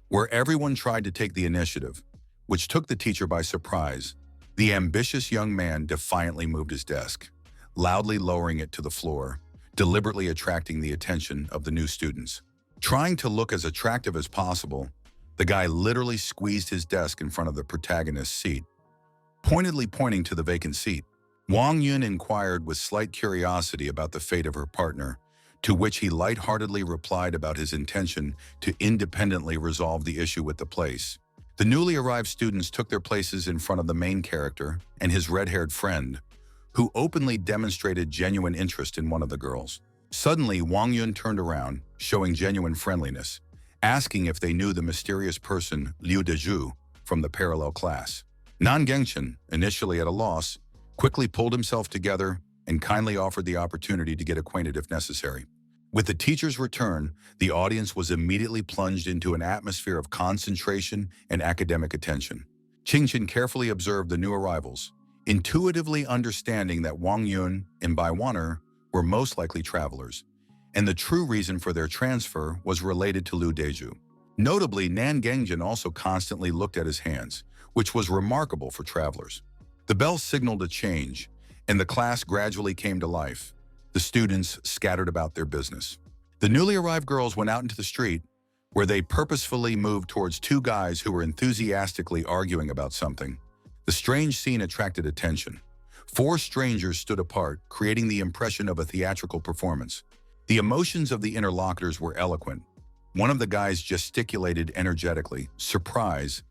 where everyone tried to take the initiative, which took the teacher by surprise. The ambitious young man defiantly moved his desk, loudly lowering it to the floor, deliberately attracting the attention of the new students. Trying to look as attractive as possible, the guy literally squeezed his desk in front of the protagonist's seat, pointedly pointing to the vacant seat. Wang Yun inquired with slight curiosity about the fate of her partner, to which he lightheartedly replied about his intention to independently resolve the issue with the place. The newly arrived students took their places in front of the main character and his red-haired friend, who openly demonstrated genuine interest in one of the girls. Suddenly, Wang Yun turned around, showing genuine friendliness, asking if they knew the mysterious person Liu Deju from the parallel class. Nan Gengchen, initially at a loss, quickly pulled himself together and kindly offered the opportunity to get acquainted if necessary. With the teacher's return, the audience was immediately plunged into an atmosphere of concentration and academic attention. Qingchen carefully observed the new arrivals, intuitively understanding that Wang Yun and Bai Wanner were most likely travelers, and the true reason for their transfer was related to Liu Deju. Notably, Nan Gengchen also constantly looked at his hands, which was remarkable for travelers. The bell signaled a change, and the class gradually came to life. The students scattered about their business. The newly arrived girls went out into the street, where they purposefully moved towards two guys who were enthusiastically arguing about something. The strange scene attracted attention. Four strangers stood apart, creating the impression of a theatrical performance. The emotions of the interlocutors were eloquent. One of the guys gesticulated energetically. Surprise,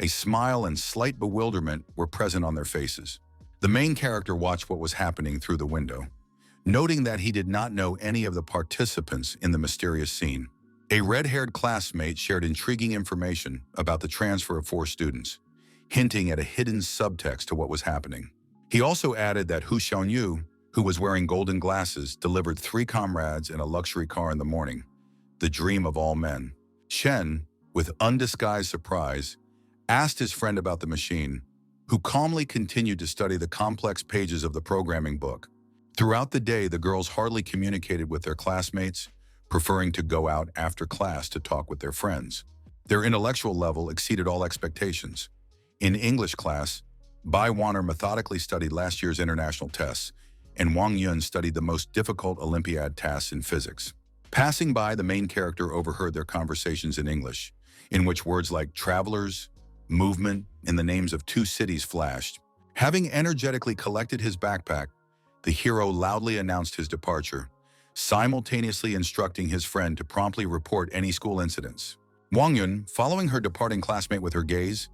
a smile, and slight bewilderment were present on their faces. The main character watched what was happening through the window, noting that he did not know any of the participants in the mysterious scene. A red-haired classmate shared intriguing information about the transfer of 4 students, hinting at a hidden subtext to what was happening. He also added that Hu Xiaoyu, who was wearing golden glasses, delivered 3 comrades in a luxury car in the morning, the dream of all men. Shen, with undisguised surprise, asked his friend about the machine, who calmly continued to study the complex pages of the programming book. Throughout the day, the girls hardly communicated with their classmates, preferring to go out after class to talk with their friends. Their intellectual level exceeded all expectations. In English class, Bai Waner methodically studied last year's international tests, and Wang Yun studied the most difficult Olympiad tasks in physics. Passing by, the main character overheard their conversations in English, in which words like travelers, movement, and the names of two cities flashed. Having energetically collected his backpack, the hero loudly announced his departure, simultaneously instructing his friend to promptly report any school incidents. Wang Yun, following her departing classmate with her gaze,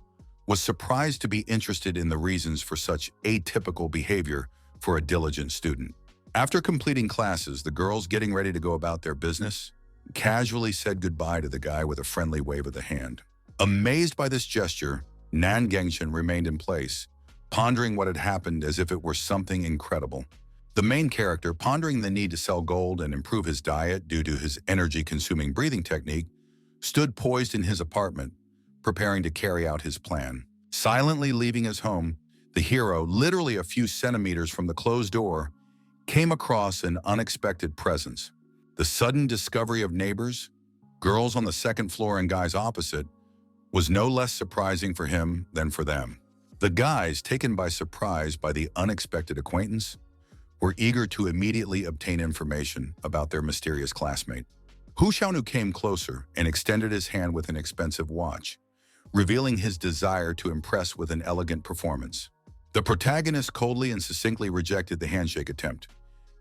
was surprised to be interested in the reasons for such atypical behavior for a diligent student. After completing classes, the girls, getting ready to go about their business, casually said goodbye to the guy with a friendly wave of the hand. Amazed by this gesture, Nan Gengshen remained in place, pondering what had happened as if it were something incredible. The main character, pondering the need to sell gold and improve his diet due to his energy-consuming breathing technique, stood poised in his apartment, preparing to carry out his plan. Silently leaving his home, the hero, literally a few centimeters from the closed door, came across an unexpected presence. The sudden discovery of neighbors, girls on the second floor and guys opposite, was no less surprising for him than for them. The guys, taken by surprise by the unexpected acquaintance, were eager to immediately obtain information about their mysterious classmate. Hu Xiaonu came closer and extended his hand with an expensive watch, revealing his desire to impress with an elegant performance. The protagonist coldly and succinctly rejected the handshake attempt,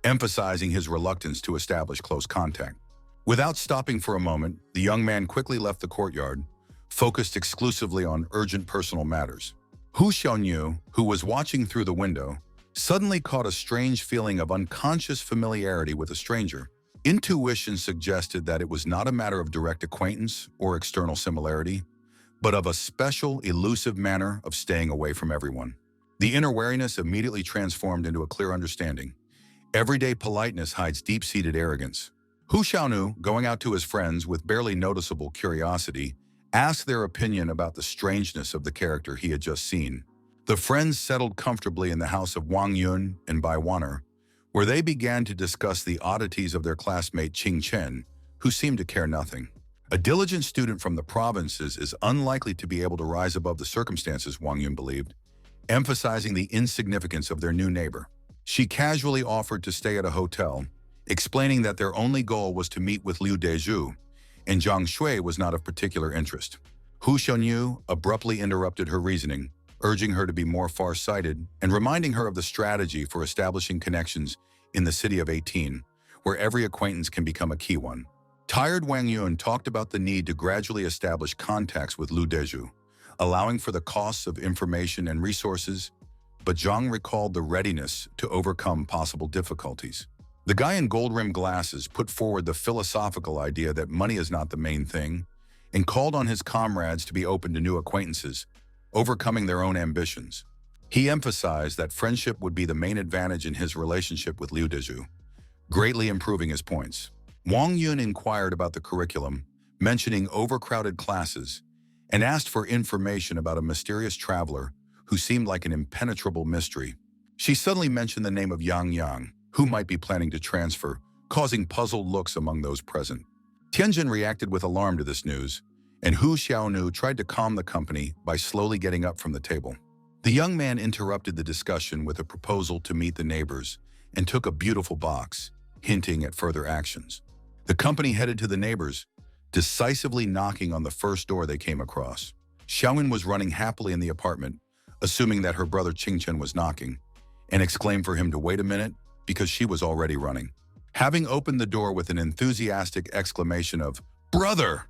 emphasizing his reluctance to establish close contact. Without stopping for a moment, the young man quickly left the courtyard, focused exclusively on urgent personal matters. Hu Xiaonu, who was watching through the window, suddenly caught a strange feeling of unconscious familiarity with a stranger. Intuition suggested that it was not a matter of direct acquaintance or external similarity, but of a special, elusive manner of staying away from everyone. The inner wariness immediately transformed into a clear understanding. Everyday politeness hides deep-seated arrogance. Hu Xiaonu, going out to his friends with barely noticeable curiosity, asked their opinion about the strangeness of the character he had just seen. The friends settled comfortably in the house of Wang Yun and Bai Waner, where they began to discuss the oddities of their classmate Qing Chen, who seemed to care nothing. A diligent student from the provinces is unlikely to be able to rise above the circumstances, Wang Yun believed, emphasizing the insignificance of their new neighbor. She casually offered to stay at a hotel, explaining that their only goal was to meet with Liu Dezhu, and Zhang Shui was not of particular interest. Hu Xiaonu abruptly interrupted her reasoning, urging her to be more far-sighted and reminding her of the strategy for establishing connections in the city of 18, where every acquaintance can become a key one. Tired Wang Yun talked about the need to gradually establish contacts with Liu Dezhu, allowing for the costs of information and resources, but Zhang recalled the readiness to overcome possible difficulties. The guy in gold-rimmed glasses put forward the philosophical idea that money is not the main thing, and called on his comrades to be open to new acquaintances, overcoming their own ambitions. He emphasized that friendship would be the main advantage in his relationship with Liu Dezhu, greatly improving his points. Wang Yun inquired about the curriculum, mentioning overcrowded classes, and asked for information about a mysterious traveler who seemed like an impenetrable mystery. She suddenly mentioned the name of Yang, who might be planning to transfer, causing puzzled looks among those present. Tianjin reacted with alarm to this news, and Hu Xiaonu tried to calm the company by slowly getting up from the table. The young man interrupted the discussion with a proposal to meet the neighbors and took a beautiful box, hinting at further actions. The company headed to the neighbors, decisively knocking on the first door they came across. Xiaoyun was running happily in the apartment, assuming that her brother Qingchen was knocking, and exclaimed for him to wait a minute because she was already running. Having opened the door with an enthusiastic exclamation of, "Brother!"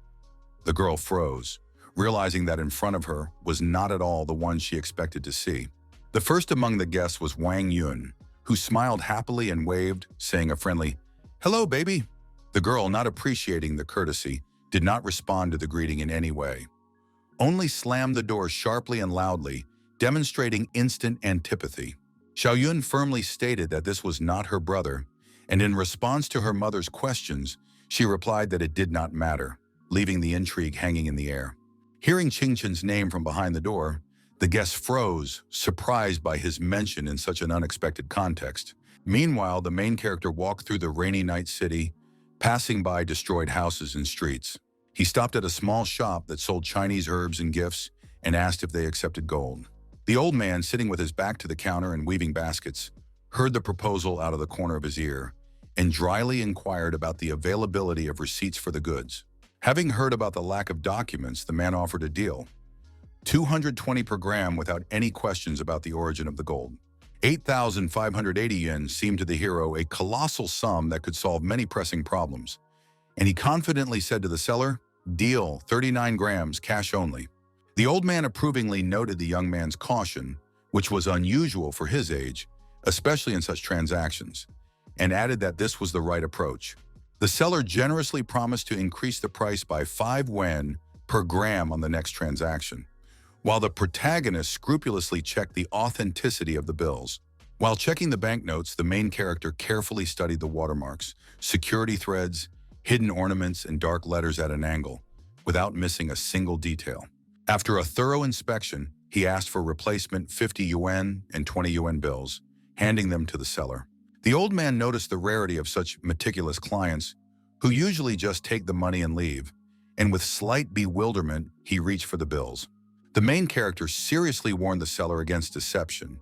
the girl froze, realizing that in front of her was not at all the one she expected to see. The first among the guests was Wang Yun, who smiled happily and waved, saying a friendly, "Hello, baby." The girl, not appreciating the courtesy, did not respond to the greeting in any way, only slammed the door sharply and loudly, demonstrating instant antipathy. Xiaoyun firmly stated that this was not her brother, and in response to her mother's questions, she replied that it did not matter, leaving the intrigue hanging in the air. Hearing Qingchen's name from behind the door, the guest froze, surprised by his mention in such an unexpected context. Meanwhile, the main character walked through the rainy night city, passing by destroyed houses and streets. He stopped at a small shop that sold Chinese herbs and gifts and asked if they accepted gold. The old man, sitting with his back to the counter and weaving baskets, heard the proposal out of the corner of his ear and dryly inquired about the availability of receipts for the goods. Having heard about the lack of documents, the man offered a deal: 220 per gram without any questions about the origin of the gold. 8,580 yen seemed to the hero a colossal sum that could solve many pressing problems, and he confidently said to the seller, "Deal, 39 grams, cash only." The old man approvingly noted the young man's caution, which was unusual for his age, especially in such transactions, and added that this was the right approach. The seller generously promised to increase the price by 5 yen per gram on the next transaction, while the protagonist scrupulously checked the authenticity of the bills. While checking the banknotes, the main character carefully studied the watermarks, security threads, hidden ornaments, and dark letters at an angle, without missing a single detail. After a thorough inspection, he asked for replacement 50 yuan and 20 yuan bills, handing them to the seller. The old man noticed the rarity of such meticulous clients, who usually just take the money and leave, and with slight bewilderment, he reached for the bills. The main character seriously warned the seller against deception,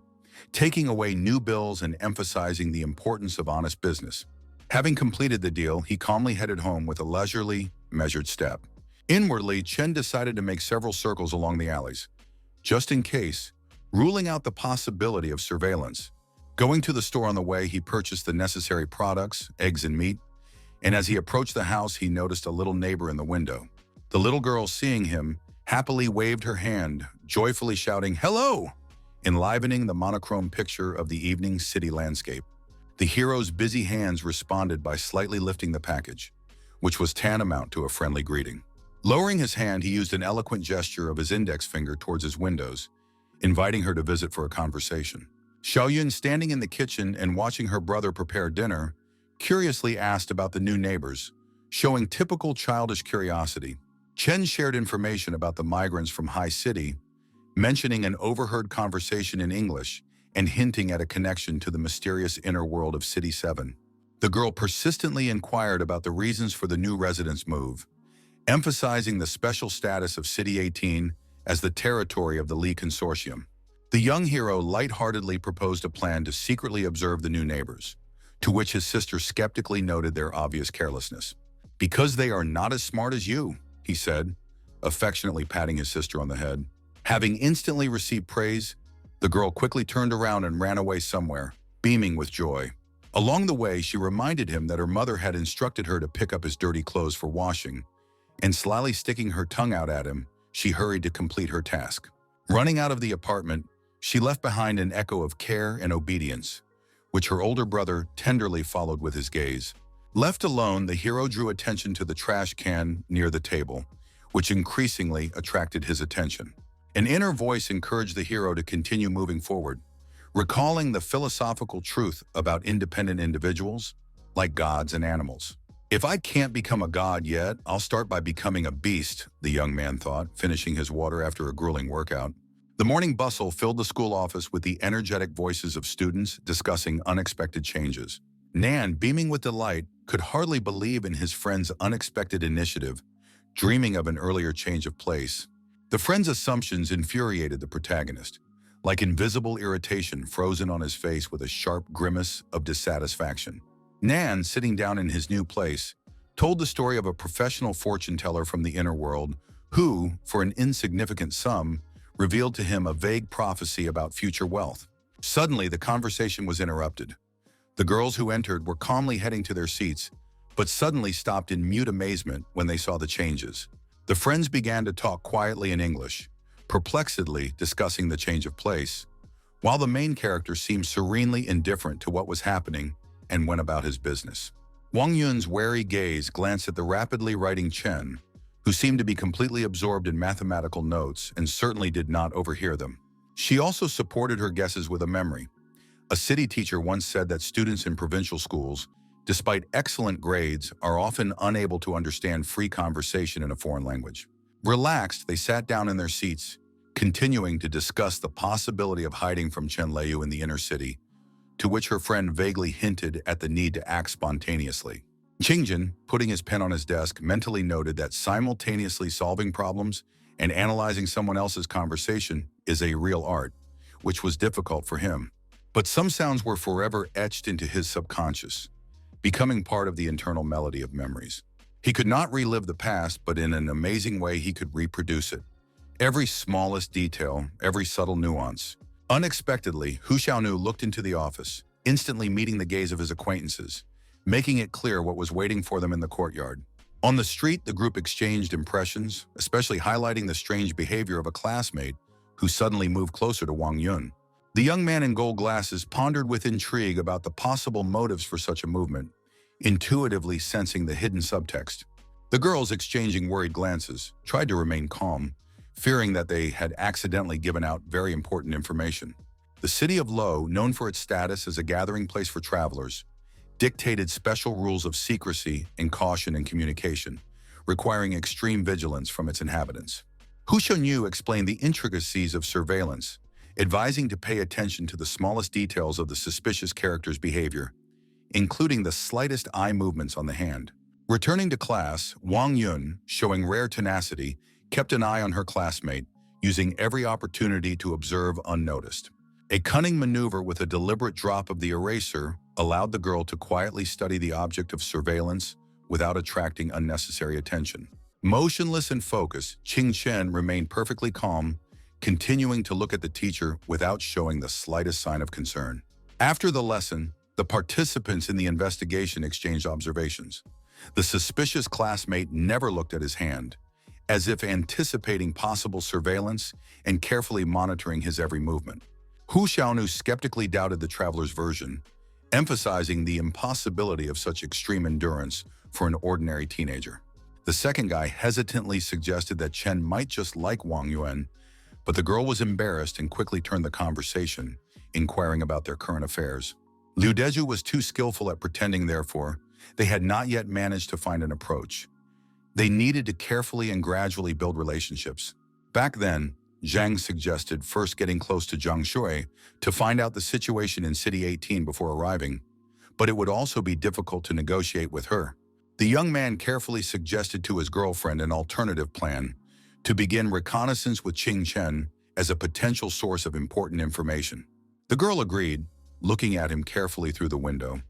taking away new bills and emphasizing the importance of honest business. Having completed the deal, he calmly headed home with a leisurely, measured step. Inwardly, Chen decided to make several circles along the alleys, just in case, ruling out the possibility of surveillance. Going to the store on the way, he purchased the necessary products, eggs and meat, and as he approached the house, he noticed a little neighbor in the window. The little girl, seeing him, happily waved her hand, joyfully shouting, "Hello!" enlivening the monochrome picture of the evening city landscape. The hero's busy hands responded by slightly lifting the package, which was tantamount to a friendly greeting. Lowering his hand, he used an eloquent gesture of his index finger towards his windows, inviting her to visit for a conversation. Xiaoyun, standing in the kitchen and watching her brother prepare dinner, curiously asked about the new neighbors, showing typical childish curiosity. Chen shared information about the migrants from High City, mentioning an overheard conversation in English and hinting at a connection to the mysterious inner world of City 7. The girl persistently inquired about the reasons for the new residents' move, emphasizing the special status of City 18 as the territory of the Li Consortium. The young hero lightheartedly proposed a plan to secretly observe the new neighbors, to which his sister skeptically noted their obvious carelessness. "Because they are not as smart as you," he said, affectionately patting his sister on the head. Having instantly received praise, the girl quickly turned around and ran away somewhere, beaming with joy. Along the way, she reminded him that her mother had instructed her to pick up his dirty clothes for washing, and slyly sticking her tongue out at him, she hurried to complete her task. Running out of the apartment, she left behind an echo of care and obedience, which her older brother tenderly followed with his gaze. Left alone, the hero drew attention to the trash can near the table, which increasingly attracted his attention. An inner voice encouraged the hero to continue moving forward, recalling the philosophical truth about independent individuals, like gods and animals. "If I can't become a god yet, I'll start by becoming a beast," the young man thought, finishing his water after a grueling workout. The morning bustle filled the school office with the energetic voices of students discussing unexpected changes. Nan, beaming with delight, could hardly believe in his friend's unexpected initiative, dreaming of an earlier change of place. The friend's assumptions infuriated the protagonist, like invisible irritation frozen on his face with a sharp grimace of dissatisfaction. Nan, sitting down in his new place, told the story of a professional fortune teller from the inner world who, for an insignificant sum, revealed to him a vague prophecy about future wealth. Suddenly, the conversation was interrupted. The girls who entered were calmly heading to their seats, but suddenly stopped in mute amazement when they saw the changes. The friends began to talk quietly in English, perplexedly discussing the change of place, while the main character seemed serenely indifferent to what was happening and went about his business. Wang Yun's wary gaze glanced at the rapidly writing Chen, who seemed to be completely absorbed in mathematical notes and certainly did not overhear them. She also supported her guesses with a memory. A city teacher once said that students in provincial schools, despite excellent grades, are often unable to understand free conversation in a foreign language. Relaxed, they sat down in their seats, continuing to discuss the possibility of hiding from Chen Leiyu in the inner city, to which her friend vaguely hinted at the need to act spontaneously. Qingjin, putting his pen on his desk, mentally noted that simultaneously solving problems and analyzing someone else's conversation is a real art, which was difficult for him. But some sounds were forever etched into his subconscious, becoming part of the internal melody of memories. He could not relive the past, but in an amazing way he could reproduce it. Every smallest detail, every subtle nuance. Unexpectedly, Hu Xiaonu looked into the office, instantly meeting the gaze of his acquaintances, making it clear what was waiting for them in the courtyard. On the street, the group exchanged impressions, especially highlighting the strange behavior of a classmate who suddenly moved closer to Wang Yun. The young man in gold glasses pondered with intrigue about the possible motives for such a movement, intuitively sensing the hidden subtext. The girls, exchanging worried glances, tried to remain calm, fearing that they had accidentally given out very important information. The city of Lo, known for its status as a gathering place for travelers, dictated special rules of secrecy and caution in communication, requiring extreme vigilance from its inhabitants. Hu Shunyu explained the intricacies of surveillance, advising to pay attention to the smallest details of the suspicious character's behavior, including the slightest eye movements on the hand. Returning to class, Wang Yun, showing rare tenacity, kept an eye on her classmate, using every opportunity to observe unnoticed. A cunning maneuver with a deliberate drop of the eraser allowed the girl to quietly study the object of surveillance without attracting unnecessary attention. Motionless and focused, Qing Chen remained perfectly calm, continuing to look at the teacher without showing the slightest sign of concern. After the lesson, the participants in the investigation exchanged observations. The suspicious classmate never looked at his hand, as if anticipating possible surveillance and carefully monitoring his every movement. Hu Xiaonu skeptically doubted the traveler's version, emphasizing the impossibility of such extreme endurance for an ordinary teenager. The second guy hesitantly suggested that Chen might just like Wang Yuan, but the girl was embarrassed and quickly turned the conversation, inquiring about their current affairs. Liu Deju was too skillful at pretending, therefore, they had not yet managed to find an approach. They needed to carefully and gradually build relationships. Back then, Zhang suggested first getting close to Zhang Shui to find out the situation in City 18 before arriving, but it would also be difficult to negotiate with her. The young man carefully suggested to his girlfriend an alternative plan to begin reconnaissance with Qing Chen as a potential source of important information. The girl agreed, looking at him carefully through the window,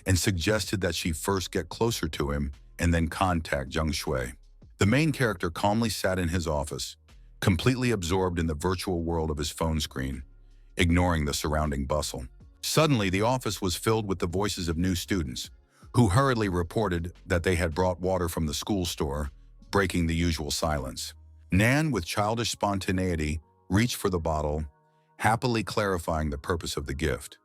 and suggested that she first get closer to him and then contact Zhang Shui. The main character calmly sat in his office, completely absorbed in the virtual world of his phone screen, ignoring the surrounding bustle. Suddenly, the office was filled with the voices of new students, who hurriedly reported that they had brought water from the school store, breaking the usual silence. Nan, with childish spontaneity, reached for the bottle, happily clarifying the purpose of the gift,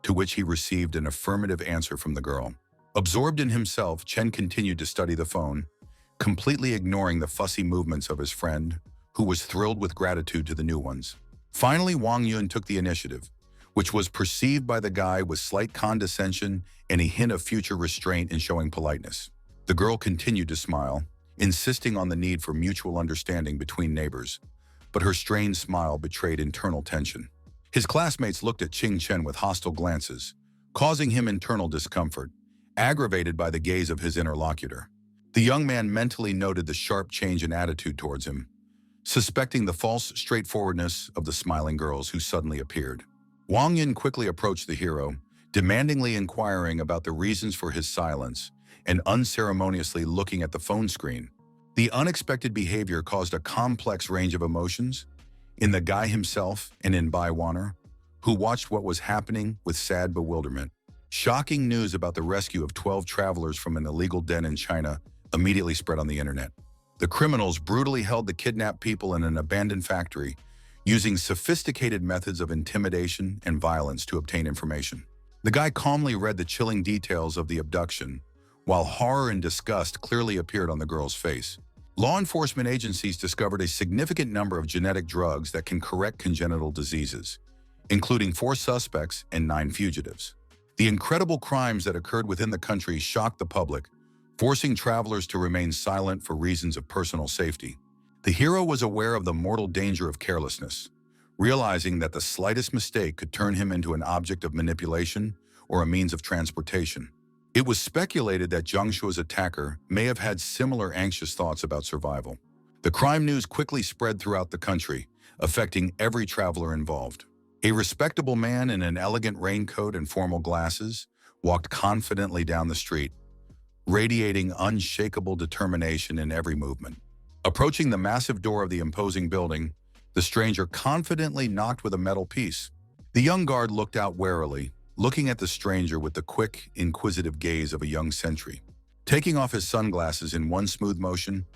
to which he received an affirmative answer from the girl. Absorbed in himself, Chen continued to study the phone, completely ignoring the fussy movements of his friend, who was thrilled with gratitude to the new ones. Finally, Wang Yun took the initiative, which was perceived by the guy with slight condescension and a hint of future restraint in showing politeness. The girl continued to smile, insisting on the need for mutual understanding between neighbors, but her strained smile betrayed internal tension. His classmates looked at Qing Chen with hostile glances, causing him internal discomfort, aggravated by the gaze of his interlocutor. The young man mentally noted the sharp change in attitude towards him, suspecting the false straightforwardness of the smiling girls who suddenly appeared. Wang Yun quickly approached the hero, demandingly inquiring about the reasons for his silence and unceremoniously looking at the phone screen. The unexpected behavior caused a complex range of emotions in the guy himself and in Bai Waner, who watched what was happening with sad bewilderment. Shocking news about the rescue of 12 travelers from an illegal den in China immediately spread on the internet. The criminals brutally held the kidnapped people in an abandoned factory, using sophisticated methods of intimidation and violence to obtain information. The guy calmly read the chilling details of the abduction, while horror and disgust clearly appeared on the girl's face. Law enforcement agencies discovered a significant number of genetic drugs that can correct congenital diseases, including 4 suspects and 9 fugitives. The incredible crimes that occurred within the country shocked the public, forcing travelers to remain silent for reasons of personal safety. The hero was aware of the mortal danger of carelessness, realizing that the slightest mistake could turn him into an object of manipulation or a means of transportation. It was speculated that Zhang Shua's attacker may have had similar anxious thoughts about survival. The crime news quickly spread throughout the country, affecting every traveler involved. A respectable man in an elegant raincoat and formal glasses walked confidently down the street, radiating unshakable determination in every movement. Approaching the massive door of the imposing building, the stranger confidently knocked with a metal piece. The young guard looked out warily, looking at the stranger with the quick, inquisitive gaze of a young sentry. Taking off his sunglasses in one smooth motion,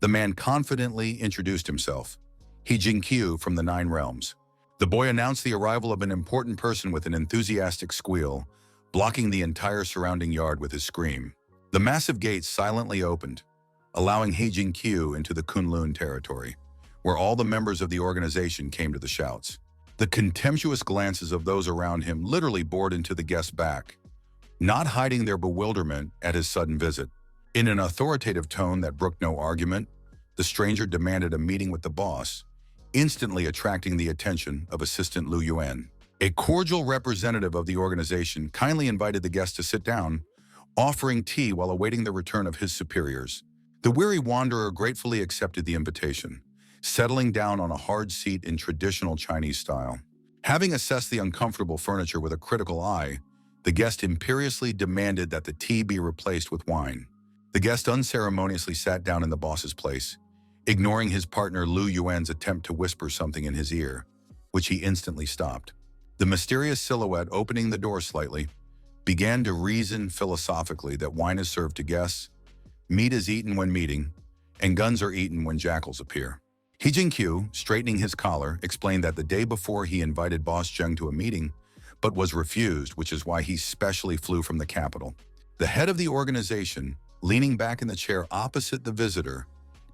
the man confidently introduced himself. He Jinkyu from the Nine Realms. The boy announced the arrival of an important person with an enthusiastic squeal, blocking the entire surrounding yard with his scream. The massive gates silently opened, allowing He Jinkyu into the Kunlun territory, where all the members of the organization came to the shouts. The contemptuous glances of those around him literally bored into the guest's back, not hiding their bewilderment at his sudden visit. In an authoritative tone that brooked no argument, the stranger demanded a meeting with the boss, instantly attracting the attention of Assistant Lu Yuan. A cordial representative of the organization kindly invited the guest to sit down, offering tea while awaiting the return of his superiors. The weary wanderer gratefully accepted the invitation, settling down on a hard seat in traditional Chinese style. Having assessed the uncomfortable furniture with a critical eye, the guest imperiously demanded that the tea be replaced with wine. The guest unceremoniously sat down in the boss's place, ignoring his partner Lu Yuan's attempt to whisper something in his ear, which he instantly stopped. The mysterious silhouette, opening the door slightly, began to reason philosophically that wine is served to guests, meat is eaten when meeting, and guns are eaten when jackals appear. He Jinkyu, straightening his collar, explained that the day before he invited Boss Zheng to a meeting, but was refused, which is why he specially flew from the capital. The head of the organization, leaning back in the chair opposite the visitor,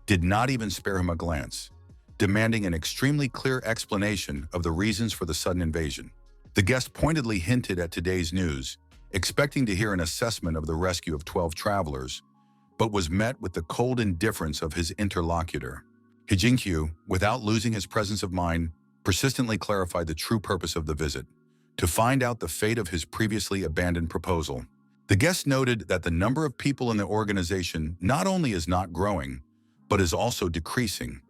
did not even spare him a glance, demanding an extremely clear explanation of the reasons for the sudden invasion. The guest pointedly hinted at today's news, expecting to hear an assessment of the rescue of 12 travelers, but was met with the cold indifference of his interlocutor. He Jinkyu, without losing his presence of mind, persistently clarified the true purpose of the visit, to find out the fate of his previously abandoned proposal. The guest noted that the number of people in the organization not only is not growing, but is also decreasing,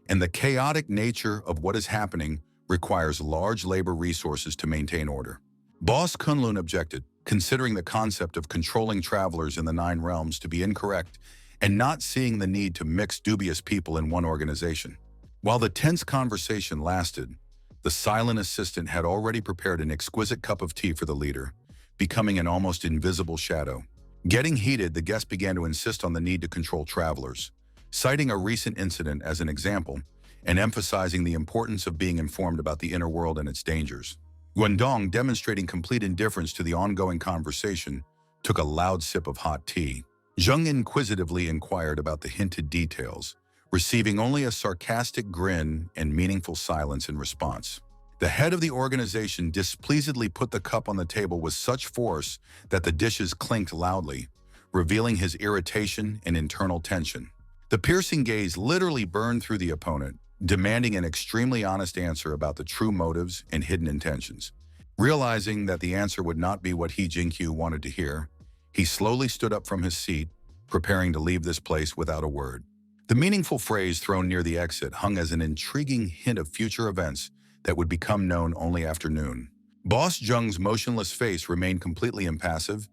and the chaotic nature of what is happening requires large labor resources to maintain order. Boss Kunlun objected, considering the concept of controlling travelers in the Nine Realms to be incorrect and not seeing the need to mix dubious people in one organization. While the tense conversation lasted, the silent assistant had already prepared an exquisite cup of tea for the leader, becoming an almost invisible shadow. Getting heated, the guest began to insist on the need to control travelers, citing a recent incident as an example and emphasizing the importance of being informed about the inner world and its dangers. Guangdong, demonstrating complete indifference to the ongoing conversation, took a loud sip of hot tea. Zheng inquisitively inquired about the hinted details, receiving only a sarcastic grin and meaningful silence in response. The head of the organization displeasedly put the cup on the table with such force that the dishes clinked loudly, revealing his irritation and internal tension. The piercing gaze literally burned through the opponent, demanding an extremely honest answer about the true motives and hidden intentions. Realizing that the answer would not be what He Jinkyu wanted to hear, he slowly stood up from his seat, preparing to leave this place without a word. The meaningful phrase thrown near the exit hung as an intriguing hint of future events that would become known only after noon. Boss Zheng's motionless face remained completely impassive,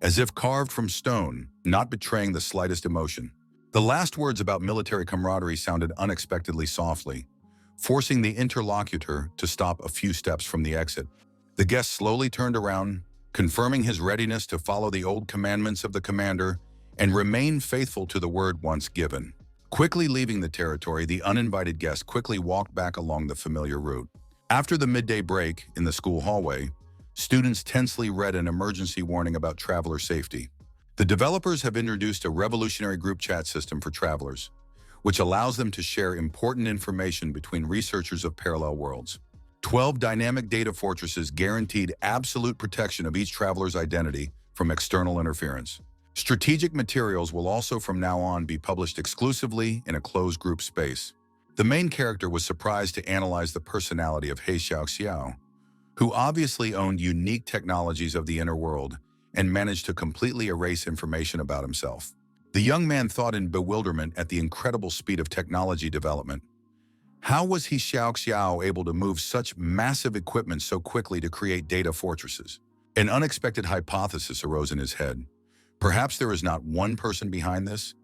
as if carved from stone, not betraying the slightest emotion. The last words about military camaraderie sounded unexpectedly softly, forcing the interlocutor to stop a few steps from the exit. The guest slowly turned around, confirming his readiness to follow the old commandments of the commander and remain faithful to the word once given. Quickly leaving the territory, the uninvited guest quickly walked back along the familiar route. After the midday break in the school hallway, students tensely read an emergency warning about traveler safety. The developers have introduced a revolutionary group chat system for travelers, which allows them to share important information between researchers of parallel worlds. 12 dynamic data fortresses guaranteed absolute protection of each traveler's identity from external interference. Strategic materials will also from now on be published exclusively in a closed group space. The main character was surprised to analyze the personality of He Xiaoxiao, who obviously owned unique technologies of the inner world and managed to completely erase information about himself. The young man thought in bewilderment at the incredible speed of technology development. How was he Xiao able to move such massive equipment so quickly to create data fortresses? An unexpected hypothesis arose in his head. Perhaps there is not one person behind this,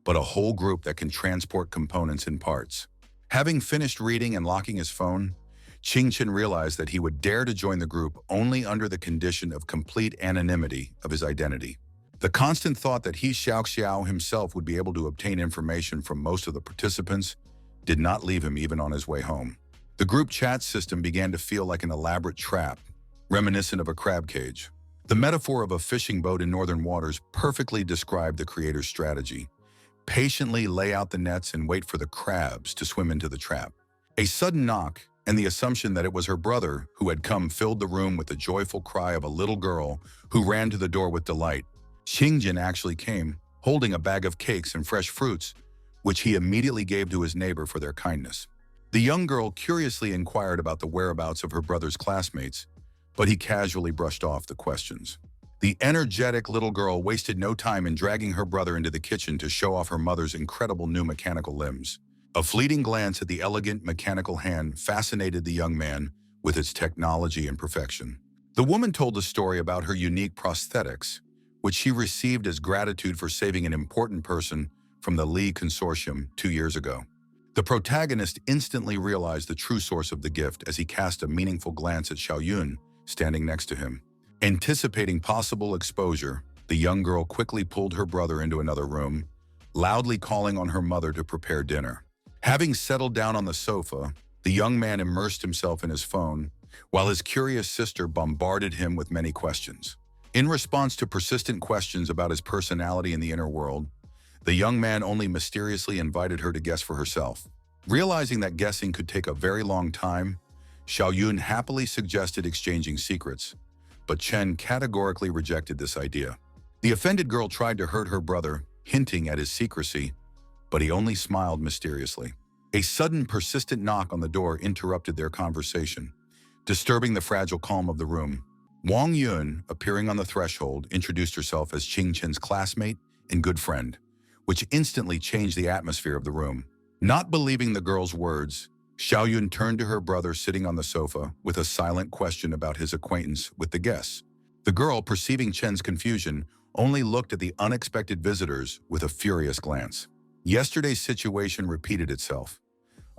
but a whole group that can transport components in parts. Having finished reading and locking his phone, Qingchen realized that he would dare to join the group only under the condition of complete anonymity of his identity. The constant thought that he Xiao himself would be able to obtain information from most of the participants did not leave him even on his way home. The group chat system began to feel like an elaborate trap, reminiscent of a crab cage. The metaphor of a fishing boat in northern waters perfectly described the creator's strategy. Patiently lay out the nets and wait for the crabs to swim into the trap. A sudden knock and the assumption that it was her brother who had come filled the room with the joyful cry of a little girl who ran to the door with delight. Qingchen actually came, holding a bag of cakes and fresh fruits, which he immediately gave to his neighbor for their kindness. The young girl curiously inquired about the whereabouts of her brother's classmates, but he casually brushed off the questions. The energetic little girl wasted no time in dragging her brother into the kitchen to show off her mother's incredible new mechanical limbs. A fleeting glance at the elegant mechanical hand fascinated the young man with its technology and perfection. The woman told a story about her unique prosthetics, which she received as gratitude for saving an important person from the Lee Consortium 2 years ago. The protagonist instantly realized the true source of the gift as he cast a meaningful glance at Xiaoyun, standing next to him. Anticipating possible exposure, the young girl quickly pulled her brother into another room, loudly calling on her mother to prepare dinner. Having settled down on the sofa, the young man immersed himself in his phone, while his curious sister bombarded him with many questions. In response to persistent questions about his personality in the inner world, the young man only mysteriously invited her to guess for herself. Realizing that guessing could take a very long time, Xiaoyun happily suggested exchanging secrets, but Chen categorically rejected this idea. The offended girl tried to hurt her brother, hinting at his secrecy, but he only smiled mysteriously. A sudden, persistent knock on the door interrupted their conversation, disturbing the fragile calm of the room. Wang Yun, appearing on the threshold, introduced herself as Qingchen's classmate and good friend, which instantly changed the atmosphere of the room. Not believing the girl's words, Xiaoyun turned to her brother sitting on the sofa with a silent question about his acquaintance with the guests. The girl, perceiving Chen's confusion, only looked at the unexpected visitors with a furious glance. Yesterday's situation repeated itself.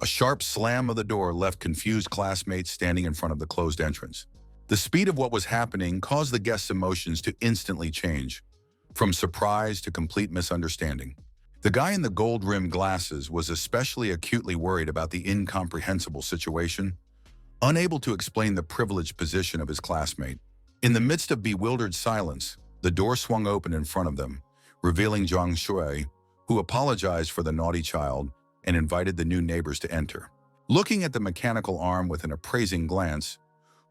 A sharp slam of the door left confused classmates standing in front of the closed entrance. The speed of what was happening caused the guests' emotions to instantly change, from surprise to complete misunderstanding. The guy in the gold-rimmed glasses was especially acutely worried about the incomprehensible situation, unable to explain the privileged position of his classmate. In the midst of bewildered silence, the door swung open in front of them, revealing Zhang Shui, who apologized for the naughty child and invited the new neighbors to enter. Looking at the mechanical arm with an appraising glance,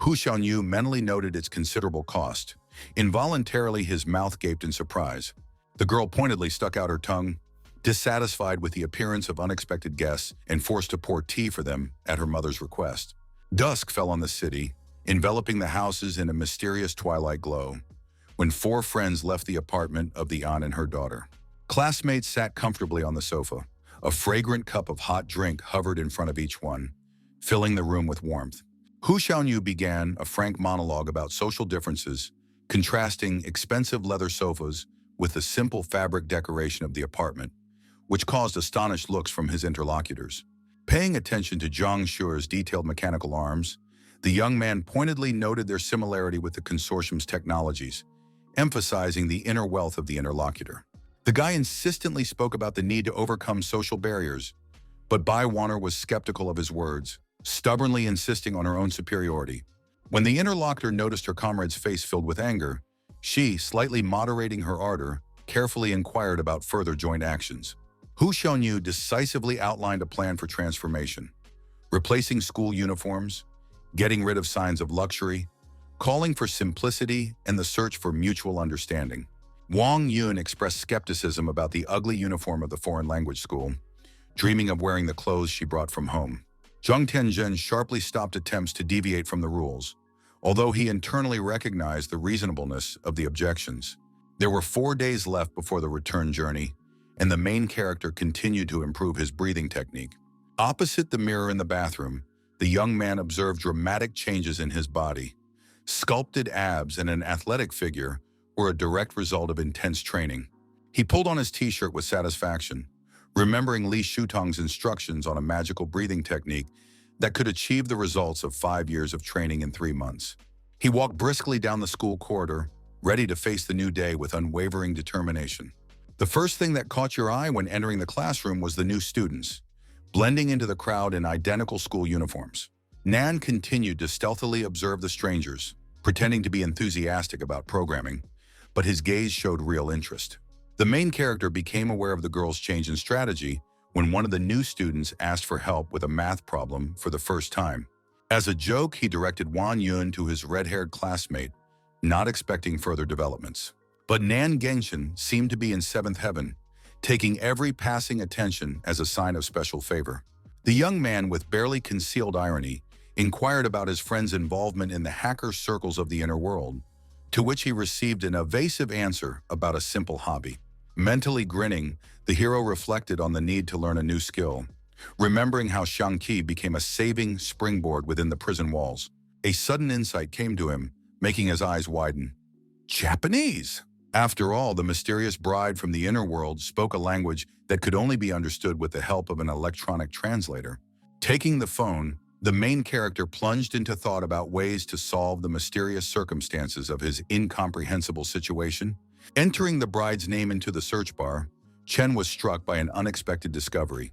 Hu Xiaoyu mentally noted its considerable cost. Involuntarily, his mouth gaped in surprise. The girl pointedly stuck out her tongue, dissatisfied with the appearance of unexpected guests and forced to pour tea for them at her mother's request. Dusk fell on the city, enveloping the houses in a mysterious twilight glow, when 4 friends left the apartment of the aunt and her daughter. Classmates sat comfortably on the sofa. A fragrant cup of hot drink hovered in front of each one, filling the room with warmth. Hu Xiaoyu began a frank monologue about social differences, contrasting expensive leather sofas with the simple fabric decoration of the apartment, which caused astonished looks from his interlocutors. Paying attention to Zhang Shui's detailed mechanical arms, the young man pointedly noted their similarity with the consortium's technologies, emphasizing the inner wealth of the interlocutor. The guy insistently spoke about the need to overcome social barriers, but Bai Wanner was skeptical of his words, stubbornly insisting on her own superiority. When the interlocutor noticed her comrade's face filled with anger, she, slightly moderating her ardor, carefully inquired about further joint actions. Hu Xiaoyu decisively outlined a plan for transformation, replacing school uniforms, getting rid of signs of luxury, calling for simplicity and the search for mutual understanding. Wang Yun expressed skepticism about the ugly uniform of the foreign language school, dreaming of wearing the clothes she brought from home. Zhang Tianzhen sharply stopped attempts to deviate from the rules, although he internally recognized the reasonableness of the objections. There were 4 days left before the return journey, and the main character continued to improve his breathing technique. Opposite the mirror in the bathroom, the young man observed dramatic changes in his body. Sculpted abs and an athletic figure were a direct result of intense training. He pulled on his t-shirt with satisfaction, remembering Li Shutong's instructions on a magical breathing technique that could achieve the results of 5 years of training in 3 months. He walked briskly down the school corridor, ready to face the new day with unwavering determination. The first thing that caught your eye when entering the classroom was the new students, blending into the crowd in identical school uniforms. Nan continued to stealthily observe the strangers, pretending to be enthusiastic about programming, but his gaze showed real interest. The main character became aware of the girl's change in strategy when one of the new students asked for help with a math problem for the first time. As a joke, he directed Wang Yun to his red-haired classmate, not expecting further developments. But Nan Gengxian seemed to be in seventh heaven, taking every passing attention as a sign of special favor. The young man, with barely concealed irony, inquired about his friend's involvement in the hacker circles of the inner world, to which he received an evasive answer about a simple hobby. Mentally grinning, the hero reflected on the need to learn a new skill, remembering how Shangqi became a saving springboard within the prison walls. A sudden insight came to him, making his eyes widen. Japanese! After all, the mysterious bride from the inner world spoke a language that could only be understood with the help of an electronic translator. Taking the phone, the main character plunged into thought about ways to solve the mysterious circumstances of his incomprehensible situation. Entering the bride's name into the search bar, Chen was struck by an unexpected discovery.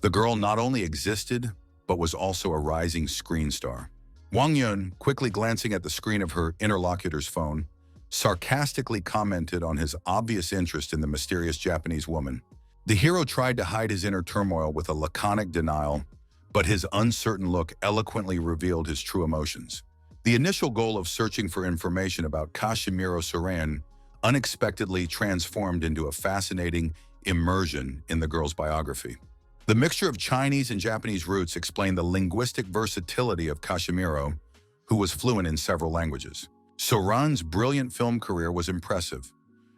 The girl not only existed, but was also a rising screen star. Wang Yun, quickly glancing at the screen of her interlocutor's phone, sarcastically commented on his obvious interest in the mysterious Japanese woman. The hero tried to hide his inner turmoil with a laconic denial, but his uncertain look eloquently revealed his true emotions. The initial goal of searching for information about Kashimiro Saran unexpectedly transformed into a fascinating immersion in the girl's biography. The mixture of Chinese and Japanese roots explained the linguistic versatility of Kashimiro, who was fluent in several languages. Soran's brilliant film career was impressive.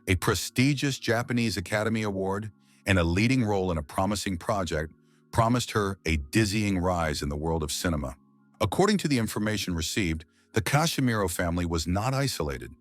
A prestigious Japanese Academy Award and a leading role in a promising project promised her a dizzying rise in the world of cinema. According to the information received, the Kashimiro family was not isolated,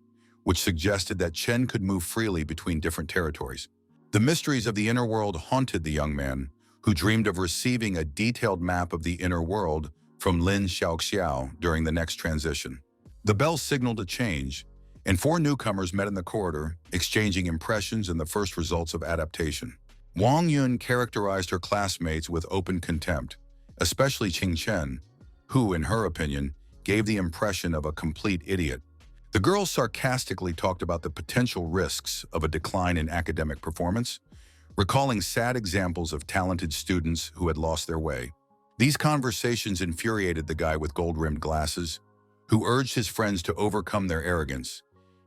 which suggested that Chen could move freely between different territories. The mysteries of the inner world haunted the young man, who dreamed of receiving a detailed map of the inner world from Lin Xiaoxiao during the next transition. The bell signaled a change, and 4 newcomers met in the corridor, exchanging impressions and the first results of adaptation. Wang Yun characterized her classmates with open contempt, especially Qing Chen, who, in her opinion, gave the impression of a complete idiot. The girls sarcastically talked about the potential risks of a decline in academic performance, recalling sad examples of talented students who had lost their way. These conversations infuriated the guy with gold-rimmed glasses, who urged his friends to overcome their arrogance,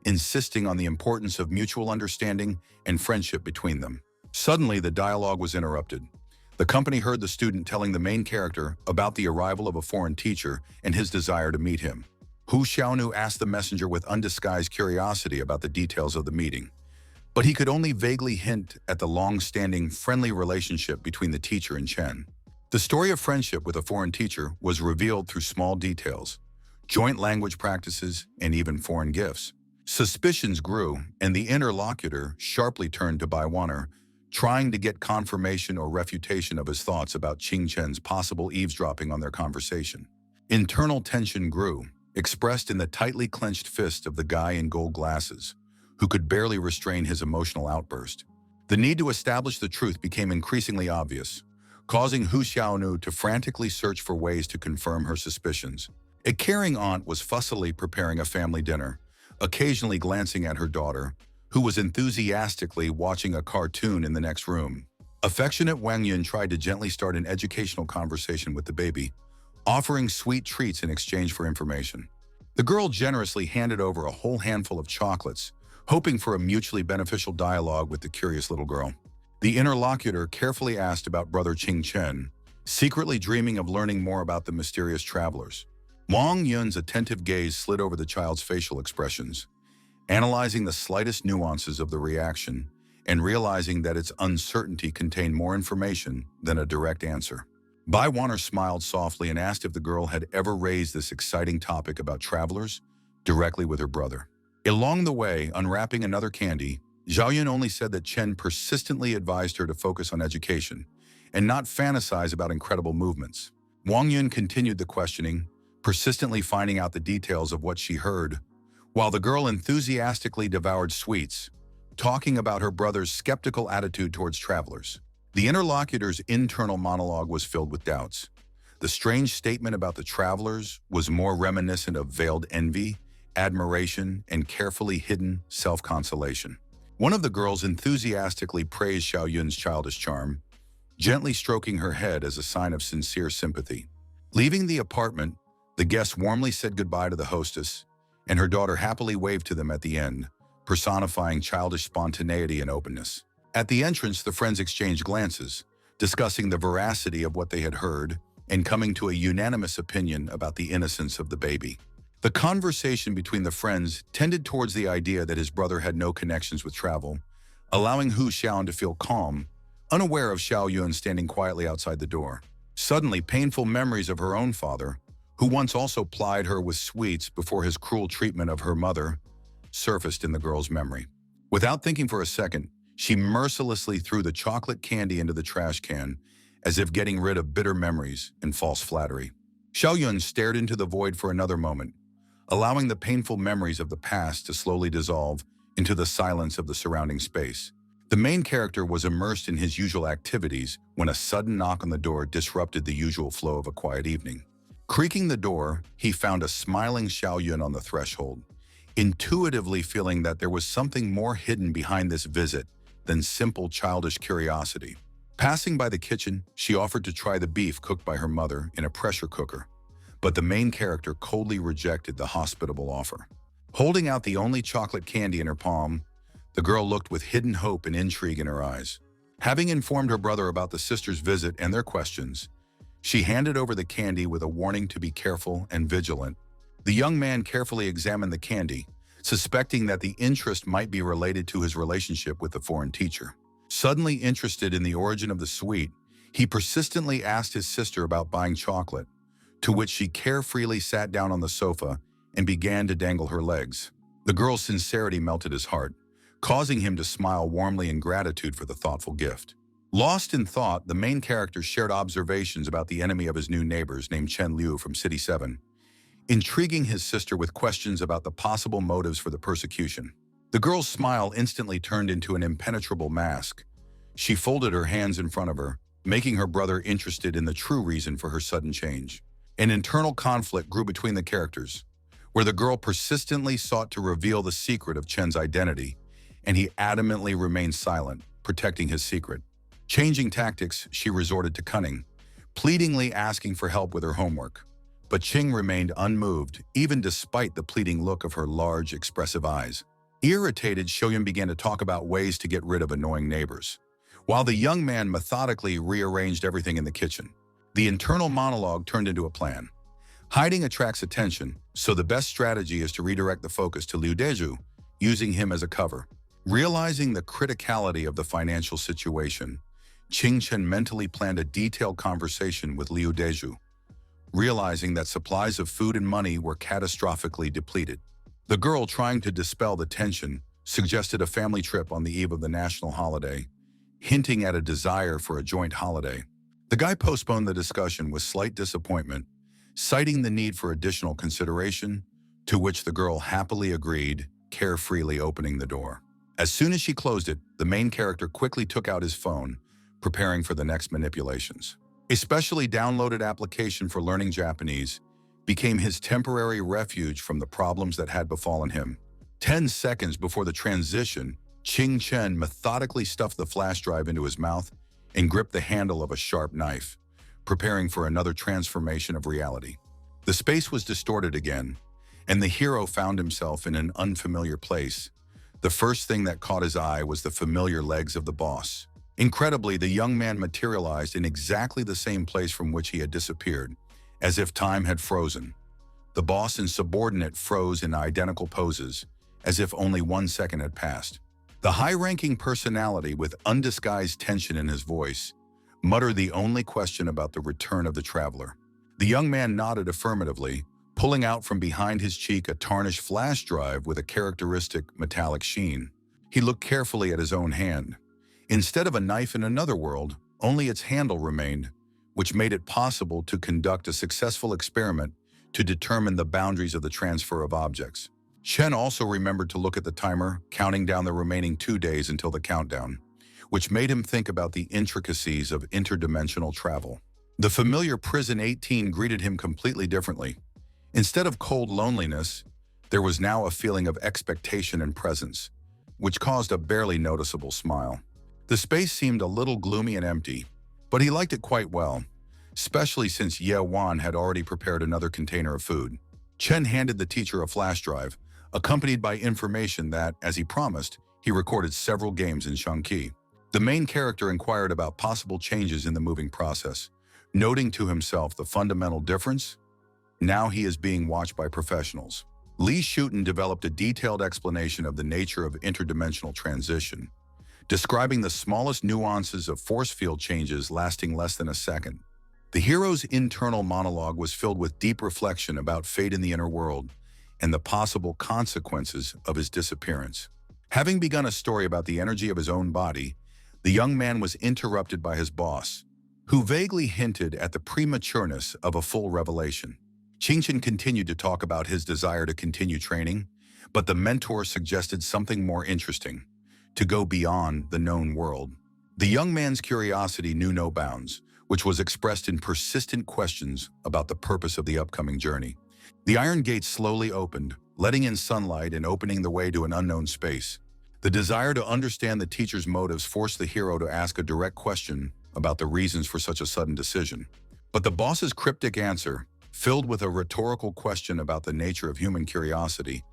insisting on the importance of mutual understanding and friendship between them. Suddenly, the dialogue was interrupted. The company heard the student telling the main character about the arrival of a foreign teacher and his desire to meet him. Hu Xiaonu asked the messenger with undisguised curiosity about the details of the meeting, but he could only vaguely hint at the long-standing friendly relationship between the teacher and Chen. The story of friendship with a foreign teacher was revealed through small details, joint language practices, and even foreign gifts. Suspicions grew, and the interlocutor sharply turned to Baiwaner, trying to get confirmation or refutation of his thoughts about Qing Chen's possible eavesdropping on their conversation. Internal tension grew, expressed in the tightly clenched fist of the guy in gold glasses, who could barely restrain his emotional outburst. The need to establish the truth became increasingly obvious, causing Hu Xiaonu to frantically search for ways to confirm her suspicions. A caring aunt was fussily preparing a family dinner, occasionally glancing at her daughter, who was enthusiastically watching a cartoon in the next room. Affectionate Wang Yun tried to gently start an educational conversation with the baby, offering sweet treats in exchange for information. The girl generously handed over a whole handful of chocolates, hoping for a mutually beneficial dialogue with the curious little girl. The interlocutor carefully asked about brother Qing Chen, secretly dreaming of learning more about the mysterious travelers. Wang Yun's attentive gaze slid over the child's facial expressions, analyzing the slightest nuances of the reaction and realizing that its uncertainty contained more information than a direct answer. Bai Wanner smiled softly and asked if the girl had ever raised this exciting topic about travelers directly with her brother. Along the way, unwrapping another candy, Zhao Yun only said that Chen persistently advised her to focus on education and not fantasize about incredible movements. Wang Yun continued the questioning, persistently finding out the details of what she heard, while the girl enthusiastically devoured sweets, talking about her brother's skeptical attitude towards travelers. The interlocutor's internal monologue was filled with doubts. The strange statement about the travelers was more reminiscent of veiled envy, admiration, and carefully hidden self-consolation. One of the girls enthusiastically praised Xiao Yun's childish charm, gently stroking her head as a sign of sincere sympathy. Leaving the apartment, the guests warmly said goodbye to the hostess, and her daughter happily waved to them at the end, personifying childish spontaneity and openness. At the entrance, the friends exchanged glances, discussing the veracity of what they had heard and coming to a unanimous opinion about the innocence of the baby. The conversation between the friends tended towards the idea that his brother had no connections with travel, allowing Hu Xiaon to feel calm, unaware of Xiao Yun standing quietly outside the door. Suddenly, painful memories of her own father, who once also plied her with sweets before his cruel treatment of her mother, surfaced in the girl's memory. Without thinking for a second, she mercilessly threw the chocolate candy into the trash can, as if getting rid of bitter memories and false flattery. Xiao Yun stared into the void for another moment, allowing the painful memories of the past to slowly dissolve into the silence of the surrounding space. The main character was immersed in his usual activities when a sudden knock on the door disrupted the usual flow of a quiet evening. Creaking the door, he found a smiling Xiao Yun on the threshold, intuitively feeling that there was something more hidden behind this visit than simple childish curiosity. Passing by the kitchen, she offered to try the beef cooked by her mother in a pressure cooker, but the main character coldly rejected the hospitable offer. Holding out the only chocolate candy in her palm, the girl looked with hidden hope and intrigue in her eyes. Having informed her brother about the sisters' visit and their questions, she handed over the candy with a warning to be careful and vigilant. The young man carefully examined the candy, suspecting that the interest might be related to his relationship with the foreign teacher. Suddenly interested in the origin of the sweet, he persistently asked his sister about buying chocolate, to which she carefreely sat down on the sofa and began to dangle her legs. The girl's sincerity melted his heart, causing him to smile warmly in gratitude for the thoughtful gift. Lost in thought, the main character shared observations about the enemy of his new neighbors named Chen Liu from City 7, intriguing his sister with questions about the possible motives for the persecution. The girl's smile instantly turned into an impenetrable mask. She folded her hands in front of her, making her brother interested in the true reason for her sudden change. An internal conflict grew between the characters, where the girl persistently sought to reveal the secret of Chen's identity, and he adamantly remained silent, protecting his secret. Changing tactics, she resorted to cunning, pleadingly asking for help with her homework. But Qing remained unmoved, even despite the pleading look of her large, expressive eyes. Irritated, Shoyun began to talk about ways to get rid of annoying neighbors, while the young man methodically rearranged everything in the kitchen. The internal monologue turned into a plan. Hiding attracts attention, so the best strategy is to redirect the focus to Liu Deju, using him as a cover. Realizing the criticality of the financial situation, Qing Chen mentally planned a detailed conversation with Liu Deju, realizing that supplies of food and money were catastrophically depleted. The girl, trying to dispel the tension, suggested a family trip on the eve of the national holiday, hinting at a desire for a joint holiday. The guy postponed the discussion with slight disappointment, citing the need for additional consideration, to which the girl happily agreed, carefreely opening the door. As soon as she closed it, the main character quickly took out his phone, preparing for the next manipulations. A specially downloaded application for learning Japanese became his temporary refuge from the problems that had befallen him. 10 seconds before the transition, Qing Chen methodically stuffed the flash drive into his mouth and gripped the handle of a sharp knife, preparing for another transformation of reality. The space was distorted again, and the hero found himself in an unfamiliar place. The first thing that caught his eye was the familiar legs of the boss. Incredibly, the young man materialized in exactly the same place from which he had disappeared, as if time had frozen. The boss and subordinate froze in identical poses, as if only 1 second had passed. The high-ranking personality, with undisguised tension in his voice, muttered the only question about the return of the traveler. The young man nodded affirmatively, pulling out from behind his cheek a tarnished flash drive with a characteristic metallic sheen. He looked carefully at his own hand. Instead of a knife in another world, only its handle remained, which made it possible to conduct a successful experiment to determine the boundaries of the transfer of objects. Chen also remembered to look at the timer, counting down the remaining 2 days until the countdown, which made him think about the intricacies of interdimensional travel. The familiar prison 18 greeted him completely differently. Instead of cold loneliness, there was now a feeling of expectation and presence, which caused a barely noticeable smile. The space seemed a little gloomy and empty, but he liked it quite well, especially since Ye Wan had already prepared another container of food. Chen handed the teacher a flash drive, accompanied by information that, as he promised, he recorded several games in Shanqi. The main character inquired about possible changes in the moving process, noting to himself the fundamental difference. Now he is being watched by professionals. Li Shuten developed a detailed explanation of the nature of interdimensional transition, describing the smallest nuances of force field changes lasting less than a second. The hero's internal monologue was filled with deep reflection about fate in the inner world and the possible consequences of his disappearance. Having begun a story about the energy of his own body, the young man was interrupted by his boss, who vaguely hinted at the prematureness of a full revelation. Qingchen continued to talk about his desire to continue training, but the mentor suggested something more interesting: to go beyond the known world. The young man's curiosity knew no bounds, which was expressed in persistent questions about the purpose of the upcoming journey. The iron gate slowly opened, letting in sunlight and opening the way to an unknown space. The desire to understand the teacher's motives forced the hero to ask a direct question about the reasons for such a sudden decision. But the boss's cryptic answer, filled with a rhetorical question about the nature of human curiosity,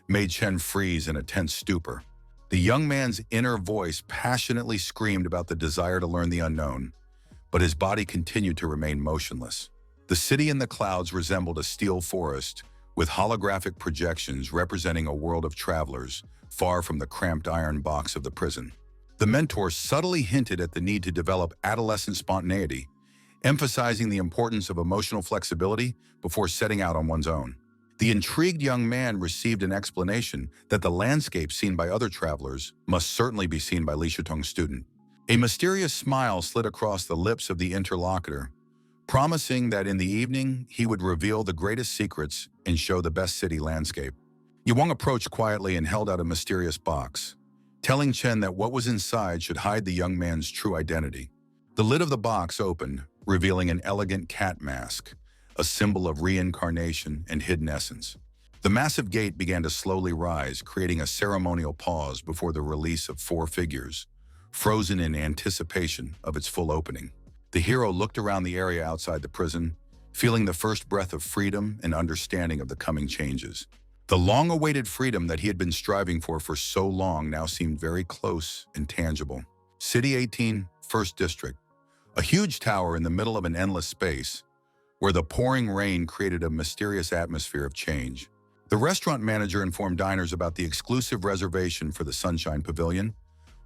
made Chen freeze in a tense stupor. The young man's inner voice passionately screamed about the desire to learn the unknown, but his body continued to remain motionless. The city in the clouds resembled a steel forest, with holographic projections representing a world of travelers, far from the cramped iron box of the prison. The mentor subtly hinted at the need to develop adolescent spontaneity, emphasizing the importance of emotional flexibility before setting out on one's own. The intrigued young man received an explanation that the landscape seen by other travelers must certainly be seen by Li Shutong's student. A mysterious smile slid across the lips of the interlocutor, promising that in the evening he would reveal the greatest secrets and show the best city landscape. Yuang approached quietly and held out a mysterious box, telling Chen that what was inside should hide the young man's true identity. The lid of the box opened, revealing an elegant cat mask, a symbol of reincarnation and hidden essence. The massive gate began to slowly rise, creating a ceremonial pause before the release of 4 figures, frozen in anticipation of its full opening. The hero looked around the area outside the prison, feeling the first breath of freedom and understanding of the coming changes. The long-awaited freedom that he had been striving for so long now seemed very close and tangible. City 18, First District. A huge tower in the middle of an endless space, where the pouring rain created a mysterious atmosphere of change. The restaurant manager informed diners about the exclusive reservation for the Sunshine Pavilion,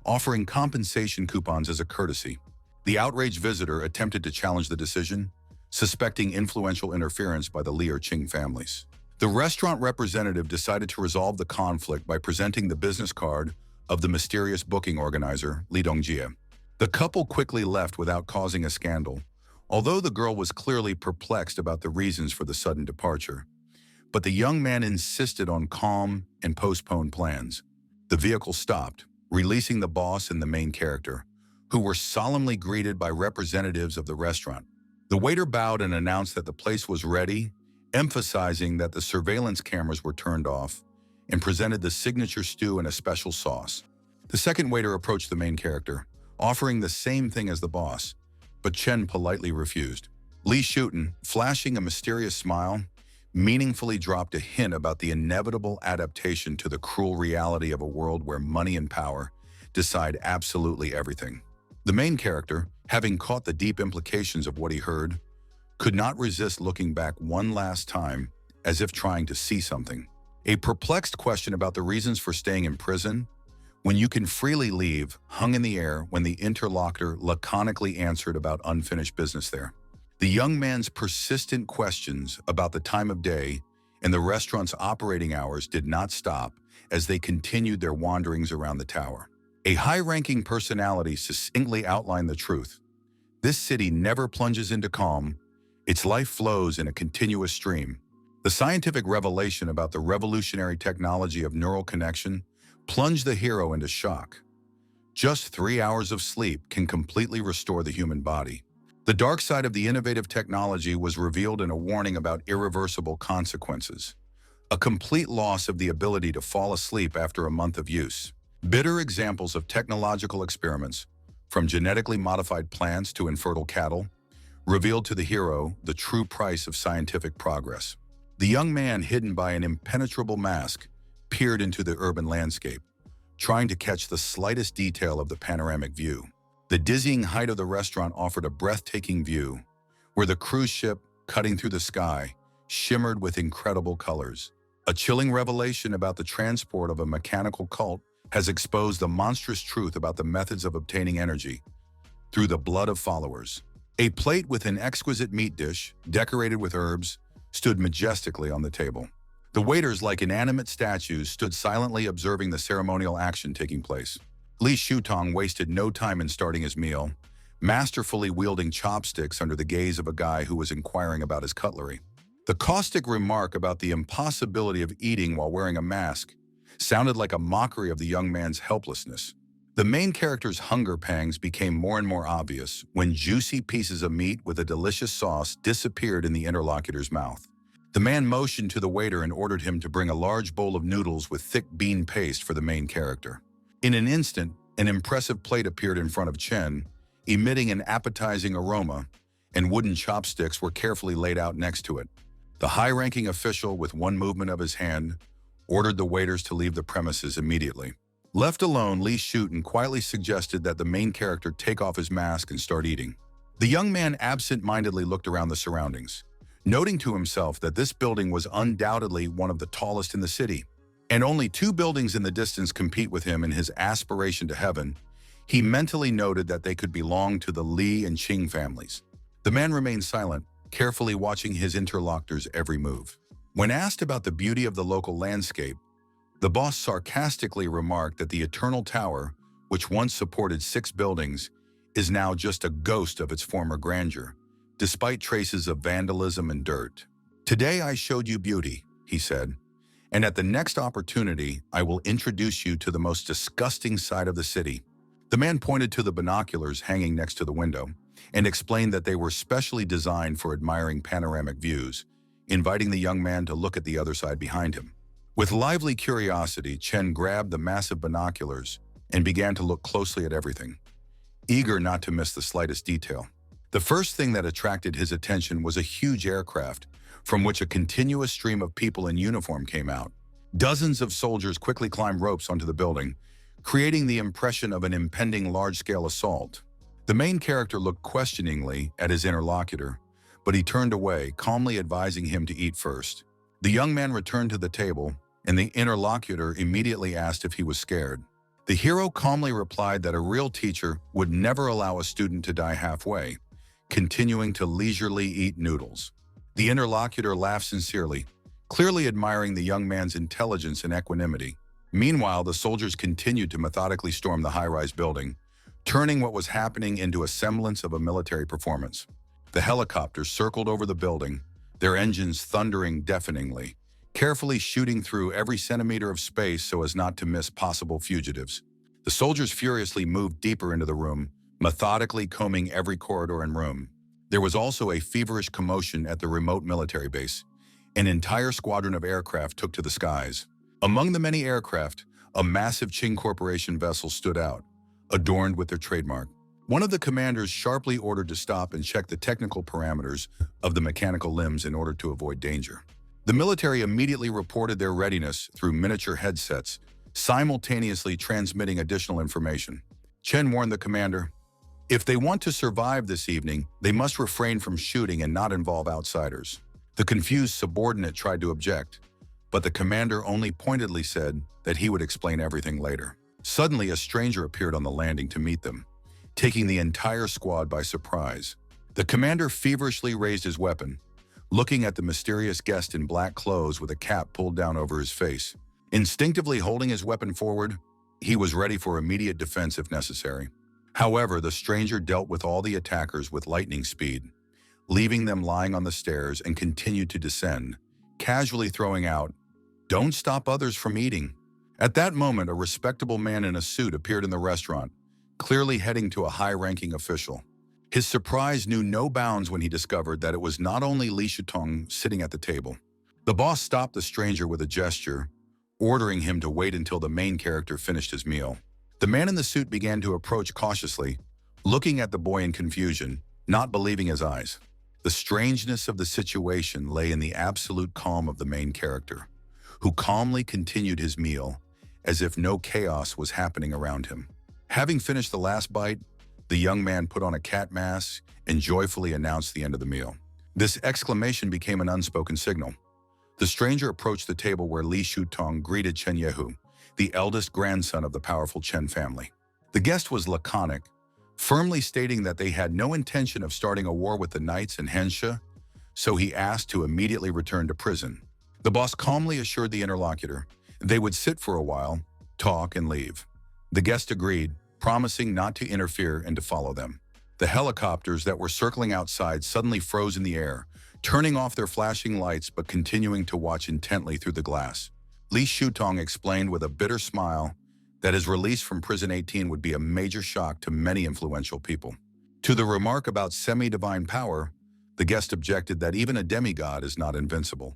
offering compensation coupons as a courtesy. The outraged visitor attempted to challenge the decision, suspecting influential interference by the Li or Qing families. The restaurant representative decided to resolve the conflict by presenting the business card of the mysterious booking organizer, Li Dongjie. The couple quickly left without causing a scandal, although the girl was clearly perplexed about the reasons for the sudden departure. But the young man insisted on calm and postponed plans. The vehicle stopped, releasing the boss and the main character, who were solemnly greeted by representatives of the restaurant. The waiter bowed and announced that the place was ready, emphasizing that the surveillance cameras were turned off, and presented the signature stew and a special sauce. The second waiter approached the main character, offering the same thing as the boss, but Chen politely refused. Li Shuten, flashing a mysterious smile, meaningfully dropped a hint about the inevitable adaptation to the cruel reality of a world where money and power decide absolutely everything. The main character, having caught the deep implications of what he heard, could not resist looking back one last time as if trying to see something. A perplexed question about the reasons for staying in prison when you can freely leave hung in the air when the interlocutor laconically answered about unfinished business there. The young man's persistent questions about the time of day and the restaurant's operating hours did not stop as they continued their wanderings around the tower. A high-ranking personality succinctly outlined the truth. This city never plunges into calm. Its life flows in a continuous stream. The scientific revelation about the revolutionary technology of neural connection plunged the hero into shock. Just 3 hours of sleep can completely restore the human body. The dark side of the innovative technology was revealed in a warning about irreversible consequences. A complete loss of the ability to fall asleep after a month of use. Bitter examples of technological experiments, from genetically modified plants to infertile cattle, revealed to the hero the true price of scientific progress. The young man, hidden by an impenetrable mask, peered into the urban landscape, trying to catch the slightest detail of the panoramic view. The dizzying height of the restaurant offered a breathtaking view, where the cruise ship, cutting through the sky, shimmered with incredible colors. A chilling revelation about the transport of a mechanical cult has exposed the monstrous truth about the methods of obtaining energy through the blood of followers. A plate with an exquisite meat dish, decorated with herbs, stood majestically on the table. The waiters, like inanimate statues, stood silently observing the ceremonial action taking place. Li Shutong wasted no time in starting his meal, masterfully wielding chopsticks under the gaze of a guy who was inquiring about his cutlery. The caustic remark about the impossibility of eating while wearing a mask sounded like a mockery of the young man's helplessness. The main character's hunger pangs became more and more obvious when juicy pieces of meat with a delicious sauce disappeared in the interlocutor's mouth. The man motioned to the waiter and ordered him to bring a large bowl of noodles with thick bean paste for the main character. In an instant, an impressive plate appeared in front of Chen, emitting an appetizing aroma, and wooden chopsticks were carefully laid out next to it. The high-ranking official, with one movement of his hand, ordered the waiters to leave the premises immediately. Left alone, Li Shuten quietly suggested that the main character take off his mask and start eating. The young man absent-mindedly looked around the surroundings, noting to himself that this building was undoubtedly one of the tallest in the city, and only 2 buildings in the distance compete with him in his aspiration to heaven. He mentally noted that they could belong to the Li and Qing families. The man remained silent, carefully watching his interlocutor's every move. When asked about the beauty of the local landscape, the boss sarcastically remarked that the Eternal Tower, which once supported 6 buildings, is now just a ghost of its former grandeur, despite traces of vandalism and dirt. "Today I showed you beauty," he said, "and at the next opportunity I will introduce you to the most disgusting side of the city." The man pointed to the binoculars hanging next to the window and explained that they were specially designed for admiring panoramic views, inviting the young man to look at the other side behind him. With lively curiosity, Chen grabbed the massive binoculars and began to look closely at everything, eager not to miss the slightest detail. The first thing that attracted his attention was a huge aircraft from which a continuous stream of people in uniform came out. Dozens of soldiers quickly climbed ropes onto the building, creating the impression of an impending large-scale assault. The main character looked questioningly at his interlocutor, but he turned away, calmly advising him to eat first. The young man returned to the table, and the interlocutor immediately asked if he was scared. The hero calmly replied that a real teacher would never allow a student to die halfway, continuing to leisurely eat noodles. The interlocutor laughed sincerely, clearly admiring the young man's intelligence and equanimity. Meanwhile, the soldiers continued to methodically storm the high-rise building, turning what was happening into a semblance of a military performance. The helicopters circled over the building, their engines thundering deafeningly, carefully shooting through every centimeter of space so as not to miss possible fugitives. The soldiers furiously moved deeper into the room, methodically combing every corridor and room. There was also a feverish commotion at the remote military base. An entire squadron of aircraft took to the skies. Among the many aircraft, a massive Qing Corporation vessel stood out, adorned with their trademark. One of the commanders sharply ordered to stop and check the technical parameters of the mechanical limbs in order to avoid danger. The military immediately reported their readiness through miniature headsets, simultaneously transmitting additional information. Chen warned the commander, "If they want to survive this evening, they must refrain from shooting and not involve outsiders." The confused subordinate tried to object, but the commander only pointedly said that he would explain everything later. Suddenly, a stranger appeared on the landing to meet them, taking the entire squad by surprise. The commander feverishly raised his weapon, looking at the mysterious guest in black clothes with a cap pulled down over his face. Instinctively holding his weapon forward, he was ready for immediate defense if necessary. However, the stranger dealt with all the attackers with lightning speed, leaving them lying on the stairs and continued to descend, casually throwing out, "Don't stop others from eating." At that moment, a respectable man in a suit appeared in the restaurant, clearly heading to a high-ranking official. His surprise knew no bounds when he discovered that it was not only Li Shutong sitting at the table. The boss stopped the stranger with a gesture, ordering him to wait until the main character finished his meal. The man in the suit began to approach cautiously, looking at the boy in confusion, not believing his eyes. The strangeness of the situation lay in the absolute calm of the main character, who calmly continued his meal as if no chaos was happening around him. Having finished the last bite, the young man put on a cat mask and joyfully announced the end of the meal. This exclamation became an unspoken signal. The stranger approached the table where Li Shutong greeted Chen Yehu, the eldest grandson of the powerful Chen family. The guest was laconic, firmly stating that they had no intention of starting a war with the knights in Hensha, so he asked to immediately return to prison. The boss calmly assured the interlocutor they would sit for a while, talk, and leave. The guest agreed, promising not to interfere and to follow them. The helicopters that were circling outside suddenly froze in the air, turning off their flashing lights but continuing to watch intently through the glass. Li Shutong explained with a bitter smile that his release from Prison 18 would be a major shock to many influential people. To the remark about semi-divine power, the guest objected that even a demigod is not invincible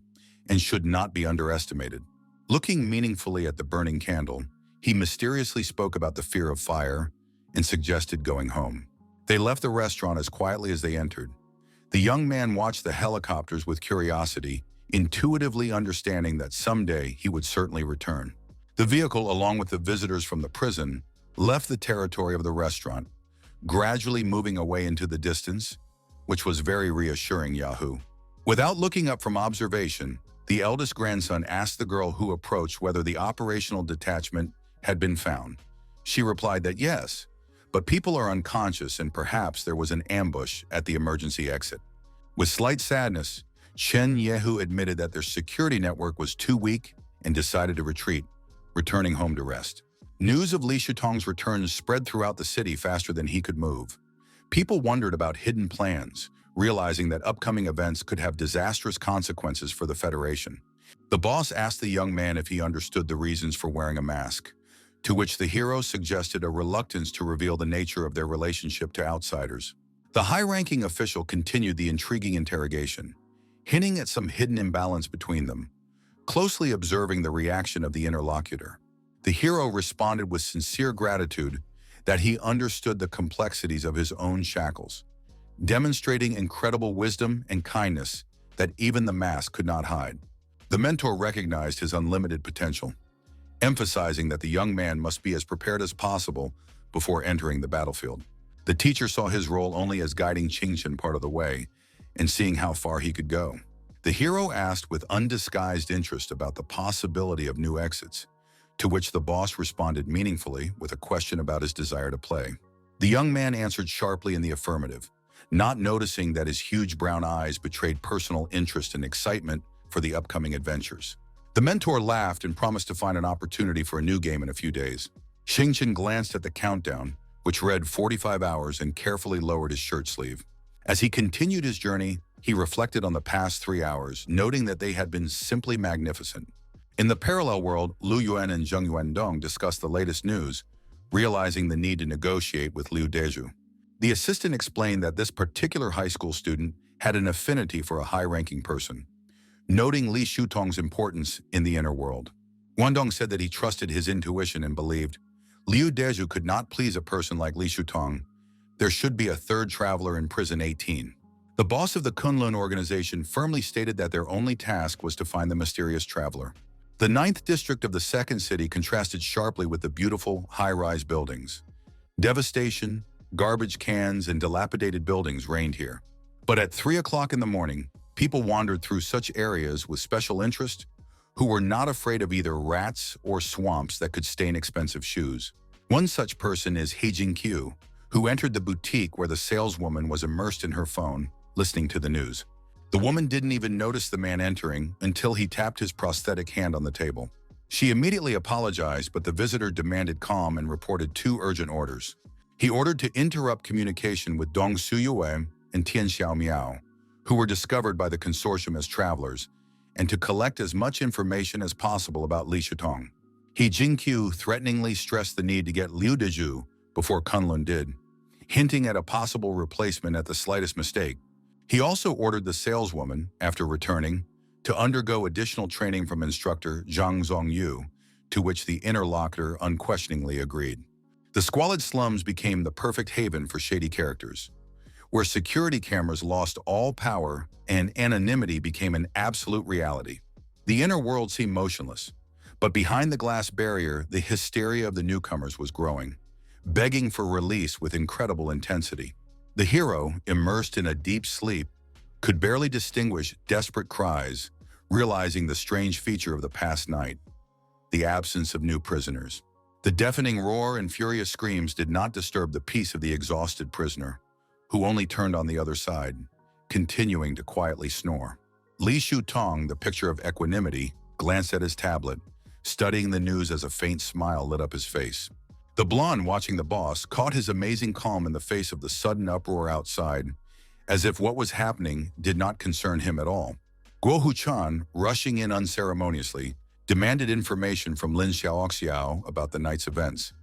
and should not be underestimated. Looking meaningfully at the burning candle, he mysteriously spoke about the fear of fire and suggested going home. They left the restaurant as quietly as they entered. The young man watched the helicopters with curiosity, intuitively understanding that someday he would certainly return. The vehicle, along with the visitors from the prison, left the territory of the restaurant, gradually moving away into the distance, which was very reassuring. Yahoo. Without looking up from observation, the eldest grandson asked the girl who approached whether the operational detachment had been found. She replied that yes, but people are unconscious and perhaps there was an ambush at the emergency exit. With slight sadness, Chen Yehu admitted that their security network was too weak and decided to retreat, returning home to rest. News of Li Shutong's return spread throughout the city faster than he could move. People wondered about hidden plans, realizing that upcoming events could have disastrous consequences for the Federation. The boss asked the young man if he understood the reasons for wearing a mask, to which the hero suggested a reluctance to reveal the nature of their relationship to outsiders. The high-ranking official continued the intriguing interrogation, hinting at some hidden imbalance between them, closely observing the reaction of the interlocutor. The hero responded with sincere gratitude that he understood the complexities of his own shackles, demonstrating incredible wisdom and kindness that even the mask could not hide. The mentor recognized his unlimited potential, emphasizing that the young man must be as prepared as possible before entering the battlefield. The teacher saw his role only as guiding Qingchen part of the way and seeing how far he could go. The hero asked with undisguised interest about the possibility of new exits, to which the boss responded meaningfully with a question about his desire to play. The young man answered sharply in the affirmative, not noticing that his huge brown eyes betrayed personal interest and excitement for the upcoming adventures. The mentor laughed and promised to find an opportunity for a new game in a few days. Qingchen glanced at the countdown, which read 45 hours, and carefully lowered his shirt sleeve. As he continued his journey, he reflected on the past 3 hours, noting that they had been simply magnificent. In the parallel world, Lu Yuan and Zheng Yuandong discussed the latest news, realizing the need to negotiate with Liu Deju. The assistant explained that this particular high school student had an affinity for a high-ranking person, noting Li Shutong's importance in the inner world. Guangdong said that he trusted his intuition and believed Liu Deju could not please a person like Li Shutong. There should be a third traveler in Prison 18. The boss of the Kunlun organization firmly stated that their only task was to find the mysterious traveler. The 9th district of the second city contrasted sharply with the beautiful high-rise buildings. Devastation, garbage cans, and dilapidated buildings reigned here. But at 3 o'clock in the morning, People wandered through such areas with special interest who were not afraid of either rats or swamps that could stain expensive shoes. One such person is He Jin-kyu, who entered the boutique where the saleswoman was immersed in her phone, listening to the news. The woman didn't even notice the man entering until he tapped his prosthetic hand on the table. She immediately apologized, but the visitor demanded calm and reported 2 urgent orders. He ordered to interrupt communication with Dong Suyue and Tian Xiaomiao, who were discovered by the consortium as travelers, and to collect as much information as possible about Li Shitong. He Jin-kyu threateningly stressed the need to get Liu Deju before Kunlun did, hinting at a possible replacement at the slightest mistake. He also ordered the saleswoman, after returning, to undergo additional training from instructor Zhang Zhongyu, to which the interlocutor unquestioningly agreed. The squalid slums became the perfect haven for shady characters, where security cameras lost all power and anonymity became an absolute reality. The inner world seemed motionless, but behind the glass barrier, the hysteria of the newcomers was growing, begging for release with incredible intensity. The hero, immersed in a deep sleep, could barely distinguish desperate cries, realizing the strange feature of the past night: the absence of new prisoners. The deafening roar and furious screams did not disturb the peace of the exhausted prisoner, who only turned on the other side, continuing to quietly snore. Li Shutong, the picture of equanimity, glanced at his tablet, studying the news as a faint smile lit up his face. The blonde, watching the boss, caught his amazing calm in the face of the sudden uproar outside, as if what was happening did not concern him at all. Guo Huchan, rushing in unceremoniously, demanded information from Lin Xiaoxiao about the night's events,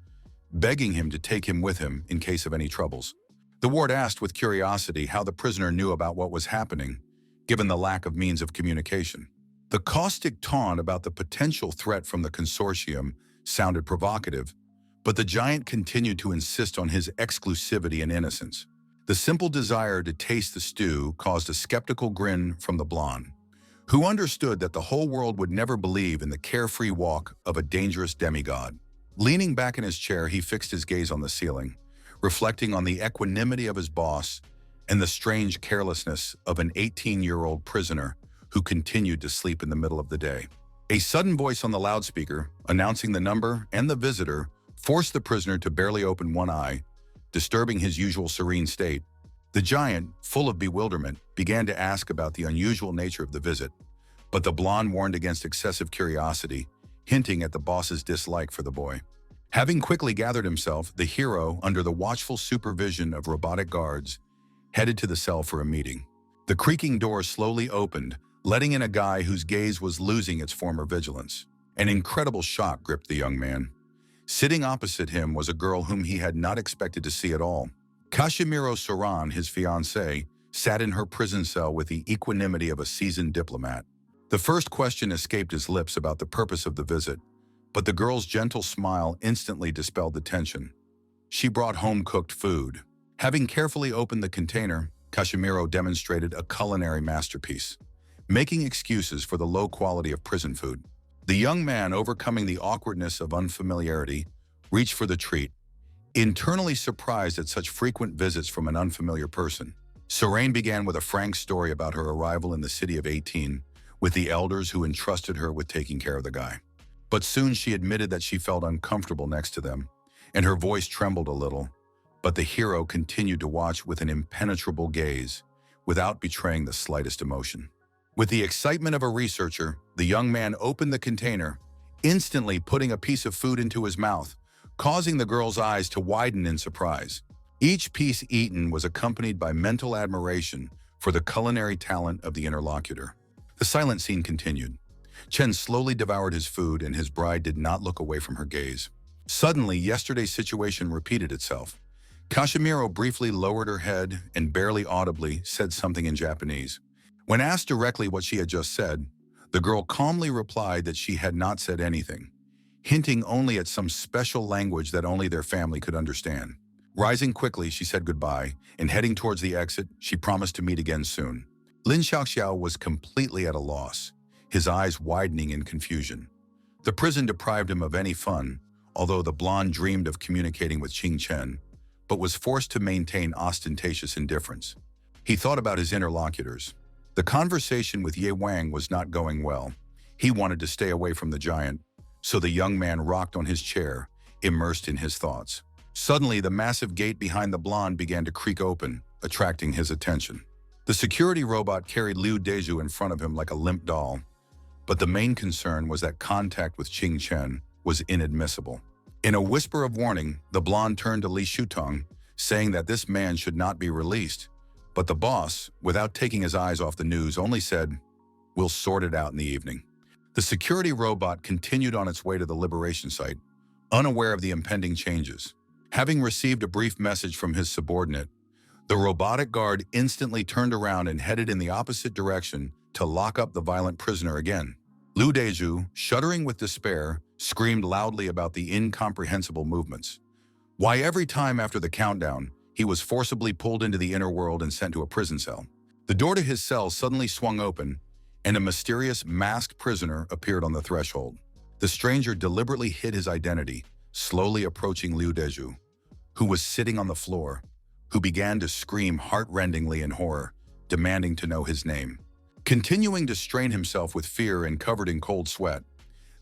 begging him to take him with him in case of any troubles. The ward asked with curiosity how the prisoner knew about what was happening, given the lack of means of communication. The caustic taunt about the potential threat from the consortium sounded provocative, but the giant continued to insist on his exclusivity and innocence. The simple desire to taste the stew caused a skeptical grin from the blonde, who understood that the whole world would never believe in the carefree walk of a dangerous demigod. Leaning back in his chair, he fixed his gaze on the ceiling, reflecting on the equanimity of his boss and the strange carelessness of an 18-year-old prisoner who continued to sleep in the middle of the day. A sudden voice on the loudspeaker, announcing the number and the visitor, forced the prisoner to barely open one eye, disturbing his usual serene state. The giant, full of bewilderment, began to ask about the unusual nature of the visit, but the blonde warned against excessive curiosity, hinting at the boss's dislike for the boy. Having quickly gathered himself, the hero, under the watchful supervision of robotic guards, headed to the cell for a meeting. The creaking door slowly opened, letting in a guy whose gaze was losing its former vigilance. An incredible shock gripped the young man. Sitting opposite him was a girl whom he had not expected to see at all. Kashimiro Soran, his fiancée, sat in her prison cell with the equanimity of a seasoned diplomat. The first question escaped his lips about the purpose of the visit, but the girl's gentle smile instantly dispelled the tension. She brought home-cooked food. Having carefully opened the container, Kashimiro demonstrated a culinary masterpiece, making excuses for the low quality of prison food. The young man, overcoming the awkwardness of unfamiliarity, reached for the treat, internally surprised at such frequent visits from an unfamiliar person. Sorain began with a frank story about her arrival in the city of 18, with the elders who entrusted her with taking care of the guy. But soon she admitted that she felt uncomfortable next to them, and her voice trembled a little. But the hero continued to watch with an impenetrable gaze, without betraying the slightest emotion. With the excitement of a researcher, the young man opened the container, instantly putting a piece of food into his mouth, causing the girl's eyes to widen in surprise. Each piece eaten was accompanied by mental admiration for the culinary talent of the interlocutor. The silent scene continued. Chen slowly devoured his food, and his bride did not look away from her gaze. Suddenly, yesterday's situation repeated itself. Kashimiro briefly lowered her head and barely audibly said something in Japanese. When asked directly what she had just said, the girl calmly replied that she had not said anything, hinting only at some special language that only their family could understand. Rising quickly, she said goodbye, and heading towards the exit, she promised to meet again soon. Lin Xiaoxiao was completely at a loss, his eyes widening in confusion. The prison deprived him of any fun, although the blonde dreamed of communicating with Qing Chen, but was forced to maintain ostentatious indifference. He thought about his interlocutors. The conversation with Ye Wang was not going well. He wanted to stay away from the giant, so the young man rocked on his chair, immersed in his thoughts. Suddenly, the massive gate behind the blonde began to creak open, attracting his attention. The security robot carried Liu Deju in front of him like a limp doll, but the main concern was that contact with Qing Chen was inadmissible. In a whisper of warning, the blonde turned to Li Shutong, saying that this man should not be released. But the boss, without taking his eyes off the news, only said, "We'll sort it out in the evening." The security robot continued on its way to the liberation site, unaware of the impending changes. Having received a brief message from his subordinate, the robotic guard instantly turned around and headed in the opposite direction to lock up the violent prisoner again. Liu Deju, shuddering with despair, screamed loudly about the incomprehensible movements. Why every time after the countdown, he was forcibly pulled into the inner world and sent to a prison cell. The door to his cell suddenly swung open, and a mysterious masked prisoner appeared on the threshold. The stranger deliberately hid his identity, slowly approaching Liu Deju, who was sitting on the floor, who began to scream heart-rendingly in horror, demanding to know his name. Continuing to strain himself with fear and covered in cold sweat,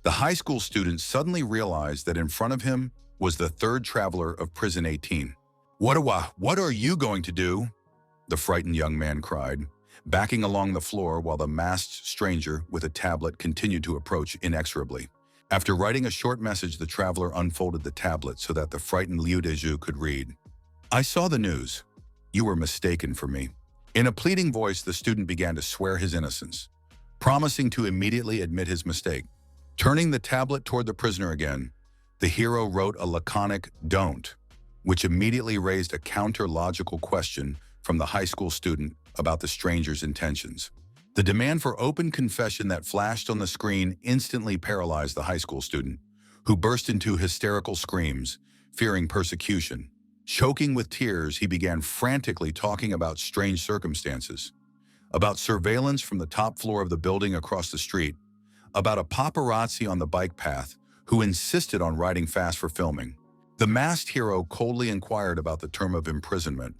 the high school student suddenly realized that in front of him was the third traveler of Prison 18. What are you going to do?" the frightened young man cried, backing along the floor while the masked stranger with a tablet continued to approach inexorably. After writing a short message, the traveler unfolded the tablet so that the frightened Liu Deju could read. "I saw the news. You were mistaken for me." In a pleading voice, the student began to swear his innocence, promising to immediately admit his mistake. Turning the tablet toward the prisoner again, the hero wrote a laconic "don't," which immediately raised a counter-logical question from the high school student about the stranger's intentions. The demand for open confession that flashed on the screen instantly paralyzed the high school student, who burst into hysterical screams, fearing persecution. Choking with tears, he began frantically talking about strange circumstances, about surveillance from the top floor of the building across the street, about a paparazzi on the bike path who insisted on riding fast for filming. The masked hero coldly inquired about the term of imprisonment,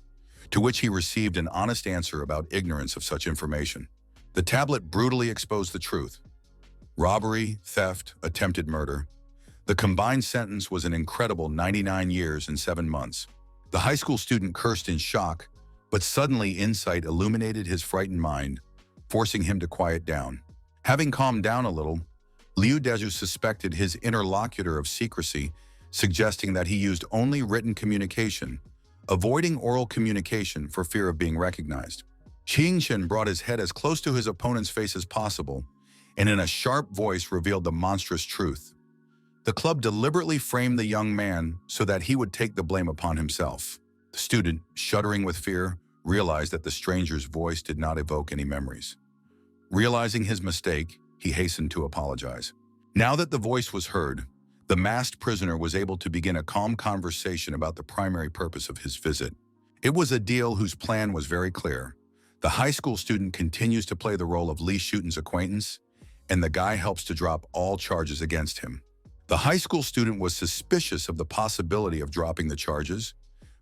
to which he received an honest answer about ignorance of such information. The tablet brutally exposed the truth. Robbery, theft, attempted murder. The combined sentence was an incredible 99 years and 7 months. The high school student cursed in shock, but suddenly insight illuminated his frightened mind, forcing him to quiet down. Having calmed down a little, Liu Deju suspected his interlocutor of secrecy, suggesting that he used only written communication, avoiding oral communication for fear of being recognized. Qing Chen brought his head as close to his opponent's face as possible, and in a sharp voice revealed the monstrous truth. The club deliberately framed the young man so that he would take the blame upon himself. The student, shuddering with fear, realized that the stranger's voice did not evoke any memories. Realizing his mistake, he hastened to apologize. Now that the voice was heard, the masked prisoner was able to begin a calm conversation about the primary purpose of his visit. It was a deal whose plan was very clear. The high school student continues to play the role of Li Shutong's acquaintance, and the guy helps to drop all charges against him. The high school student was suspicious of the possibility of dropping the charges,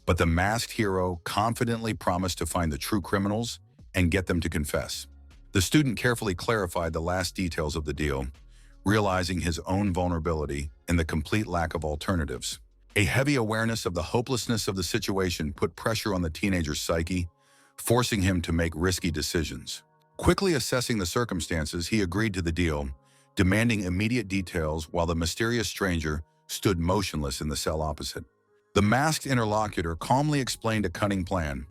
but the masked hero confidently promised to find the true criminals and get them to confess. The student carefully clarified the last details of the deal, realizing his own vulnerability and the complete lack of alternatives. A heavy awareness of the hopelessness of the situation put pressure on the teenager's psyche, forcing him to make risky decisions. Quickly assessing the circumstances, he agreed to the deal, demanding immediate details while the mysterious stranger stood motionless in the cell opposite. The masked interlocutor calmly explained a cunning plan: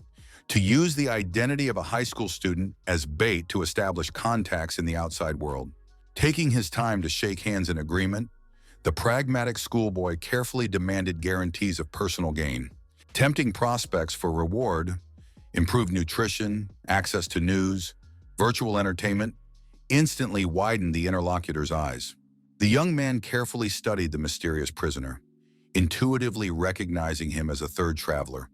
to use the identity of a high school student as bait to establish contacts in the outside world. Taking his time to shake hands in agreement, the pragmatic schoolboy carefully demanded guarantees of personal gain, tempting prospects for reward, improved nutrition, access to news, virtual entertainment, instantly widened the interlocutor's eyes. The young man carefully studied the mysterious prisoner, intuitively recognizing him as a third traveler,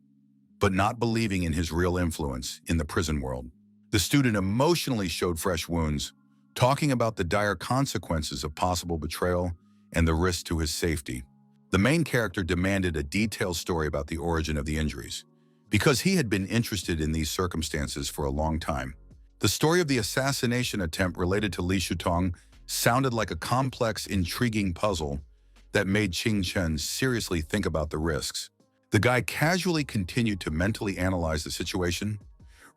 but not believing in his real influence in the prison world. The student emotionally showed fresh wounds, talking about the dire consequences of possible betrayal and the risk to his safety. The main character demanded a detailed story about the origin of the injuries, because he had been interested in these circumstances for a long time. The story of the assassination attempt related to Li Shutong sounded like a complex, intriguing puzzle that made Qing Chen seriously think about the risks. The guy casually continued to mentally analyze the situation,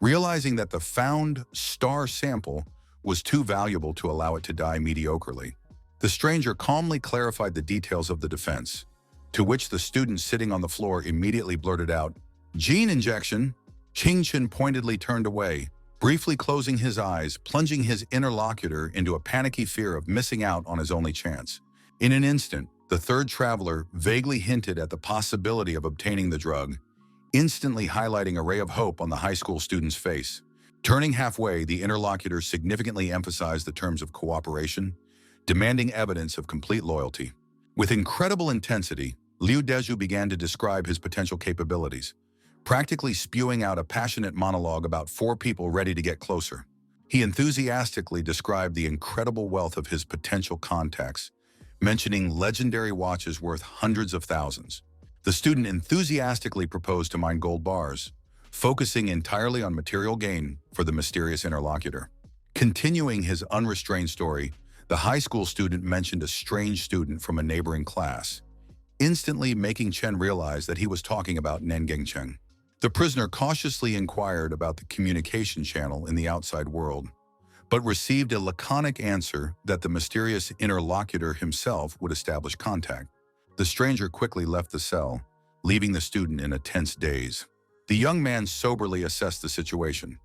realizing that the found star sample was too valuable to allow it to die mediocrely. The stranger calmly clarified the details of the defense, to which the student sitting on the floor immediately blurted out, "Gene injection." Qing Chen pointedly turned away, briefly closing his eyes, plunging his interlocutor into a panicky fear of missing out on his only chance. In an instant, the third traveler vaguely hinted at the possibility of obtaining the drug, instantly highlighting a ray of hope on the high school student's face. Turning halfway, the interlocutor significantly emphasized the terms of cooperation, demanding evidence of complete loyalty. With incredible intensity, Liu Deju began to describe his potential capabilities, practically spewing out a passionate monologue about 4 people ready to get closer. He enthusiastically described the incredible wealth of his potential contacts, mentioning legendary watches worth hundreds of thousands. The student enthusiastically proposed to mine gold bars, focusing entirely on material gain for the mysterious interlocutor. Continuing his unrestrained story, the high school student mentioned a strange student from a neighboring class, instantly making Chen realize that he was talking about Cheng. The prisoner cautiously inquired about the communication channel in the outside world, but received a laconic answer that the mysterious interlocutor himself would establish contact. The stranger quickly left the cell, leaving the student in a tense daze. The young man soberly assessed the situation.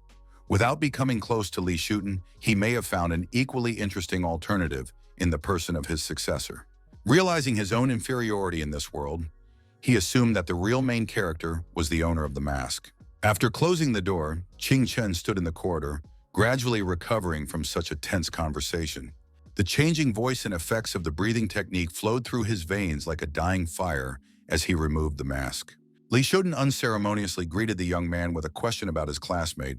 Without becoming close to Li Shuten, he may have found an equally interesting alternative in the person of his successor. Realizing his own inferiority in this world, he assumed that the real main character was the owner of the mask. After closing the door, Qing Chen stood in the corridor, gradually recovering from such a tense conversation. The changing voice and effects of the breathing technique flowed through his veins like a dying fire as he removed the mask. Li Shuten unceremoniously greeted the young man with a question about his classmate,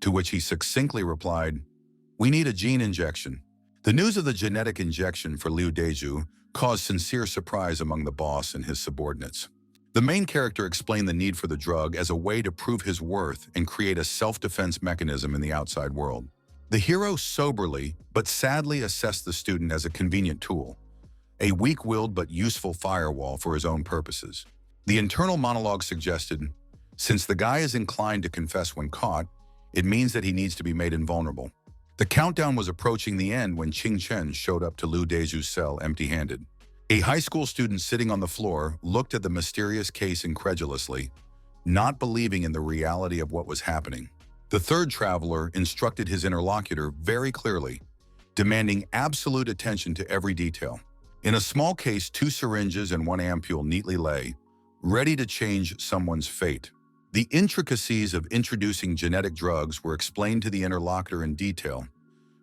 to which he succinctly replied, "We need a gene injection." The news of the genetic injection for Liu Deju caused sincere surprise among the boss and his subordinates. The main character explained the need for the drug as a way to prove his worth and create a self-defense mechanism in the outside world. The hero soberly but sadly assessed the student as a convenient tool, a weak-willed but useful firewall for his own purposes. The internal monologue suggested, since the guy is inclined to confess when caught, it means that he needs to be made invulnerable. The countdown was approaching the end when Qing Chen showed up to Liu Deju's cell empty-handed. A high school student sitting on the floor looked at the mysterious case incredulously, not believing in the reality of what was happening. The third traveler instructed his interlocutor very clearly, demanding absolute attention to every detail. In a small case, 2 syringes and 1 ampule neatly lay, ready to change someone's fate. The intricacies of introducing genetic drugs were explained to the interlocutor in detail,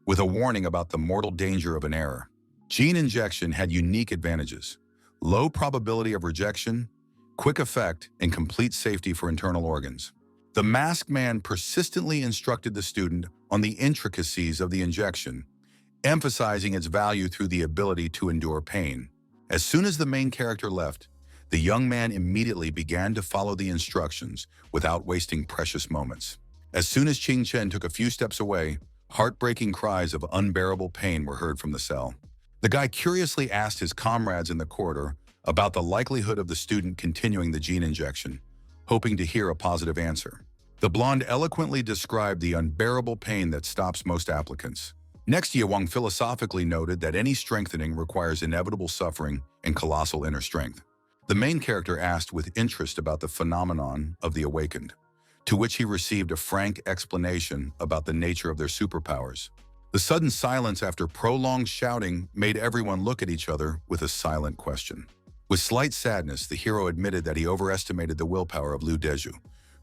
with a warning about the mortal danger of an error. Gene injection had unique advantages: low probability of rejection, quick effect, and complete safety for internal organs. The masked man persistently instructed the student on the intricacies of the injection, emphasizing its value through the ability to endure pain. As soon as the main character left, the young man immediately began to follow the instructions without wasting precious moments. As soon as Qing Chen took a few steps away, heartbreaking cries of unbearable pain were heard from the cell. The guy curiously asked his comrades in the corridor about the likelihood of the student continuing the gene injection, hoping to hear a positive answer. The blonde eloquently described the unbearable pain that stops most applicants. Next, Ye Wang philosophically noted that any strengthening requires inevitable suffering and colossal inner strength. The main character asked with interest about the phenomenon of the awakened, to which he received a frank explanation about the nature of their superpowers. The sudden silence after prolonged shouting made everyone look at each other with a silent question. With slight sadness, the hero admitted that he overestimated the willpower of Liu Deju,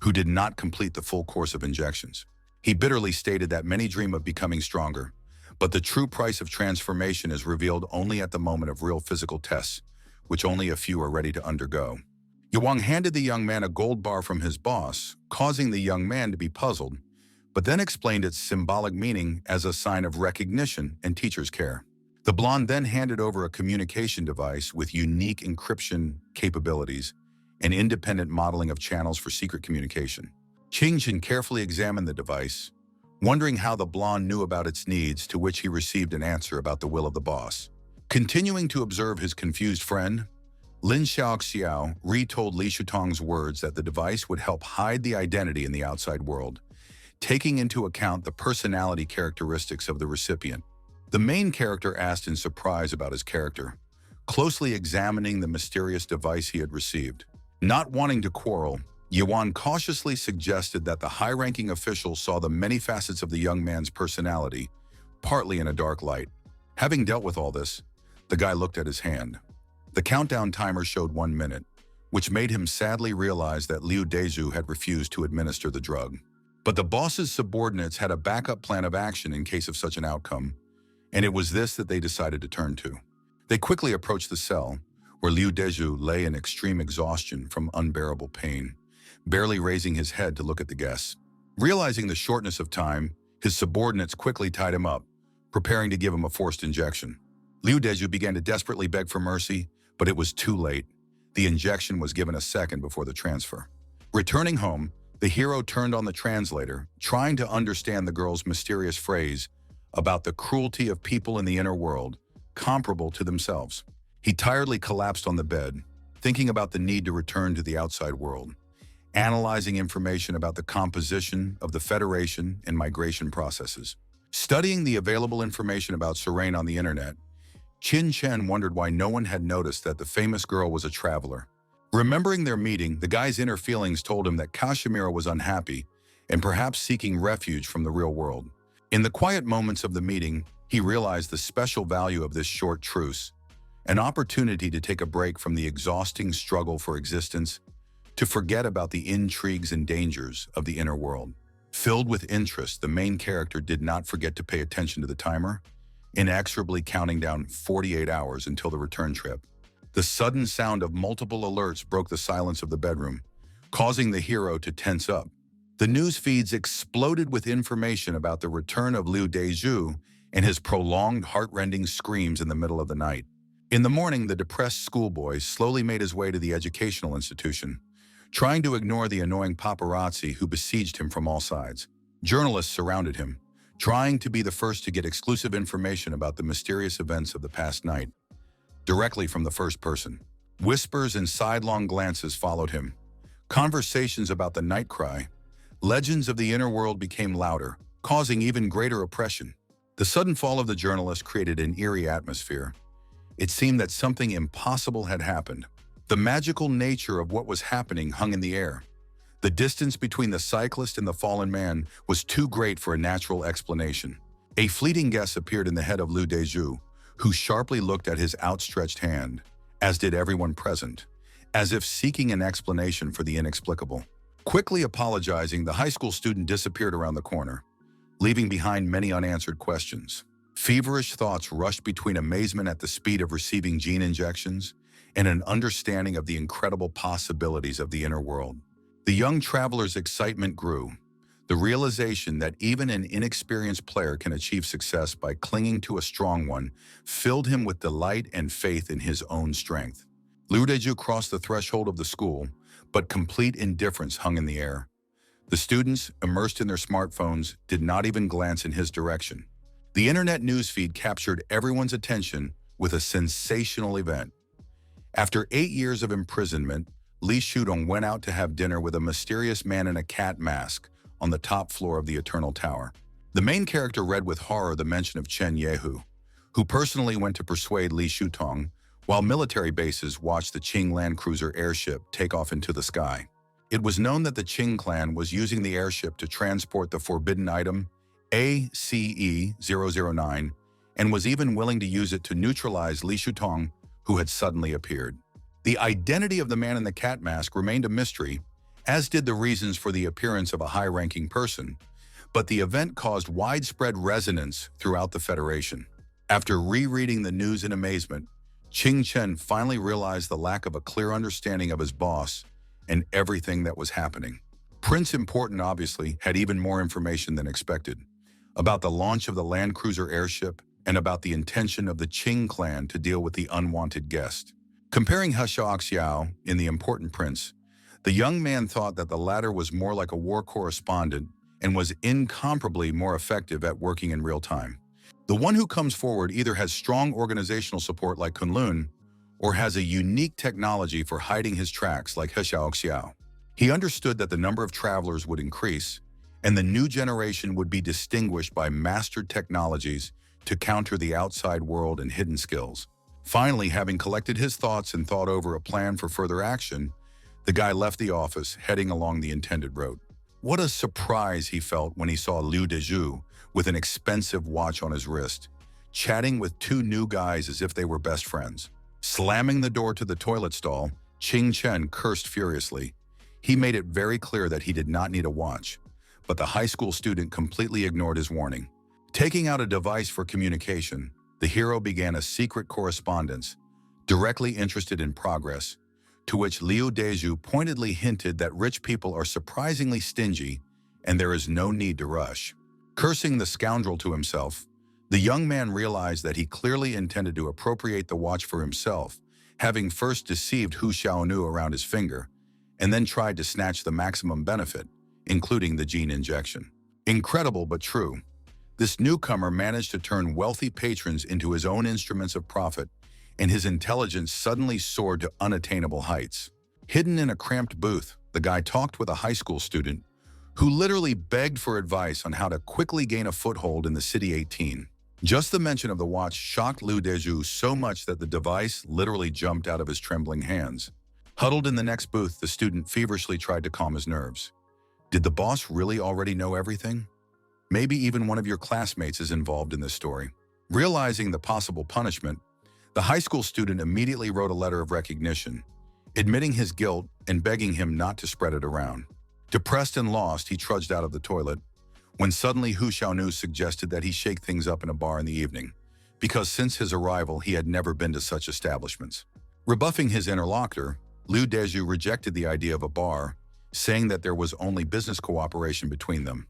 who did not complete the full course of injections. He bitterly stated that many dream of becoming stronger, but the true price of transformation is revealed only at the moment of real physical tests, which only a few are ready to undergo. Yewang handed the young man a gold bar from his boss, causing the young man to be puzzled, but then explained its symbolic meaning as a sign of recognition and teacher's care. The blonde then handed over a communication device with unique encryption capabilities and independent modeling of channels for secret communication. Qing Jin carefully examined the device, wondering how the blonde knew about its needs, to which he received an answer about the will of the boss. Continuing to observe his confused friend, Lin Xiaoxiao retold Li Shutong's words that the device would help hide the identity in the outside world, taking into account the personality characteristics of the recipient. The main character asked in surprise about his character, closely examining the mysterious device he had received. Not wanting to quarrel, Yuan cautiously suggested that the high-ranking official saw the many facets of the young man's personality, partly in a dark light. Having dealt with all this, the guy looked at his hand. The countdown timer showed 1 minute, which made him sadly realize that Liu Dezhu had refused to administer the drug. But the boss's subordinates had a backup plan of action in case of such an outcome, and it was this that they decided to turn to. They quickly approached the cell, where Liu Dezhu lay in extreme exhaustion from unbearable pain, barely raising his head to look at the guests. Realizing the shortness of time, his subordinates quickly tied him up, preparing to give him a forced injection. Liu Dezhu began to desperately beg for mercy, but it was too late. The injection was given a second before the transfer. Returning home, the hero turned on the translator, trying to understand the girl's mysterious phrase about the cruelty of people in the inner world, comparable to themselves. He tiredly collapsed on the bed, thinking about the need to return to the outside world, analyzing information about the composition of the Federation and migration processes. Studying the available information about Serene on the internet, Qin Chen wondered why no one had noticed that the famous girl was a traveler. Remembering their meeting, the guy's inner feelings told him that Kashmira was unhappy and perhaps seeking refuge from the real world. In the quiet moments of the meeting, he realized the special value of this short truce, an opportunity to take a break from the exhausting struggle for existence, to forget about the intrigues and dangers of the inner world. Filled with interest, the main character did not forget to pay attention to the timer, inexorably counting down 48 hours until the return trip. The sudden sound of multiple alerts broke the silence of the bedroom, causing the hero to tense up. The news feeds exploded with information about the return of Liu Dezhu and his prolonged heart-rending screams in the middle of the night. In the morning, the depressed schoolboy slowly made his way to the educational institution, trying to ignore the annoying paparazzi who besieged him from all sides. Journalists surrounded him, trying to be the first to get exclusive information about the mysterious events of the past night, directly from the first person. Whispers and sidelong glances followed him. Conversations about the night cry, legends of the inner world became louder, causing even greater oppression. The sudden fall of the journalist created an eerie atmosphere. It seemed that something impossible had happened. The magical nature of what was happening hung in the air. The distance between the cyclist and the fallen man was too great for a natural explanation. A fleeting guess appeared in the head of Liu Dezhu, who sharply looked at his outstretched hand, as did everyone present, as if seeking an explanation for the inexplicable. Quickly apologizing, the high school student disappeared around the corner, leaving behind many unanswered questions. Feverish thoughts rushed between amazement at the speed of receiving gene injections and an understanding of the incredible possibilities of the inner world. The young traveler's excitement grew. The realization that even an inexperienced player can achieve success by clinging to a strong one filled him with delight and faith in his own strength. Liu Dezhu crossed the threshold of the school, but complete indifference hung in the air. The students, immersed in their smartphones, did not even glance in his direction. The internet newsfeed captured everyone's attention with a sensational event. After 8 years of imprisonment, Li Shudong went out to have dinner with a mysterious man in a cat mask on the top floor of the Eternal Tower. The main character read with horror the mention of Chen Yehu, who personally went to persuade Li Shutong, while military bases watched the Qing land cruiser airship take off into the sky. It was known that the Qing clan was using the airship to transport the forbidden item ACE-009 and was even willing to use it to neutralize Li Shutong, who had suddenly appeared. The identity of the man in the cat mask remained a mystery, as did the reasons for the appearance of a high-ranking person, but the event caused widespread resonance throughout the Federation. After rereading the news in amazement, Qing Chen finally realized the lack of a clear understanding of his boss and everything that was happening. Prince Important, obviously, had even more information than expected about the launch of the land cruiser airship and about the intention of the Qing clan to deal with the unwanted guest. Comparing He Xiao in The Important Prince, the young man thought that the latter was more like a war correspondent and was incomparably more effective at working in real time. The one who comes forward either has strong organizational support like Kunlun or has a unique technology for hiding his tracks like He Xiao. He understood that the number of travelers would increase, and the new generation would be distinguished by mastered technologies to counter the outside world and hidden skills. Finally, having collected his thoughts and thought over a plan for further action, the guy left the office, heading along the intended route. What a surprise he felt when he saw Liu Dezhu with an expensive watch on his wrist, chatting with two new guys as if they were best friends. Slamming the door to the toilet stall, Qing Chen cursed furiously. He made it very clear that he did not need a watch, but the high school student completely ignored his warning. Taking out a device for communication, the hero began a secret correspondence, directly interested in progress, to which Liu Dezhu pointedly hinted that rich people are surprisingly stingy and there is no need to rush. Cursing the scoundrel to himself, the young man realized that he clearly intended to appropriate the watch for himself, having first deceived Hu Xiaonu around his finger, and then tried to snatch the maximum benefit, including the gene injection. Incredible but true, this newcomer managed to turn wealthy patrons into his own instruments of profit, and his intelligence suddenly soared to unattainable heights. Hidden in a cramped booth, the guy talked with a high school student who literally begged for advice on how to quickly gain a foothold in the City 18. Just the mention of the watch shocked Liu Dezhu so much that the device literally jumped out of his trembling hands. Huddled in the next booth, the student feverishly tried to calm his nerves. Did the boss really already know everything? Maybe even one of your classmates is involved in this story. Realizing the possible punishment, the high school student immediately wrote a letter of recognition, admitting his guilt and begging him not to spread it around. Depressed and lost, he trudged out of the toilet, when suddenly Hu Xiaonu suggested that he shake things up in a bar in the evening, because since his arrival he had never been to such establishments. Rebuffing his interlocutor, Liu Dezhu rejected the idea of a bar, saying that there was only business cooperation between them,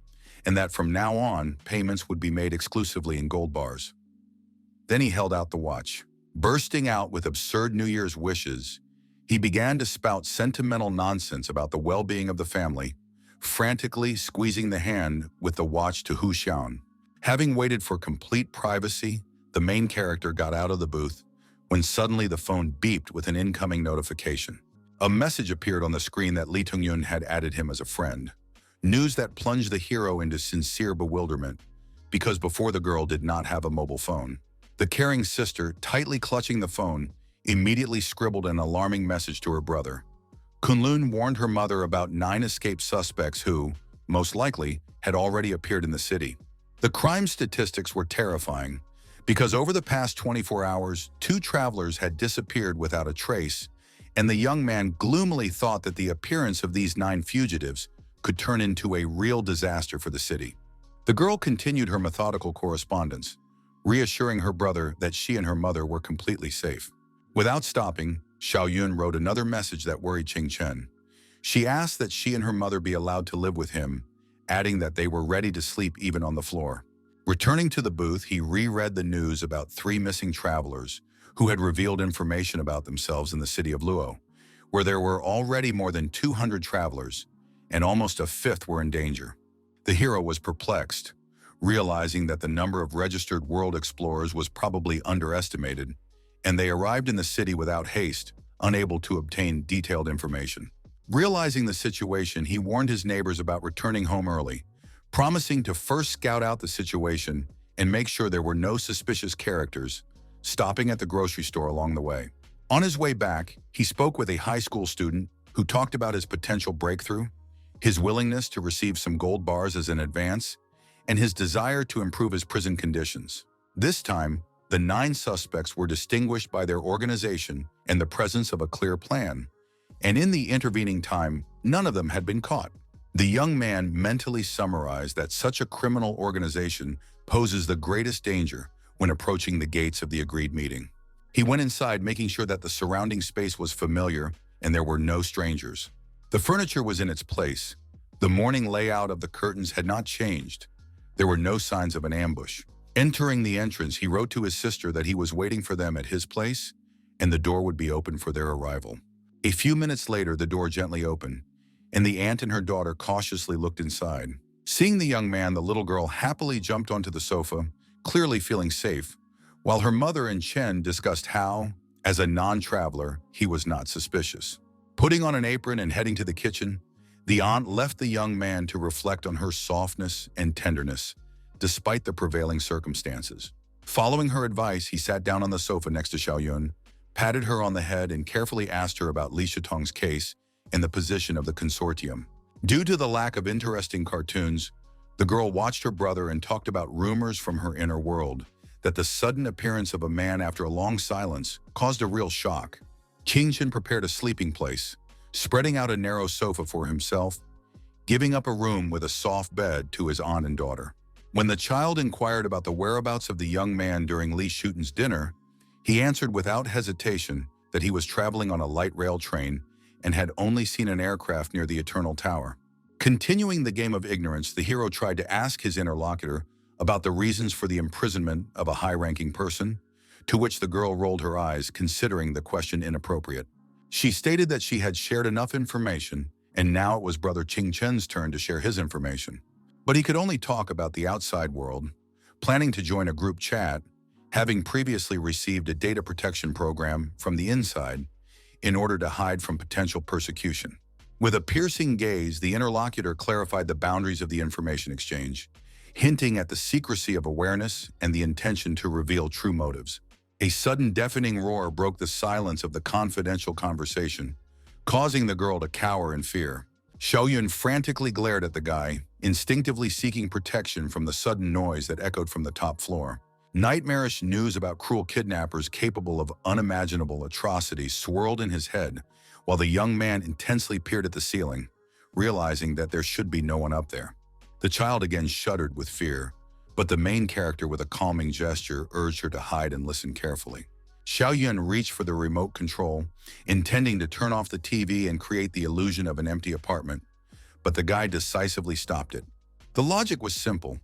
and that from now on, payments would be made exclusively in gold bars. Then he held out the watch. Bursting out with absurd New Year's wishes, he began to spout sentimental nonsense about the well-being of the family, frantically squeezing the hand with the watch to Hu Xian. Having waited for complete privacy, the main character got out of the booth when suddenly the phone beeped with an incoming notification. A message appeared on the screen that Li Tungyun had added him as a friend. News that plunged the hero into sincere bewilderment, because before the girl did not have a mobile phone. The caring sister, tightly clutching the phone, immediately scribbled an alarming message to her brother. Kunlun warned her mother about 9 escaped suspects who, most likely, had already appeared in the city. The crime statistics were terrifying, because over the past 24 hours, 2 travelers had disappeared without a trace, and the young man gloomily thought that the appearance of these 9 fugitives could turn into a real disaster for the city. The girl continued her methodical correspondence, reassuring her brother that she and her mother were completely safe. Without stopping, Xiao Yun wrote another message that worried Qing Chen. She asked that she and her mother be allowed to live with him, adding that they were ready to sleep even on the floor. Returning to the booth, he reread the news about 3 missing travelers who had revealed information about themselves in the city of Luo, where there were already more than 200 travelers, and almost a fifth were in danger. The hero was perplexed, realizing that the number of registered world explorers was probably underestimated, and they arrived in the city without haste, unable to obtain detailed information. Realizing the situation, he warned his neighbors about returning home early, promising to first scout out the situation and make sure there were no suspicious characters, stopping at the grocery store along the way. On his way back, he spoke with a high school student who talked about his potential breakthrough, his willingness to receive some gold bars as an advance, and his desire to improve his prison conditions. This time, the 9 suspects were distinguished by their organization and the presence of a clear plan, and in the intervening time, none of them had been caught. The young man mentally summarized that such a criminal organization poses the greatest danger when approaching the gates of the agreed meeting. He went inside, making sure that the surrounding space was familiar and there were no strangers. The furniture was in its place. The morning layout of the curtains had not changed. There were no signs of an ambush. Entering the entrance, he wrote to his sister that he was waiting for them at his place and the door would be open for their arrival. A few minutes later, the door gently opened, and the aunt and her daughter cautiously looked inside. Seeing the young man, the little girl happily jumped onto the sofa, clearly feeling safe, while her mother and Chen discussed how, as a non-traveler, he was not suspicious. Putting on an apron and heading to the kitchen, the aunt left the young man to reflect on her softness and tenderness, despite the prevailing circumstances. Following her advice, he sat down on the sofa next to Xiaoyun, patted her on the head, and carefully asked her about Li Shitong's case and the position of the consortium. Due to the lack of interesting cartoons, the girl watched her brother and talked about rumors from her inner world that the sudden appearance of a man after a long silence caused a real shock. Qingchen prepared a sleeping place, spreading out a narrow sofa for himself, giving up a room with a soft bed to his aunt and daughter. When the child inquired about the whereabouts of the young man during Li Shuten's dinner, he answered without hesitation that he was traveling on a light rail train and had only seen an aircraft near the Eternal Tower. Continuing the game of ignorance, the hero tried to ask his interlocutor about the reasons for the imprisonment of a high-ranking person, to which the girl rolled her eyes, considering the question inappropriate. She stated that she had shared enough information, and now it was brother Qing Chen's turn to share his information. But he could only talk about the outside world, planning to join a group chat, having previously received a data protection program from the inside in order to hide from potential persecution. With a piercing gaze, the interlocutor clarified the boundaries of the information exchange, hinting at the secrecy of awareness and the intention to reveal true motives. A sudden deafening roar broke the silence of the confidential conversation, causing the girl to cower in fear. Xiaoyun frantically glared at the guy, instinctively seeking protection from the sudden noise that echoed from the top floor. Nightmarish news about cruel kidnappers capable of unimaginable atrocities swirled in his head, while the young man intensely peered at the ceiling, realizing that there should be no one up there. The child again shuddered with fear, but the main character with a calming gesture urged her to hide and listen carefully. Xiaoyun reached for the remote control, intending to turn off the TV and create the illusion of an empty apartment, but the guy decisively stopped it. The logic was simple.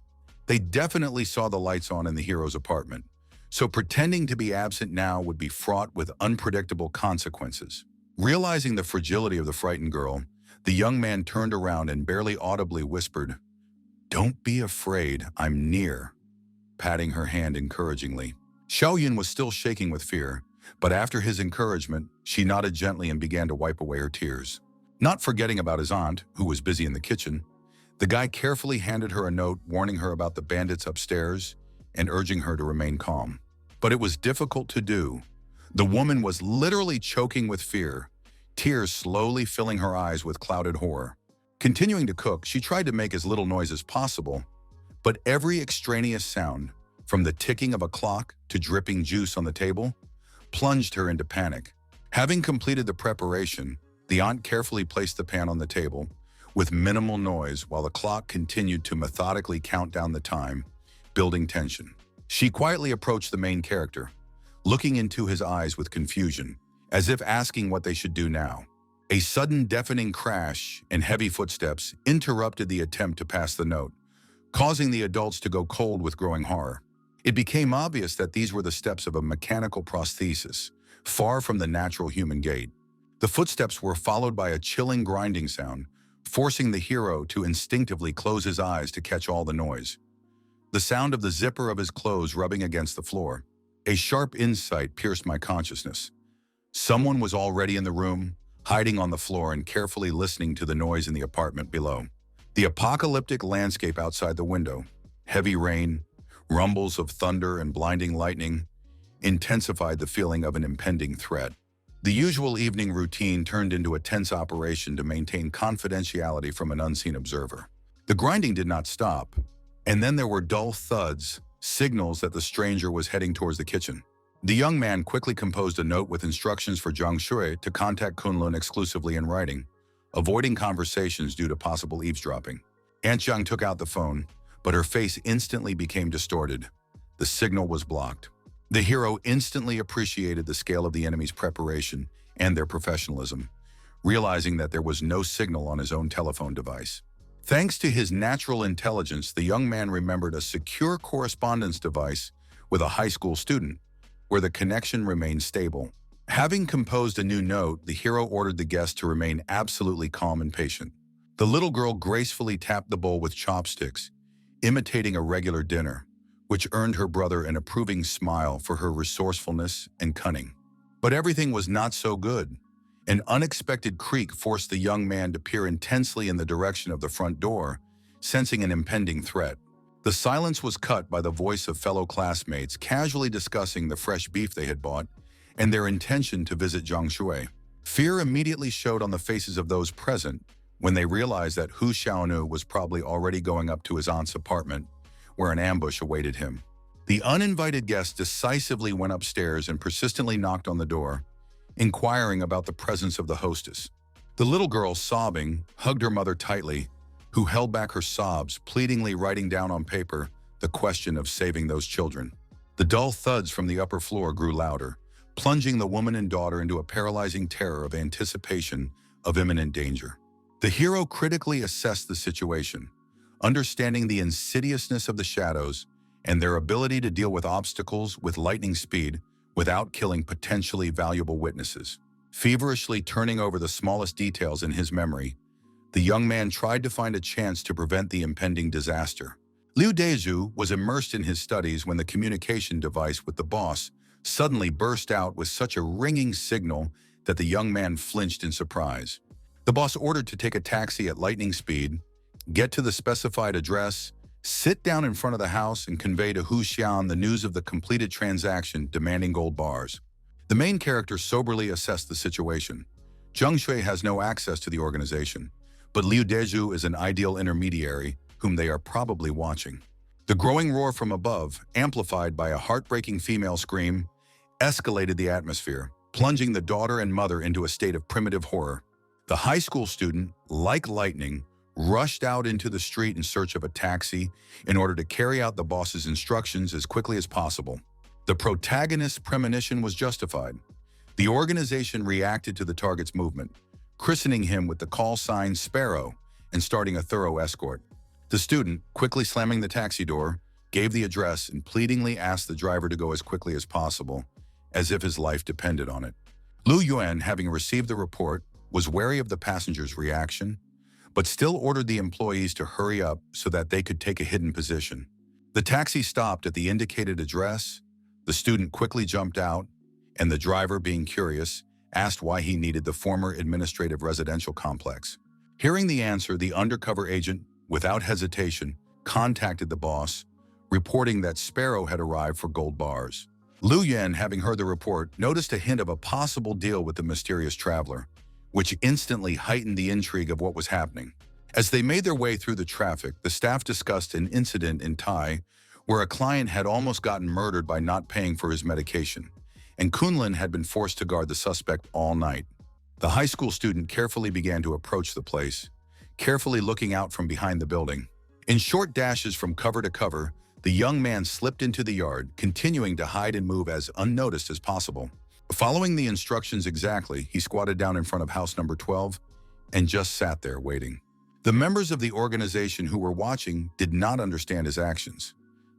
They definitely saw the lights on in the hero's apartment, so pretending to be absent now would be fraught with unpredictable consequences. Realizing the fragility of the frightened girl, the young man turned around and barely audibly whispered, "Don't be afraid, I'm near," patting her hand encouragingly. Xiaoyun was still shaking with fear, but after his encouragement, she nodded gently and began to wipe away her tears. Not forgetting about his aunt, who was busy in the kitchen, the guy carefully handed her a note warning her about the bandits upstairs and urging her to remain calm. But it was difficult to do. The woman was literally choking with fear, tears slowly filling her eyes with clouded horror. Continuing to cook, she tried to make as little noise as possible, but every extraneous sound, from the ticking of a clock to dripping juice on the table, plunged her into panic. Having completed the preparation, the aunt carefully placed the pan on the table, with minimal noise while the clock continued to methodically count down the time, building tension. She quietly approached the main character, looking into his eyes with confusion, as if asking what they should do now. A sudden deafening crash and heavy footsteps interrupted the attempt to pass the note, causing the adults to go cold with growing horror. It became obvious that these were the steps of a mechanical prosthesis, far from the natural human gait. The footsteps were followed by a chilling grinding sound, forcing the hero to instinctively close his eyes to catch all the noise. The sound of the zipper of his clothes rubbing against the floor. A sharp insight pierced my consciousness. Someone was already in the room, hiding on the floor and carefully listening to the noise in the apartment below. The apocalyptic landscape outside the window, heavy rain, rumbles of thunder and blinding lightning, intensified the feeling of an impending threat. The usual evening routine turned into a tense operation to maintain confidentiality from an unseen observer. The grinding did not stop, and then there were dull thuds, signals that the stranger was heading towards the kitchen. The young man quickly composed a note with instructions for Zhang Shui to contact Kunlun exclusively in writing, avoiding conversations due to possible eavesdropping. Aunt Zhang took out the phone, but her face instantly became distorted. The signal was blocked. The hero instantly appreciated the scale of the enemy's preparation and their professionalism, realizing that there was no signal on his own telephone device. Thanks to his natural intelligence, the young man remembered a secure correspondence device with a high school student, where the connection remained stable. Having composed a new note, the hero ordered the guest to remain absolutely calm and patient. The little girl gracefully tapped the bowl with chopsticks, imitating a regular dinner, which earned her brother an approving smile for her resourcefulness and cunning. But everything was not so good. An unexpected creak forced the young man to peer intensely in the direction of the front door, sensing an impending threat. The silence was cut by the voice of fellow classmates casually discussing the fresh beef they had bought and their intention to visit Zhang Shui. Fear immediately showed on the faces of those present when they realized that Hu Xiaonu was probably already going up to his aunt's apartment, where an ambush awaited him. The uninvited guest decisively went upstairs and persistently knocked on the door, inquiring about the presence of the hostess. The little girl, sobbing, hugged her mother tightly, who held back her sobs, pleadingly writing down on paper the question of saving those children. The dull thuds from the upper floor grew louder, plunging the woman and daughter into a paralyzing terror of anticipation of imminent danger. The hero critically assessed the situation, understanding the insidiousness of the shadows and their ability to deal with obstacles with lightning speed without killing potentially valuable witnesses. Feverishly turning over the smallest details in his memory, the young man tried to find a chance to prevent the impending disaster. Liu Dezhu was immersed in his studies when the communication device with the boss suddenly burst out with such a ringing signal that the young man flinched in surprise. The boss ordered to take a taxi at lightning speed, get to the specified address, sit down in front of the house, and convey to Hu Xian the news of the completed transaction, demanding gold bars. The main character soberly assessed the situation. Zhang Shui has no access to the organization, but Liu Dezhu is an ideal intermediary whom they are probably watching. The growing roar from above, amplified by a heartbreaking female scream, escalated the atmosphere, plunging the daughter and mother into a state of primitive horror. The high school student, like lightning, rushed out into the street in search of a taxi in order to carry out the boss's instructions as quickly as possible. The protagonist's premonition was justified. The organization reacted to the target's movement, christening him with the call sign Sparrow and starting a thorough escort. The student, quickly slamming the taxi door, gave the address and pleadingly asked the driver to go as quickly as possible, as if his life depended on it. Lu Yuan, having received the report, was wary of the passenger's reaction, but still ordered the employees to hurry up so that they could take a hidden position. The taxi stopped at the indicated address, the student quickly jumped out, and the driver, being curious, asked why he needed the former administrative residential complex. Hearing the answer, the undercover agent, without hesitation, contacted the boss, reporting that Sparrow had arrived for gold bars. Lu Yan, having heard the report, noticed a hint of a possible deal with the mysterious traveler, which instantly heightened the intrigue of what was happening. As they made their way through the traffic, the staff discussed an incident in Tai where a client had almost gotten murdered by not paying for his medication, and Kunlin had been forced to guard the suspect all night. The high school student carefully began to approach the place, carefully looking out from behind the building. In short dashes from cover to cover, the young man slipped into the yard, continuing to hide and move as unnoticed as possible. Following the instructions exactly, he squatted down in front of house number 12 and just sat there waiting. The members of the organization who were watching did not understand his actions,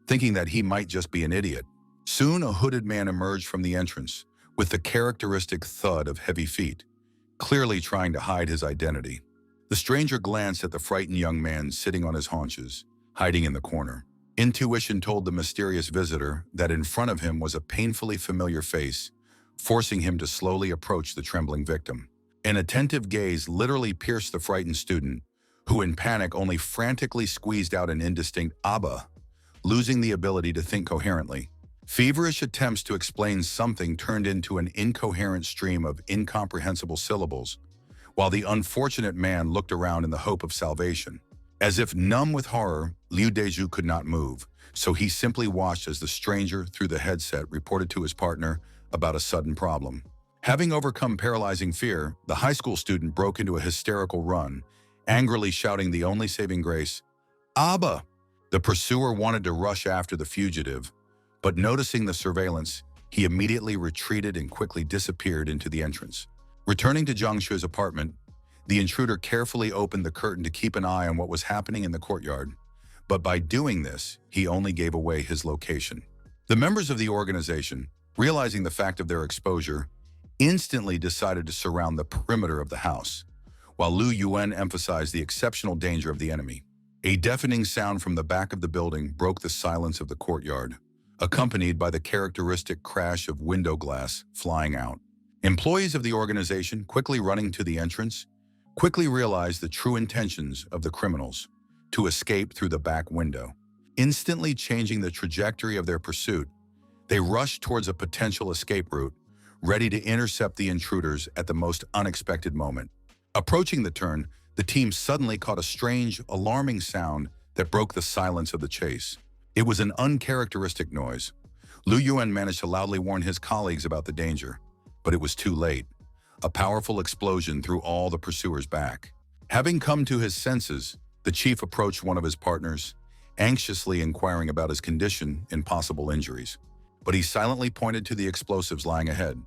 thinking that he might just be an idiot. Soon, a hooded man emerged from the entrance with the characteristic thud of heavy feet, clearly trying to hide his identity. The stranger glanced at the frightened young man sitting on his haunches, hiding in the corner. Intuition told the mysterious visitor that in front of him was a painfully familiar face, forcing him to slowly approach the trembling victim. An attentive gaze literally pierced the frightened student, who in panic only frantically squeezed out an indistinct "Abba," losing the ability to think coherently. Feverish attempts to explain something turned into an incoherent stream of incomprehensible syllables, while the unfortunate man looked around in the hope of salvation. As if numb with horror, Liu Dezhu could not move, so he simply watched as the stranger, through the headset, reported to his partner about a sudden problem. Having overcome paralyzing fear, the high school student broke into a hysterical run, angrily shouting the only saving grace, "Abba!" The pursuer wanted to rush after the fugitive, but noticing the surveillance, he immediately retreated and quickly disappeared into the entrance. Returning to Zhang Shui's apartment, the intruder carefully opened the curtain to keep an eye on what was happening in the courtyard, but by doing this, he only gave away his location. The members of the organization, realizing the fact of their exposure, instantly decided to surround the perimeter of the house, while Lu Yuan emphasized the exceptional danger of the enemy. A deafening sound from the back of the building broke the silence of the courtyard, accompanied by the characteristic crash of window glass flying out. Employees of the organization, quickly running to the entrance, quickly realized the true intentions of the criminals: to escape through the back window. Instantly changing the trajectory of their pursuit, they rushed towards a potential escape route, ready to intercept the intruders at the most unexpected moment. Approaching the turn, the team suddenly caught a strange, alarming sound that broke the silence of the chase. It was an uncharacteristic noise. Lu Yuan managed to loudly warn his colleagues about the danger, but it was too late. A powerful explosion threw all the pursuers back. Having come to his senses, the chief approached one of his partners, anxiously inquiring about his condition and possible injuries. But he silently pointed to the explosives lying ahead,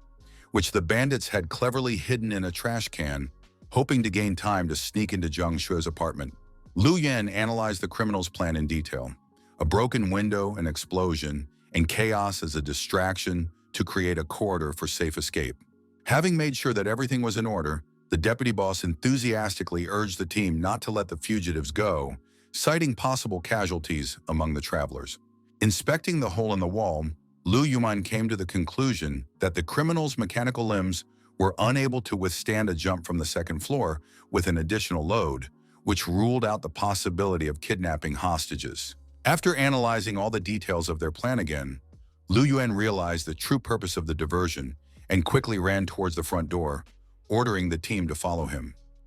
which the bandits had cleverly hidden in a trash can, hoping to gain time to sneak into Zhang Shui's apartment. Lu Yan analyzed the criminals' plan in detail: a broken window, an explosion, and chaos as a distraction to create a corridor for safe escape. Having made sure that everything was in order, the deputy boss enthusiastically urged the team not to let the fugitives go, citing possible casualties among the travelers. Inspecting the hole in the wall, Lu Yuan came to the conclusion that the criminals' mechanical limbs were unable to withstand a jump from the second floor with an additional load, which ruled out the possibility of kidnapping hostages. After analyzing all the details of their plan again, Lu Yuan realized the true purpose of the diversion and quickly ran towards the front door, ordering the team to follow him.